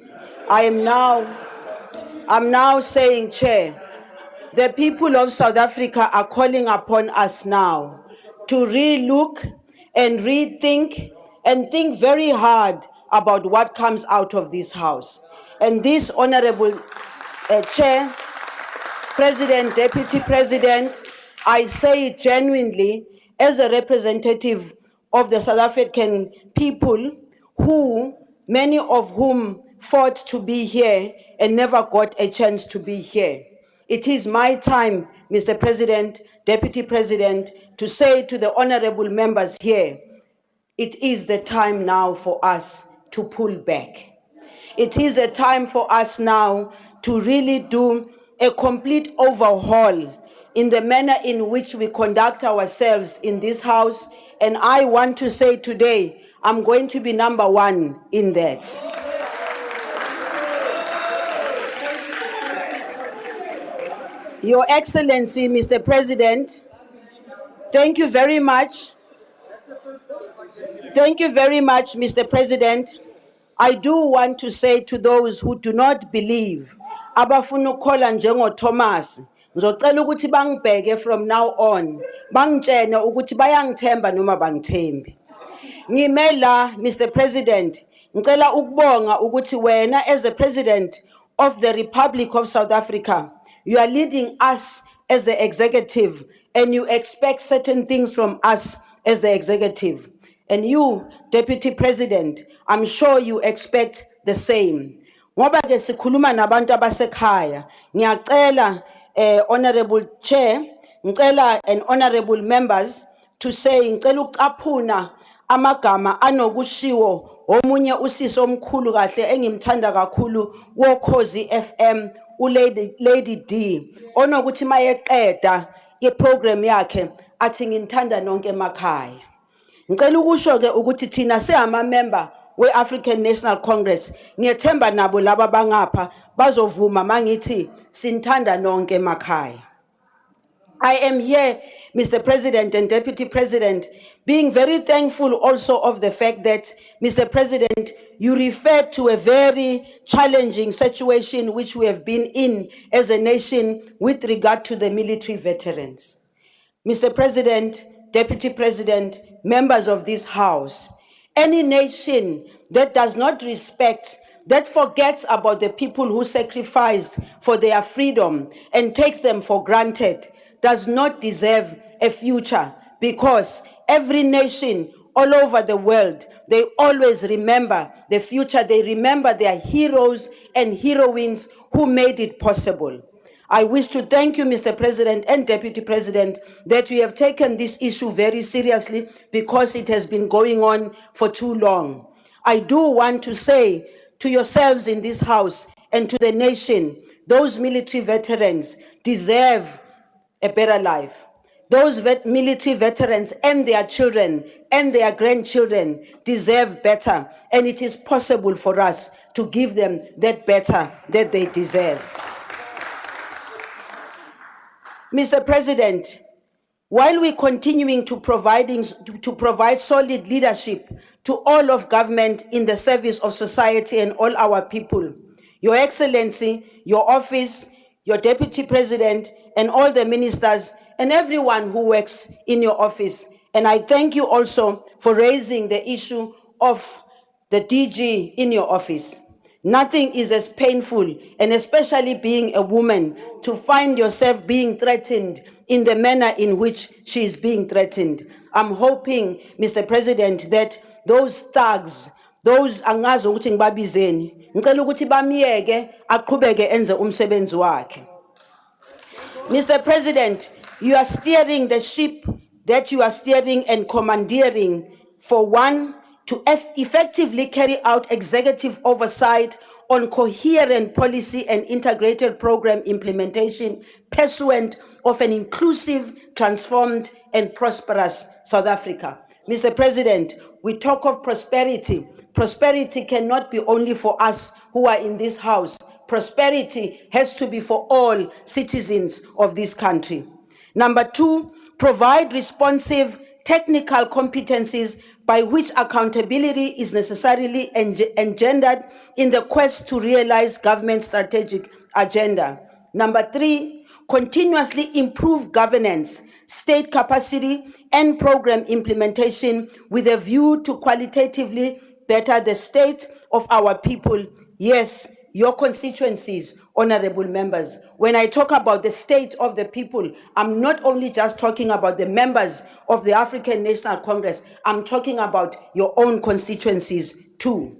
I'm now saying, Chair, the people of South Africa are calling upon us now to re-look and rethink and think very hard about what comes out of this house. And this, Honorable Chair, President, Deputy President, I say it genuinely as a representative of the South African people, who, many of whom fought to be here and never got a chance to be here. It is my time, Mr. President, Deputy President, to say to the honorable members here, it is the time now for us to pull back. It is a time for us now to really do a complete overhaul in the manner in which we conduct ourselves in this house. And I want to say today, I'm going to be number one in that. Your Excellency, Mr. President, thank you very much. Thank you very much, Mr. President. I do want to say to those who do not believe, abafuna ukukhola njengoThomas, ngizocela ukuthi bangibheke from now on, bangitshene ukuthi bayangithemba noma bangithembi. Ngime la, Mr. President, ngicela ukubonga ukuthi wena as the President of the Republic of South Africa, you are leading us as the executive and you expect certain things from us as the executive. And you, Deputy President, I'm sure you expect the same. Ngoba ke sikhuluma nabantu abasekhaya, ngiyacela Honorable Chair, ngicela and honorable members to say ngicela ucaphuna amagama anokushiwo omunye usisi omkhulu kahle engimthanda kakhulu woKhozi FM Lady D onokuthi mayeqeda iprogram yakhe athi ngithanda nonke emakhaya. Ngicela ukusho ke ukuthi thina sehama member we-African National Congress ngiyethemba nabo laba bangapha bazovuma mangithi sinthanda nonke emakhaya. I am here, Mr. President and Deputy President, being very thankful also of the fact that, Mr. President, you referred to a very challenging situation which we have been in as a nation with regard to the military veterans. Mr. President, Deputy President, members of this House, any nation that does not respect, that forgets about the people who sacrificed for their freedom and takes them for granted, does not deserve a future, because every nation all over the world, they always remember the future. They remember their heroes and heroines who made it possible. I wish to thank you, Mr. President and Deputy President, that you have taken this issue very seriously because it has been going on for too long. I do want to say to yourselves in this House and to the nation, those military veterans deserve a better life. Those military veterans and their children and their grandchildren deserve better, and it is possible for us to give them that better that they deserve. Mr. President, while we're continuing to provide solid leadership to all of government in the service of society and all our people, Your Excellency, your office, your Deputy President, and all the ministers and everyone who works in your office. And I thank you also for raising the issue of the DG in your office. Nothing is as painful, and especially being a woman, to find yourself being threatened in the manner in which she is being threatened. I'm hoping, Mr. President, that those thugs, those angazi ukuthi ngibabizeni, ngicela ukuthi bamiyeke aqhubeke enze umsebenzi wakhe. Mr. President, you are steering the ship that you are steering and commandeering, for one, to effectively carry out executive oversight on coherent policy and integrated program implementation pursuant of an inclusive, transformed, and prosperous South Africa. Mr. President, we talk of prosperity. Prosperity cannot be only for us who are in this House. Prosperity has to be for all citizens of this country. Number two, provide responsive technical competencies by which accountability is necessarily engendered in the quest to realize government strategic agenda. Number three, continuously improve governance, state capacity, and program implementation with a view to qualitatively better the state of our people. Yes, your constituencies, honorable members. When I talk about the state of the people, I'm not only just talking about the members of the African National Congress, I'm talking about your own constituencies too.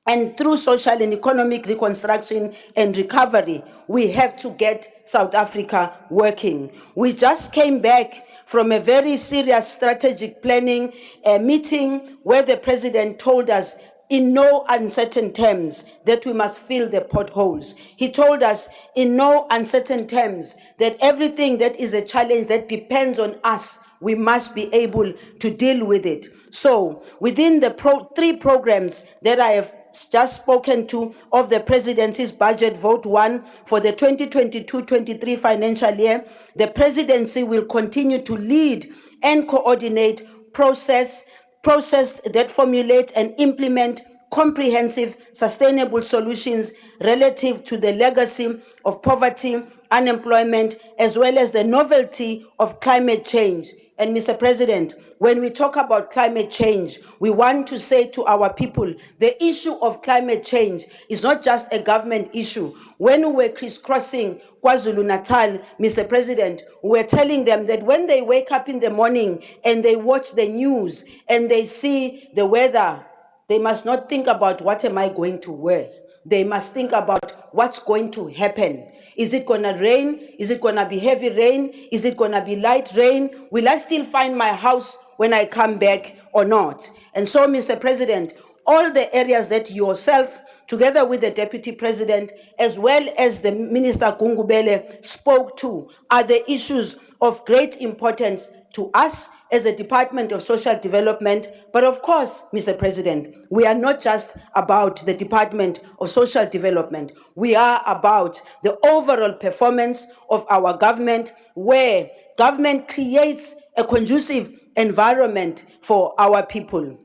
And through social and economic reconstruction and recovery, we have to get South Africa working. We just came back from a very serious strategic planning meeting where the president told us in no uncertain terms that we must fill the potholes. He told us in no uncertain terms that everything that is a challenge that depends on us, we must be able to deal with it. So within the three programs that I have just spoken to of the Presidency's Budget Vote 1 for the 2022-23 financial year, the Presidency will continue to lead and coordinate process that formulate and implement comprehensive, sustainable solutions relative to the legacy of poverty, unemployment, as well as the novelty of climate change. And Mr. President, when we talk about climate change, we want to say to our people, the issue of climate change is not just a government issue. When we were crisscrossing KwaZulu-Natal, Mr. President, we were telling them that when they wake up in the morning and they watch the news and they see the weather, they must not think about what am I going to wear. They must think about what's going to happen. Is it gonna rain? Is it gonna be heavy rain? Is it gonna be light rain? Will I still find my house when I come back? or not. And so, Mr. President, all the areas that yourself, together with the Deputy President, as well as the Minister Gungubele spoke to, are the issues of great importance to us as a Department of Social Development. But of course, Mr. President, we are not just about the Department of Social Development. We are about the overall performance of our government, where government creates a conducive environment for our people.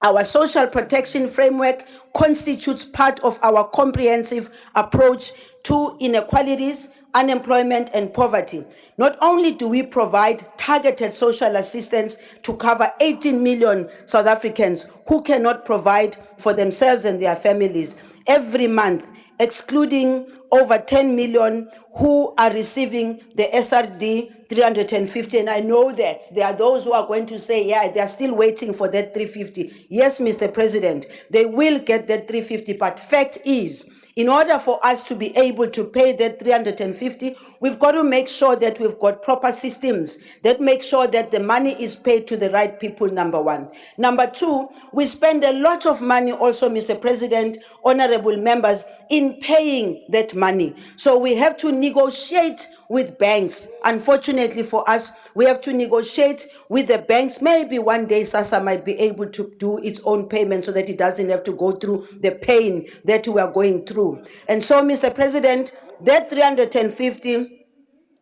Our social protection framework constitutes part of our comprehensive approach to inequalities, unemployment, and poverty. Not only do we provide targeted social assistance to cover 18 million South Africans who cannot provide for themselves and their families every month, excluding over 10 million who are receiving the SRD 350. And I know that there are those who are going to say, yeah, they're still waiting for that 350. Yes, Mr. President, they will get that 350. But fact is, in order for us to be able to pay that 350, we've got to make sure that we've got proper systems that make sure that the money is paid to the right people, number one. Number two, we spend a lot of money also, Mr. President, honorable members, in paying that money. So we have to negotiate with banks. Unfortunately for us, we have to negotiate with the banks. Maybe one day SASSA might be able to do its own payment so that it doesn't have to go through the pain that we are going through. And so, Mr. President, that 350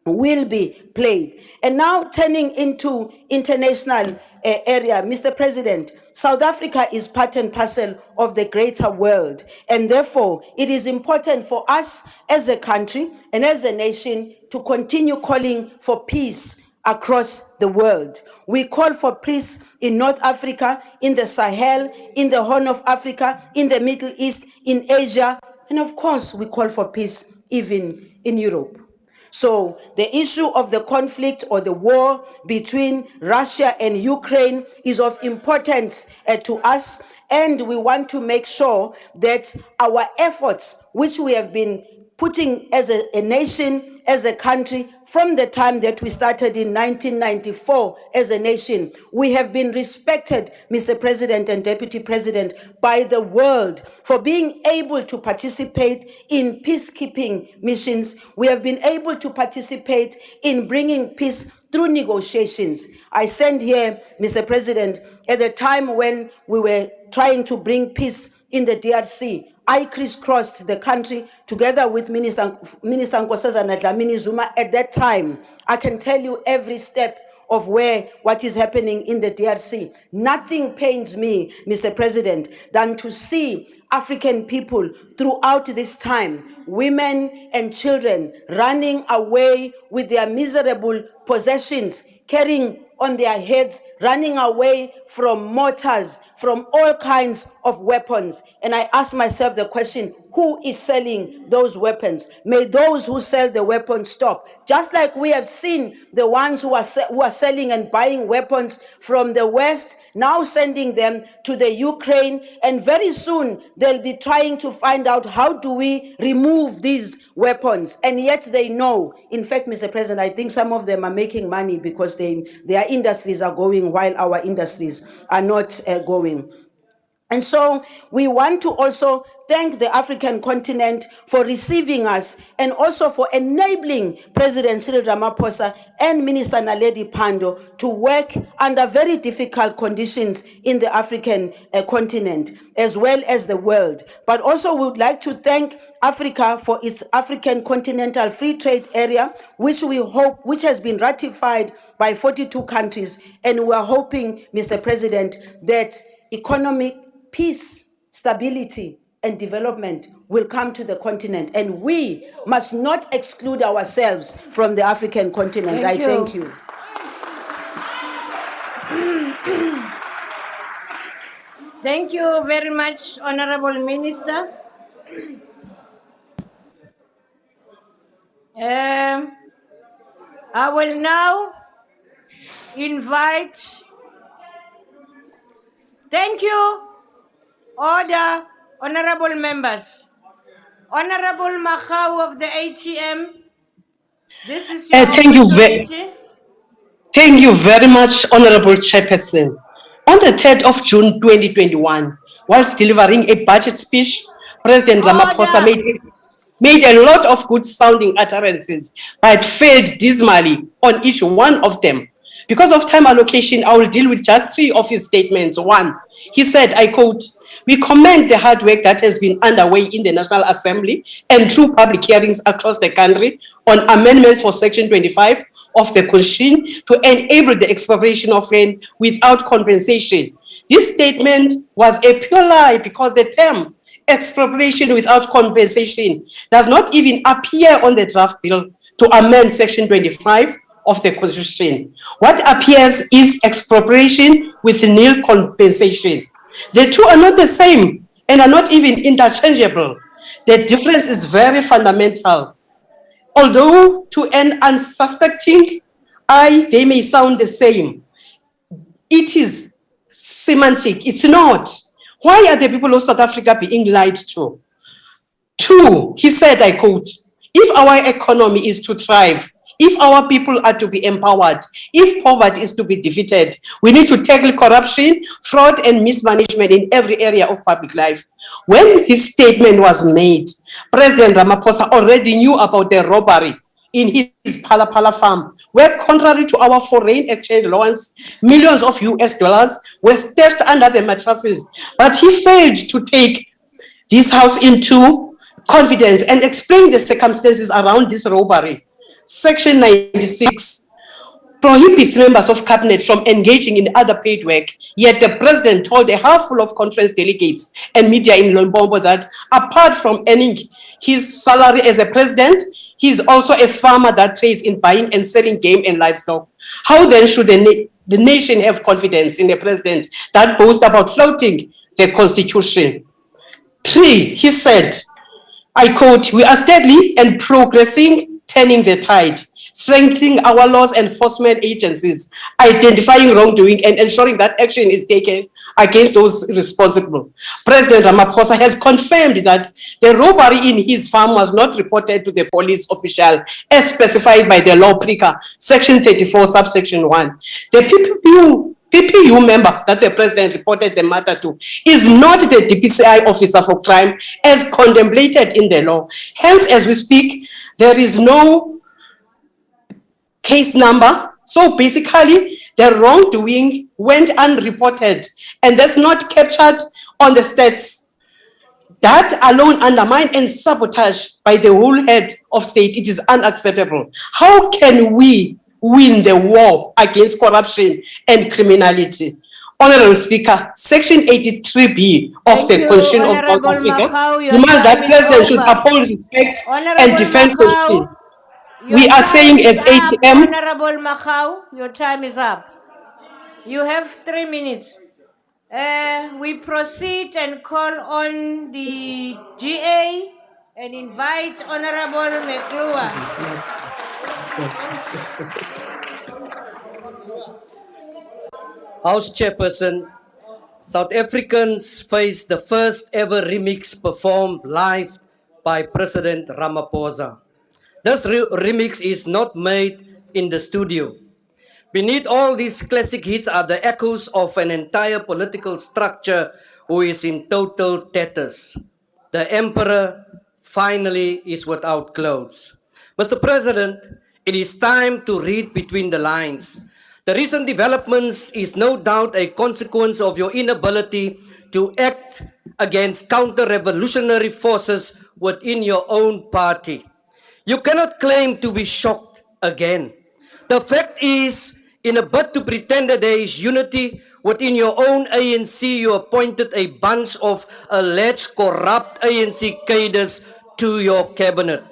will be played. And now turning into international area, Mr. President, South Africa is part and parcel of the greater world. And therefore, it is important for us as a country and as a nation to continue calling for peace across the world. We call for peace in North Africa, in the Sahel, in the Horn of Africa, in the Middle East, in Asia, and of course, we call for peace even in Europe. So the issue of the conflict or the war between Russia and Ukraine is of importance to us, and we want to make sure that our efforts, which we have been putting as a nation, as a country, from the time that we started in 1994 as a nation, we have been respected, Mr. President and Deputy President, by the world for being able to participate in peacekeeping missions. We have been able to participate in bringing peace through negotiations. I stand here, Mr. President, at the time when we were trying to bring peace in the DRC. I crisscrossed the country together with Minister Nkosazana Dlamini Zuma. At that time, I can tell you every step of what is happening in the DRC. Nothing pains me, Mr. President, than to see African people throughout this time, women and children running away with their miserable possessions, carrying on their heads, running away from mortars, from all kinds of weapons. And I ask myself the question, who is selling those weapons? May those who sell the weapons stop. Just like we have seen the ones who are selling and buying weapons from the West, now sending them to the Ukraine, and very soon they'll be trying to find out how do we remove these weapons, and yet they know. In fact, Mr. President, I think some of them are making money because their industries are going while our industries are not going. And so we want to also thank the African continent for receiving us and also for enabling President Cyril Ramaphosa and Minister Naledi Pandor to work under very difficult conditions in the African continent as well as the world. But also we would like to thank Africa for its African Continental Free Trade Area, which has been ratified by 42 countries. And we are hoping, Mr. President, that economic peace, stability, and development will come to the continent. And we must not exclude ourselves from the African continent. Thank you. Thank you very much, Honorable Minister. I will now invite, thank you, order, honorable members. Honorable Mahau of the ATM, this is your opportunity. Thank you very much, Honorable Chairperson. On the 3rd of June 2021, whilst delivering a budget speech, President Ramaphosa made a lot of good sounding utterances, but failed dismally on each one of them. Because of time allocation, I will deal with just 3 of his statements. 1, he said, I quote, "We commend the hard work that has been underway in the National Assembly and through public hearings across the country on amendments for Section 25 of the Constitution to enable the expropriation of land without compensation." This statement was a pure lie because the term expropriation without compensation does not even appear on the draft bill to amend Section 25 of the Constitution. What appears is expropriation with nil compensation. The two are not the same and are not even interchangeable. The difference is very fundamental. Although to an unsuspecting eye, they may sound the same. It is semantic. It's not. Why are the people of South Africa being lied to? 2, he said, I quote, "If our economy is to thrive, if our people are to be empowered, if poverty is to be defeated, we need to tackle corruption, fraud, and mismanagement in every area of public life." When this statement was made, President Ramaphosa already knew about the robbery in his Phala Phala farm, where contrary to our foreign exchange laws, millions of US dollars were stashed under the mattresses. But he failed to take this house into confidence and explain the circumstances around this robbery. Section 96 prohibits members of cabinet from engaging in other paid work, yet the president told a handful of conference delegates and media in Lombombo that apart from earning his salary as a president, he is also a farmer that trades in buying and selling game and livestock. How then should the nation have confidence in a president that boasts about flouting the Constitution? 3, he said, I quote, "We are steadily and progressing, turning the tide, strengthening our laws enforcement agencies, identifying wrongdoing and ensuring that action is taken against those responsible." President Ramaphosa has confirmed that the robbery in his farm was not reported to the police official as specified by the law PRICA, Section 34, subsection 1. The PPU member that the president reported the matter to is not the DPCI officer for crime as contemplated in the law. Hence, as we speak, there is no case number. So basically, the wrongdoing went unreported and that's not captured on the stats. That alone undermined and sabotaged by the whole head of state. It is unacceptable. How can we win the war against corruption and criminality? Honorable Speaker, Section 83B of the Constitution of South Africa demands that President should uphold respect and defend Constitution. We are saying as ATM. Honorable Makhau, your time is up. You have 3 minutes. We proceed and call on the GA and invite Honorable Meklua. House Chairperson, South Africans face the first ever remix performed live by President Ramaphosa. This remix is not made in the studio. Beneath all these classic hits are the echoes of an entire political structure who is in total tatters. The emperor finally is without clothes. Mr. President, it is time to read between the lines. The recent developments is no doubt a consequence of your inability to act against counter-revolutionary forces within your own party. You cannot claim to be shocked again. The fact is, in a bid to pretend that there is unity within your own ANC, you appointed a bunch of alleged corrupt ANC cadres to your cabinet.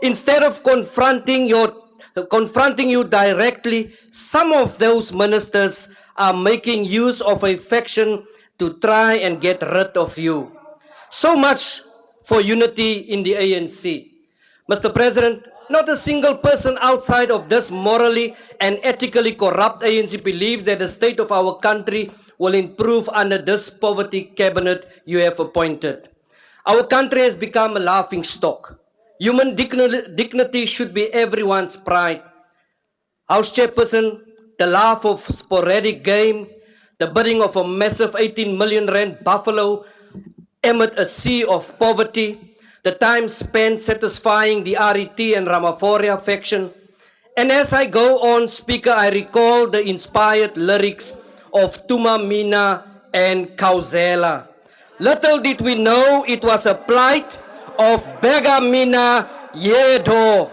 Instead of confronting you directly, some of those ministers are making use of a faction to try and get rid of you. So much for unity in the ANC. Mr. President, not a single person outside of this morally and ethically corrupt ANC believes that the state of our country will improve under this poverty cabinet you have appointed. Our country has become a laughing stock. Human dignity should be everyone's pride. House Chairperson, the laugh of sporadic game, The bidding of a massive 18 million rand buffalo amid a sea of poverty, the time spent satisfying the RET and Ramaphosa faction. And as I go on, Speaker, I recall the inspired lyrics of Tuma Mina and Kauzela. Little did we know it was a plight of Begamina Yedo,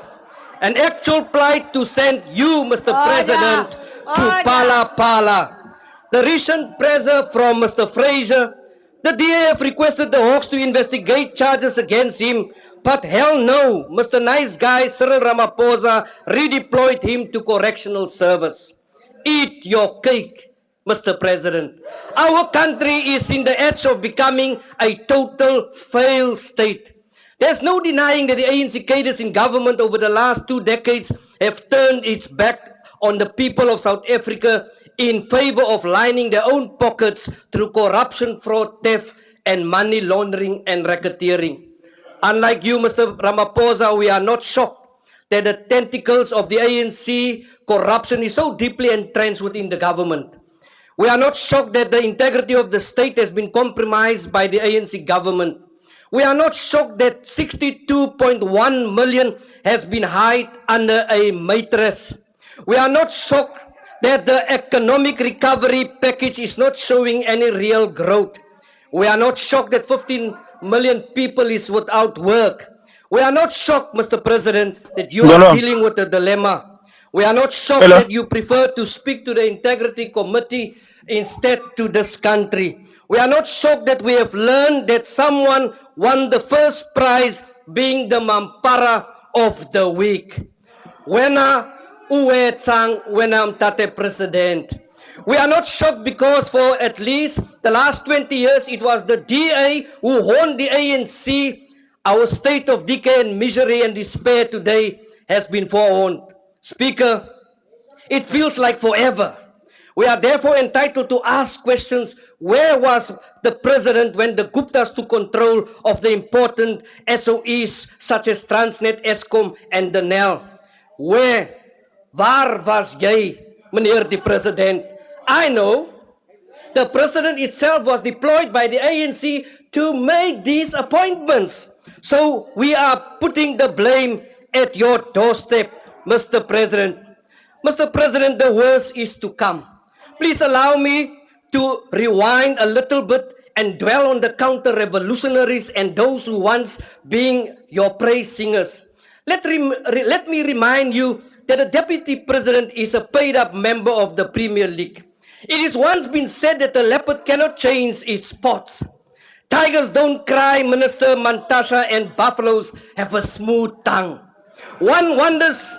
an actual plight to send you, Mr. President, to Pala Pala. The recent pressure from Mr. Fraser, the DAF requested the Hawks to investigate charges against him, but hell no, Mr. Nice Guy Cyril Ramaphosa redeployed him to correctional service. Eat your cake, Mr. President. Our country is in the edge of becoming a total failed state. There's no denying that the ANC cadres in government over the last 2 decades have turned its back on the people of South Africa in favor of lining their own pockets through corruption, fraud, theft, and money laundering and racketeering. Unlike you, Mr. Ramaphosa, we are not shocked that the tentacles of the ANC corruption is so deeply entrenched within the government. We are not shocked that the integrity of the state has been compromised by the ANC government. We are not shocked that 62.1 million has been hid under a mattress. We are not shocked that the economic recovery package is not showing any real growth. We are not shocked that 15 million people is without work. We are not shocked, Mr. President, that you are dealing with a dilemma. We are not shocked that you prefer to speak to the Integrity Committee instead to this country. We are not shocked that we have learned that someone won the first prize being the Mampara of the week. Wena uwe tsang wena mtate President. We are not shocked because for at least the last 20 years it was the DA who honed the ANC. Our state of decay and misery and despair today has been forewarned. Speaker, it feels like forever. We are therefore entitled to ask questions. Where was the president when the Guptas took control of the important SOEs such as Transnet, Eskom and the NEL? Waar was jy, meneer die president? I know the president itself was deployed by the ANC to make these appointments. So we are putting the blame at your doorstep, Mr. President. Mr. President, the worst is to come. Please allow me to rewind a little bit and dwell on the counter-revolutionaries and those who once being your praise singers. Let me remind you that the deputy president is a paid-up member of the Premier League. It has once been said that the leopard cannot change its spots. Tigers don't cry, Minister Mantasha, and buffaloes have a smooth tongue. One wonders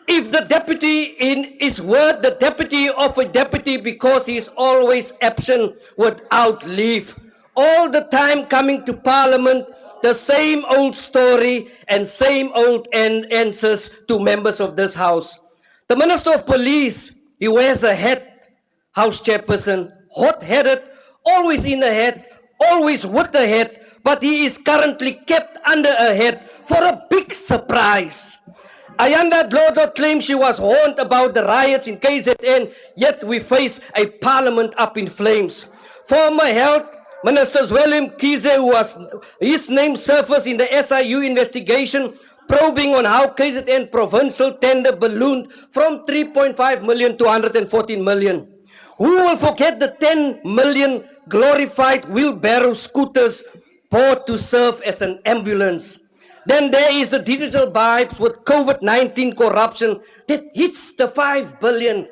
if the deputy is worth the deputy of a deputy because he is always absent without leave. All the time coming to Parliament, the same old story and same old answers to members of this House. The Minister of Police, he wears a hat, House Chairperson, hot-headed, always in a hat, always with a hat, but he is currently kept under a hat for a big surprise. Ayanda Dlodo claims she was warned about the riots in KZN, yet we face a parliament up in flames. Former Health Minister William Kize, who was his name surfaced in the SIU investigation, probing on how KZN provincial tender ballooned from 3.5 million to 114 million. Who will forget the 10 million glorified wheelbarrow scooters bought to serve as an ambulance? Then there is the digital bribes with COVID-19 corruption that hits the 5 billion.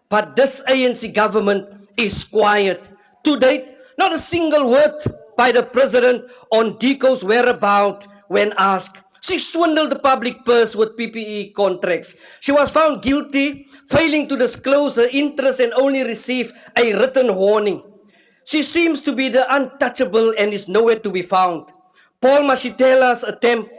But this ANC government is quiet. To date, not a single word by the president on DECO's whereabouts when asked. She swindled the public purse with PPE contracts. She was found guilty, failing to disclose her interest and only receive a written warning. She seems to be the untouchable and is nowhere to be found. Paul Mashatela's attempt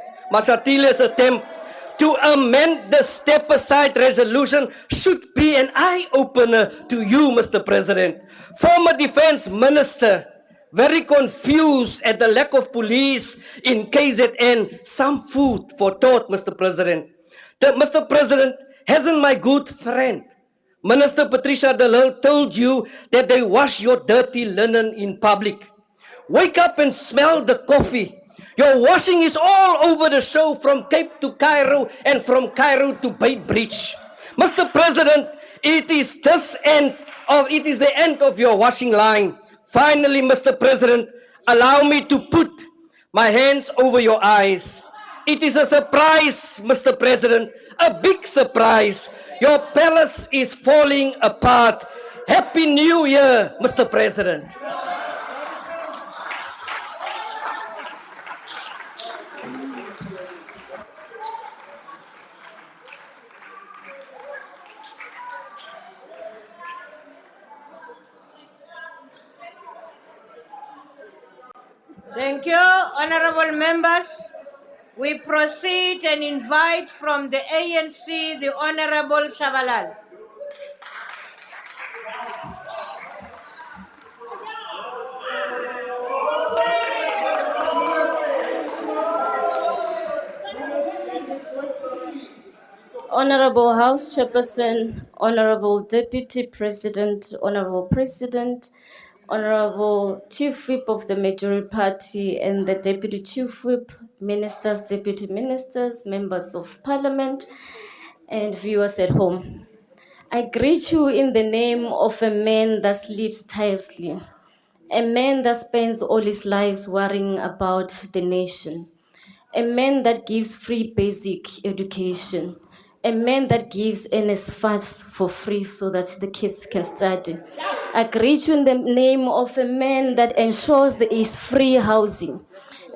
to amend the step-aside resolution should be an eye-opener to you, Mr. President. Former Defense Minister, very confused at the lack of police in KZN. Some food for thought, Mr. President. Mr. President, hasn't my good friend, Minister Patricia de Lille told you that they wash your dirty linen in public. Wake up and smell the coffee. Your washing is all over the show from Cape to Cairo and from Cairo to Bay Bridge. Mr. President, it is the end of your washing line. Finally, Mr. President, allow me to put my hands over your eyes. It is a surprise, Mr. President, a big surprise. Your palace is falling apart. Happy New Year, Mr. President. Thank you, honorable members. We proceed and invite from the ANC the Honorable Shabalal. Honorable House Chairperson, Honorable Deputy President, Honorable President, Honorable Chief Whip of the Majority Party and the Deputy Chief Whip, Ministers, Deputy Ministers, Members of Parliament, and viewers at home. I greet you in the name of a man that sleeps tirelessly, a man that spends all his lives worrying about the nation, a man that gives free basic education, a man that gives NSFAS for free so that the kids can study. I greet you in the name of a man that ensures there is free housing,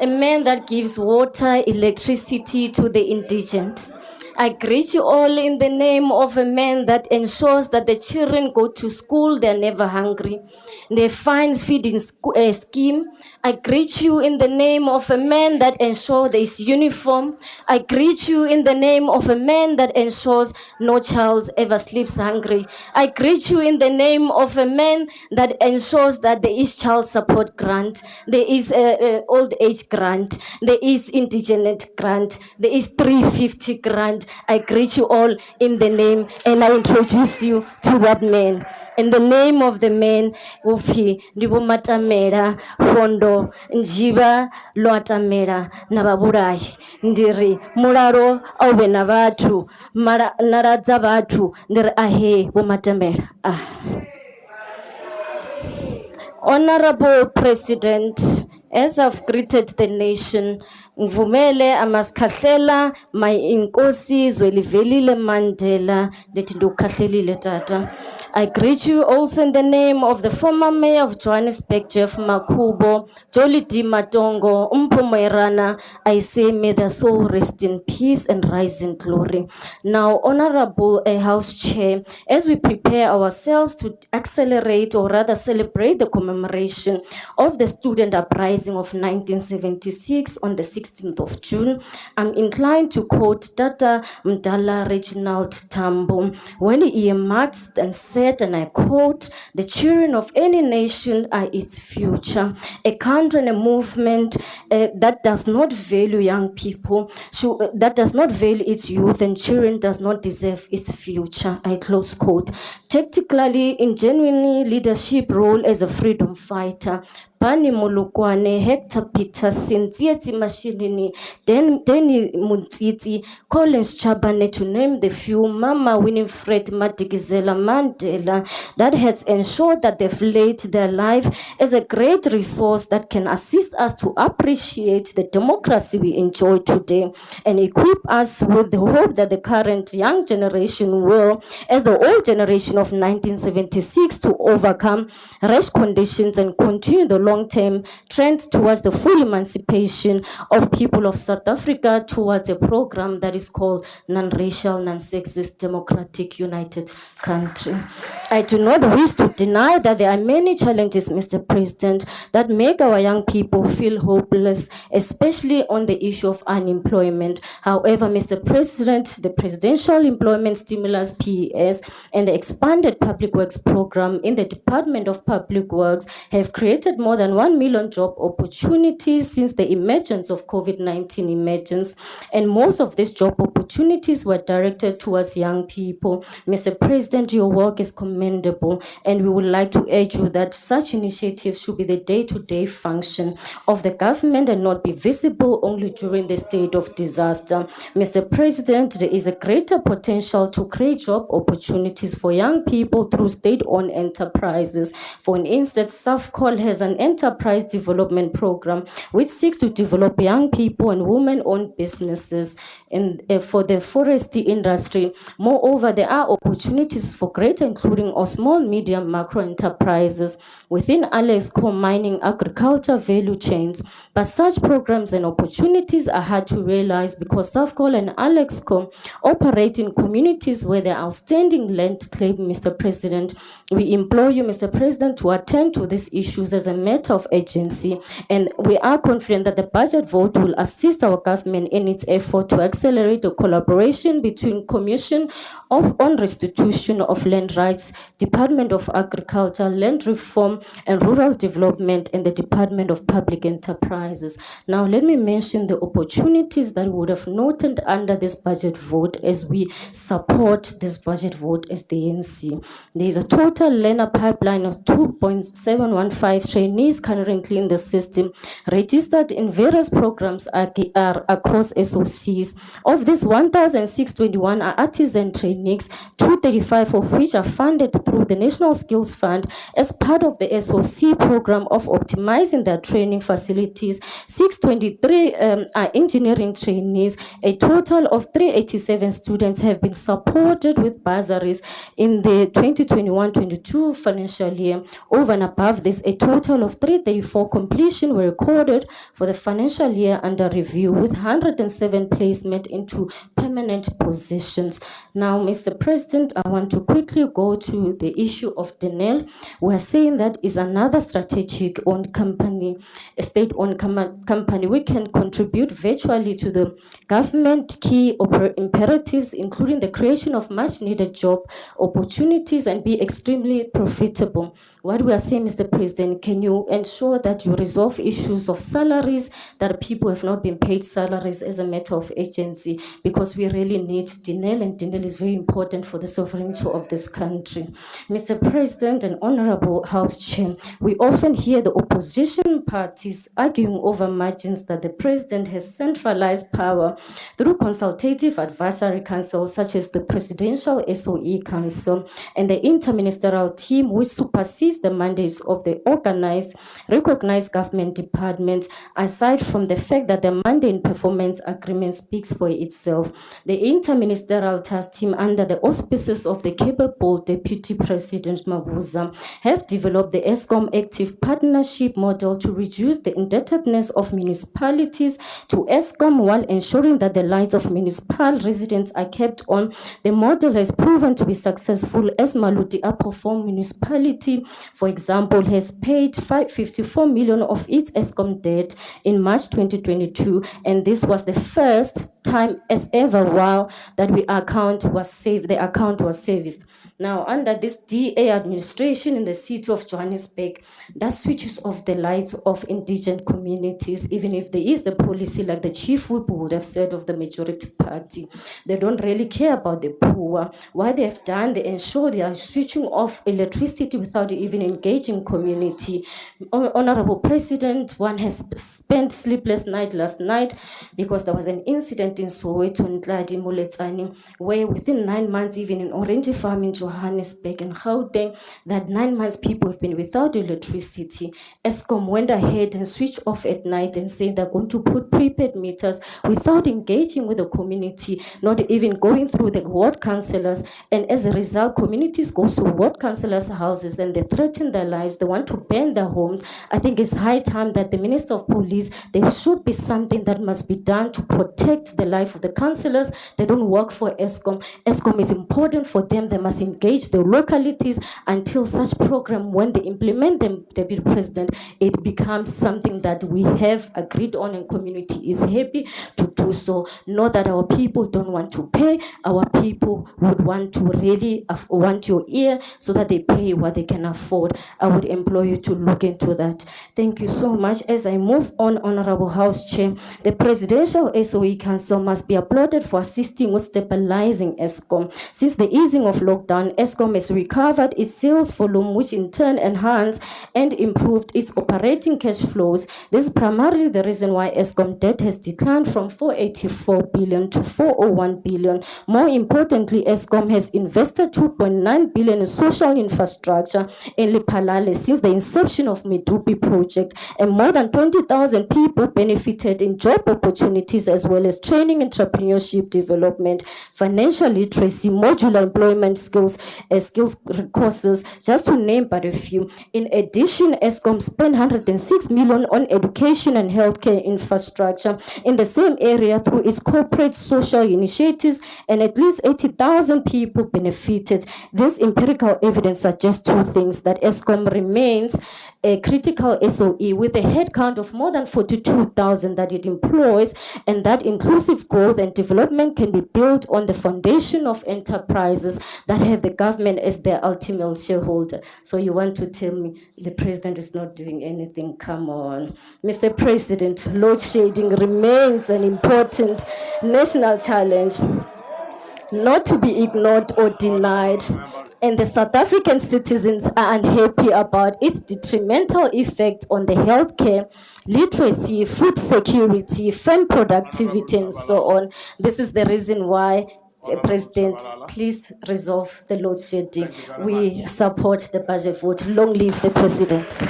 a man that gives water, electricity to the indigent. I greet you all in the name of a man that ensures that the children go to school, they're never hungry. They find feeding scheme. I greet you in the name of a man that ensures there is uniform. I greet you in the name of a man that ensures no child ever sleeps hungry. I greet you in the name of a man that ensures that there is child support grant, there is old age grant, there is indigent grant, there is 350 grant. I greet you all in the name and I introduce you to that man. In the name of the man, Ufi, Ndibu Matamera, Fondo, Njiba, Loatamera, Nababurai, Ndiri, Muraro, Awe Nabatu, Narazabatu, Ndir Ahe, Bumatamera. Honorable President, as I've greeted the nation, ngivumele amasikahlela my inkosi Zwelivelile Mandela lethi ndukhahlelile tata. I greet you also in the name of the former mayor of Johannesburg, Jeff Makubo, Jolly D. Matongo, Mpumerana. I say may their soul rest in peace and rise in glory. Now, Honorable House Chair, as we prepare ourselves to accelerate or rather celebrate the commemoration of the student uprising of 1976 on the 16th of June, I'm inclined to quote Tata Mdala Reginald Tambo when he earmarked and said, and I quote, "The children of any nation are its future. A country and a movement that does not value young people, that does not value its youth and children does not deserve its future." I close quote. Tactically, in genuinely leadership role as a freedom fighter, Pani Molokwane, Hector Peterson, Tsietsi Mashinini, Denny Muntiti, Collins Chabane, to name the few, Mama Winifred Madikizela Mandela, that has ensured that they've laid their life as a great resource that can assist us to appreciate the democracy we enjoy today and equip us with the hope that the current young generation will, as the old generation of 1976, to overcome rash conditions and continue the long-term trend towards the full emancipation of people of South Africa towards a program that is called non-racial, non-sexist, democratic, united country. I do not wish to deny that there are many challenges, Mr. President, that make our young people feel hopeless, especially on the issue of unemployment. However, Mr. President, the Presidential Employment Stimulus PES and the expanded public works program in the Department of Public Works have created more than 1 million job opportunities since the emergence of COVID-19 emergence, and most of these job opportunities were directed towards young people. Mr. President, your work is commendable, and we would like to urge you that such initiatives should be the day-to-day function of the government and not be visible only during the state of disaster. Mr. President, there is a greater potential to create job opportunities for young people through state-owned enterprises. For instance, SAFCOL has an enterprise development program which seeks to develop young people and women-owned businesses for the forestry industry. Moreover, there are opportunities for greater including of small, medium, macro enterprises within Alexco mining agriculture value chains. But such programs and opportunities are hard to realize because SAFCOL and Alexco operate in communities where there are outstanding land claim. Mr. President, we implore you, Mr. President, to attend to these issues as a matter of urgency, and we are confident that the budget vote will assist our government in its effort to accelerate the collaboration between Commission on Restitution of Land Rights, Department of Agriculture, Land Reform and Rural Development, and the Department of Public Enterprises. Now, let me mention the opportunities that we would have noted under this budget vote as we support this budget vote as the ANC. There is a total learner pipeline of 2.715 trainees currently in the system, registered in various programs across SOCs. Of this, 1,621 are artisan trainees, 235 of which are funded through the National Skills Fund as part of the SOC program of optimizing their training facilities. 623 are engineering trainees. A total of 387 students have been supported with bursaries in the 2021-22 financial year. Over and above this, a total of 334 completion were recorded for the financial year under review, with 107 placement into permanent positions. Now, Mr. President, I want to quickly go to the issue of Denel. We're saying that is another strategic owned company, a state-owned company. We can contribute virtually to the government key imperatives, including the creation of much-needed job opportunities and be extremely profitable. What we are saying, Mr. President, can you ensure that you resolve issues of salaries, that people have not been paid salaries as a matter of urgency, because we really need Denel, and Denel is very important for the sovereignty of this country. Mr. President and Honorable House Chair, we often hear the opposition parties arguing over margins that the President has centralized power through consultative advisory councils such as the Presidential SOE Council and the Interministerial Team, which supersedes the mandates of the recognized government departments, aside from the fact that the mandate performance agreement speaks for itself. The Interministerial Task Team, under the auspices of the capable Deputy President Mabuza, have developed the ESCOM Active Partnership model to reduce the indebtedness of municipalities to ESCOM while ensuring that the lives of municipal residents are kept on. The model has proven to be successful, as Maluti Apoform municipality, for example, has paid 54 million of its ESCOM debt in March 2022, and this was the first time as ever while that the account was serviced. Now, under this DA administration in the city of Johannesburg, that switches off the lights of indigent communities, even if there is the policy, like the chief whip would have said, of the majority party. They don't really care about the poor. What they have done, they ensure they are switching off electricity without even engaging community. Honorable President, one has spent sleepless night last night because there was an incident in Soweto and Ntladi Moletsani, where within 9 months, even in Orange Farm in Johannesburg and Gauteng, that 9 months people have been without electricity. ESCOM went ahead and switched off at night and said they're going to put prepaid meters without engaging with the community, not even going through the ward councillors. And as a result, communities go to ward councillors' houses and they threaten their lives. They want to burn their homes. I think it's high time that the Minister of Police, there should be something that must be done to protect the life of the councillors. They don't work for ESCOM. ESCOM is important for them. They must engage the localities until such program, when they implement them, Deputy President, it becomes something that we have agreed on and community is happy to do so. Not that our people don't want to pay. Our people would want to really want your ear so that they pay what they can afford. I would implore you to look into that. Thank you so much. As I move on, Honorable House Chair, the Presidential SOE Council must be applauded for assisting with stabilizing ESCOM. Since the easing of lockdown, ESCOM has recovered its sales volume, which in turn enhanced and improved its operating cash flows. This is primarily the reason why ESCOM debt has declined from 484 billion to 401 billion. More importantly, ESCOM has invested 2.9 billion in social infrastructure in Lephalale since the inception of Medupi project, and more than 20,000 people benefited in job opportunities as well as training, entrepreneurship development, financial literacy, modular employment skills courses, just to name but a few. In addition, ESCOM spent 106 million on education and healthcare infrastructure in the same area through its corporate social initiatives, and at least 80,000 people benefited. This empirical evidence suggests two things: that ESCOM remains a critical SOE with a headcount of more than 42,000 that it employs, and that inclusive growth and development can be built on the foundation of enterprises that have the government as their ultimate shareholder. So you want to tell me the president is not doing anything? Come on. Mr. President, load shedding remains an important national challenge, not to be ignored or denied, and the South African citizens are unhappy about its detrimental effect on the healthcare, literacy, food security, farm productivity, and so on. This is the reason why, President, please resolve the load shedding. We support the budget vote. Long live the President.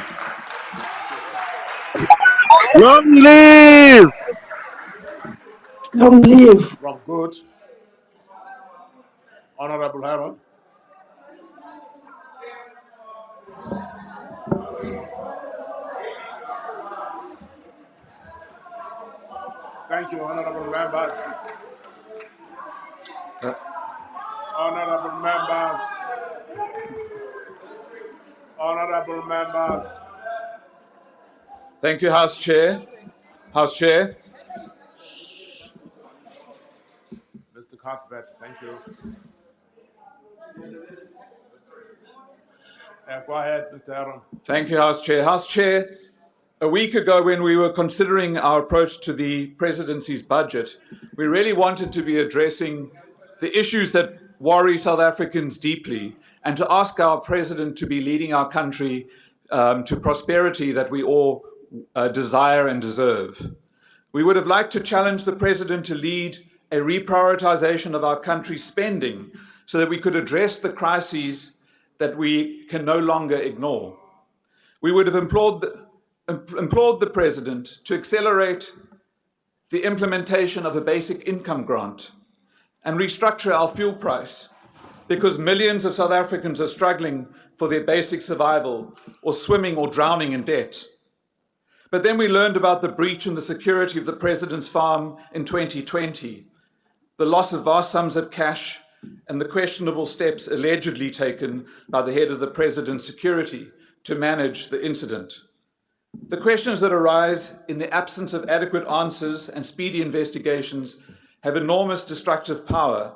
Long live! Long live. From good. Honorable Harold. Thank you, honorable members. Honorable members. Honorable members. Thank you, House Chair. House Chair. Mr. Cuthbert, thank you. Go ahead, Mr. Aaron. Thank you, House Chair. House Chair, a week ago when we were considering our approach to the Presidency's budget, we really wanted to be addressing the issues that worry South Africans deeply and to ask our President to be leading our country to prosperity that we all desire and deserve. We would have liked to challenge the President to lead a reprioritization of our country's spending so that we could address the crises that we can no longer ignore. We would have implored the President to accelerate the implementation of a basic income grant and restructure our fuel price, because millions of South Africans are struggling for their basic survival or swimming or drowning in debt. But then we learned about the breach in the security of the President's farm in 2020, the loss of vast sums of cash, and the questionable steps allegedly taken by the head of the President's security to manage the incident. The questions that arise in the absence of adequate answers and speedy investigations have enormous destructive power.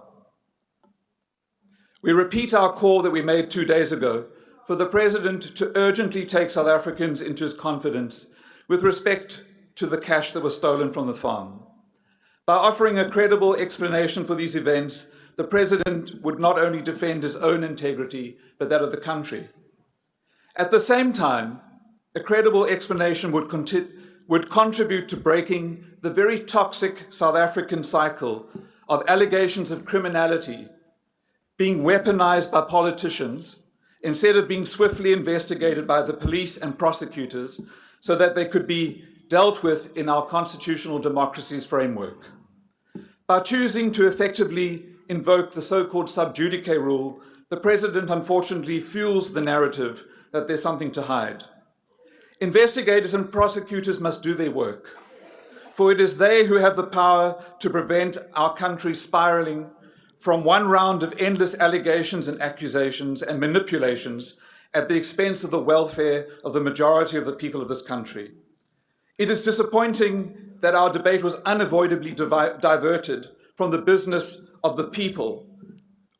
We repeat our call that we made 2 days ago for the President to urgently take South Africans into his confidence with respect to the cash that was stolen from the farm. By offering a credible explanation for these events, the President would not only defend his own integrity, but that of the country. At the same time, a credible explanation would contribute to breaking the very toxic South African cycle of allegations of criminality being weaponized by politicians instead of being swiftly investigated by the police and prosecutors so that they could be dealt with in our constitutional democracy's framework. By choosing to effectively invoke the so-called sub judice rule, the President unfortunately fuels the narrative that there's something to hide. Investigators and prosecutors must do their work, for it is they who have the power to prevent our country spiraling from one round of endless allegations and accusations and manipulations at the expense of the welfare of the majority of the people of this country. It is disappointing that our debate was unavoidably diverted from the business of the people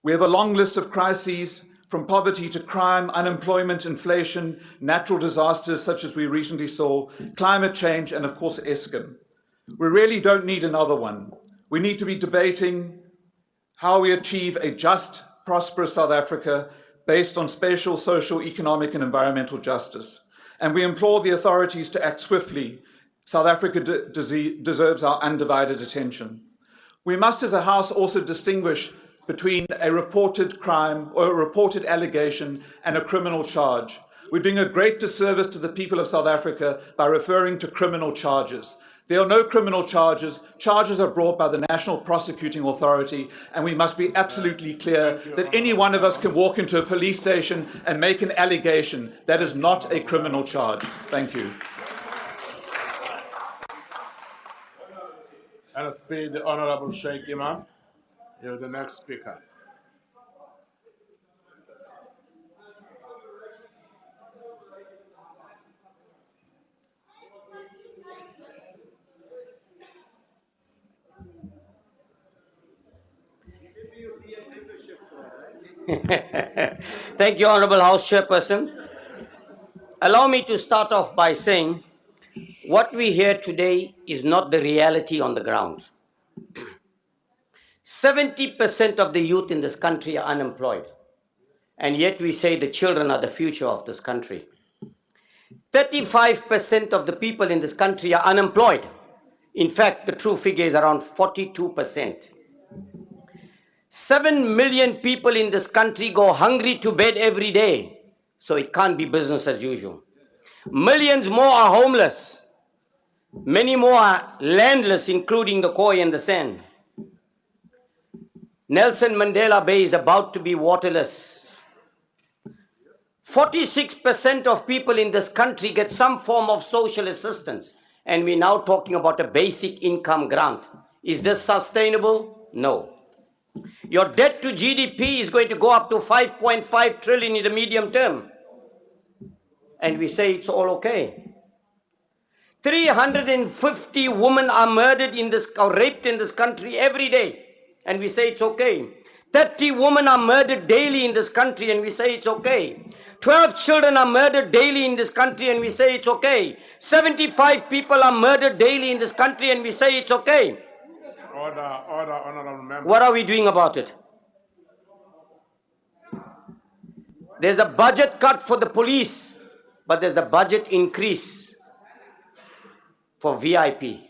We have a long list of crises, from poverty to crime, unemployment, inflation, natural disasters such as we recently saw, climate change, and of course, Eskom. We really don't need another one. We need to be debating how we achieve a just, prosperous South Africa based on spatial, social, economic, and environmental justice. And we implore the authorities to act swiftly. South Africa deserves our undivided attention. We must, as a House, also distinguish between a reported crime or a reported allegation and a criminal charge. We're doing a great disservice to the people of South Africa by referring to criminal charges. There are no criminal charges. Charges are brought by the National Prosecuting Authority, and we must be absolutely clear that any one of us can walk into a police station and make an allegation. That is not a criminal charge. Thank you. LFP, the Honorable Sheikh Imam. You're the next speaker. Thank you, Honorable House Chairperson. Allow me to start off by saying what we hear today is not the reality on the ground. 70% of the youth in this country are unemployed, and yet we say the children are the future of this country. 35% of the people in this country are unemployed. In fact, the true figure is around 42%. 7 million people in this country go hungry to bed every day, so it can't be business as usual. Millions more are homeless. Many more are landless, including the Khoi and the San. Nelson Mandela Bay is about to be waterless. 46% of people in this country get some form of social assistance, and we're now talking about a basic income grant. Is this sustainable? No. Your debt to GDP is going to go up to 5.5 trillion in the medium term. And we say it's all okay. 350 women are murdered in this, or raped in this country every day. And we say it's okay. 30 women are murdered daily in this country, and we say it's okay. 12 children are murdered daily in this country, and we say it's okay. 75 people are murdered daily in this country, and we say it's okay. Order, honorable member. What are we doing about it? There's a budget cut for the police, but there's a budget increase for VIP,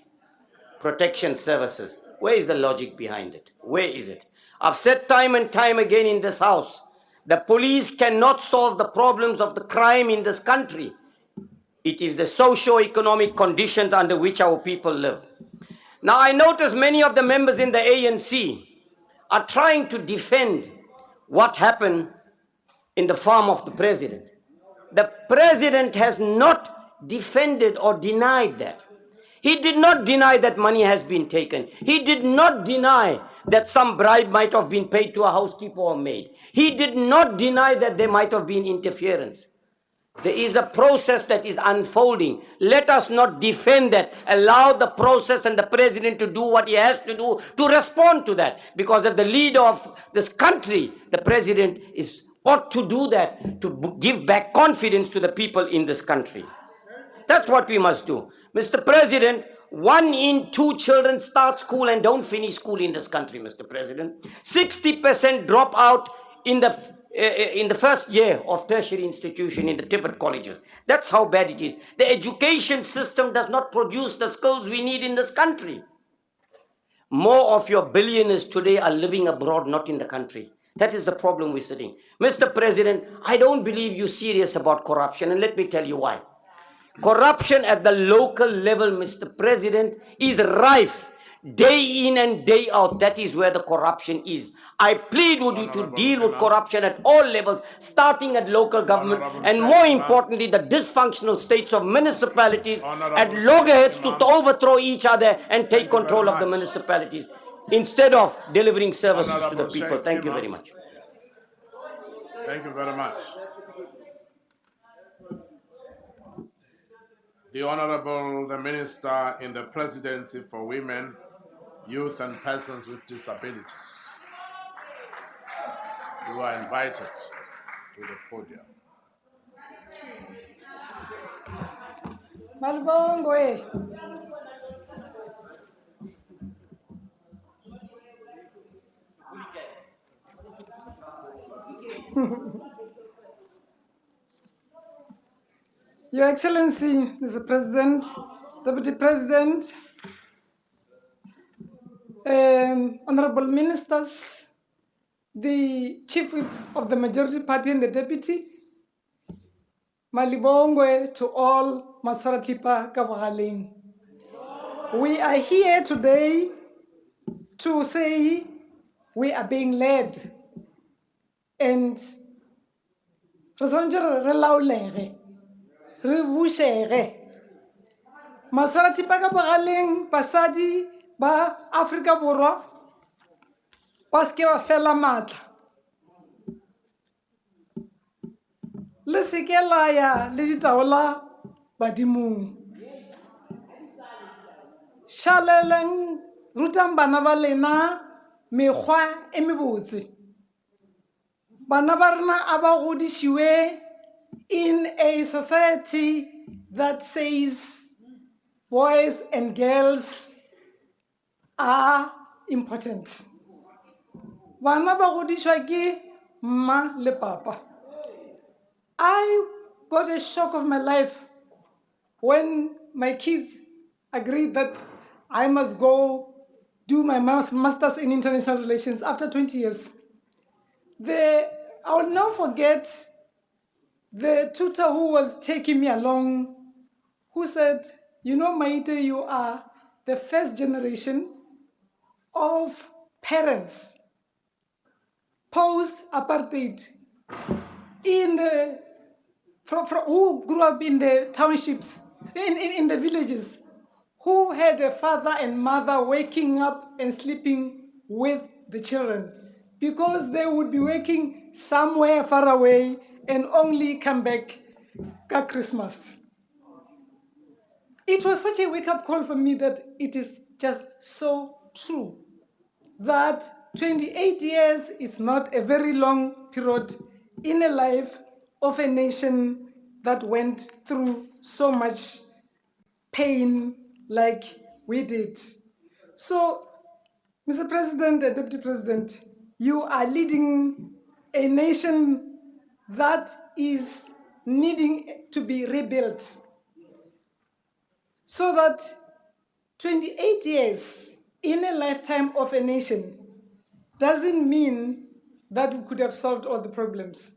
protection services. Where is the logic behind it? Where is it? I've said time and time again in this house, the police cannot solve the problems of the crime in this country. It is the socio-economic conditions under which our people live. Now, I notice many of the members in the ANC are trying to defend what happened in the farm of the president. The president has not defended or denied that. He did not deny that money has been taken. He did not deny that some bribe might have been paid to a housekeeper or maid. He did not deny that there might have been interference. There is a process that is unfolding. Let us not defend that. Allow the process and the president to do what he has to do to respond to that. Because as the leader of this country, the president ought to do that, to give back confidence to the people in this country. That's what we must do. Mr. President, 1 in 2 children start school and don't finish school in this country, Mr. President. 60% drop out in the first year of tertiary institution in the Tibet colleges. That's how bad it is. The education system does not produce the skills we need in this country. More of your billionaires today are living abroad, not in the country. That is the problem we're sitting. Mr. President, I don't believe you're serious about corruption, and let me tell you why. Corruption at the local level, Mr. President, is rife. Day in and day out, that is where the corruption is. I plead with you to deal with corruption at all levels, starting at local government, and more importantly, the dysfunctional states of municipalities at loggerheads to overthrow each other and take control of the municipalities, instead of delivering services to the people. Thank you very much. Thank you very much. The Honorable the Minister in the Presidency for Women, Youth and Persons with Disabilities. You are invited to the podium. Malibongwe. Your Excellency, Mr. President, Deputy President, Honorable Ministers, the Chief Whip of the Majority Party and the Deputy, Malibongwe to all Maswaratipa Kabagaleng. We are here today to say we are being led and Maswaratipa Kabagaleng, Basadi, ba Afrika Borwa, paske ba fela matla. Le seke la ya le ditaola badimong. Shaleleng rutang bana ba lena mekgwa e mebotse. Bana ba rena a ba godishiwe in a society that says boys and girls are important. Bana ba godishwa ke mma le papa. I got a shock of my life when my kids agreed that I must go do my master's in international relations after 20 years. I will not forget the tutor who was taking me along, who said, you know, Maite, you are the first generation of parents post-apartheid who grew up in the townships, in the villages, who had a father and mother waking up and sleeping with the children because they would be working somewhere far away and only come back at Christmas. It was such a wake-up call for me that it is just so true that 28 years is not a very long period in a life of a nation that went through so much pain like we did. So, Mr. President and Deputy President, you are leading a nation that is needing to be rebuilt so that 28 years in a lifetime of a nation doesn't mean that we could have solved all the problems.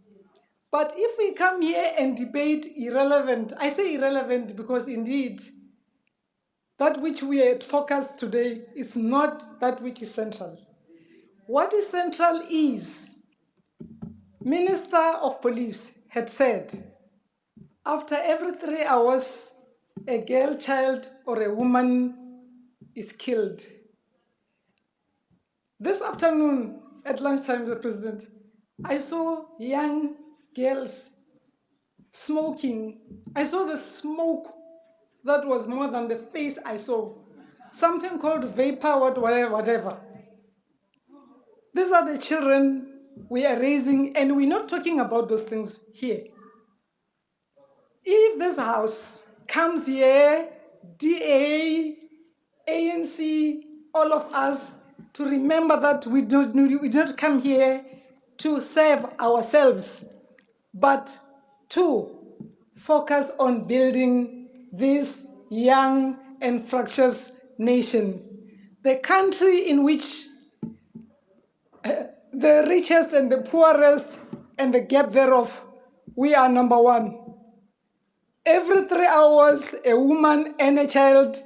But if we come here and debate irrelevant, I say irrelevant because indeed, that which we are focused today is not that which is central. What is central is, Minister of Police had said, after every 3 hours, a girl child or a woman is killed. This afternoon, at lunchtime, the President, I saw young girls smoking. I saw the smoke that was more than the face I saw. Something called vapor, whatever. These are the children we are raising, and we're not talking about those things here. If this house comes here, DA, ANC, all of us, to remember that we don't come here to serve ourselves, but to focus on building this young and fractious nation. The country in which the richest and the poorest and the gap thereof, we are number one. Every 3 hours, a woman and a child,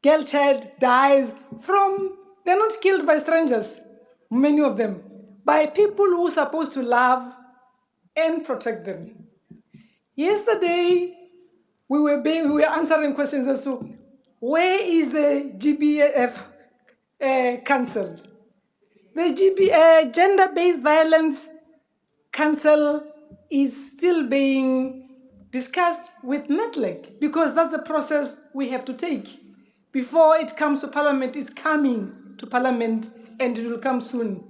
girl child, dies from, they're not killed by strangers, many of them, by people who are supposed to love and protect them. Yesterday, we were answering questions as to where is the GBF Council? The Gender-Based Violence Council is still being discussed with NETLEC because that's the process we have to take. Before it comes to Parliament, it's coming to Parliament and it will come soon.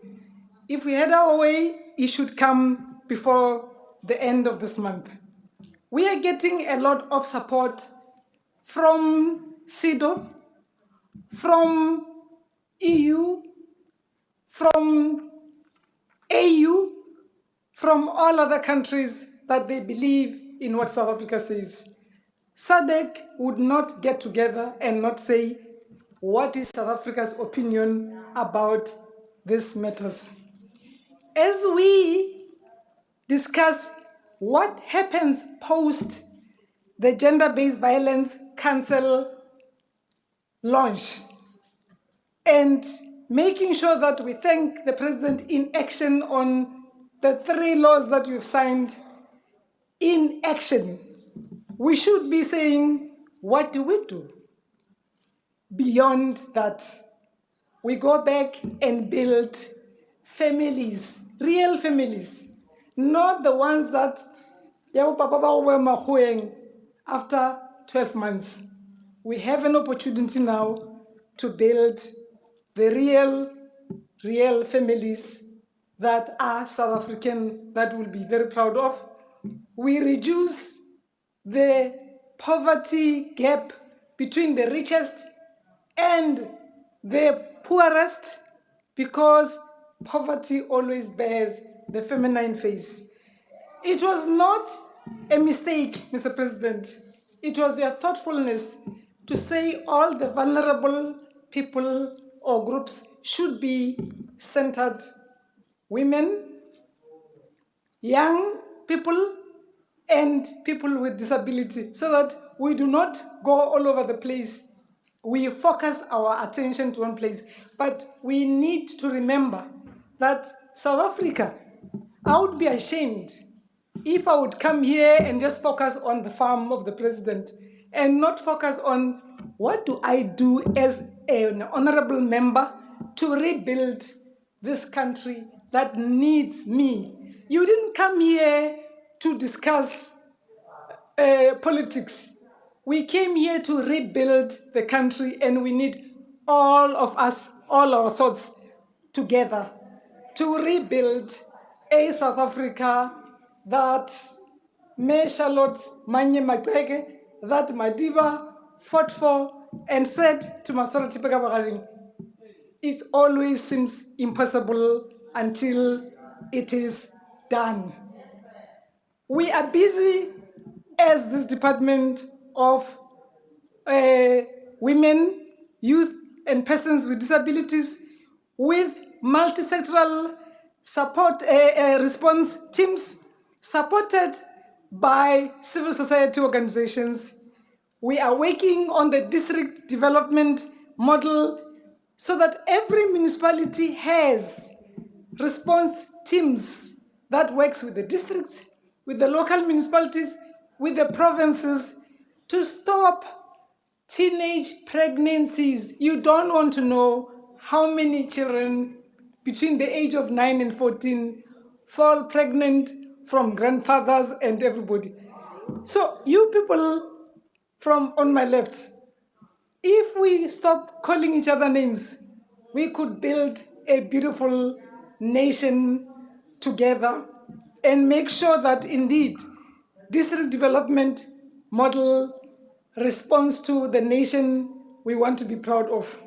If we head our way, it should come before the end of this month. We are getting a lot of support from SIDO, from EU, from AU, from all other countries that they believe in what South Africa says. SADC would not get together and not say what is South Africa's opinion about these matters. As we discuss what happens post the Gender-Based Violence Council launch and making sure that we thank the President in action on the 3 laws that we've signed in action, we should be saying, what do we do? Beyond that, we go back and build families, real families, not the ones that after 12 months. We have an opportunity now to build the real families that are South African, that we'll be very proud of. We reduce the poverty gap between the richest and the poorest, because poverty always bears the feminine face. It was not a mistake, Mr. President. It was your thoughtfulness to say all the vulnerable people or groups should be centered. Women, young people, and people with disability, so that we do not go all over the place. We focus our attention to one place. But we need to remember that South Africa, I would be ashamed if I would come here and just focus on the farm of the president and not focus on what do I do as an honorable member to rebuild this country that needs me. You didn't come here to discuss politics. We came here to rebuild the country, and we need all of us, all our thoughts together to rebuild a South Africa that Me Charlotte Manye Makrege, that Madiba fought for and said to Masora Tipeka, it always seems impossible until it is done. We are busy as this Department of Women, Youth and Persons with Disabilities with multi-sectoral support response teams supported by civil society organizations. We are working on the district development model so that every municipality has response teams that works with the districts, with the local municipalities, with the provinces to stop teenage pregnancies. You don't want to know how many children between the age of 9 and 14 fall pregnant from grandfathers and everybody. So you people from on my left, if we stop calling each other names, we could build a beautiful nation together and make sure that indeed district development model responds to the nation we want to be proud of.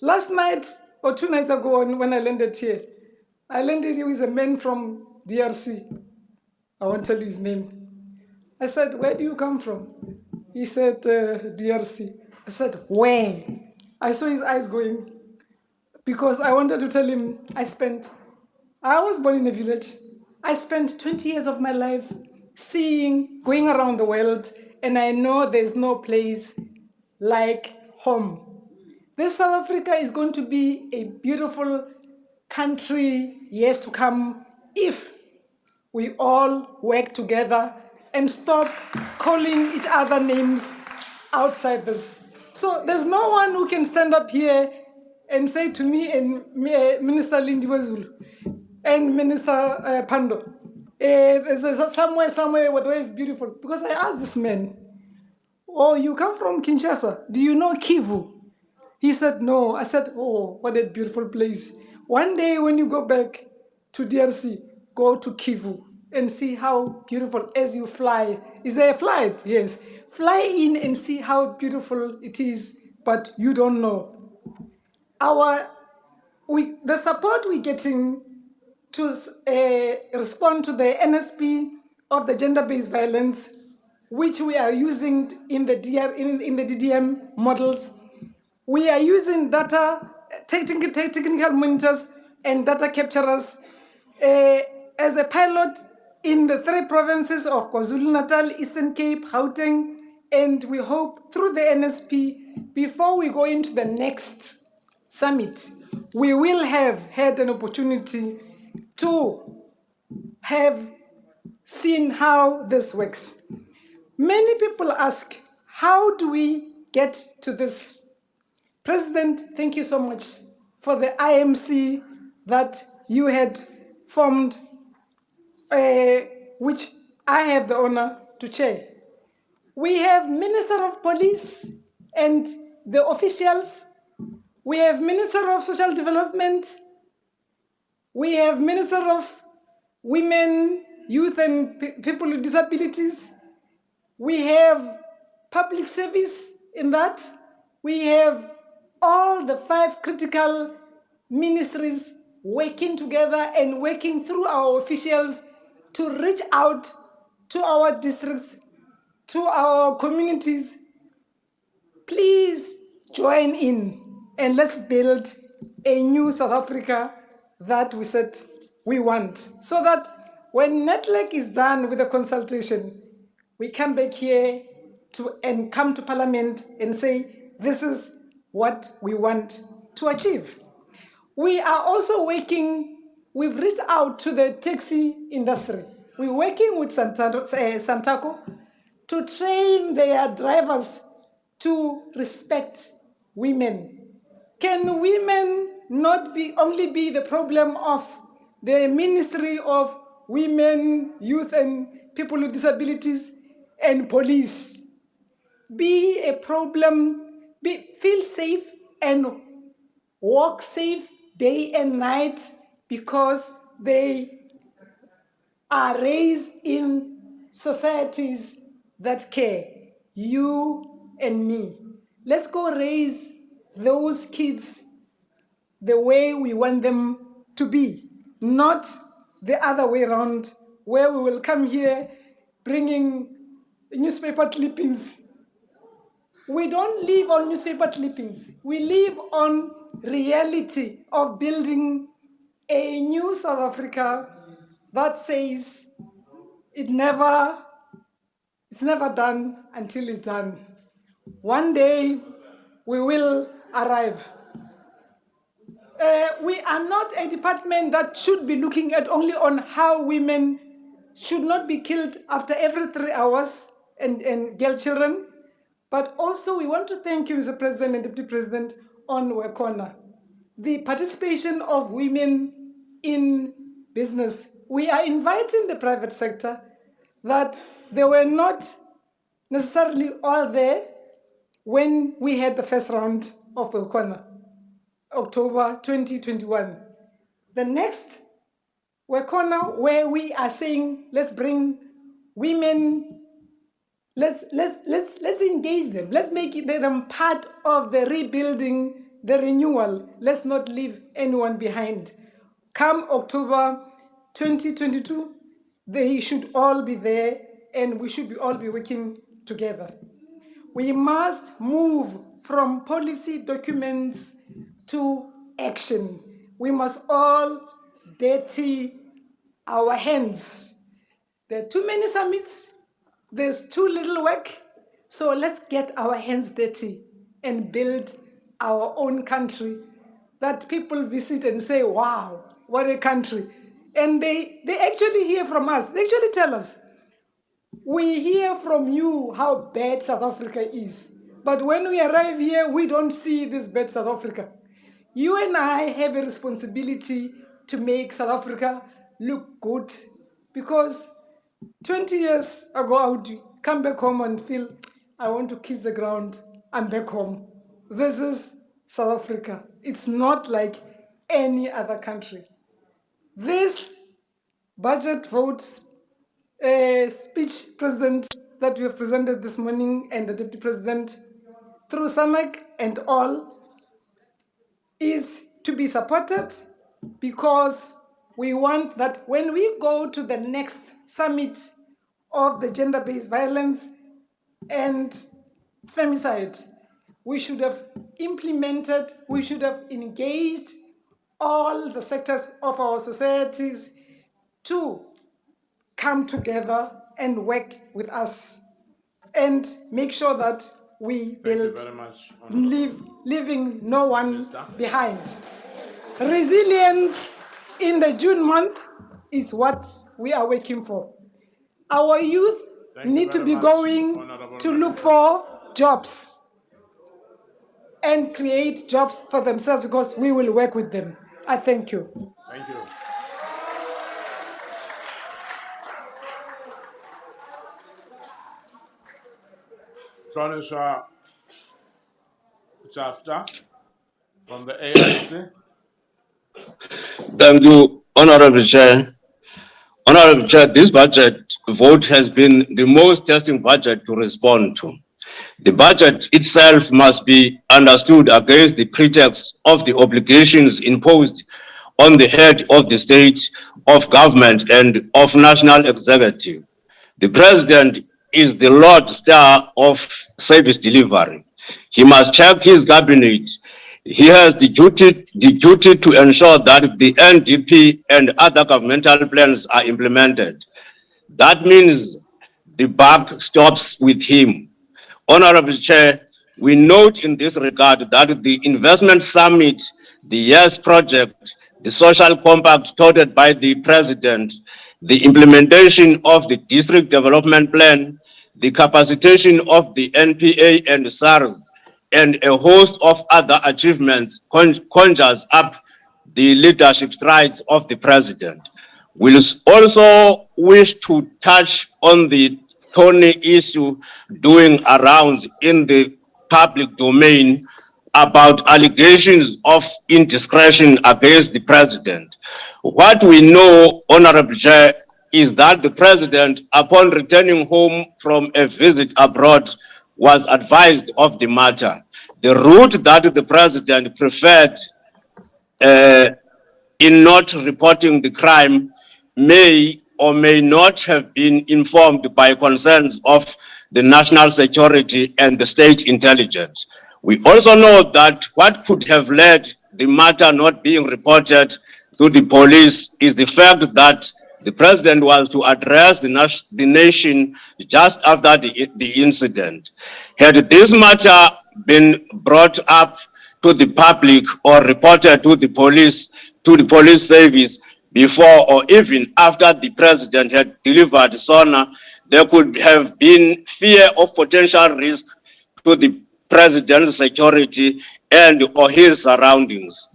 Last night or 2 nights ago when I landed here, I landed here with a man from DRC. I won't tell you his name. I said, where do you come from? He said, DRC. I said, where? I saw his eyes going because I wanted to tell him I was born in a village. I spent 20 years of my life going around the world, and I know there's no place like home. This South Africa is going to be a beautiful country years to come if we all work together and stop calling each other names outside this. So there's no one who can stand up here and say to me and Minister Lindiwe Zulu and Minister Pando, there's somewhere where it's beautiful. Because I asked this man, oh, you come from Kinshasa, do you know Kivu? He said, no. I said, oh, what a beautiful place. One day when you go back to DRC, go to Kivu and see how beautiful as you fly. Is there a flight? Yes. Fly in and see how beautiful it is, but you don't know. The support we're getting to respond to the NSP of the gender-based violence, which we are using in the DDM models. We are using data, technical monitors and data capturers as a pilot in the 3 provinces of KwaZulu-Natal, Eastern Cape, Gauteng, and we hope through the NSP, before we go into the next summit, we will have had an opportunity to have seen how this works. Many people ask, how do we get to this? President, thank you so much for the IMC that you had formed, which I have the honor to chair. We have Minister of Police and the officials. We have Minister of Social Development. We have Minister of Women, Youth and People with Disabilities. We have Public Service in that. We have all the 5 critical ministries working together and working through our officials to reach out to our districts, to our communities. Please join in and let's build a new South Africa that we said we want, so that when NETLEC is done with the consultation, we come back here and come to Parliament and say, this is what we want to achieve. We are also working, we've reached out to the taxi industry. We're working with Santaco to train their drivers to respect women. Can women not only be the problem of the Ministry of Women, Youth and People with Disabilities and Police? Be a problem, feel safe and walk safe day and night because they are raised in societies that care, you and me. Let's go raise those kids the way we want them to be, not the other way around, where we will come here bringing newspaper clippings. We don't live on newspaper clippings. We live on reality of building a new South Africa that says it's never done until it's done. One day we will arrive. We are not a department that should be looking at only on how women should not be killed after every 3 hours and girl children, but also we want to thank you, Mr. President and Deputy President, on Wekona. The participation of women in business. We are inviting the private sector that they were not necessarily all there when we had the first round of Wekona, October 2021. The next Wekona, where we are saying, let's bring women, let's engage them, let's make them part of the rebuilding, the renewal. Let's not leave anyone behind. Come October 2022, they should all be there and we should all be working together. We must move from policy documents to action. We must all dirty our hands. There are too many summits, there's too little work, so let's get our hands dirty and build our own country that people visit and say, wow, what a country. And they actually hear from us, they actually tell us, we hear from you how bad South Africa is. But when we arrive here, we don't see this bad South Africa. You and I have a responsibility to make South Africa look good, because 20 years ago, I would come back home and feel, I want to kiss the ground, I'm back home. This is South Africa. It's not like any other country. This budget votes speech, President, that we have presented this morning, and the Deputy President, through SAMEC and all, is to be supported, because we want that when we go to the next summit of the gender-based violence and femicide, we should have implemented, we should have engaged all the sectors of our societies to come together and work with us and make sure that we build, very much, leaving no one behind. Resilience in the June month is what we are working for. Our youth need to be going to look for jobs and create jobs for themselves, because we will work with them. I thank you. Thank you. Sonisha Chafta from the AIC. Thank you, Honorable Chair. Honorable Chair, this budget vote has been the most testing budget to respond to. The budget itself must be understood against the pretext of the obligations imposed on the head of the state, of government, and of national executive. The President is the Lord Star of service delivery. He must check his cabinet. He has the duty to ensure that the NDP and other governmental plans are implemented. That means the buck stops with him. Honorable Chair, we note in this regard that the investment summit, the YES project, the social compact touted by the President, the implementation of the district development plan, the capacitation of the NPA and SARS, and a host of other achievements conjures up the leadership strides of the President. We also wish to touch on the thorny issue doing around in the public domain about allegations of indiscretion against the President. What we know, Honorable Chair, is that the President, upon returning home from a visit abroad, was advised of the matter. The route that the President preferred in not reporting the crime may or may not have been informed by concerns of the national security and the state intelligence. We also know that what could have led the matter not being reported to the police is the fact that the President was to address the nation just after the incident. Had this matter been brought up to the public or reported to the police service before or even after the President had delivered SONA, there could have been fear of potential risk to the President's security and or his surroundings.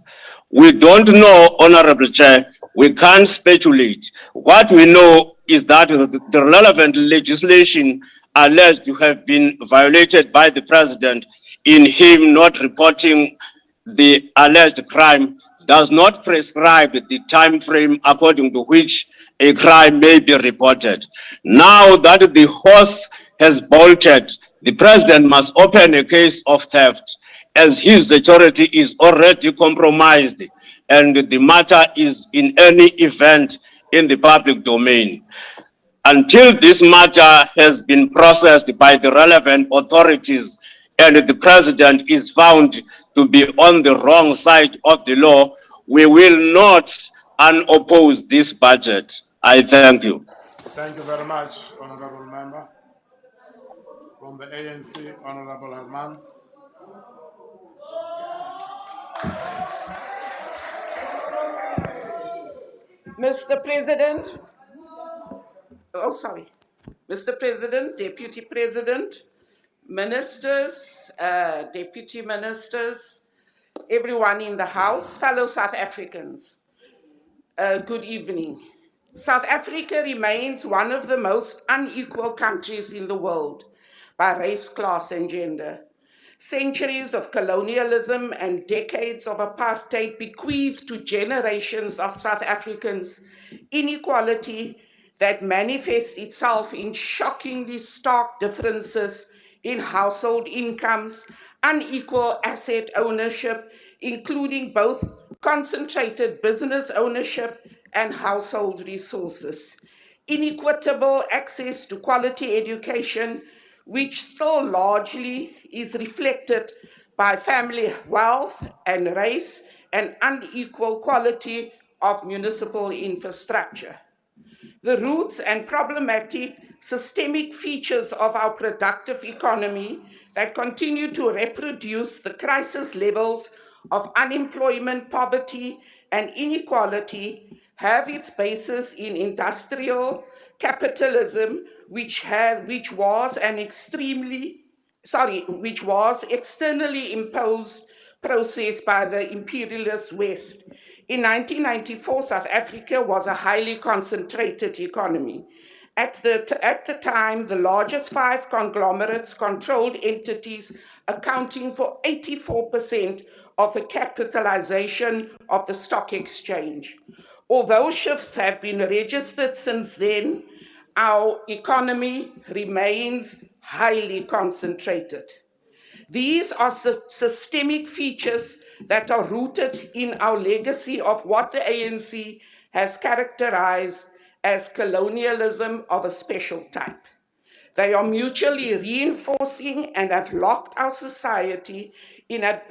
We don't know, Honorable Chair, we can't speculate. What we know is that the relevant legislation alleged to have been violated by the President in him not reporting the alleged crime does not prescribe the time frame according to which a crime may be reported. Now that the horse has bolted, the President must open a case of theft, as his security is already compromised and the matter is in any event in the public domain. Until this matter has been processed by the relevant authorities and the President is found to be on the wrong side of the law, we will not unoppose this budget. I thank you. Thank you very much, Honorable Member. From the ANC, Honorable Hermans. Mr. President, Mr. President, Deputy President, Ministers, Deputy Ministers, everyone in the House, fellow South Africans, good evening. South Africa remains one of the most unequal countries in the world by race, class, and gender. Centuries of colonialism and decades of apartheid bequeathed to generations of South Africans inequality that manifests itself in shockingly stark differences in household incomes, unequal asset ownership, including both concentrated business ownership and household resources, inequitable access to quality education, which still largely is reflected by family wealth and race, and unequal quality of municipal infrastructure. The roots and problematic systemic features of our productive economy that continue to reproduce the crisis levels of unemployment, poverty, and inequality have its basis in industrial capitalism, which was externally imposed process by the imperialist West. In 1994, South Africa was a highly concentrated economy. At the time, the largest 5 conglomerates controlled entities accounting for 84% of the capitalization of the stock exchange. Although shifts have been registered since then, our economy remains highly concentrated. These are systemic features that are rooted in our legacy of what the ANC has characterized as colonialism of a special type. They are mutually reinforcing and have locked our society in a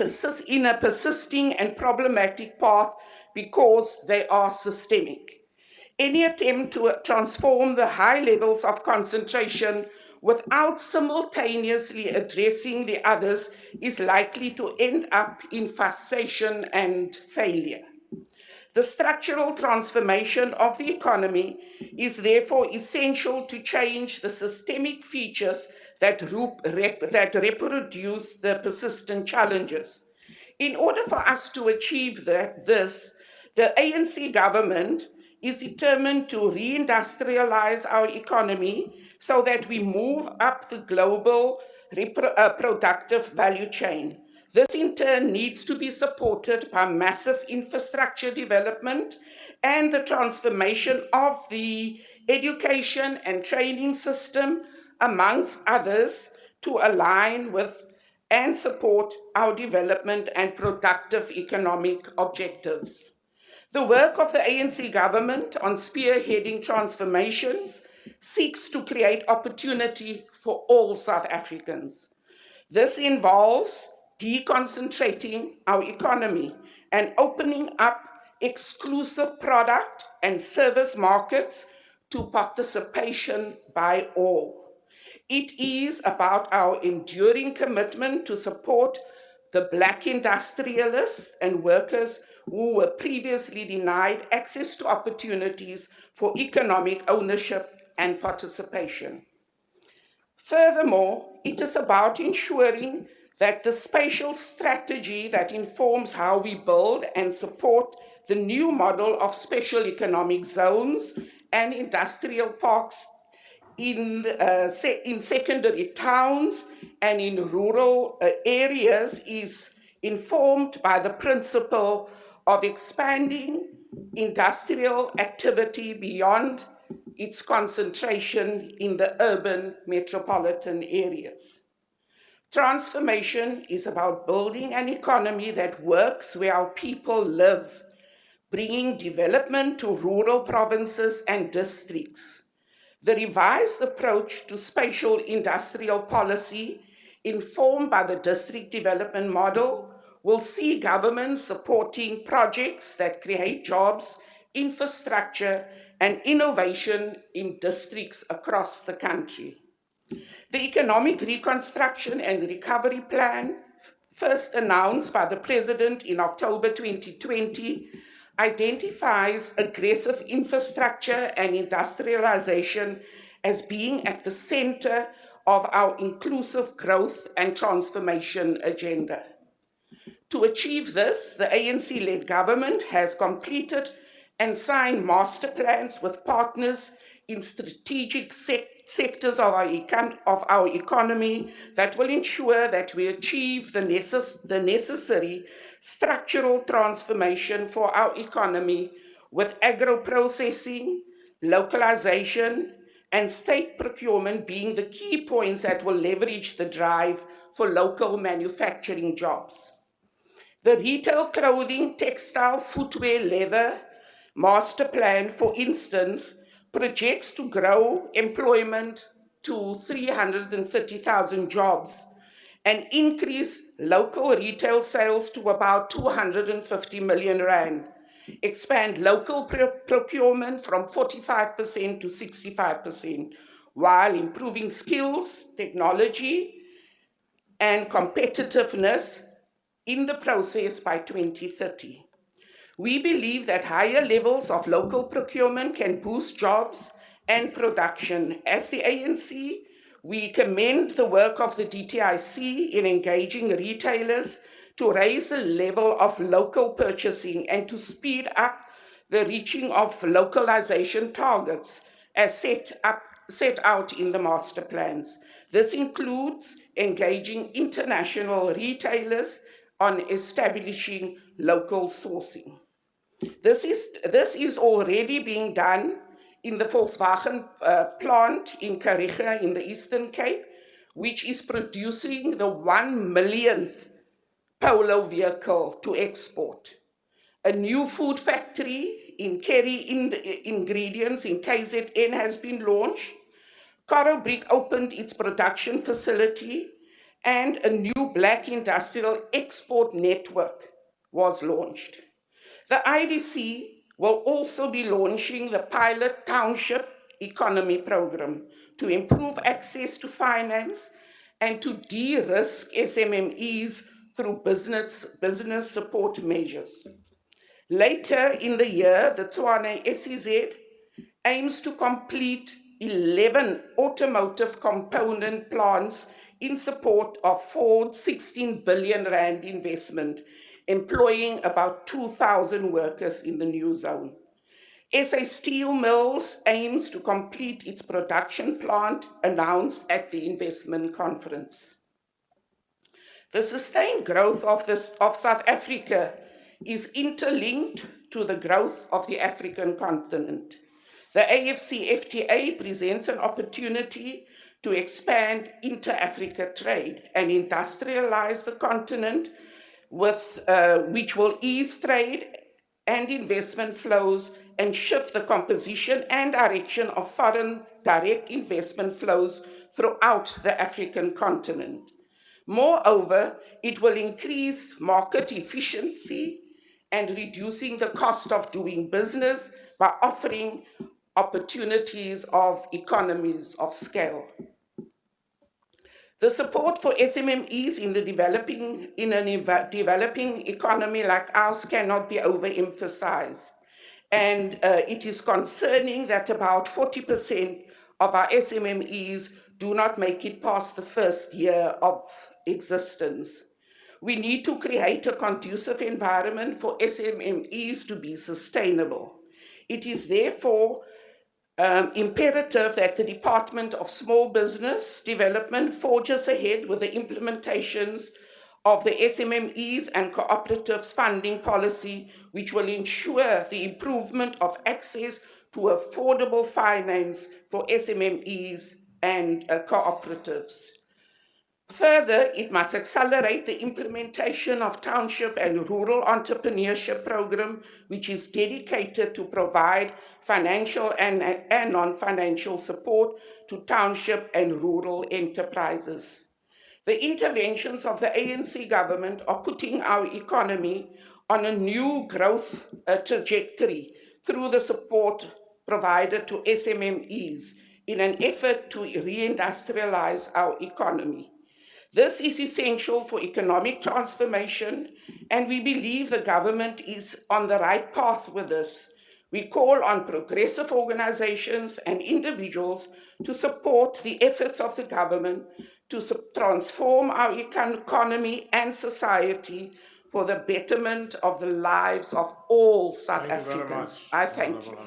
persisting and problematic path because they are systemic. Any attempt to transform the high levels of concentration without simultaneously addressing the others is likely to end up in frustration and failure. The structural transformation of the economy is therefore essential to change the systemic features that reproduce the persistent challenges. In order for us to achieve this, the ANC government is determined to reindustrialize our economy so that we move up the global productive value chain. This in turn needs to be supported by massive infrastructure development and the transformation of the education and training system, amongst others, to align with and support our development and productive economic objectives. The work of the ANC government on spearheading transformations seeks to create opportunity for all South Africans. This involves deconcentrating our economy and opening up exclusive product and service markets to participation by all. It is about our enduring commitment to support the Black industrialists and workers who were previously denied access to opportunities for economic ownership and participation. Furthermore, it is about ensuring that the spatial strategy that informs how we build and support the new model of special economic zones and industrial parks in secondary towns and in rural areas is informed by the principle of expanding industrial activity beyond its concentration in the urban metropolitan areas. Transformation is about building an economy that works where our people live, bringing development to rural provinces and districts. The revised approach to spatial industrial policy, informed by the district development model, will see government supporting projects that create jobs, infrastructure, and innovation in districts across the country. The Economic Reconstruction and Recovery Plan, first announced by the President in October 2020, identifies aggressive infrastructure and industrialization as being at the center of our inclusive growth and transformation agenda. To achieve this, the ANC-led government has completed and signed master plans with partners in strategic sectors of our economy that will ensure that we achieve the necessary structural transformation for our economy, with agro-processing, localization, and state procurement being the key points that will leverage the drive for local manufacturing jobs. The retail, clothing, textile, footwear, leather master plan, for instance, projects to grow employment to 330,000 jobs and increase local retail sales to about 250 million rand, expand local procurement from 45% to 65%, while improving skills, technology, and competitiveness in the process by 2030. We believe that higher levels of local procurement can boost jobs and production. As the ANC, we commend the work of the DTIC in engaging retailers to raise the level of local purchasing and to speed up the reaching of localization targets as set out in the master plans. This includes engaging international retailers on establishing local sourcing. This is already being done in the Volkswagen plant in Kariga in the Eastern Cape, which is producing the 1 millionth Polo vehicle to export. A new food factory in Kerry Ingredients in KZN has been launched. Coral Brick opened its production facility, and a new black industrial export network was launched. The IDC will also be launching the pilot township economy program to improve access to finance and to de-risk SMMEs through business support measures. Later in the year, the Tshwane SEZ aims to complete 11 automotive component plants in support of Ford's 16 billion rand investment, employing about 2,000 workers in the new zone. SA Steel Mills aims to complete its production plant announced at the investment conference. The sustained growth of South Africa is interlinked to the growth of the African continent. The AFCFTA presents an opportunity to expand inter-Africa trade and industrialize the continent, which will ease trade and investment flows and shift the composition and direction of foreign direct investment flows throughout the African continent. Moreover, it will increase market efficiency and reducing the cost of doing business by offering opportunities of economies of scale. The support for SMMEs in a developing economy like ours cannot be overemphasized. And it is concerning that about 40% of our SMMEs do not make it past the first year of existence. We need to create a conducive environment for SMMEs to be sustainable. It is therefore imperative that the Department of Small Business Development forges ahead with the implementations of the SMMEs and cooperatives funding policy, which will ensure the improvement of access to affordable finance for SMMEs and cooperatives. Further, it must accelerate the implementation of township and rural entrepreneurship program, which is dedicated to provide financial and non-financial support to township and rural enterprises. The interventions of the ANC government are putting our economy on a new growth trajectory through the support provided to SMMEs in an effort to reindustrialize our economy. This is essential for economic transformation, and we believe the government is on the right path with this. We call on progressive organizations and individuals to support the efforts of the government to transform our economy and society for the betterment of the lives of all South Africans. I thank you.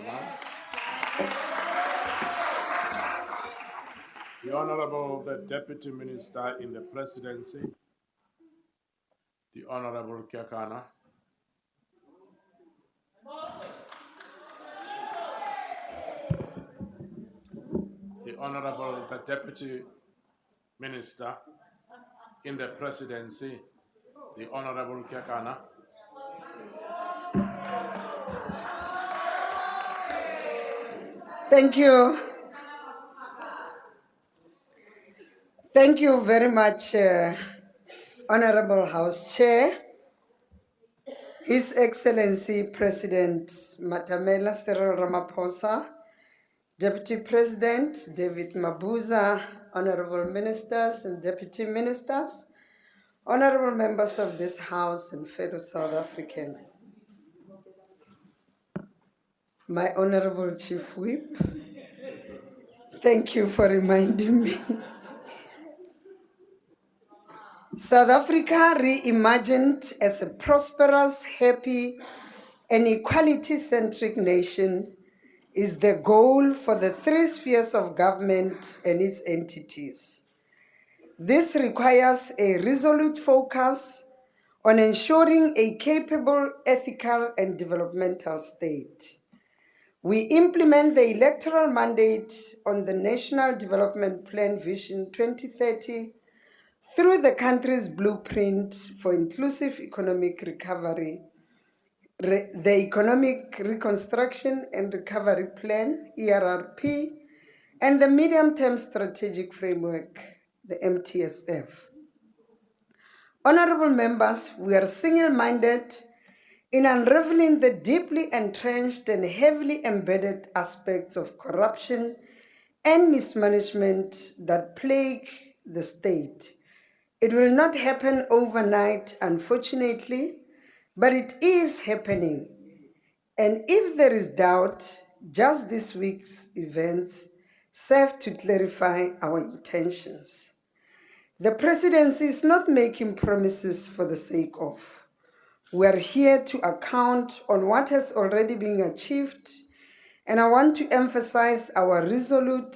The Honorable the Deputy Minister in the Presidency, the Honorable Kiakana. The Honorable the Deputy Minister in the Presidency, the Honorable Kiakana. Thank you. Thank you very much, Honorable House Chair, His Excellency President Matamela Cyril Ramaphosa, Deputy President David Mabuza, Honorable Ministers and Deputy Ministers, Honorable members of this House and fellow South Africans. My Honorable Chief Whip, thank you for reminding me. South Africa reimagined as a prosperous, happy, and equality-centric nation is the goal for the three spheres of government and its entities. This requires a resolute focus on ensuring a capable, ethical, and developmental state. We implement the electoral mandate on the National Development Plan Vision 2030 through the country's blueprint for inclusive economic recovery, the Economic Reconstruction and Recovery Plan, ERRP, and the Medium-Term Strategic Framework, the MTSF. Honorable members, we are single-minded in unraveling the deeply entrenched and heavily embedded aspects of corruption and mismanagement that plague the state. It will not happen overnight, unfortunately, but it is happening. And if there is doubt, just this week's events serve to clarify our intentions. The presidency is not making promises for the sake of. We are here to account on what has already been achieved, and I want to emphasize our resolute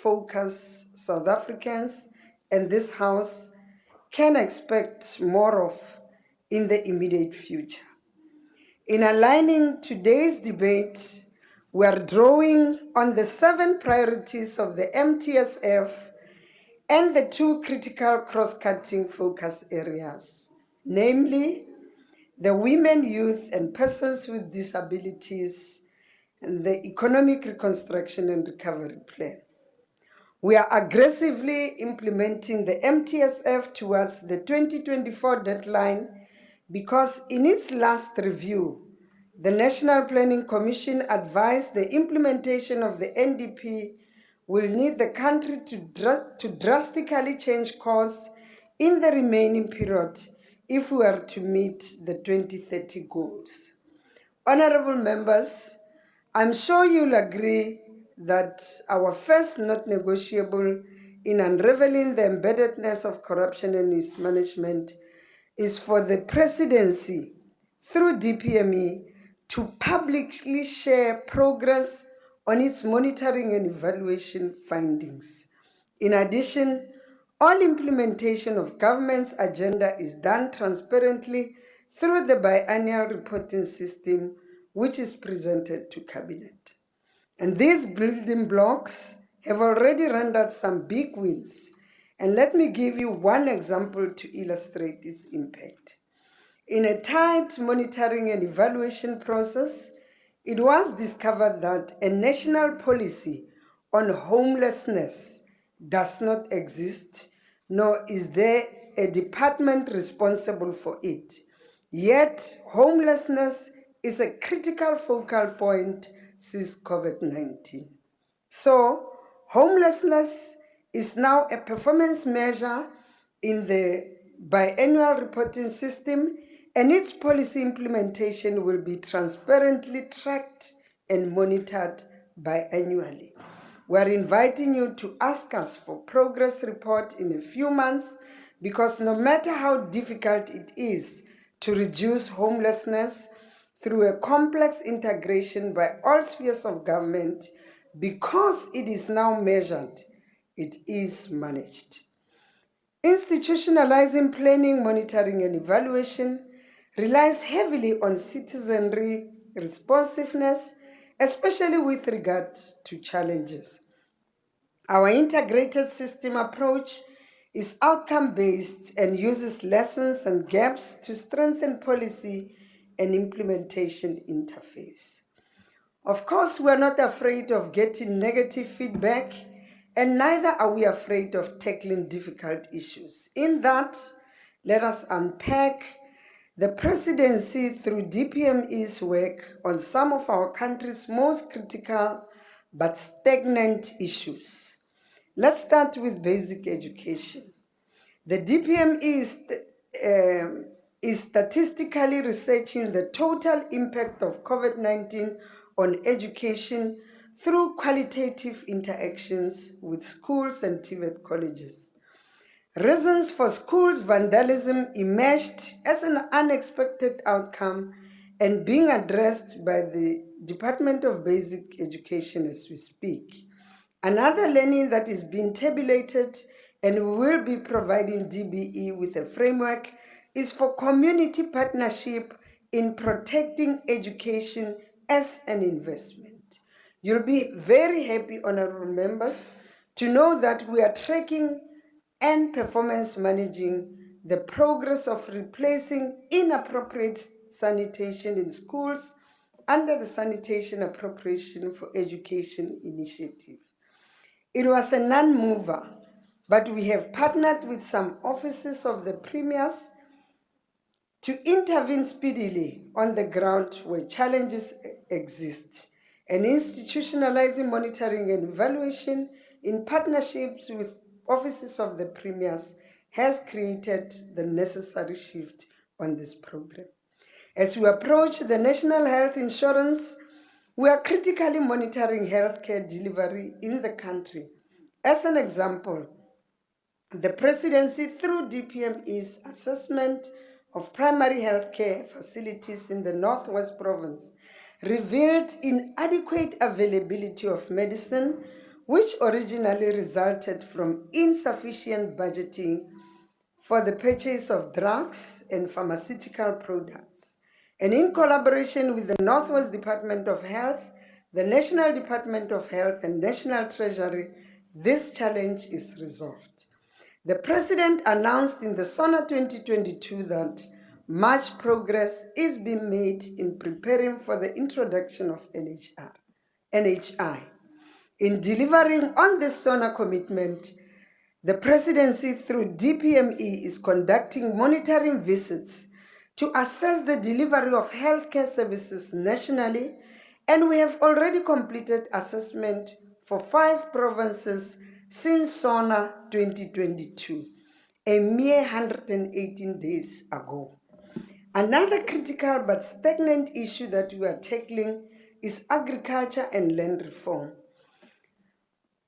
focus. South Africans and this House can expect more of in the immediate future. In aligning today's debate, we are drawing on the 7 priorities of the MTSF and the 2 critical cross-cutting focus areas, namely the women, youth, and persons with disabilities, and the Economic Reconstruction and Recovery Plan. We are aggressively implementing the MTSF towards the 2024 deadline because in its last review, the National Planning Commission advised the implementation of the NDP will need the country to drastically change course in the remaining period if we are to meet the 2030 goals. Honorable members, I'm sure you'll agree that our first not negotiable in unraveling the embeddedness of corruption and mismanagement is for the presidency, through DPME, to publicly share progress on its monitoring and evaluation findings. In addition, all implementation of government's agenda is done transparently through the biannual reporting system, which is presented to Cabinet. And these building blocks have already rendered some big wins. And let me give you one example to illustrate its impact. In a tight monitoring and evaluation process, it was discovered that a national policy on homelessness does not exist, nor is there a department responsible for it. Yet, homelessness is a critical focal point since COVID-19. So, homelessness is now a performance measure in the biannual reporting system, and its policy implementation will be transparently tracked and monitored biannually. We are inviting you to ask us for progress report in a few months, because no matter how difficult it is to reduce homelessness through a complex integration by all spheres of government, because it is now measured it is managed. Institutionalizing planning, monitoring, and evaluation relies heavily on citizenry responsiveness, especially with regard to challenges. Our integrated system approach is outcome-based and uses lessons and gaps to strengthen policy and implementation interface. Of course, we are not afraid of getting negative feedback, and neither are we afraid of tackling difficult issues. In that, let us unpack the presidency through DPME's work on some of our country's most critical but stagnant issues. Let's start with basic education. The DPME is statistically researching the total impact of COVID-19 on education through qualitative interactions with schools and TVET colleges. Reasons for schools vandalism emerged as an unexpected outcome and being addressed by the Department of Basic Education as we speak. Another learning that is being tabulated and we will be providing DBE with a framework is for community partnership in protecting education as an investment. You'll be very happy, honorable members, to know that we are tracking and performance managing the progress of replacing inappropriate sanitation in schools under the Sanitation Appropriation for Education initiative. It was a non-mover, but we have partnered with some offices of the premiers to intervene speedily on the ground where challenges exist, and institutionalizing monitoring and evaluation in partnerships with offices of the premiers has created the necessary shift on this program. As we approach the National Health Insurance, we are critically monitoring healthcare delivery in the country. As an example, the presidency through DPME's assessment of primary healthcare facilities in the Northwest Province revealed inadequate availability of medicine, which originally resulted from insufficient budgeting for the purchase of drugs and pharmaceutical products. And in collaboration with the Northwest Department of Health, the National Department of Health, and National Treasury, this challenge is resolved. The President announced in the SONA 2022 that much progress is being made in preparing for the introduction of NHI. In delivering on this SONA commitment, the Presidency through DPME is conducting monitoring visits to assess the delivery of healthcare services nationally, and we have already completed assessment for 5 provinces since SONA 2022, a mere 118 days ago. Another critical but stagnant issue that we are tackling is agriculture and land reform.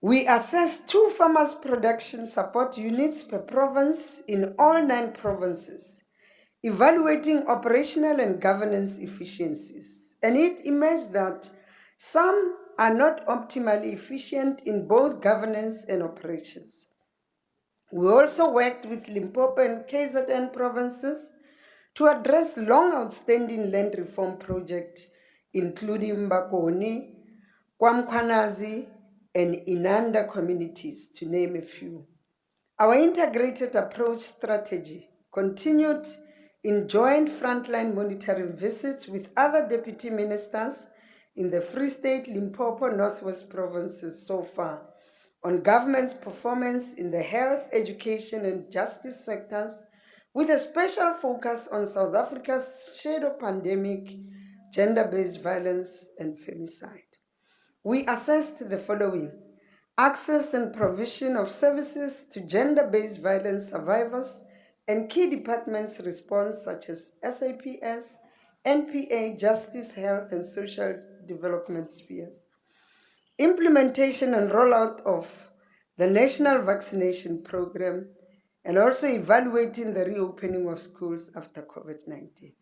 We assess 2 farmers' production support units per province in all 9 provinces, evaluating operational and governance efficiencies. And it emerged that some are not optimally efficient in both governance and operations. We also worked with Limpopo and KZN provinces to address long outstanding land reform projects, including Mbakoni, Kwamkwanazi, and Inanda communities, to name a few. Our integrated approach strategy continued in joint frontline monitoring visits with other deputy ministers in the Free State, Limpopo, Northwest provinces so far on government's performance in the health, education, and justice sectors, with a special focus on South Africa's shadow pandemic, gender-based violence, and femicide. We assessed the following: access and provision of services to gender-based violence survivors and key departments' response such as SAPS, NPA, Justice, Health, and Social Development spheres. Implementation and rollout of the National Vaccination Program, and also evaluating the reopening of schools after COVID-19.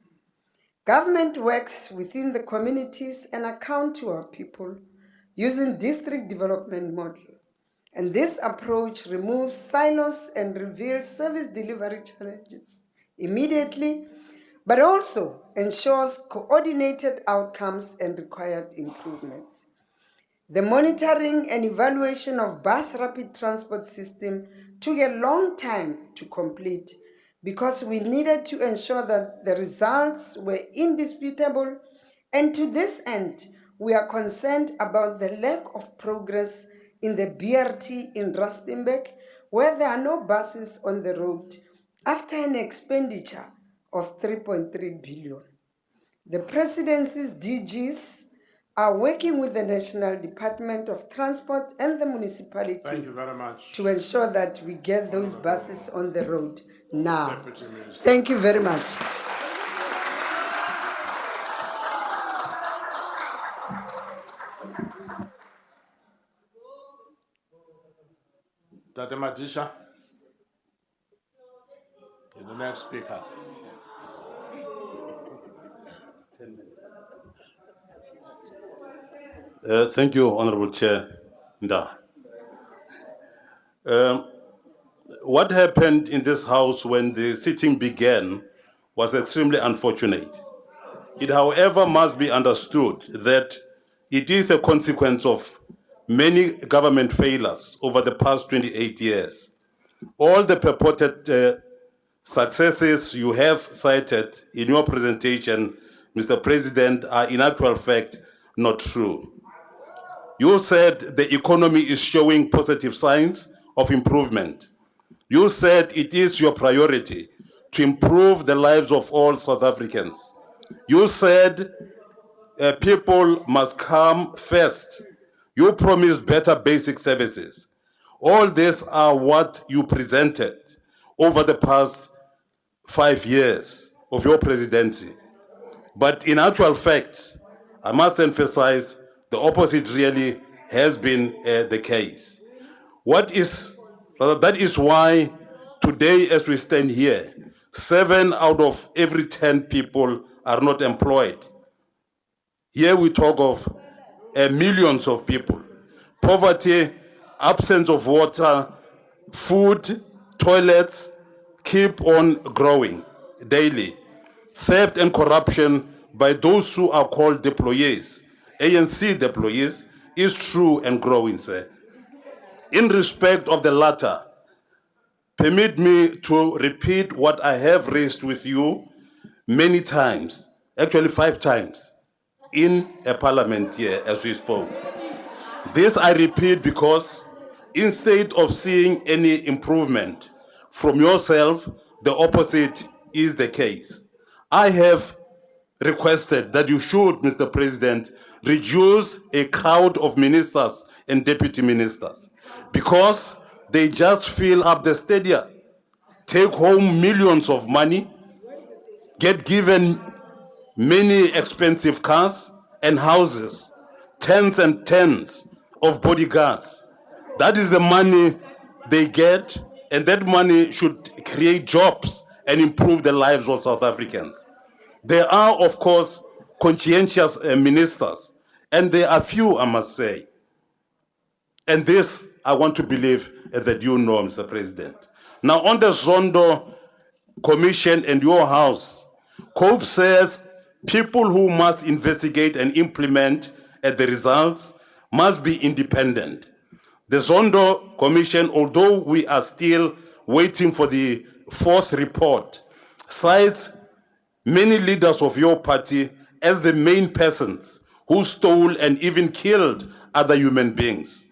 Government works within the communities and account to our people using district development model. And this approach removes silos and reveals service delivery challenges immediately, but also ensures coordinated outcomes and required improvements. The monitoring and evaluation of bus rapid transport system took a long time to complete because we needed to ensure that the results were indisputable, and to this end, we are concerned about the lack of progress in the BRT in Rustenburg, where there are no buses on the road after an expenditure of 3.3 billion. The Presidency's DGs are working with the National Department of Transport and the municipality Thank you very much. to ensure that we get those buses on the road now. Deputy Minister. Thank you very much. Dr. Madisha, you're the next speaker. Thank you, Honorable Chair. What happened in this House when the sitting began was extremely unfortunate. It, however, must be understood that it is a consequence of many government failures over the past 28 years. All the purported successes you have cited in your presentation, Mr. President, are in actual fact not true. You said the economy is showing positive signs of improvement. You said it is your priority to improve the lives of all South Africans. You said people must come first. You promised better basic services. All these are what you presented over the past 5 years of your presidency. But in actual fact, I must emphasize the opposite really has been the case. That is why today, as we stand here, 7 out of every 10 people are not employed. Here we talk of millions of people. Poverty, absence of water, food, toilets keep on growing daily. Theft and corruption by those who are called deployees, ANC deployees, is true and growing, sir. In respect of the latter, permit me to repeat what I have raised with you many times, actually 5 times, in a parliament here as we spoke. This I repeat because instead of seeing any improvement from yourself, the opposite is the case. I have requested that you should, Mr. President, reduce a crowd of ministers and deputy ministers because they just fill up the stadium, take home millions of money, get given many expensive cars and houses, tens and tens of bodyguards. That is the money they get, and that money should create jobs and improve the lives of South Africans. There are, of course, conscientious ministers, and there are few, I must say. And this, I want to believe that you know, Mr. President. Now, on the Zondo Commission and your house, COPE says people who must investigate and implement the results must be independent. The Zondo Commission, although we are still waiting for the 4th report, cites many leaders of your party as the main persons who stole and even killed other human beings.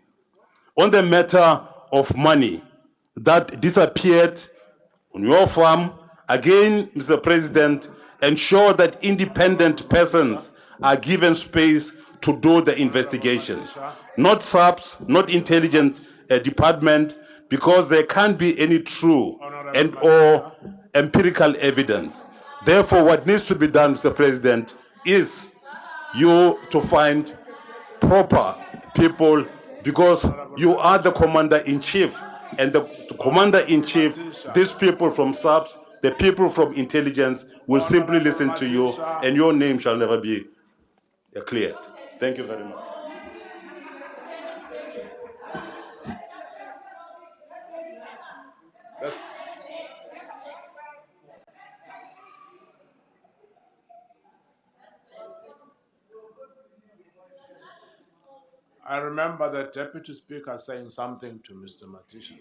On the matter of money that disappeared on your farm, again, Mr. President, ensure that independent persons are given space to do the investigations. Not SABC, not intelligence department, because there can't be any true and or empirical evidence. Therefore, what needs to be done, Mr. President, is you to find proper people, because you are the commander-in-chief, and the commander-in-chief, these people from SABC, the people from intelligence will simply listen to you, and your name shall never be cleared. Thank you very much. Let's, I remember the Deputy Speaker saying something to Mr. Matisha.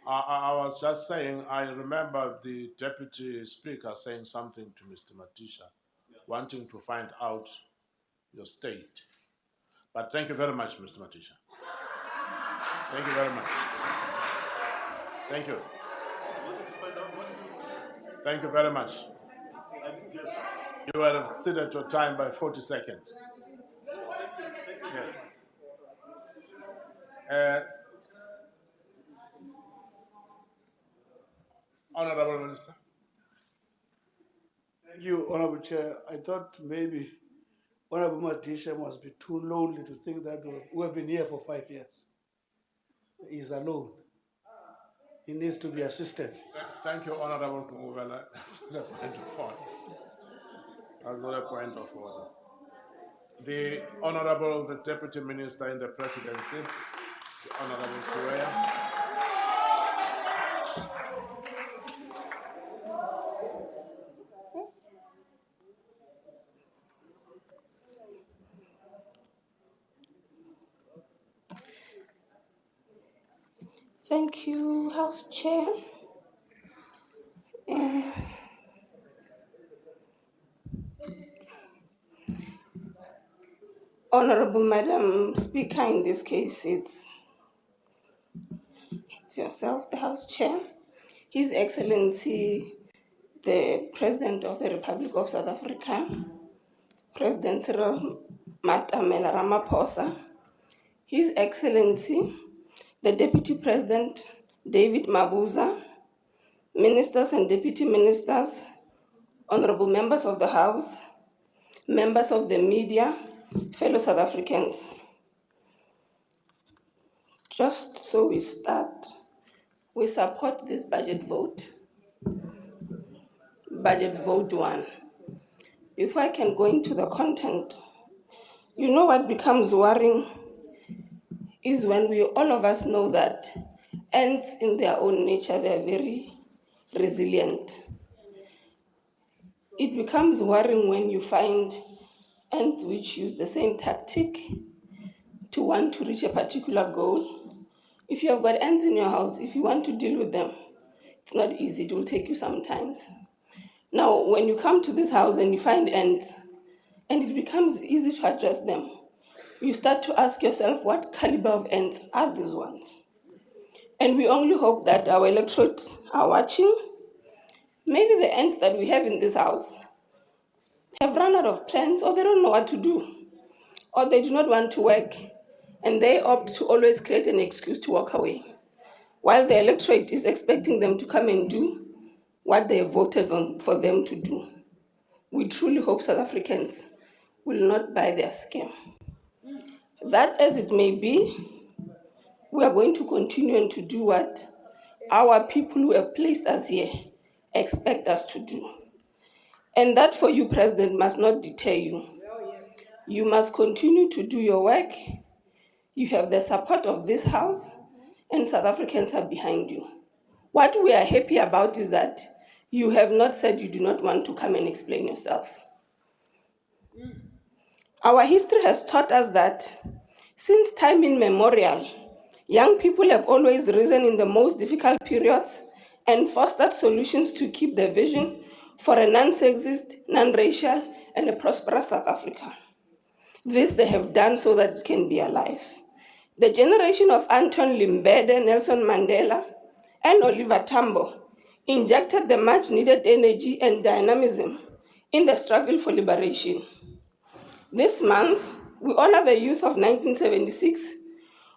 I was just saying, I remember the Deputy Speaker saying something to Mr. Matisha, wanting to find out your state. But thank you very much, Mr. Matisha. Thank you very much. Thank you. Thank you very much. You have exceeded your time by 40 seconds. Yes. Honorable Minister. Thank you, Honorable Chair. I thought maybe Honorable Matisha must be too lonely to think that we have been here for 5 years. He's alone. He needs to be assisted. Thank you, Honorable Kumuvela. That's not a point of order. That's not a point of order. The Honorable, the Deputy Minister in the Presidency, the Honorable Sureya. Thank you, House Chair. Honorable Madam Speaker, in this case, it's yourself, the House Chair, His Excellency, the President of the Republic of South Africa, President Cyril Ramaphosa, His Excellency, the Deputy President, David Mabuza, Ministers and Deputy Ministers, Honorable Members of the House, members of the media, fellow South Africans. Just so we start, we support this budget vote. Budget vote 1. Before I can go into the content, you know what becomes worrying is when all of us know that ants in their own nature, they're very resilient. It becomes worrying when you find ants which use the same tactic to want to reach a particular goal. If you have got ants in your house, if you want to deal with them, it's not easy, it will take you some time. Now, when you come to this house and you find ants, and it becomes easy to address them, you start to ask yourself, what caliber of ants are these ones? And we only hope that our electorates are watching. Maybe the ants that we have in this house have run out of plans, or they don't know what to do, or they do not want to work, and they opt to always create an excuse to walk away, while the electorate is expecting them to come and do what they voted on for them to do. We truly hope South Africans will not buy their scam. That as it may be, we are going to continue and to do what our people who have placed us here expect us to do. And that for you, President, must not deter you. You must continue to do your work. You have the support of this House, and South Africans are behind you. What we are happy about is that you have not said you do not want to come and explain yourself. Our history has taught us that since time immemorial, young people have always risen in the most difficult periods and fostered solutions to keep the vision for a non-sexist, non-racial, and a prosperous South Africa. This they have done so that it can be alive. The generation of Anton Limbede, Nelson Mandela, and Oliver Tambo injected the much-needed energy and dynamism in the struggle for liberation. This month, we honor the youth of 1976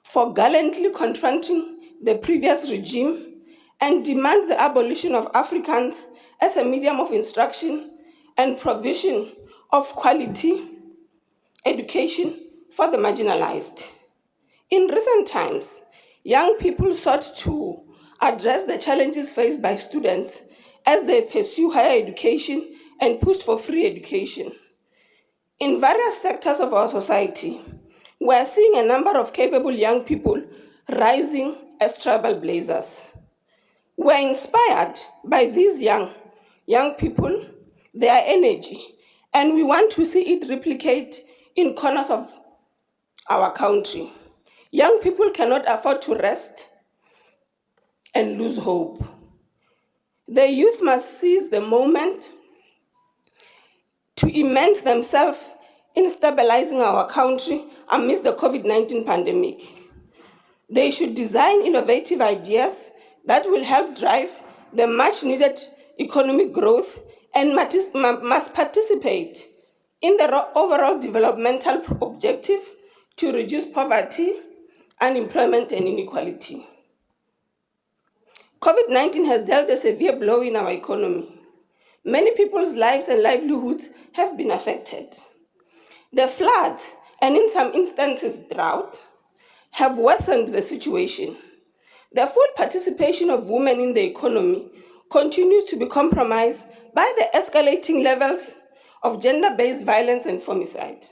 for gallantly confronting the previous regime and demand the abolition of Afrikaans as a medium of instruction and provision of quality education for the marginalized. In recent times, young people sought to address the challenges faced by students as they pursue higher education and pushed for free education. In various sectors of our society, we are seeing a number of capable young people rising as trailblazers. We're inspired by these young people, their energy, and we want to see it replicate in corners of our country. Young people cannot afford to rest and lose hope. The youth must seize the moment to immerse themselves in stabilizing our country amidst the COVID-19 pandemic. They should design innovative ideas that will help drive the much-needed economic growth and must participate in the overall developmental objective to reduce poverty, unemployment, and inequality. COVID-19 has dealt a severe blow in our economy. Many people's lives and livelihoods have been affected. The floods, and in some instances drought, have worsened the situation. The full participation of women in the economy continues to be compromised by the escalating levels of gender-based violence and femicide.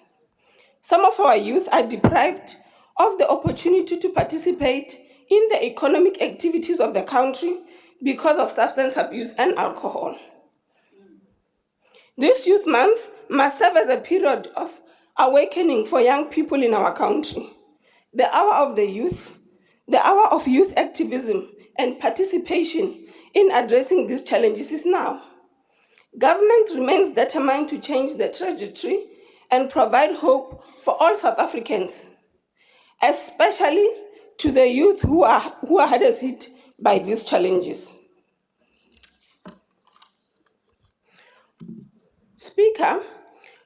Some of our youth are deprived of the opportunity to participate in the economic activities of the country because of substance abuse and alcohol. This Youth Month must serve as a period of awakening for young people in our country. The hour of youth activism and participation in addressing these challenges is now. Government remains determined to change the trajectory and provide hope for all South Africans, especially to the youth who are hardest hit by these challenges. Speaker,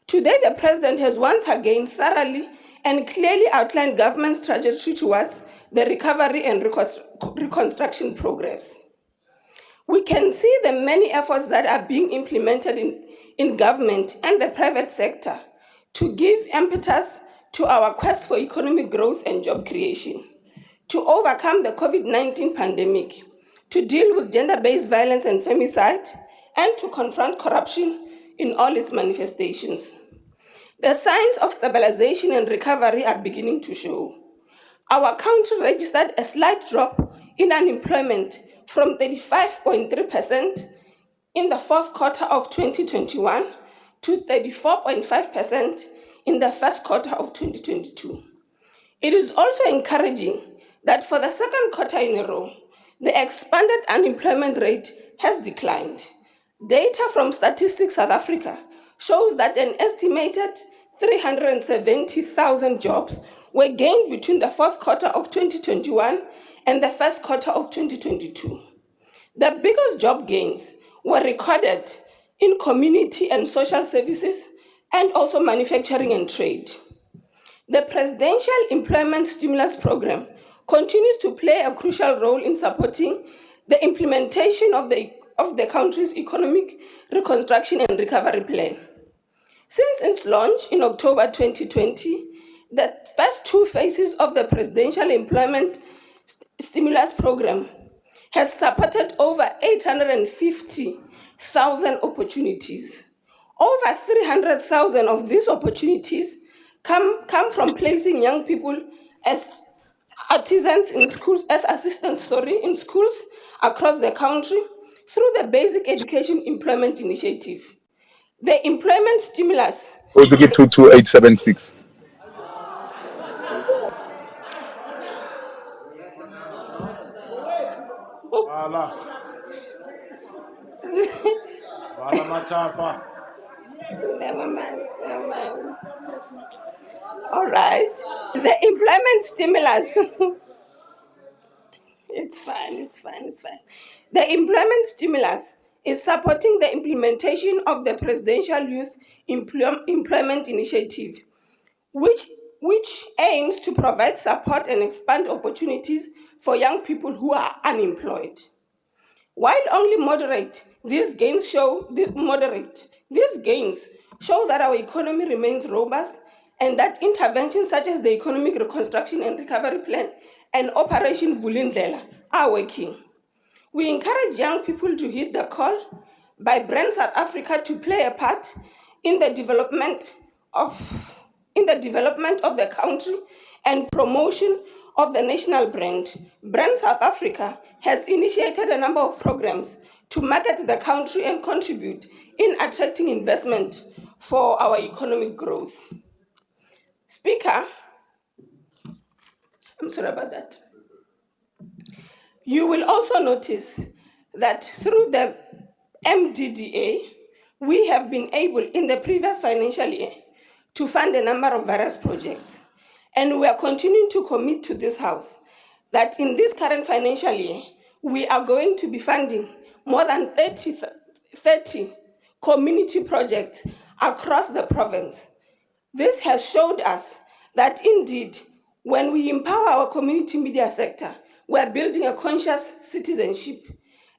today the President has once again thoroughly and clearly outlined government's trajectory towards the recovery and reconstruction progress. We can see the many efforts that are being implemented in government and the private sector to give impetus to our quest for economic growth and job creation, to overcome the COVID-19 pandemic, to deal with gender-based violence and femicide, and to confront corruption in all its manifestations. The signs of stabilization and recovery are beginning to show. Our country registered a slight drop in unemployment from 35.3% in the fourth quarter of 2021 to 34.5% in the first quarter of 2022. It is also encouraging that for the second quarter in a row, the expanded unemployment rate has declined. Data from Statistics South Africa shows that an estimated 370,000 jobs were gained between the fourth quarter of 2021 and the first quarter of 2022. The biggest job gains were recorded in community and social services and also manufacturing and trade. The Presidential Employment Stimulus Program continues to play a crucial role in supporting the implementation of the country's economic reconstruction and recovery plan. Since its launch in October 2020, the first two phases of the Presidential Employment Stimulus Program has supported over 850,000 opportunities. Over 300,000 of these opportunities come from placing young people as artisans in schools, as assistants, in schools across the country through the Basic Education Employment Initiative. The employment stimulus. We'll begin 22876. Bala. Bala Matafa. Never mind. All right. The employment stimulus. It's fine. The employment stimulus is supporting the implementation of the Presidential Youth Employment Initiative, which aims to provide support and expand opportunities for young people who are unemployed. While only moderate, these gains show that our economy remains robust and that interventions such as the Economic Reconstruction and Recovery Plan and Operation Vulindlela are working. We encourage young people to heed the call by Brand South Africa to play a part in the development of the country and promotion of the national brand, Brand South Africa has initiated a number of programs to market the country and contribute in attracting investment for our economic growth. Speaker, I'm sorry about that. You will also notice that through the MDDA, we have been able in the previous financial year to fund a number of various projects. And we are continuing to commit to this House that in this current financial year, we are going to be funding more than 30 community projects across the province. This has showed us that indeed, when we empower our community media sector, we're building a conscious citizenship,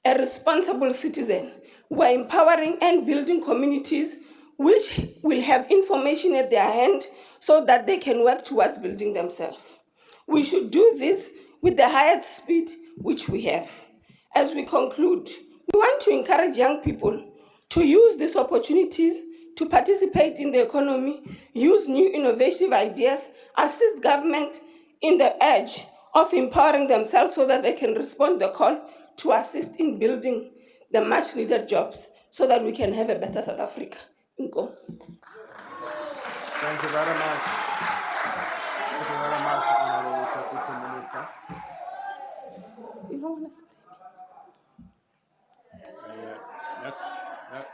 a responsible citizen. We're empowering and building communities which will have information at their hand so that they can work towards building themselves. We should do this with the highest speed which we have. As we conclude, we want to encourage young people to use these opportunities to participate in the economy, use new innovative ideas, assist government in the edge of empowering themselves so that they can respond to the call to assist in building the much needed jobs so that we can have a better South Africa. Inko. Thank you very much. Thank you very much, Honorable Deputy Minister. You don't want to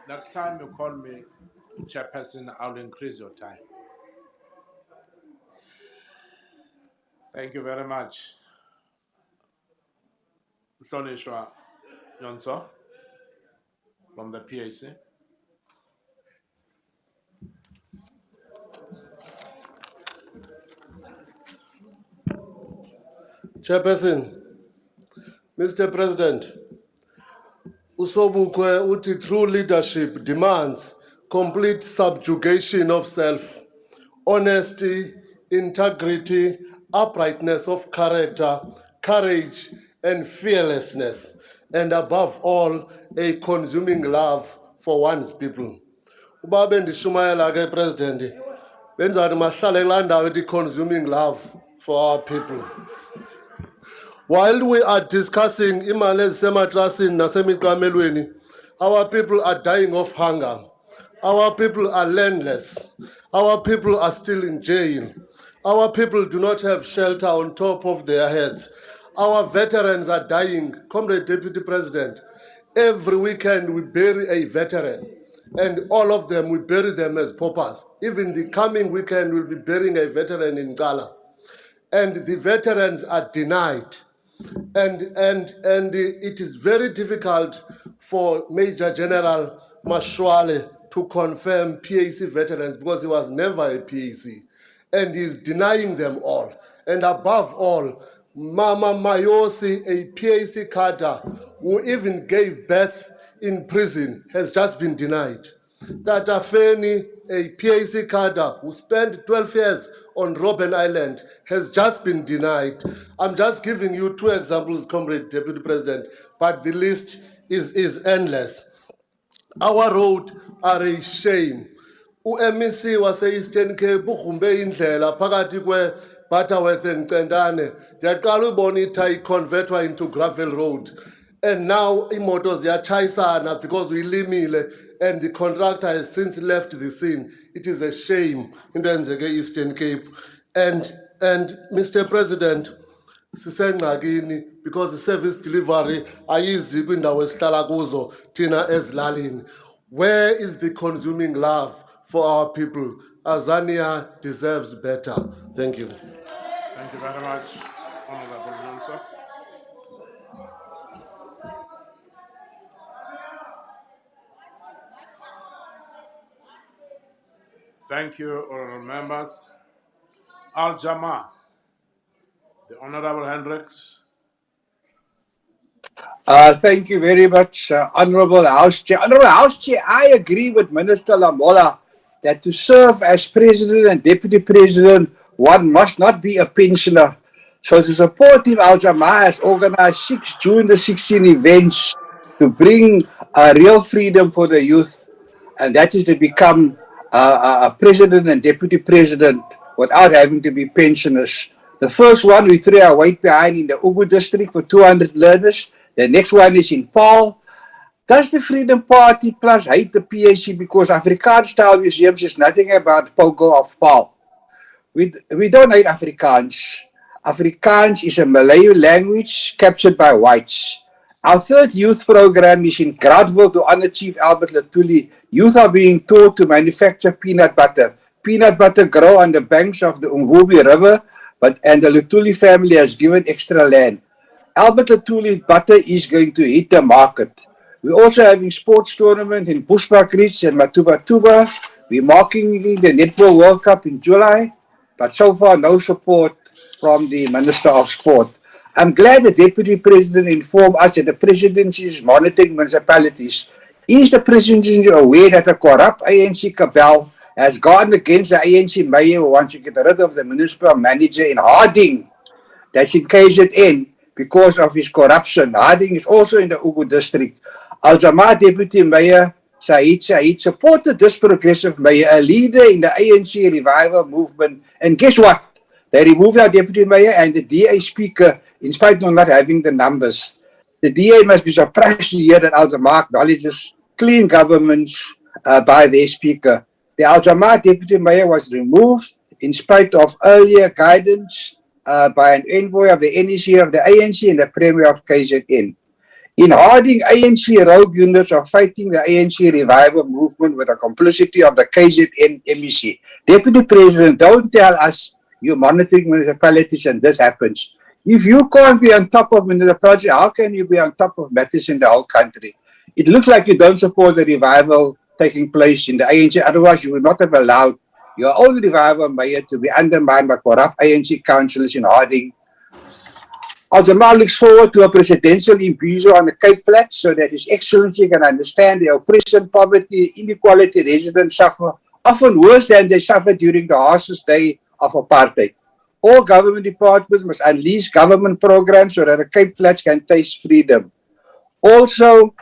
Next time you call me chairperson, I'll increase your time. Thank you very much. Sonishwa Yonso from the PAC. Chairperson, Mr. President, Usobukwe uti true leadership demands complete subjugation of self, honesty, integrity, uprightness of character, courage, and fearlessness, and above all, a consuming love for one's people. Ubabe ndishumayela ke President, benzani mahlale kulaa ndawo ethi consuming love for our people. While we are discussing imali ezisematrasini nasemiqamelweni, our people are dying of hunger. Our people are landless. Our people are still in jail. Our people do not have shelter on top of their heads. Our veterans are dying. Comrade Deputy President, every weekend we bury a veteran, and all of them, we bury them as paupers. Even the coming weekend, we'll be burying a veteran in Gala. And the veterans are denied. And it is very difficult for Major General Mashwale to confirm PAC veterans because he was never a PAC. And he's denying them all. And above all, Mama Mayosi, a PAC cadre who even gave birth in prison, has just been denied. Tata Feni, a PAC cadre who spent 12 years on Robben Island, has just been denied. I'm just giving you two examples, Comrade Deputy President, but the list is endless. Our roads are a shame. U-MEC wase-Eastern Cape ugrumbe indlela phakathi kwe-Butterworth and Cendane. Ndiyaqala ubona ithi iconvertwa into gravel road. And now imoto ziyatshayisana because uyilimile and the contractor has since left the scene. It is a shame into enzeke Eastern Cape. And Mr. President, sisengxakini because the service delivery ayizi kwindawo esihlala kuzo thina ezilalini. Where is the consuming love for our people? Azania deserves better. Thank you. Thank you very much, Honorable Yonso. Thank you, honorable members. Al Jama, the Honorable Hendricks. Thank you very much, Honorable House Chair. Honorable House Chair, I agree with Minister Lamola that to serve as President and Deputy President, one must not be a pensioner. So to support him, Al Jama has organized 6 June the 16 events to bring real freedom for the youth, and that is to become a President and Deputy President without having to be pensioners. The first one we threw our weight behind in the Ugu district for 200 learners. The next one is in Paul. Does the Freedom Party Plus hate the PAC because Afrikaans-style museums is nothing about Pogo of Paul? We don't hate Afrikaans. Afrikaans is a Malay language captured by whites. Our third youth program is in Gradville to honor Chief Albert Lutuli. Youth are being taught to manufacture peanut butter. Peanut butter grow on the banks of the Umvubi River, and the Lutuli family has given extra land. Albert Lutuli butter is going to hit the market. We're also having sports tournament in Bushbuckridge and Matubatuba. We're marking the Netball World Cup in July, but so far no support from the Minister of Sport. I'm glad the Deputy President informed us that the Presidency is monitoring municipalities. Is the Presidency aware that a corrupt ANC cabal has gone against the ANC mayor who wants to get rid of the municipal manager in Harding? That's in KZN because of his corruption. Harding is also in the Ugu district. Al-Jama Deputy Mayor Said supported this progressive mayor, a leader in the ANC revival movement. And guess what? They removed our Deputy Mayor and the DA Speaker in spite of not having the numbers. The DA must be surprised to hear that Al-Jama acknowledges clean governments by their Speaker. The Al-Jama Deputy Mayor was removed in spite of earlier guidance by an envoy of the NEC of the ANC and the Premier of KZN. In Harding, ANC rogue units are fighting the ANC revival movement with the complicity of the KZN MEC. Deputy President, don't tell us you're monitoring municipalities and this happens. If you can't be on top of municipalities, how can you be on top of matters in the whole country? It looks like you don't support the revival taking place in the ANC. Otherwise, you would not have allowed your own revival mayor to be undermined by corrupt ANC councillors in Harding. Al-Jama looks forward to a presidential imbuser on the Cape Flats so that His Excellency can understand the oppression, poverty, inequality residents suffer, often worse than they suffered during the harshest day of apartheid. All government departments must unleash government programs so that the Cape Flats can taste freedom. Also,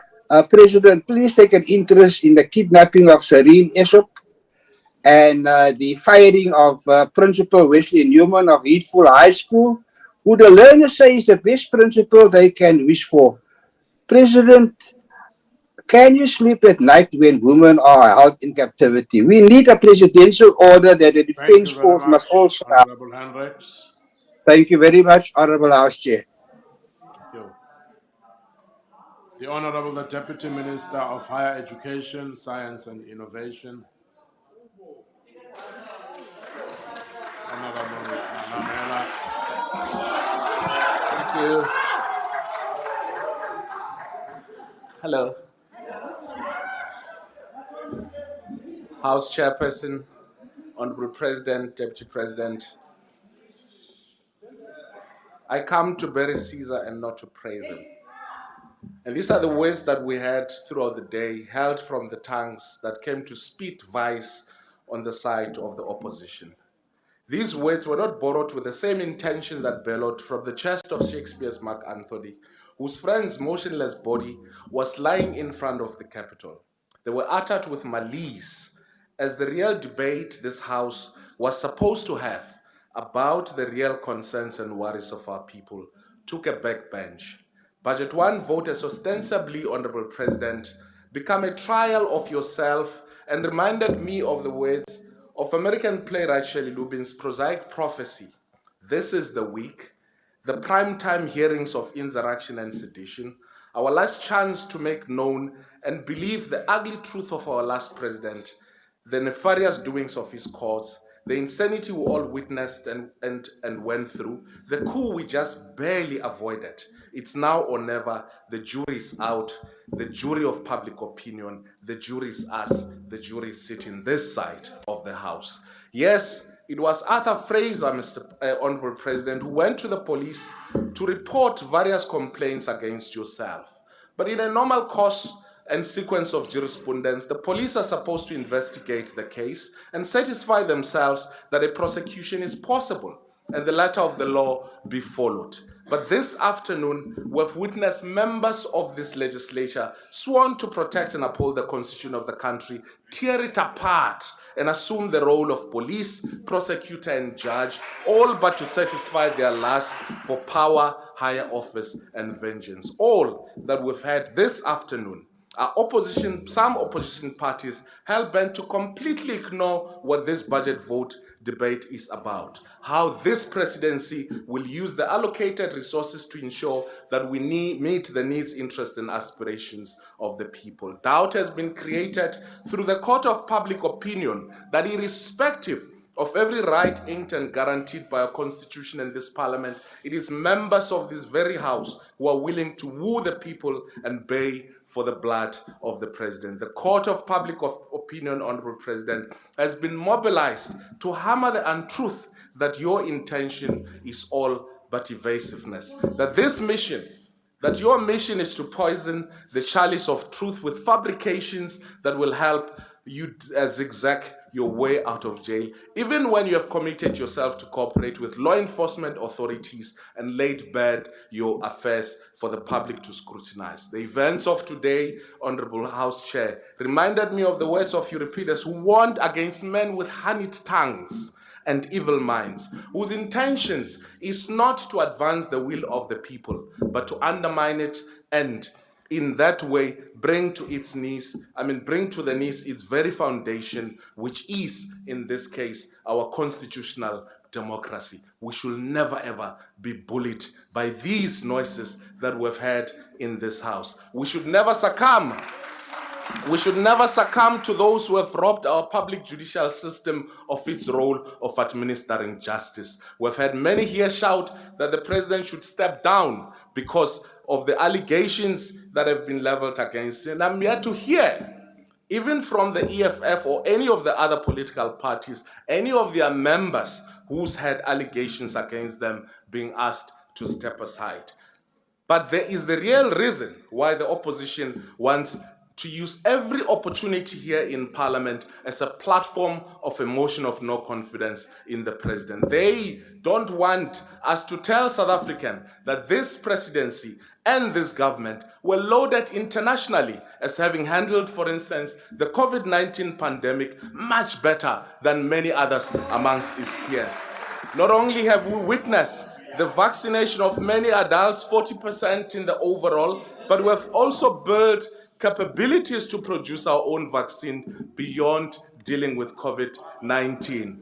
President, please take an interest in the kidnapping of Serene Esop and the firing of Principal Wesley Newman of Heathful High School, who the learners say is the best principal they can wish for. President, can you sleep at night when women are held in captivity? We need a presidential order that the defense force must also have. Honorable Hendricks. Thank you very much, Honorable House Chair. Thank you. The Honorable the Deputy Minister of Higher Education, Science and Innovation. Honorable Mamela. Thank you. Hello. House Chairperson, Honorable President, Deputy President. I come to bury Caesar and not to praise him. And these are the words that we heard throughout the day, held from the tongues that came to spit vice on the side of the opposition. These words were not borrowed with the same intention that bellowed from the chest of Shakespeare's Mark Antony, whose friend's motionless body was lying in front of the Capitol. They were uttered with malice, as the real debate this House was supposed to have about the real concerns and worries of our people took a backbench. Budget 1 vote as ostensibly, Honorable President, become a trial of yourself and reminded me of the words of American playwright Shelley Lubin's prosaic prophecy. This is the week, the prime-time hearings of insurrection and sedition, our last chance to make known and believe the ugly truth of our last president, the nefarious doings of his cause, the insanity we all witnessed and went through, the coup we just barely avoided. It's now or never. The jury's out. The jury of public opinion. The jury's us. The jury's sitting this side of the House. Yes, it was Arthur Fraser, Mr. Honorable President, who went to the police to report various complaints against yourself. But in a normal course and sequence of jurisprudence, the police are supposed to investigate the case and satisfy themselves that a prosecution is possible and the letter of the law be followed. But this afternoon, we've witnessed members of this legislature sworn to protect and uphold the constitution of the country, tear it apart and assume the role of police, prosecutor, and judge, all but to satisfy their lust for power, higher office, and vengeance. All that we've had this afternoon are some opposition parties hell-bent to completely ignore what this budget vote debate is about. How this presidency will use the allocated resources to ensure that we meet the needs, interests, and aspirations of the people. Doubt has been created through the court of public opinion that irrespective of every right inked and guaranteed by our constitution and this parliament, it is members of this very house who are willing to woo the people and bay for the blood of the president. The court of public opinion, Honorable President, has been mobilized to hammer the untruth that your intention is all but evasiveness. That your mission is to poison the chalice of truth with fabrications that will help you zigzag your way out of jail, even when you have committed yourself to cooperate with law enforcement authorities and laid bare your affairs for the public to scrutinize. The events of today, Honorable House Chair, reminded me of the words of Euripides, who warned against men with honeyed tongues and evil minds, whose intentions is not to advance the will of the people, but to undermine it and in that way bring to the knees its very foundation, which is, in this case, our constitutional democracy. We should never ever be bullied by these noises that we've heard in this house. We should never succumb to those who have robbed our public judicial system of its role of administering justice. We've had many here shout that the president should step down because of the allegations that have been leveled against him. And I'm yet to hear, even from the EFF or any of the other political parties, any of their members who's had allegations against them being asked to step aside. But there is the real reason why the opposition wants to use every opportunity here in Parliament as a platform of a motion of no confidence in the president. They don't want us to tell South African that this presidency and this government were lauded internationally as having handled, for instance, the COVID-19 pandemic much better than many others amongst its peers. Not only have we witnessed the vaccination of many adults, 40% in the overall, but we have also built capabilities to produce our own vaccine beyond dealing with COVID-19.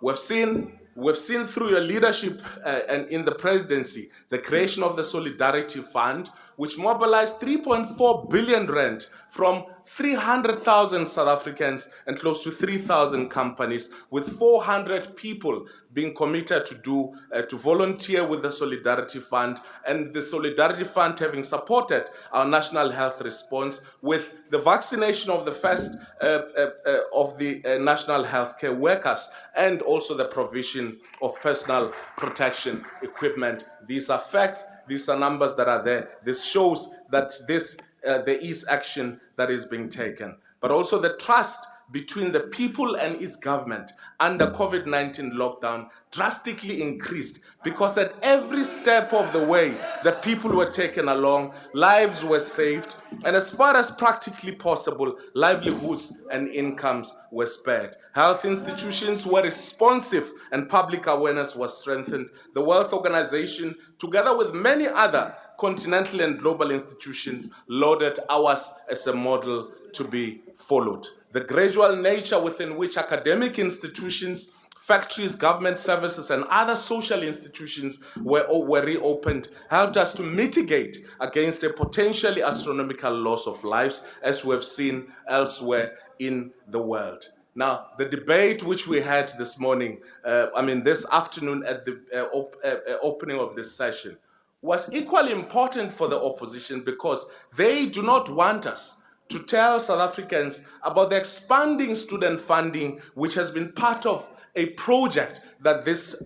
We've seen through your leadership and in the presidency, the creation of the Solidarity Fund, which mobilized 3.4 billion rand from 300,000 South Africans and close to 3,000 companies, with 400 people being committed to volunteer with the Solidarity Fund, and the Solidarity Fund having supported our national health response with the vaccination of the first of the national healthcare workers, and also the provision of personal protection equipment. These are facts, these are numbers that are there. This shows that there is action that is being taken. But also the trust between the people and its government under COVID-19 lockdown drastically increased, because at every step of the way that people were taken along, lives were saved, and as far as practically possible, livelihoods and incomes were spared. Health institutions were responsive and public awareness was strengthened. The World Organization, together with many other continental and global institutions, lauded ours as a model to be followed. The gradual nature within which academic institutions, factories, government services, and other social institutions were reopened helped us to mitigate against a potentially astronomical loss of lives, as we have seen elsewhere in the world. Now, the debate which we had this morning, this afternoon at the opening of this session, was equally important for the opposition, because they do not want us to tell South Africans about the expanding student funding, which has been part of a project that this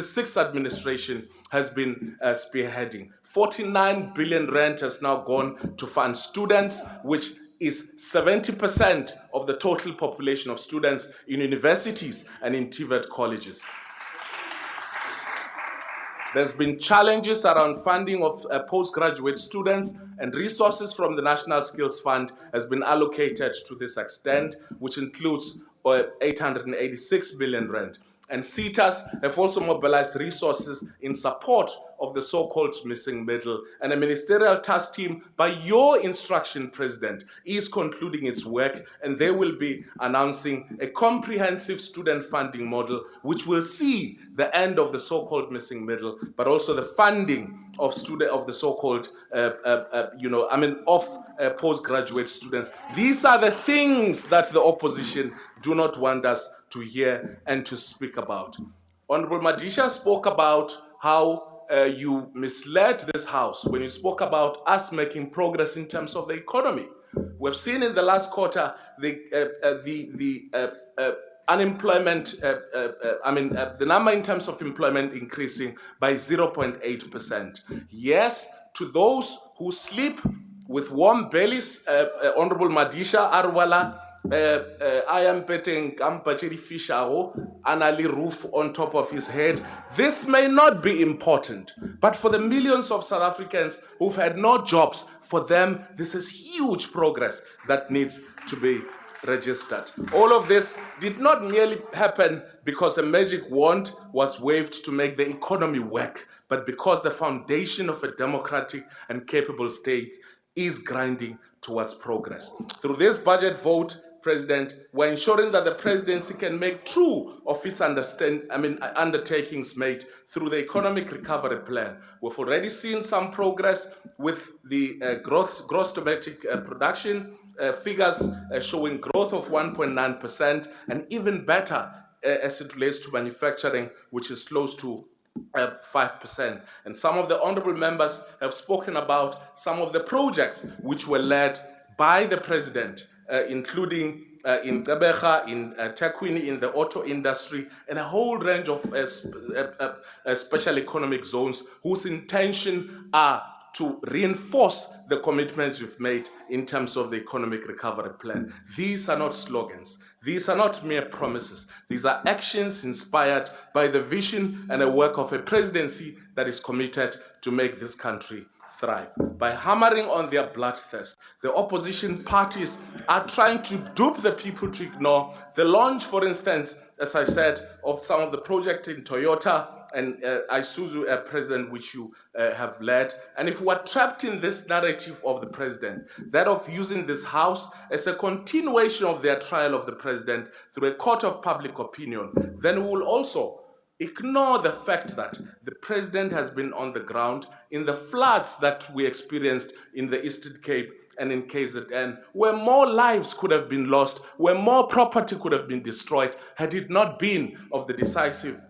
sixth administration has been spearheading. 49 billion rand has now gone to fund students, which is 70% of the total population of students in universities and in TVET colleges. There's been challenges around funding of postgraduate students, and resources from the National Skills Fund has been allocated to this extent, which includes 886 billion rand. And CETAs have also mobilized resources in support of the so-called missing middle. And a ministerial task team, by your instruction, President, is concluding its work, and they will be announcing a comprehensive student funding model, which will see the end of the so-called missing middle, but also the funding of the so-called, postgraduate students. These are the things that the opposition do not want us to hear and to speak about. Honorable Madisha spoke about how you misled this House when you spoke about us making progress in terms of the economy. We've seen in the last quarter the unemployment, the number in terms of employment increasing by 0.8%. Yes, to those who sleep with warm bellies, Honorable Madisha Arwala, I am betting Kampacheri Fishaho, Anali roof on top of his head. This may not be important, but for the millions of South Africans who've had no jobs, for them, this is huge progress that needs to be registered. All of this did not merely happen because a magic wand was waved to make the economy work, but because the foundation of a democratic and capable state is grinding towards progress. Through this budget vote, President, we're ensuring that the presidency can make true of its undertakings made through the economic recovery plan. We've already seen some progress with the gross domestic production figures showing growth of 1.9%, and even better as it relates to manufacturing, which is close to 5%. And some of the honorable members have spoken about some of the projects which were led by the president, including in Tebecha, in Tekwini, in the auto industry, and a whole range of special economic zones whose intention are to reinforce the commitments you've made in terms of the economic recovery plan. These are not slogans. These are not mere promises. These are actions inspired by the vision and the work of a presidency that is committed to make this country thrive. By hammering on their bloodthirst, the opposition parties are trying to dupe the people to ignore the launch, for instance, as I said, of some of the projects in Toyota and Isuzu, President, which you have led. And if we're trapped in this narrative of the president, that of using this House as a continuation of their trial of the president through a court of public opinion, then we will also ignore the fact that the president has been on the ground in the floods that we experienced in the Eastern Cape and in KZN, where more lives could have been lost, where more property could have been destroyed, had it not been of the decisive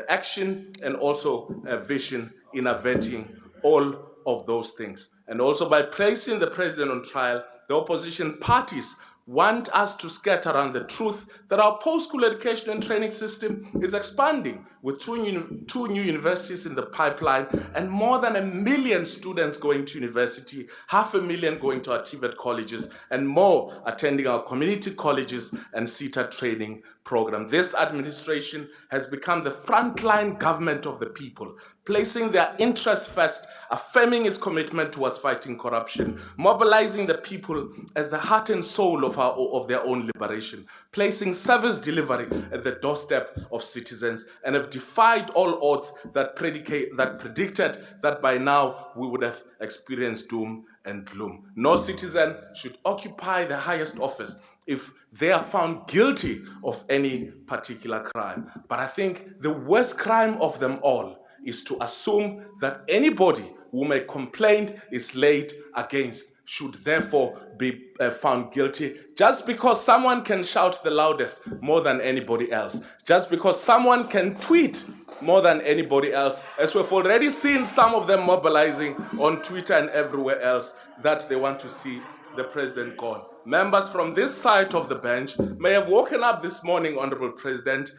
action and also vision in averting all of those things. And also by placing the president on trial, the opposition parties want us to scatter around the truth that our post-school education and training system is expanding with two new universities in the pipeline and more than 1 million students going to university, 500,000 going to our TVET colleges, and more attending our community colleges and CETA training program. This administration has become the frontline government of the people, placing their interests first, affirming its commitment towards fighting corruption, mobilizing the people as the heart and soul of their own liberation, placing service delivery at the doorstep of citizens, and have defied all odds that predicted that by now we would have experienced doom and gloom. No citizen should occupy the highest office if they are found guilty of any particular crime. But I think the worst crime of them all is to assume that anybody who may complain is laid against should therefore be found guilty just because someone can shout the loudest more than anybody else, just because someone can tweet more than anybody else, as we've already seen some of them mobilizing on Twitter and everywhere else that they want to see the president gone. Members from this side of the bench may have woken up this morning, Honorable President,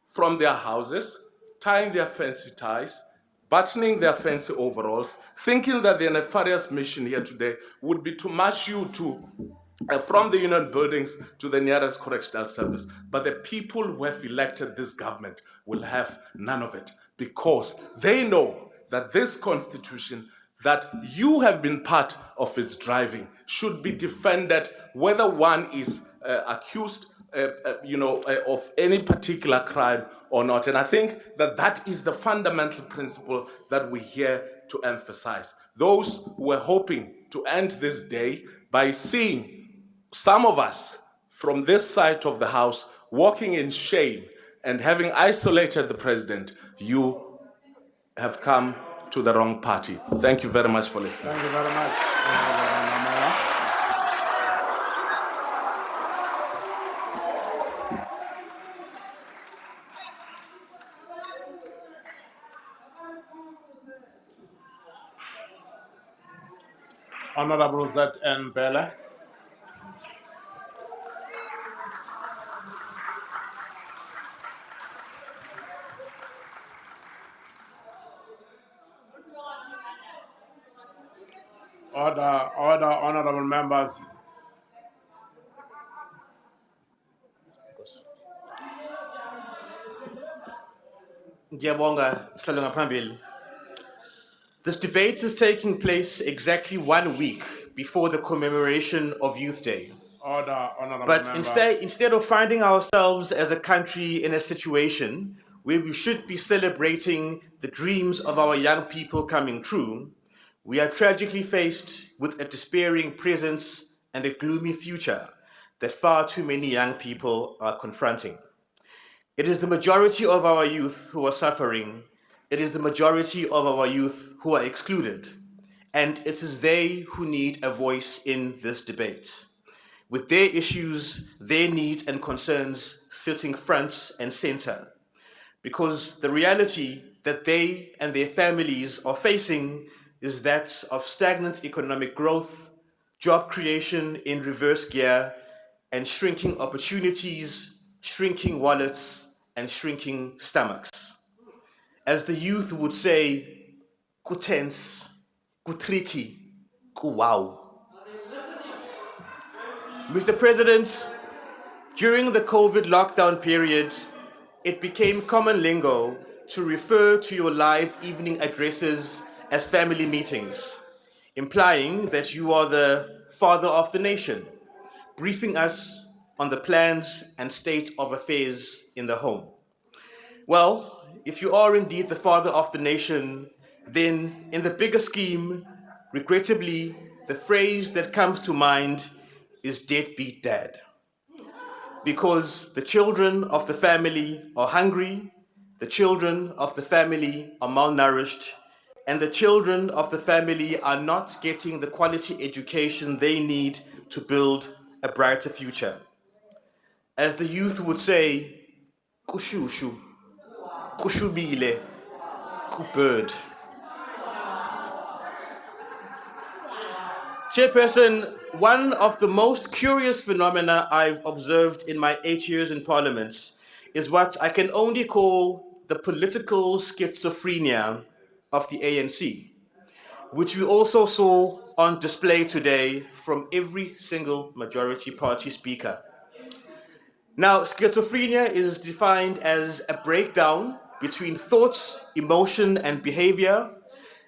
from their houses, tying their fancy ties, buttoning their fancy overalls, thinking that their nefarious mission here today would be to march you from the union buildings to the nearest correctional service. But the people who have elected this government will have none of it, because they know that this constitution that you have been part of its driving should be defended, whether one is accused of any particular crime or not. And I think that that is the fundamental principle that we're here to emphasize. Those who were hoping to end this day by seeing some of us from this side of the House walking in shame and having isolated the president, you have come to the wrong party. Thank you very much for listening. Thank you very much. Honorable Z.N. Bella. Order, honorable members. Ngiyabonga, Sihlalo ngaphambili. This debate is taking place exactly 1 week before the commemoration of Youth Day. Order, honorable But members. instead of finding ourselves as a country in a situation where we should be celebrating the dreams of our young people coming true, we are tragically faced with a despairing presence and a gloomy future that far too many young people are confronting. It is the majority of our youth who are suffering. It is the majority of our youth who are excluded. And it is they who need a voice in this debate, with their issues, their needs and concerns sitting front and center. Because the reality that they and their families are facing is that of stagnant economic growth, job creation in reverse gear, and shrinking opportunities, shrinking wallets, and shrinking stomachs. As the youth would say, kutense, kutricky, kuwau. Mr. President, during the COVID lockdown period, it became common lingo to refer to your live evening addresses as family meetings, implying that you are the father of the nation, briefing us on the plans and state of affairs in the home. Well, if you are indeed the father of the nation, then in the bigger scheme, regrettably, the phrase that comes to mind is deadbeat dad. Because the children of the family are hungry, the children of the family are malnourished, and the children of the family are not getting the quality education they need to build a brighter future. As the youth would say, kushushu, kushubile, kubird. Chairperson, one of the most curious phenomena I've observed in my 8 years in Parliament is what I can only call the political schizophrenia of the ANC, which we also saw on display today from every single majority party speaker. Now, schizophrenia is defined as a breakdown between thoughts, emotion, and behavior,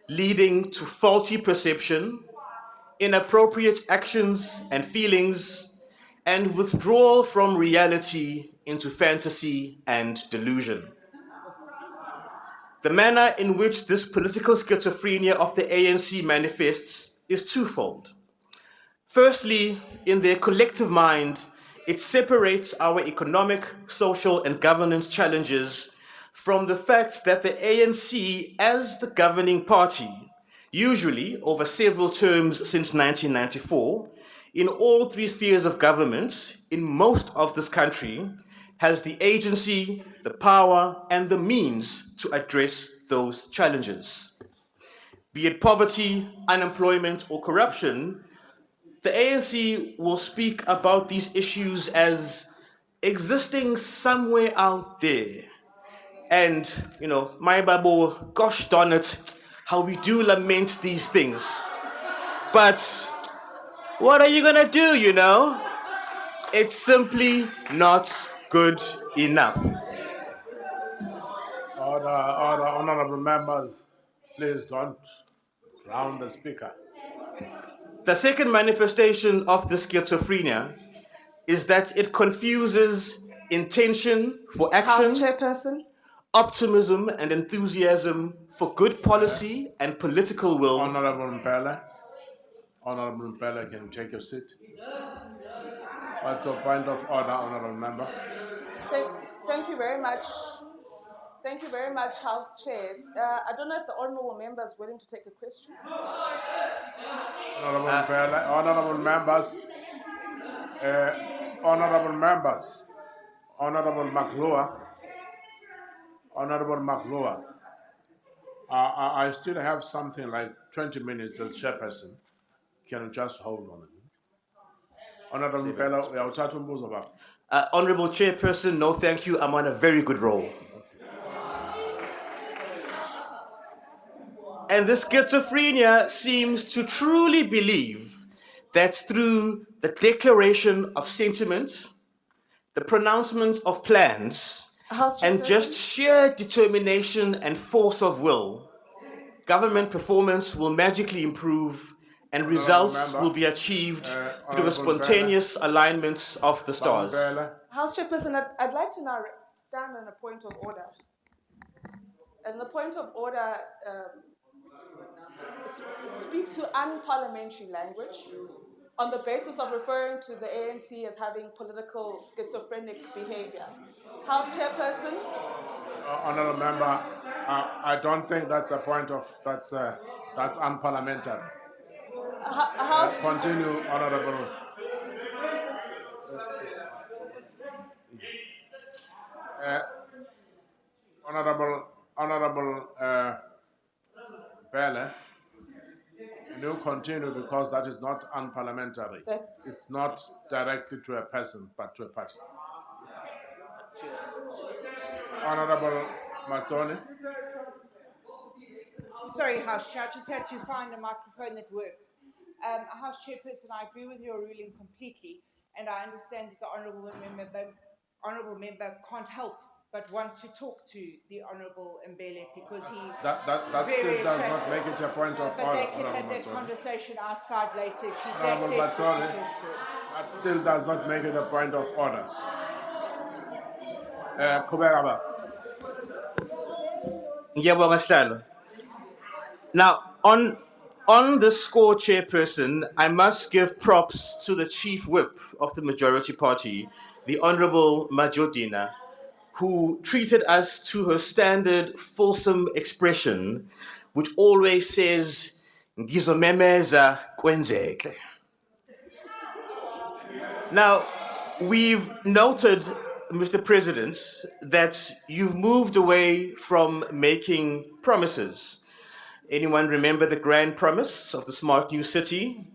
leading to faulty perception, inappropriate actions and feelings, and withdrawal from reality into fantasy and delusion. The manner in which this political schizophrenia of the ANC manifests is twofold. Firstly, in their collective mind, it separates our economic, social, and governance challenges from the fact that the ANC, as the governing party, usually over several terms since 1994, in all three spheres of government in most of this country, has the agency, the power, and the means to address those challenges. Be it poverty, unemployment, or corruption, the ANC will speak about these issues as existing somewhere out there. And, my Bible, gosh darn it, how we do lament these things. But what are you gonna do, It's simply not good enough. Order, honorable members. Please don't drown the speaker. The second manifestation of the schizophrenia is that it confuses intention for House action, Chairperson. optimism and enthusiasm for good policy and political will. Honorable Mpele, can you take your seat? What's your point of order, honorable member? Thank you very much. Thank you very much, House Chair. I don't know if the honourable member is willing to take a question. Honorable Mpele, honorable members, Honorable McLuhan, I still have something like 20 minutes as chairperson. Can you just hold on a minute? Honorable Mpele, uyawuthatha umbuzo baba. Honorable Chairperson, no thank you. I'm on a very good roll. And this schizophrenia seems to truly believe that through the declaration of sentiment, the pronouncement of plans, and just sheer determination and force of will, government performance will magically improve and results will be achieved through a spontaneous alignment of the stars. House Chairperson, I'd like to now stand on a point of order. And the point of order speaks to unparliamentary language on the basis of referring to the ANC as having political schizophrenic behavior. House Chairperson? Honorable member, I don't think that's a point of, that's unparliamentary. Continue, honorable. Honorable Bele, you continue because that is not unparliamentary. It's not directly to a person, but to a party. Honorable Mazzoni. Sorry, House Chair, I just had to find a microphone that worked. House Chairperson, I agree with your ruling completely, and I understand that the honourable member can't help but want to talk to the Honourable Mbele because he that still does not make it a point of but order. they can have that conversation outside later if she's Honourable that desperate Mazzoni, to talk to her. that still does not make it a point of order. Kubera. Now, on the score, Chairperson, I must give props to the Chief Whip of the majority party, the Honourable Majodina, who treated us to her standard fulsome expression, which always says, "Ngizomemeza kwenzeke." Now, we've noted, Mr. President, that you've moved away from making promises. Anyone remember the grand promise of the smart new city?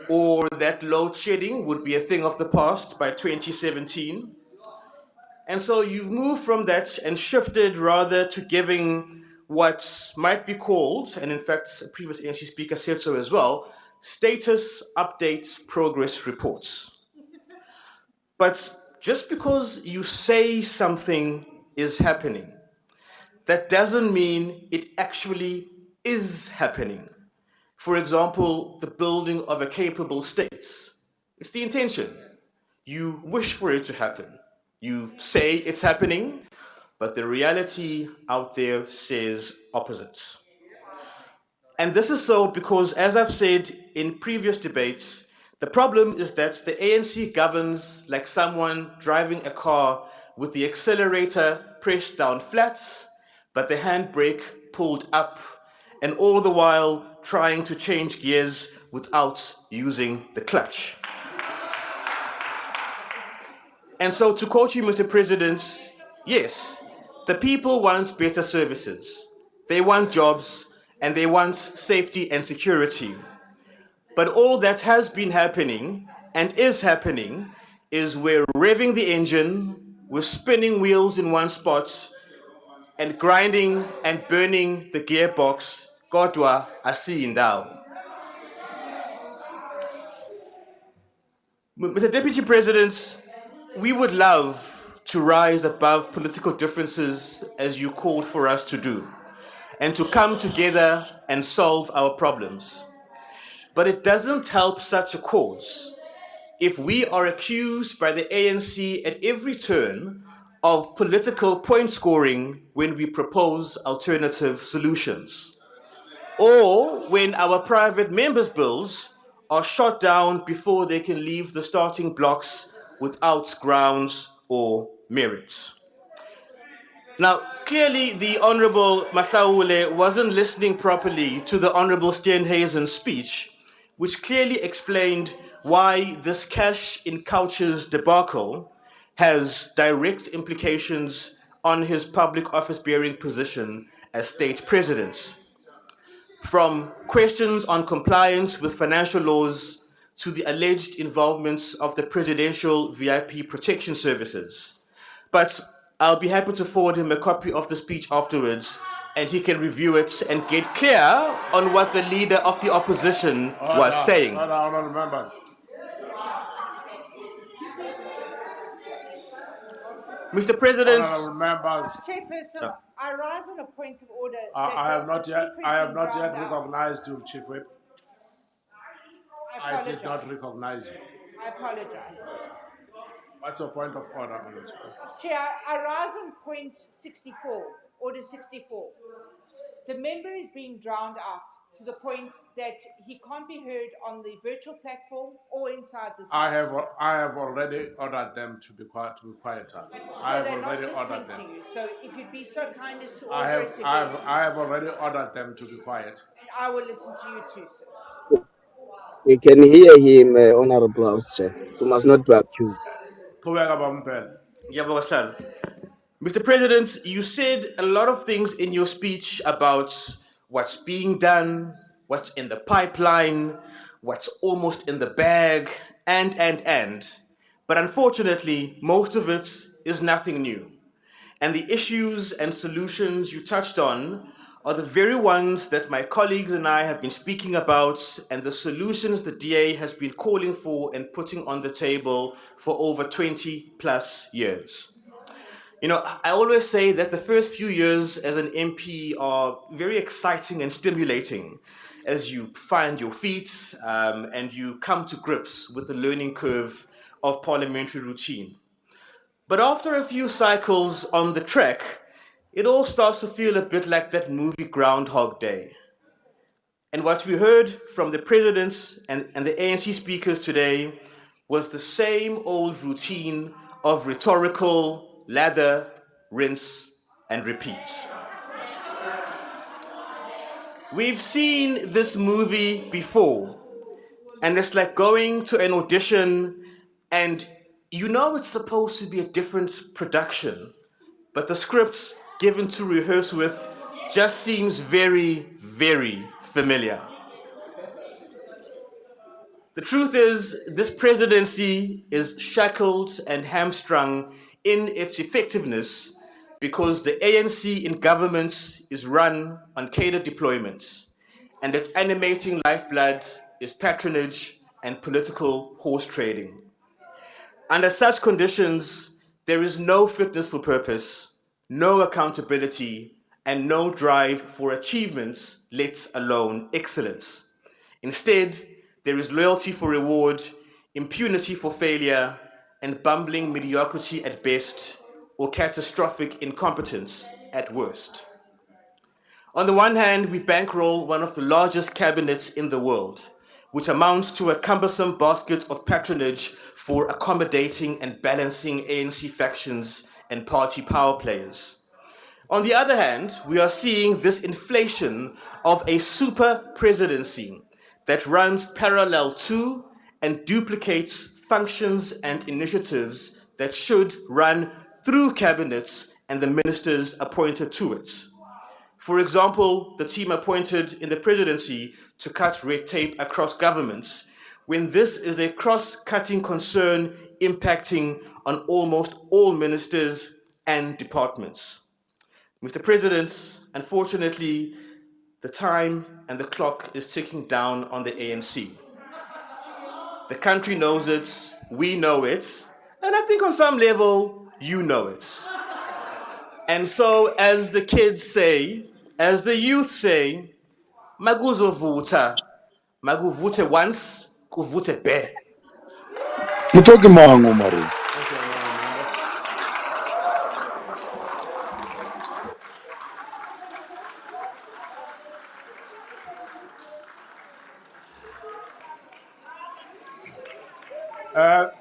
Or that load shedding would be a thing of the past by 2017? And so you've moved from that and shifted rather to giving what might be called, and in fact, a previous ANC speaker said so as well, status update progress reports. But just because you say something is happening, that doesn't mean it actually is happening. For example, the building of a capable state. It's the intention. You wish for it to happen. You say it's happening, but the reality out there says opposite. And this is so because, as I've said in previous debates, the problem is that the ANC governs like someone driving a car with the accelerator pressed down flat, but the handbrake pulled up, and all the while trying to change gears without using the clutch. And so, to quote you, Mr. President, yes, the people want better services. They want jobs, and they want safety and security. But all that has been happening and is happening is we're revving the engine, we're spinning wheels in one spot, and grinding and burning the gearbox, kodwa asiyindawo. Mr. Deputy President, we would love to rise above political differences as you called for us to do. and to come together and solve our problems. But it doesn't help such a cause if we are accused by the ANC at every turn of political point scoring when we propose alternative solutions, or when our private members' bills are shot down before they can leave the starting blocks without grounds or merits. Now, clearly, the Honorable Mahlaule wasn't listening properly to the Honorable Steenhuisen's speech, which clearly explained why this cash in couches debacle has direct implications on his public office-bearing position as state president. From questions on compliance with financial laws to the alleged involvement of the Presidential VIP Protection Services. But I'll be happy to forward him a copy of the speech afterwards, and he can review it and get clear on what the leader of the opposition was saying. Honourable members. Mr. President, Honourable members. Chairperson, I rise on a point of order. I have not yet. I have not yet drowned out. recognized you, Chief Whip. I did not recognize you. I apologize. What's your point of order on it? Chair, I rise on point 64, order 64. The member is being drowned out to the point that he can't be heard on the virtual platform or inside this I house. have already ordered them to be quiet, quieter. I have they're not already ordered listening them. to you. So if you'd be so kind as to order I it again. have already ordered them to be quiet. And I will listen to you too, sir. We can hear him, Honorable House Chair. You must not be accused. Mr. President, you said a lot of things in your speech about what's being done, what's in the pipeline, what's almost in the bag, and. But unfortunately, most of it is nothing new. And the issues and solutions you touched on are the very ones that my colleagues and I have been speaking about, and the solutions the DA has been calling for and putting on the table for over 20 plus years. You know, I always say that the first few years as an MP are very exciting and stimulating as you find your feet and you come to grips with the learning curve of parliamentary routine. But after a few cycles on the track, it all starts to feel a bit like that movie Groundhog Day. And what we heard from the presidents and the ANC speakers today was the same old routine of rhetorical lather, rinse, and repeat. We've seen this movie before, and it's like going to an audition and you know it's supposed to be a different production, but the script given to rehearse with just seems very, very familiar. The truth is, this presidency is shackled and hamstrung in its effectiveness because the ANC in government is run on cadre deployments, and its animating lifeblood is patronage and political horse trading. Under such conditions, there is no fitness for purpose, no accountability, and no drive for achievements, let alone excellence. Instead, there is loyalty for reward, impunity for failure, and bumbling mediocrity at best, or catastrophic incompetence at worst. On the one hand, we bankroll one of the largest cabinets in the world, which amounts to a cumbersome basket of patronage for accommodating and balancing ANC factions and party power players. On the other hand, we are seeing this inflation of a super presidency that runs parallel to and duplicates functions and initiatives that should run through cabinets and the ministers appointed to it. For example, the team appointed in the presidency to cut red tape across governments, when this is a cross-cutting concern impacting on almost all ministers and departments. Mr. President, unfortunately, the time and the clock is ticking down on the ANC. The country knows it, we know it, and I think on some level, you know it. And so, as the kids say, As the youth say, maguzovuta, maguvute once, kuvute be. Mutoki mango mari.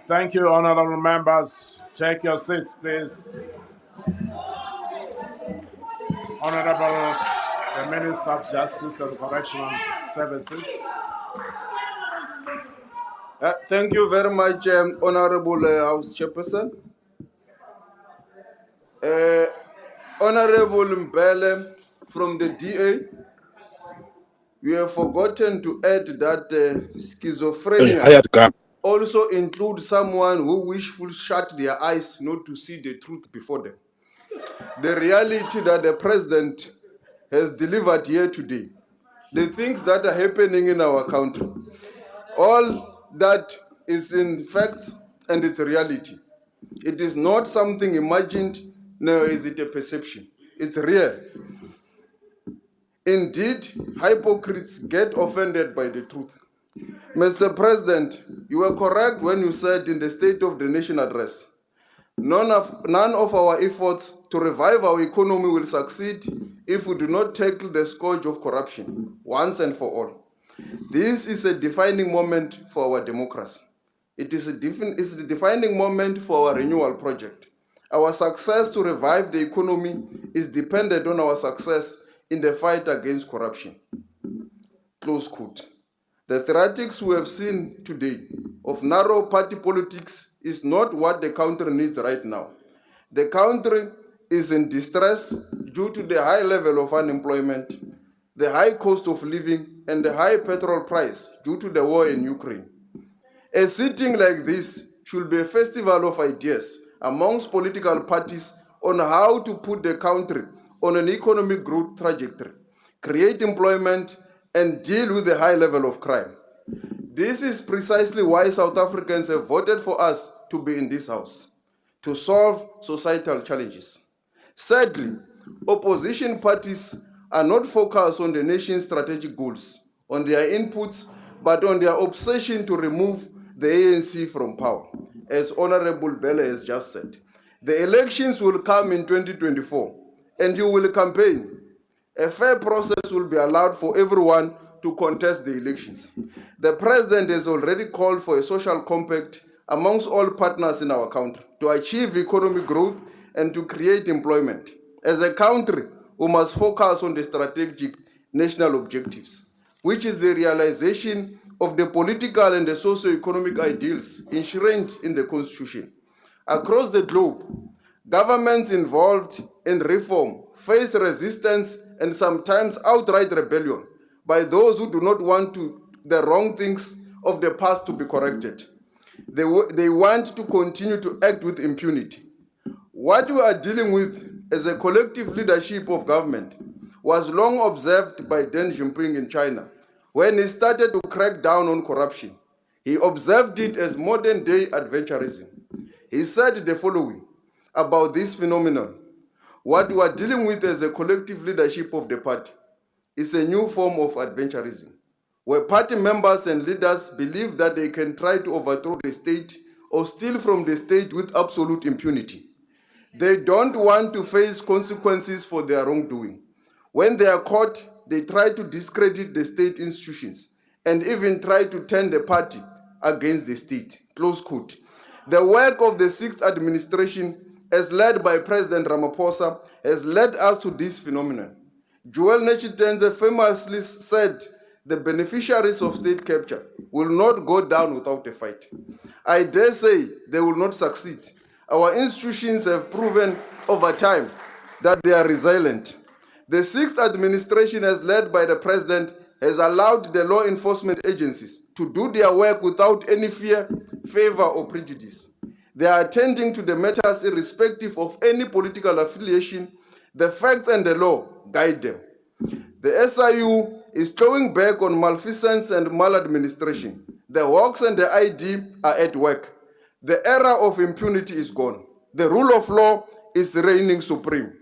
Thank you, honorable members. Take your seats, please. Honorable the Minister of Justice and Correctional Services. Thank you very much, Honorable House Chairperson. Honorable Mbele from the DA, we have forgotten to add that schizophrenia also includes someone who wishful shut their eyes not to see the truth before them. The reality that the president has delivered here today, the things that are happening in our country, all that is in fact and it's a reality. It is not something imagined, nor is it a perception. It's real. Indeed, hypocrites get offended by the truth. Mr. President, you were correct when you said in the State of the Nation address, none of our efforts to revive our economy will succeed if we do not tackle the scourge of corruption once and for all. This is a defining moment for our democracy. It is a defining moment for our renewal project. Our success to revive the economy is dependent on our success in the fight against corruption. Close quote. The theatrics we have seen today of narrow party politics is not what the country needs right now. The country is in distress due to the high level of unemployment, the high cost of living, and the high petrol price due to the war in Ukraine. A sitting like this should be a festival of ideas amongst political parties on how to put the country on an economic growth trajectory, create employment, and deal with the high level of crime. This is precisely why South Africans have voted for us to be in this house, to solve societal challenges. Sadly, opposition parties are not focused on the nation's strategic goals, on their inputs, but on their obsession to remove the ANC from power, as Honorable Bella has just said. The elections will come in 2024, and you will campaign. A fair process will be allowed for everyone to contest the elections. The president has already called for a social compact amongst all partners in our country to achieve economic growth and to create employment. As a country, we must focus on the strategic national objectives, which is the realization of the political and the socio-economic ideals enshrined in the Constitution. Across the globe, governments involved in reform face resistance and sometimes outright rebellion by those who do not want the wrong things of the past to be corrected. They want to continue to act with impunity. What we are dealing with as a collective leadership of government was long observed by Deng Xiaoping in China when he started to crack down on corruption. He observed it as modern-day adventurism. He said the following about this phenomenon: what we are dealing with as a collective leadership of the party is a new form of adventurism, where party members and leaders believe that they can try to overthrow the state or steal from the state with absolute impunity. They don't want to face consequences for their wrongdoing. When they are caught, they try to discredit the state institutions and even try to turn the party against the state. Close quote. The work of the sixth administration, as led by President Ramaphosa, has led us to this phenomenon. Joel Nechitenze famously said, the beneficiaries of state capture will not go down without a fight. I dare say they will not succeed. Our institutions have proven over time that they are resilient. The sixth administration, as led by the president, has allowed the law enforcement agencies to do their work without any fear, favor, or prejudice. They are attending to the matters irrespective of any political affiliation. The facts and the law guide them. The SIU is throwing back on malfeasance and maladministration. The hawks and the ID are at work. The era of impunity is gone. The rule of law is reigning supreme.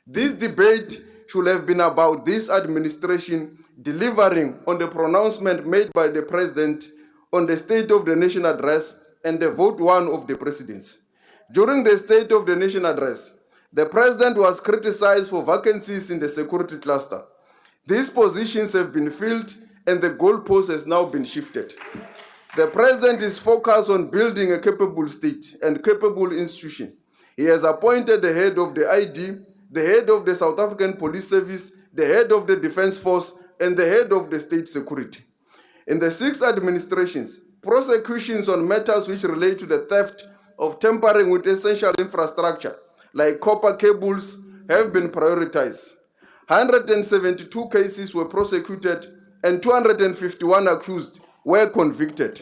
This debate should have been about this administration delivering on the pronouncement made by the President on the State of the Nation address and the vote 1 of the Presidency. During the State of the Nation address, the President was criticized for vacancies in the security cluster. These positions have been filled and the goalpost has now been shifted. The President is focused on building a capable state and capable institution. He has appointed the head of the ID, the head of the South African Police Service, the head of the Defense Force, and the head of the state security. In the 6 administrations, prosecutions on matters which relate to the theft of tampering with essential infrastructure, like copper cables, have been prioritized. 172 cases were prosecuted and 251 accused were convicted.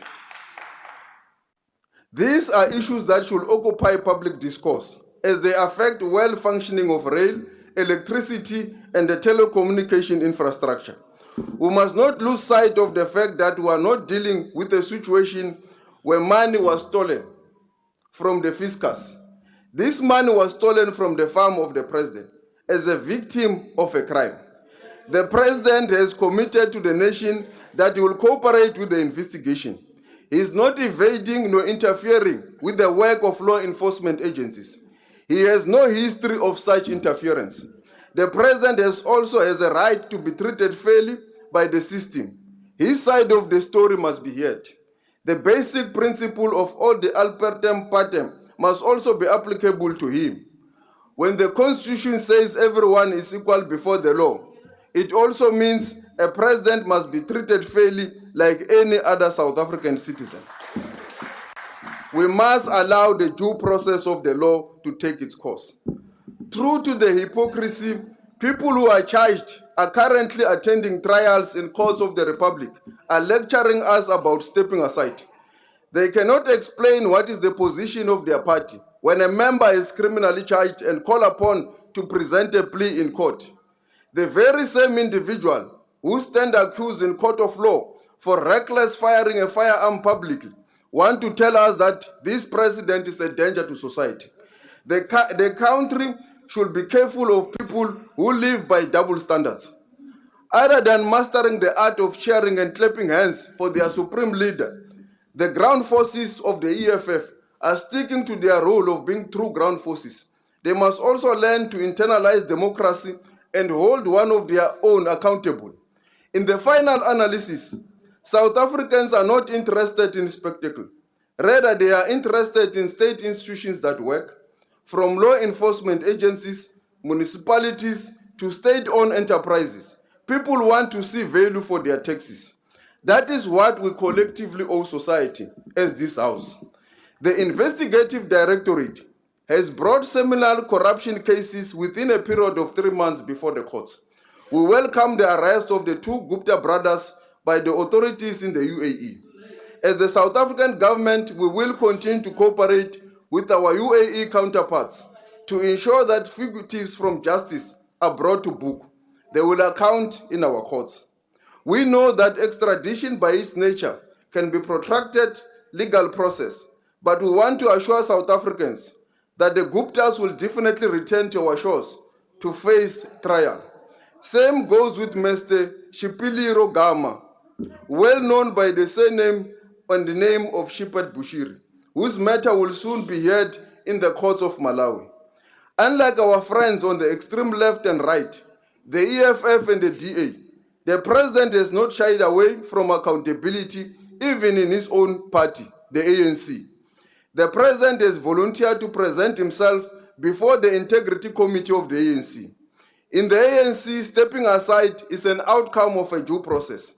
These are issues that should occupy public discourse as they affect well-functioning of rail, electricity, and the telecommunication infrastructure. We must not lose sight of the fact that we are not dealing with a situation where money was stolen from the fiscus. This money was stolen from the farm of the President as a victim of a crime. The President has committed to the nation that he will cooperate with the investigation. He is not evading nor interfering with the work of law enforcement agencies. He has no history of such interference. The President also has a right to be treated fairly by the system. His side of the story must be heard. The basic principle of all the alpertem partem must also be applicable to him. When the Constitution says everyone is equal before the law, it also means a president must be treated fairly like any other South African citizen. We must allow the due process of the law to take its course. True to the hypocrisy, people who are charged are currently attending trials in courts of the Republic are lecturing us about stepping aside. They cannot explain what is the position of their party when a member is criminally charged and called upon to present a plea in court. The very same individual who stand accused in court of law for reckless firing a firearm publicly want to tell us that this president is a danger to society. The country should be careful of people who live by double standards. Other than mastering the art of cheering and clapping hands for their supreme leader, the ground forces of the EFF are sticking to their role of being true ground forces. They must also learn to internalize democracy and hold one of their own accountable. In the final analysis, South Africans are not interested in spectacle. Rather, they are interested in state institutions that work, from law enforcement agencies, municipalities, to state-owned enterprises. People want to see value for their taxes. That is what we collectively owe society as this House. The Investigative Directorate has brought similar corruption cases within a period of 3 months before the courts. We welcome the arrest of the 2 Gupta brothers by the authorities in the UAE. As the South African government, we will continue to cooperate with our UAE counterparts to ensure that fugitives from justice are brought to book. They will account in our courts. We know that extradition by its nature can be protracted legal process, but we want to assure South Africans that the Guptas will definitely return to our shores to face trial. Same goes with Mr. Shipiliro Gama, well known by the surname and the name of Shipad Bushiri, whose matter will soon be heard in the courts of Malawi. Unlike our friends on the extreme left and right, the EFF and the DA, the president has not shied away from accountability even in his own party, the ANC. The president has volunteered to present himself before the Integrity Committee of the ANC. In the ANC, stepping aside is an outcome of a due process.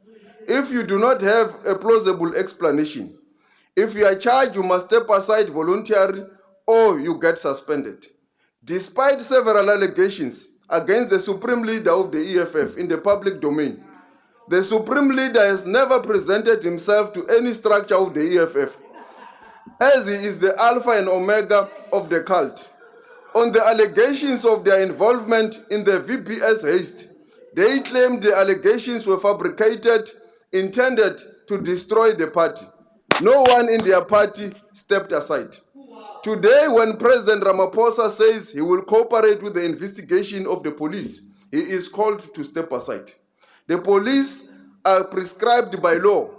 If you do not have a plausible explanation, if you are charged, you must step aside voluntarily or you get suspended. Despite several allegations against the Supreme Leader of the EFF in the public domain, the Supreme Leader has never presented himself to any structure of the EFF, as he is the alpha and omega of the cult. On the allegations of their involvement in the VBS heist, they claimed the allegations were fabricated, intended to destroy the party. No one in their party stepped aside. Today, when President Ramaphosa says he will cooperate with the investigation of the police, he is called to step aside. The police are prescribed by law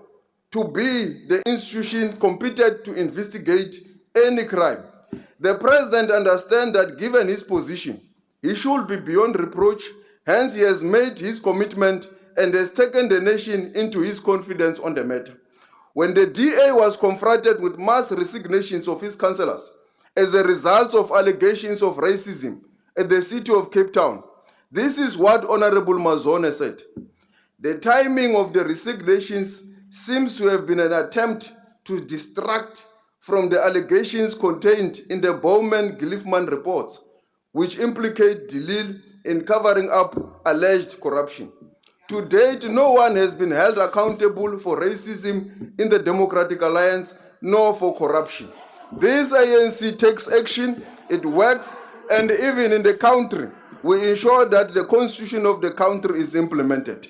to be the institution competent to investigate any crime. The president understands that given his position, he should be beyond reproach. Hence, he has made his commitment and has taken the nation into his confidence on the matter. When the DA was confronted with mass resignations of his councillors as a result of allegations of racism at the city of Cape Town, this is what Honorable Mazone said. The timing of the resignations seems to have been an attempt to distract from the allegations contained in the Bowman-Gilliffman reports, which implicate DeLille in covering up alleged corruption. To date, no one has been held accountable for racism in the Democratic Alliance, nor for corruption. This ANC takes action, it works, and even in the country, we ensure that the constitution of the country is implemented.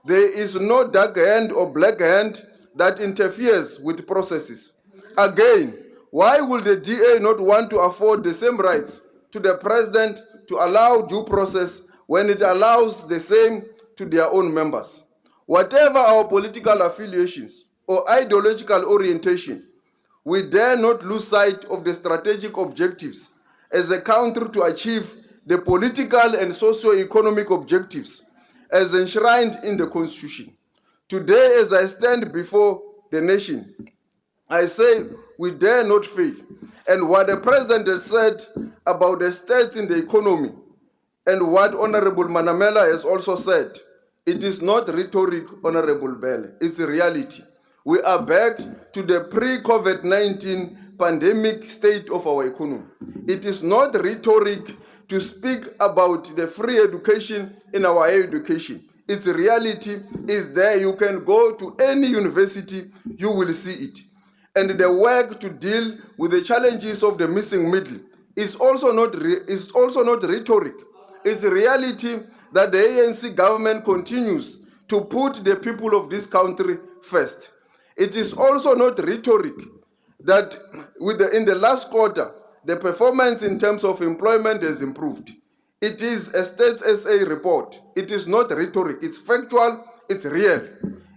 There is no dark hand or black hand that interferes with processes. Again, why would the DA not want to afford the same rights to the president to allow due process when it allows the same to their own members? Whatever our political affiliations or ideological orientation, we dare not lose sight of the strategic objectives as a country to achieve the political and socio-economic objectives as enshrined in the Constitution. Today, as I stand before the nation, I say we dare not fail. And what the president has said about the state in the economy and what Honorable Manamela has also said, it is not rhetoric, Honorable Bell, it's a reality. We are back to the pre-COVID-19 pandemic state of our economy. It is not rhetoric to speak about the free education in our higher education. Its reality is there. You can go to any university, you will see it. And the work to deal with the challenges of the missing middle is also not rhetoric. It's a reality that the ANC government continues to put the people of this country first. It is also not rhetoric that in the last quarter, the performance in terms of employment has improved. It is a Stats SA report. It is not rhetoric. It's factual. It's real.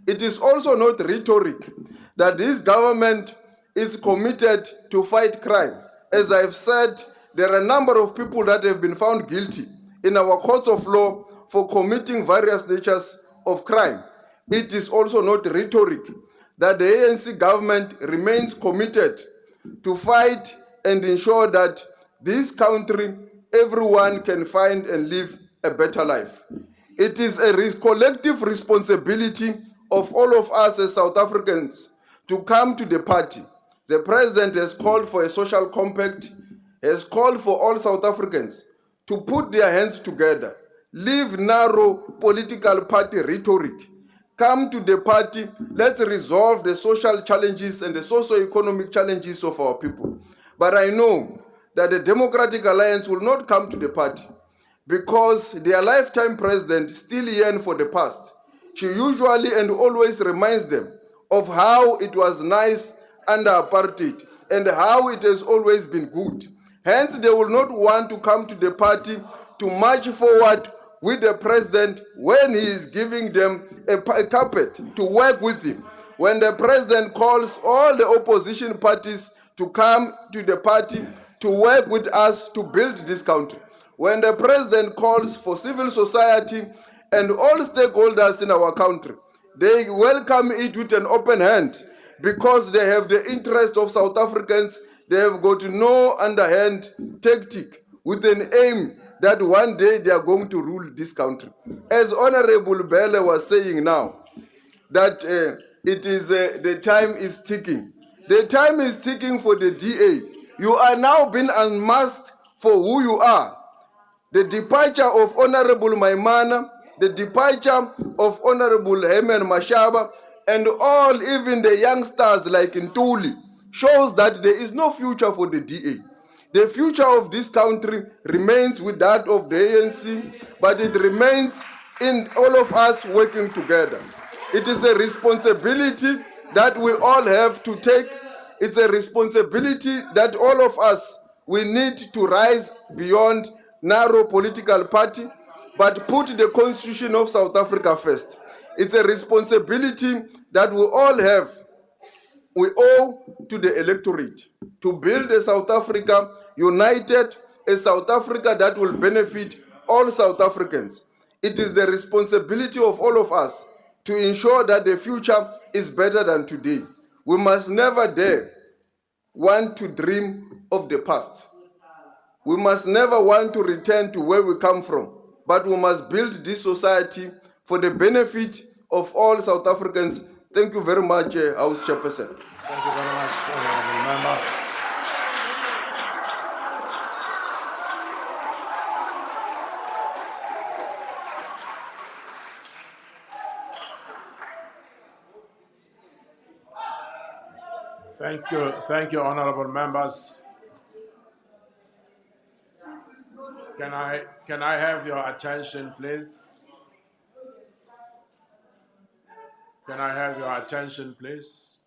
It is also not rhetoric that this government is committed to fight crime. As I've said, there are a number of people that have been found guilty in our courts of law for committing various natures of crime. It is also not rhetoric that the ANC government remains committed to fight and ensure that this country, everyone can find and live a better life. It is a collective responsibility of all of us as South Africans to come to the party. The president has called for a social compact, has called for all South Africans to put their hands together, leave narrow political party rhetoric, come to the party, let's resolve the social challenges and the socio-economic challenges of our people. But I know that the Democratic Alliance will not come to the party because their lifetime president still yearns for the past. She usually and always reminds them of how it was nice under apartheid and how it has always been good. Hence, they will not want to come to the party to march forward with the president when he is giving them a carpet to work with him. When the president calls all the opposition parties to come to the party to work with us to build this country. When the president calls for civil society and all stakeholders in our country, they welcome it with an open hand because they have the interest of South Africans. They have got no underhand tactic with an aim that one day they are going to rule this country. As Honorable Bele was saying now, that the time is ticking. The time is ticking for the DA. You are now being unmasked for who you are. The departure of Honorable Maimana, the departure of Honorable Herman Mashaba, and all, even the youngsters like Ntuli, shows that there is no future for the DA. The future of this country remains with that of the ANC, but it remains in all of us working together. It is a responsibility that we all have to take. It's a responsibility that all of us, we need to rise beyond narrow political party. but put the Constitution of South Africa first. It's a responsibility that we all have. We owe to the electorate to build a South Africa united, a South Africa that will benefit all South Africans. It is the responsibility of all of us to ensure that the future is better than today. We must never dare want to dream of the past. We must never want to return to where we come from, but we must build this society for the benefit of all South Africans. Thank you very much, House Chairperson. Thank you very much, honourable member. Thank you, honourable members. Can I have your attention, please? Can I have your attention, please?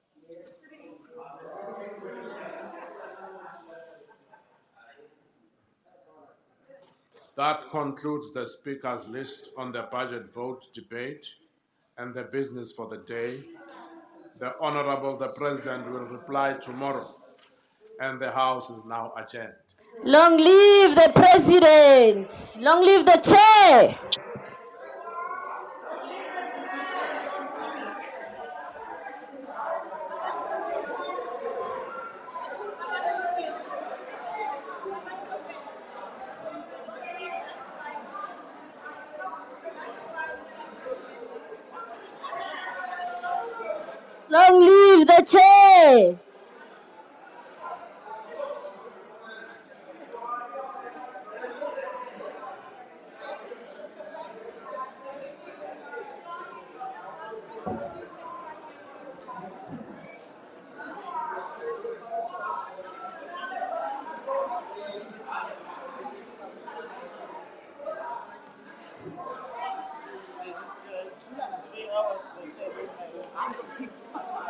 That concludes the speaker's list on the budget vote debate and the business for the day. The Honourable the President will reply tomorrow, and the House is now adjourned. Long live the President! Long live the Chair! Long live the Chair!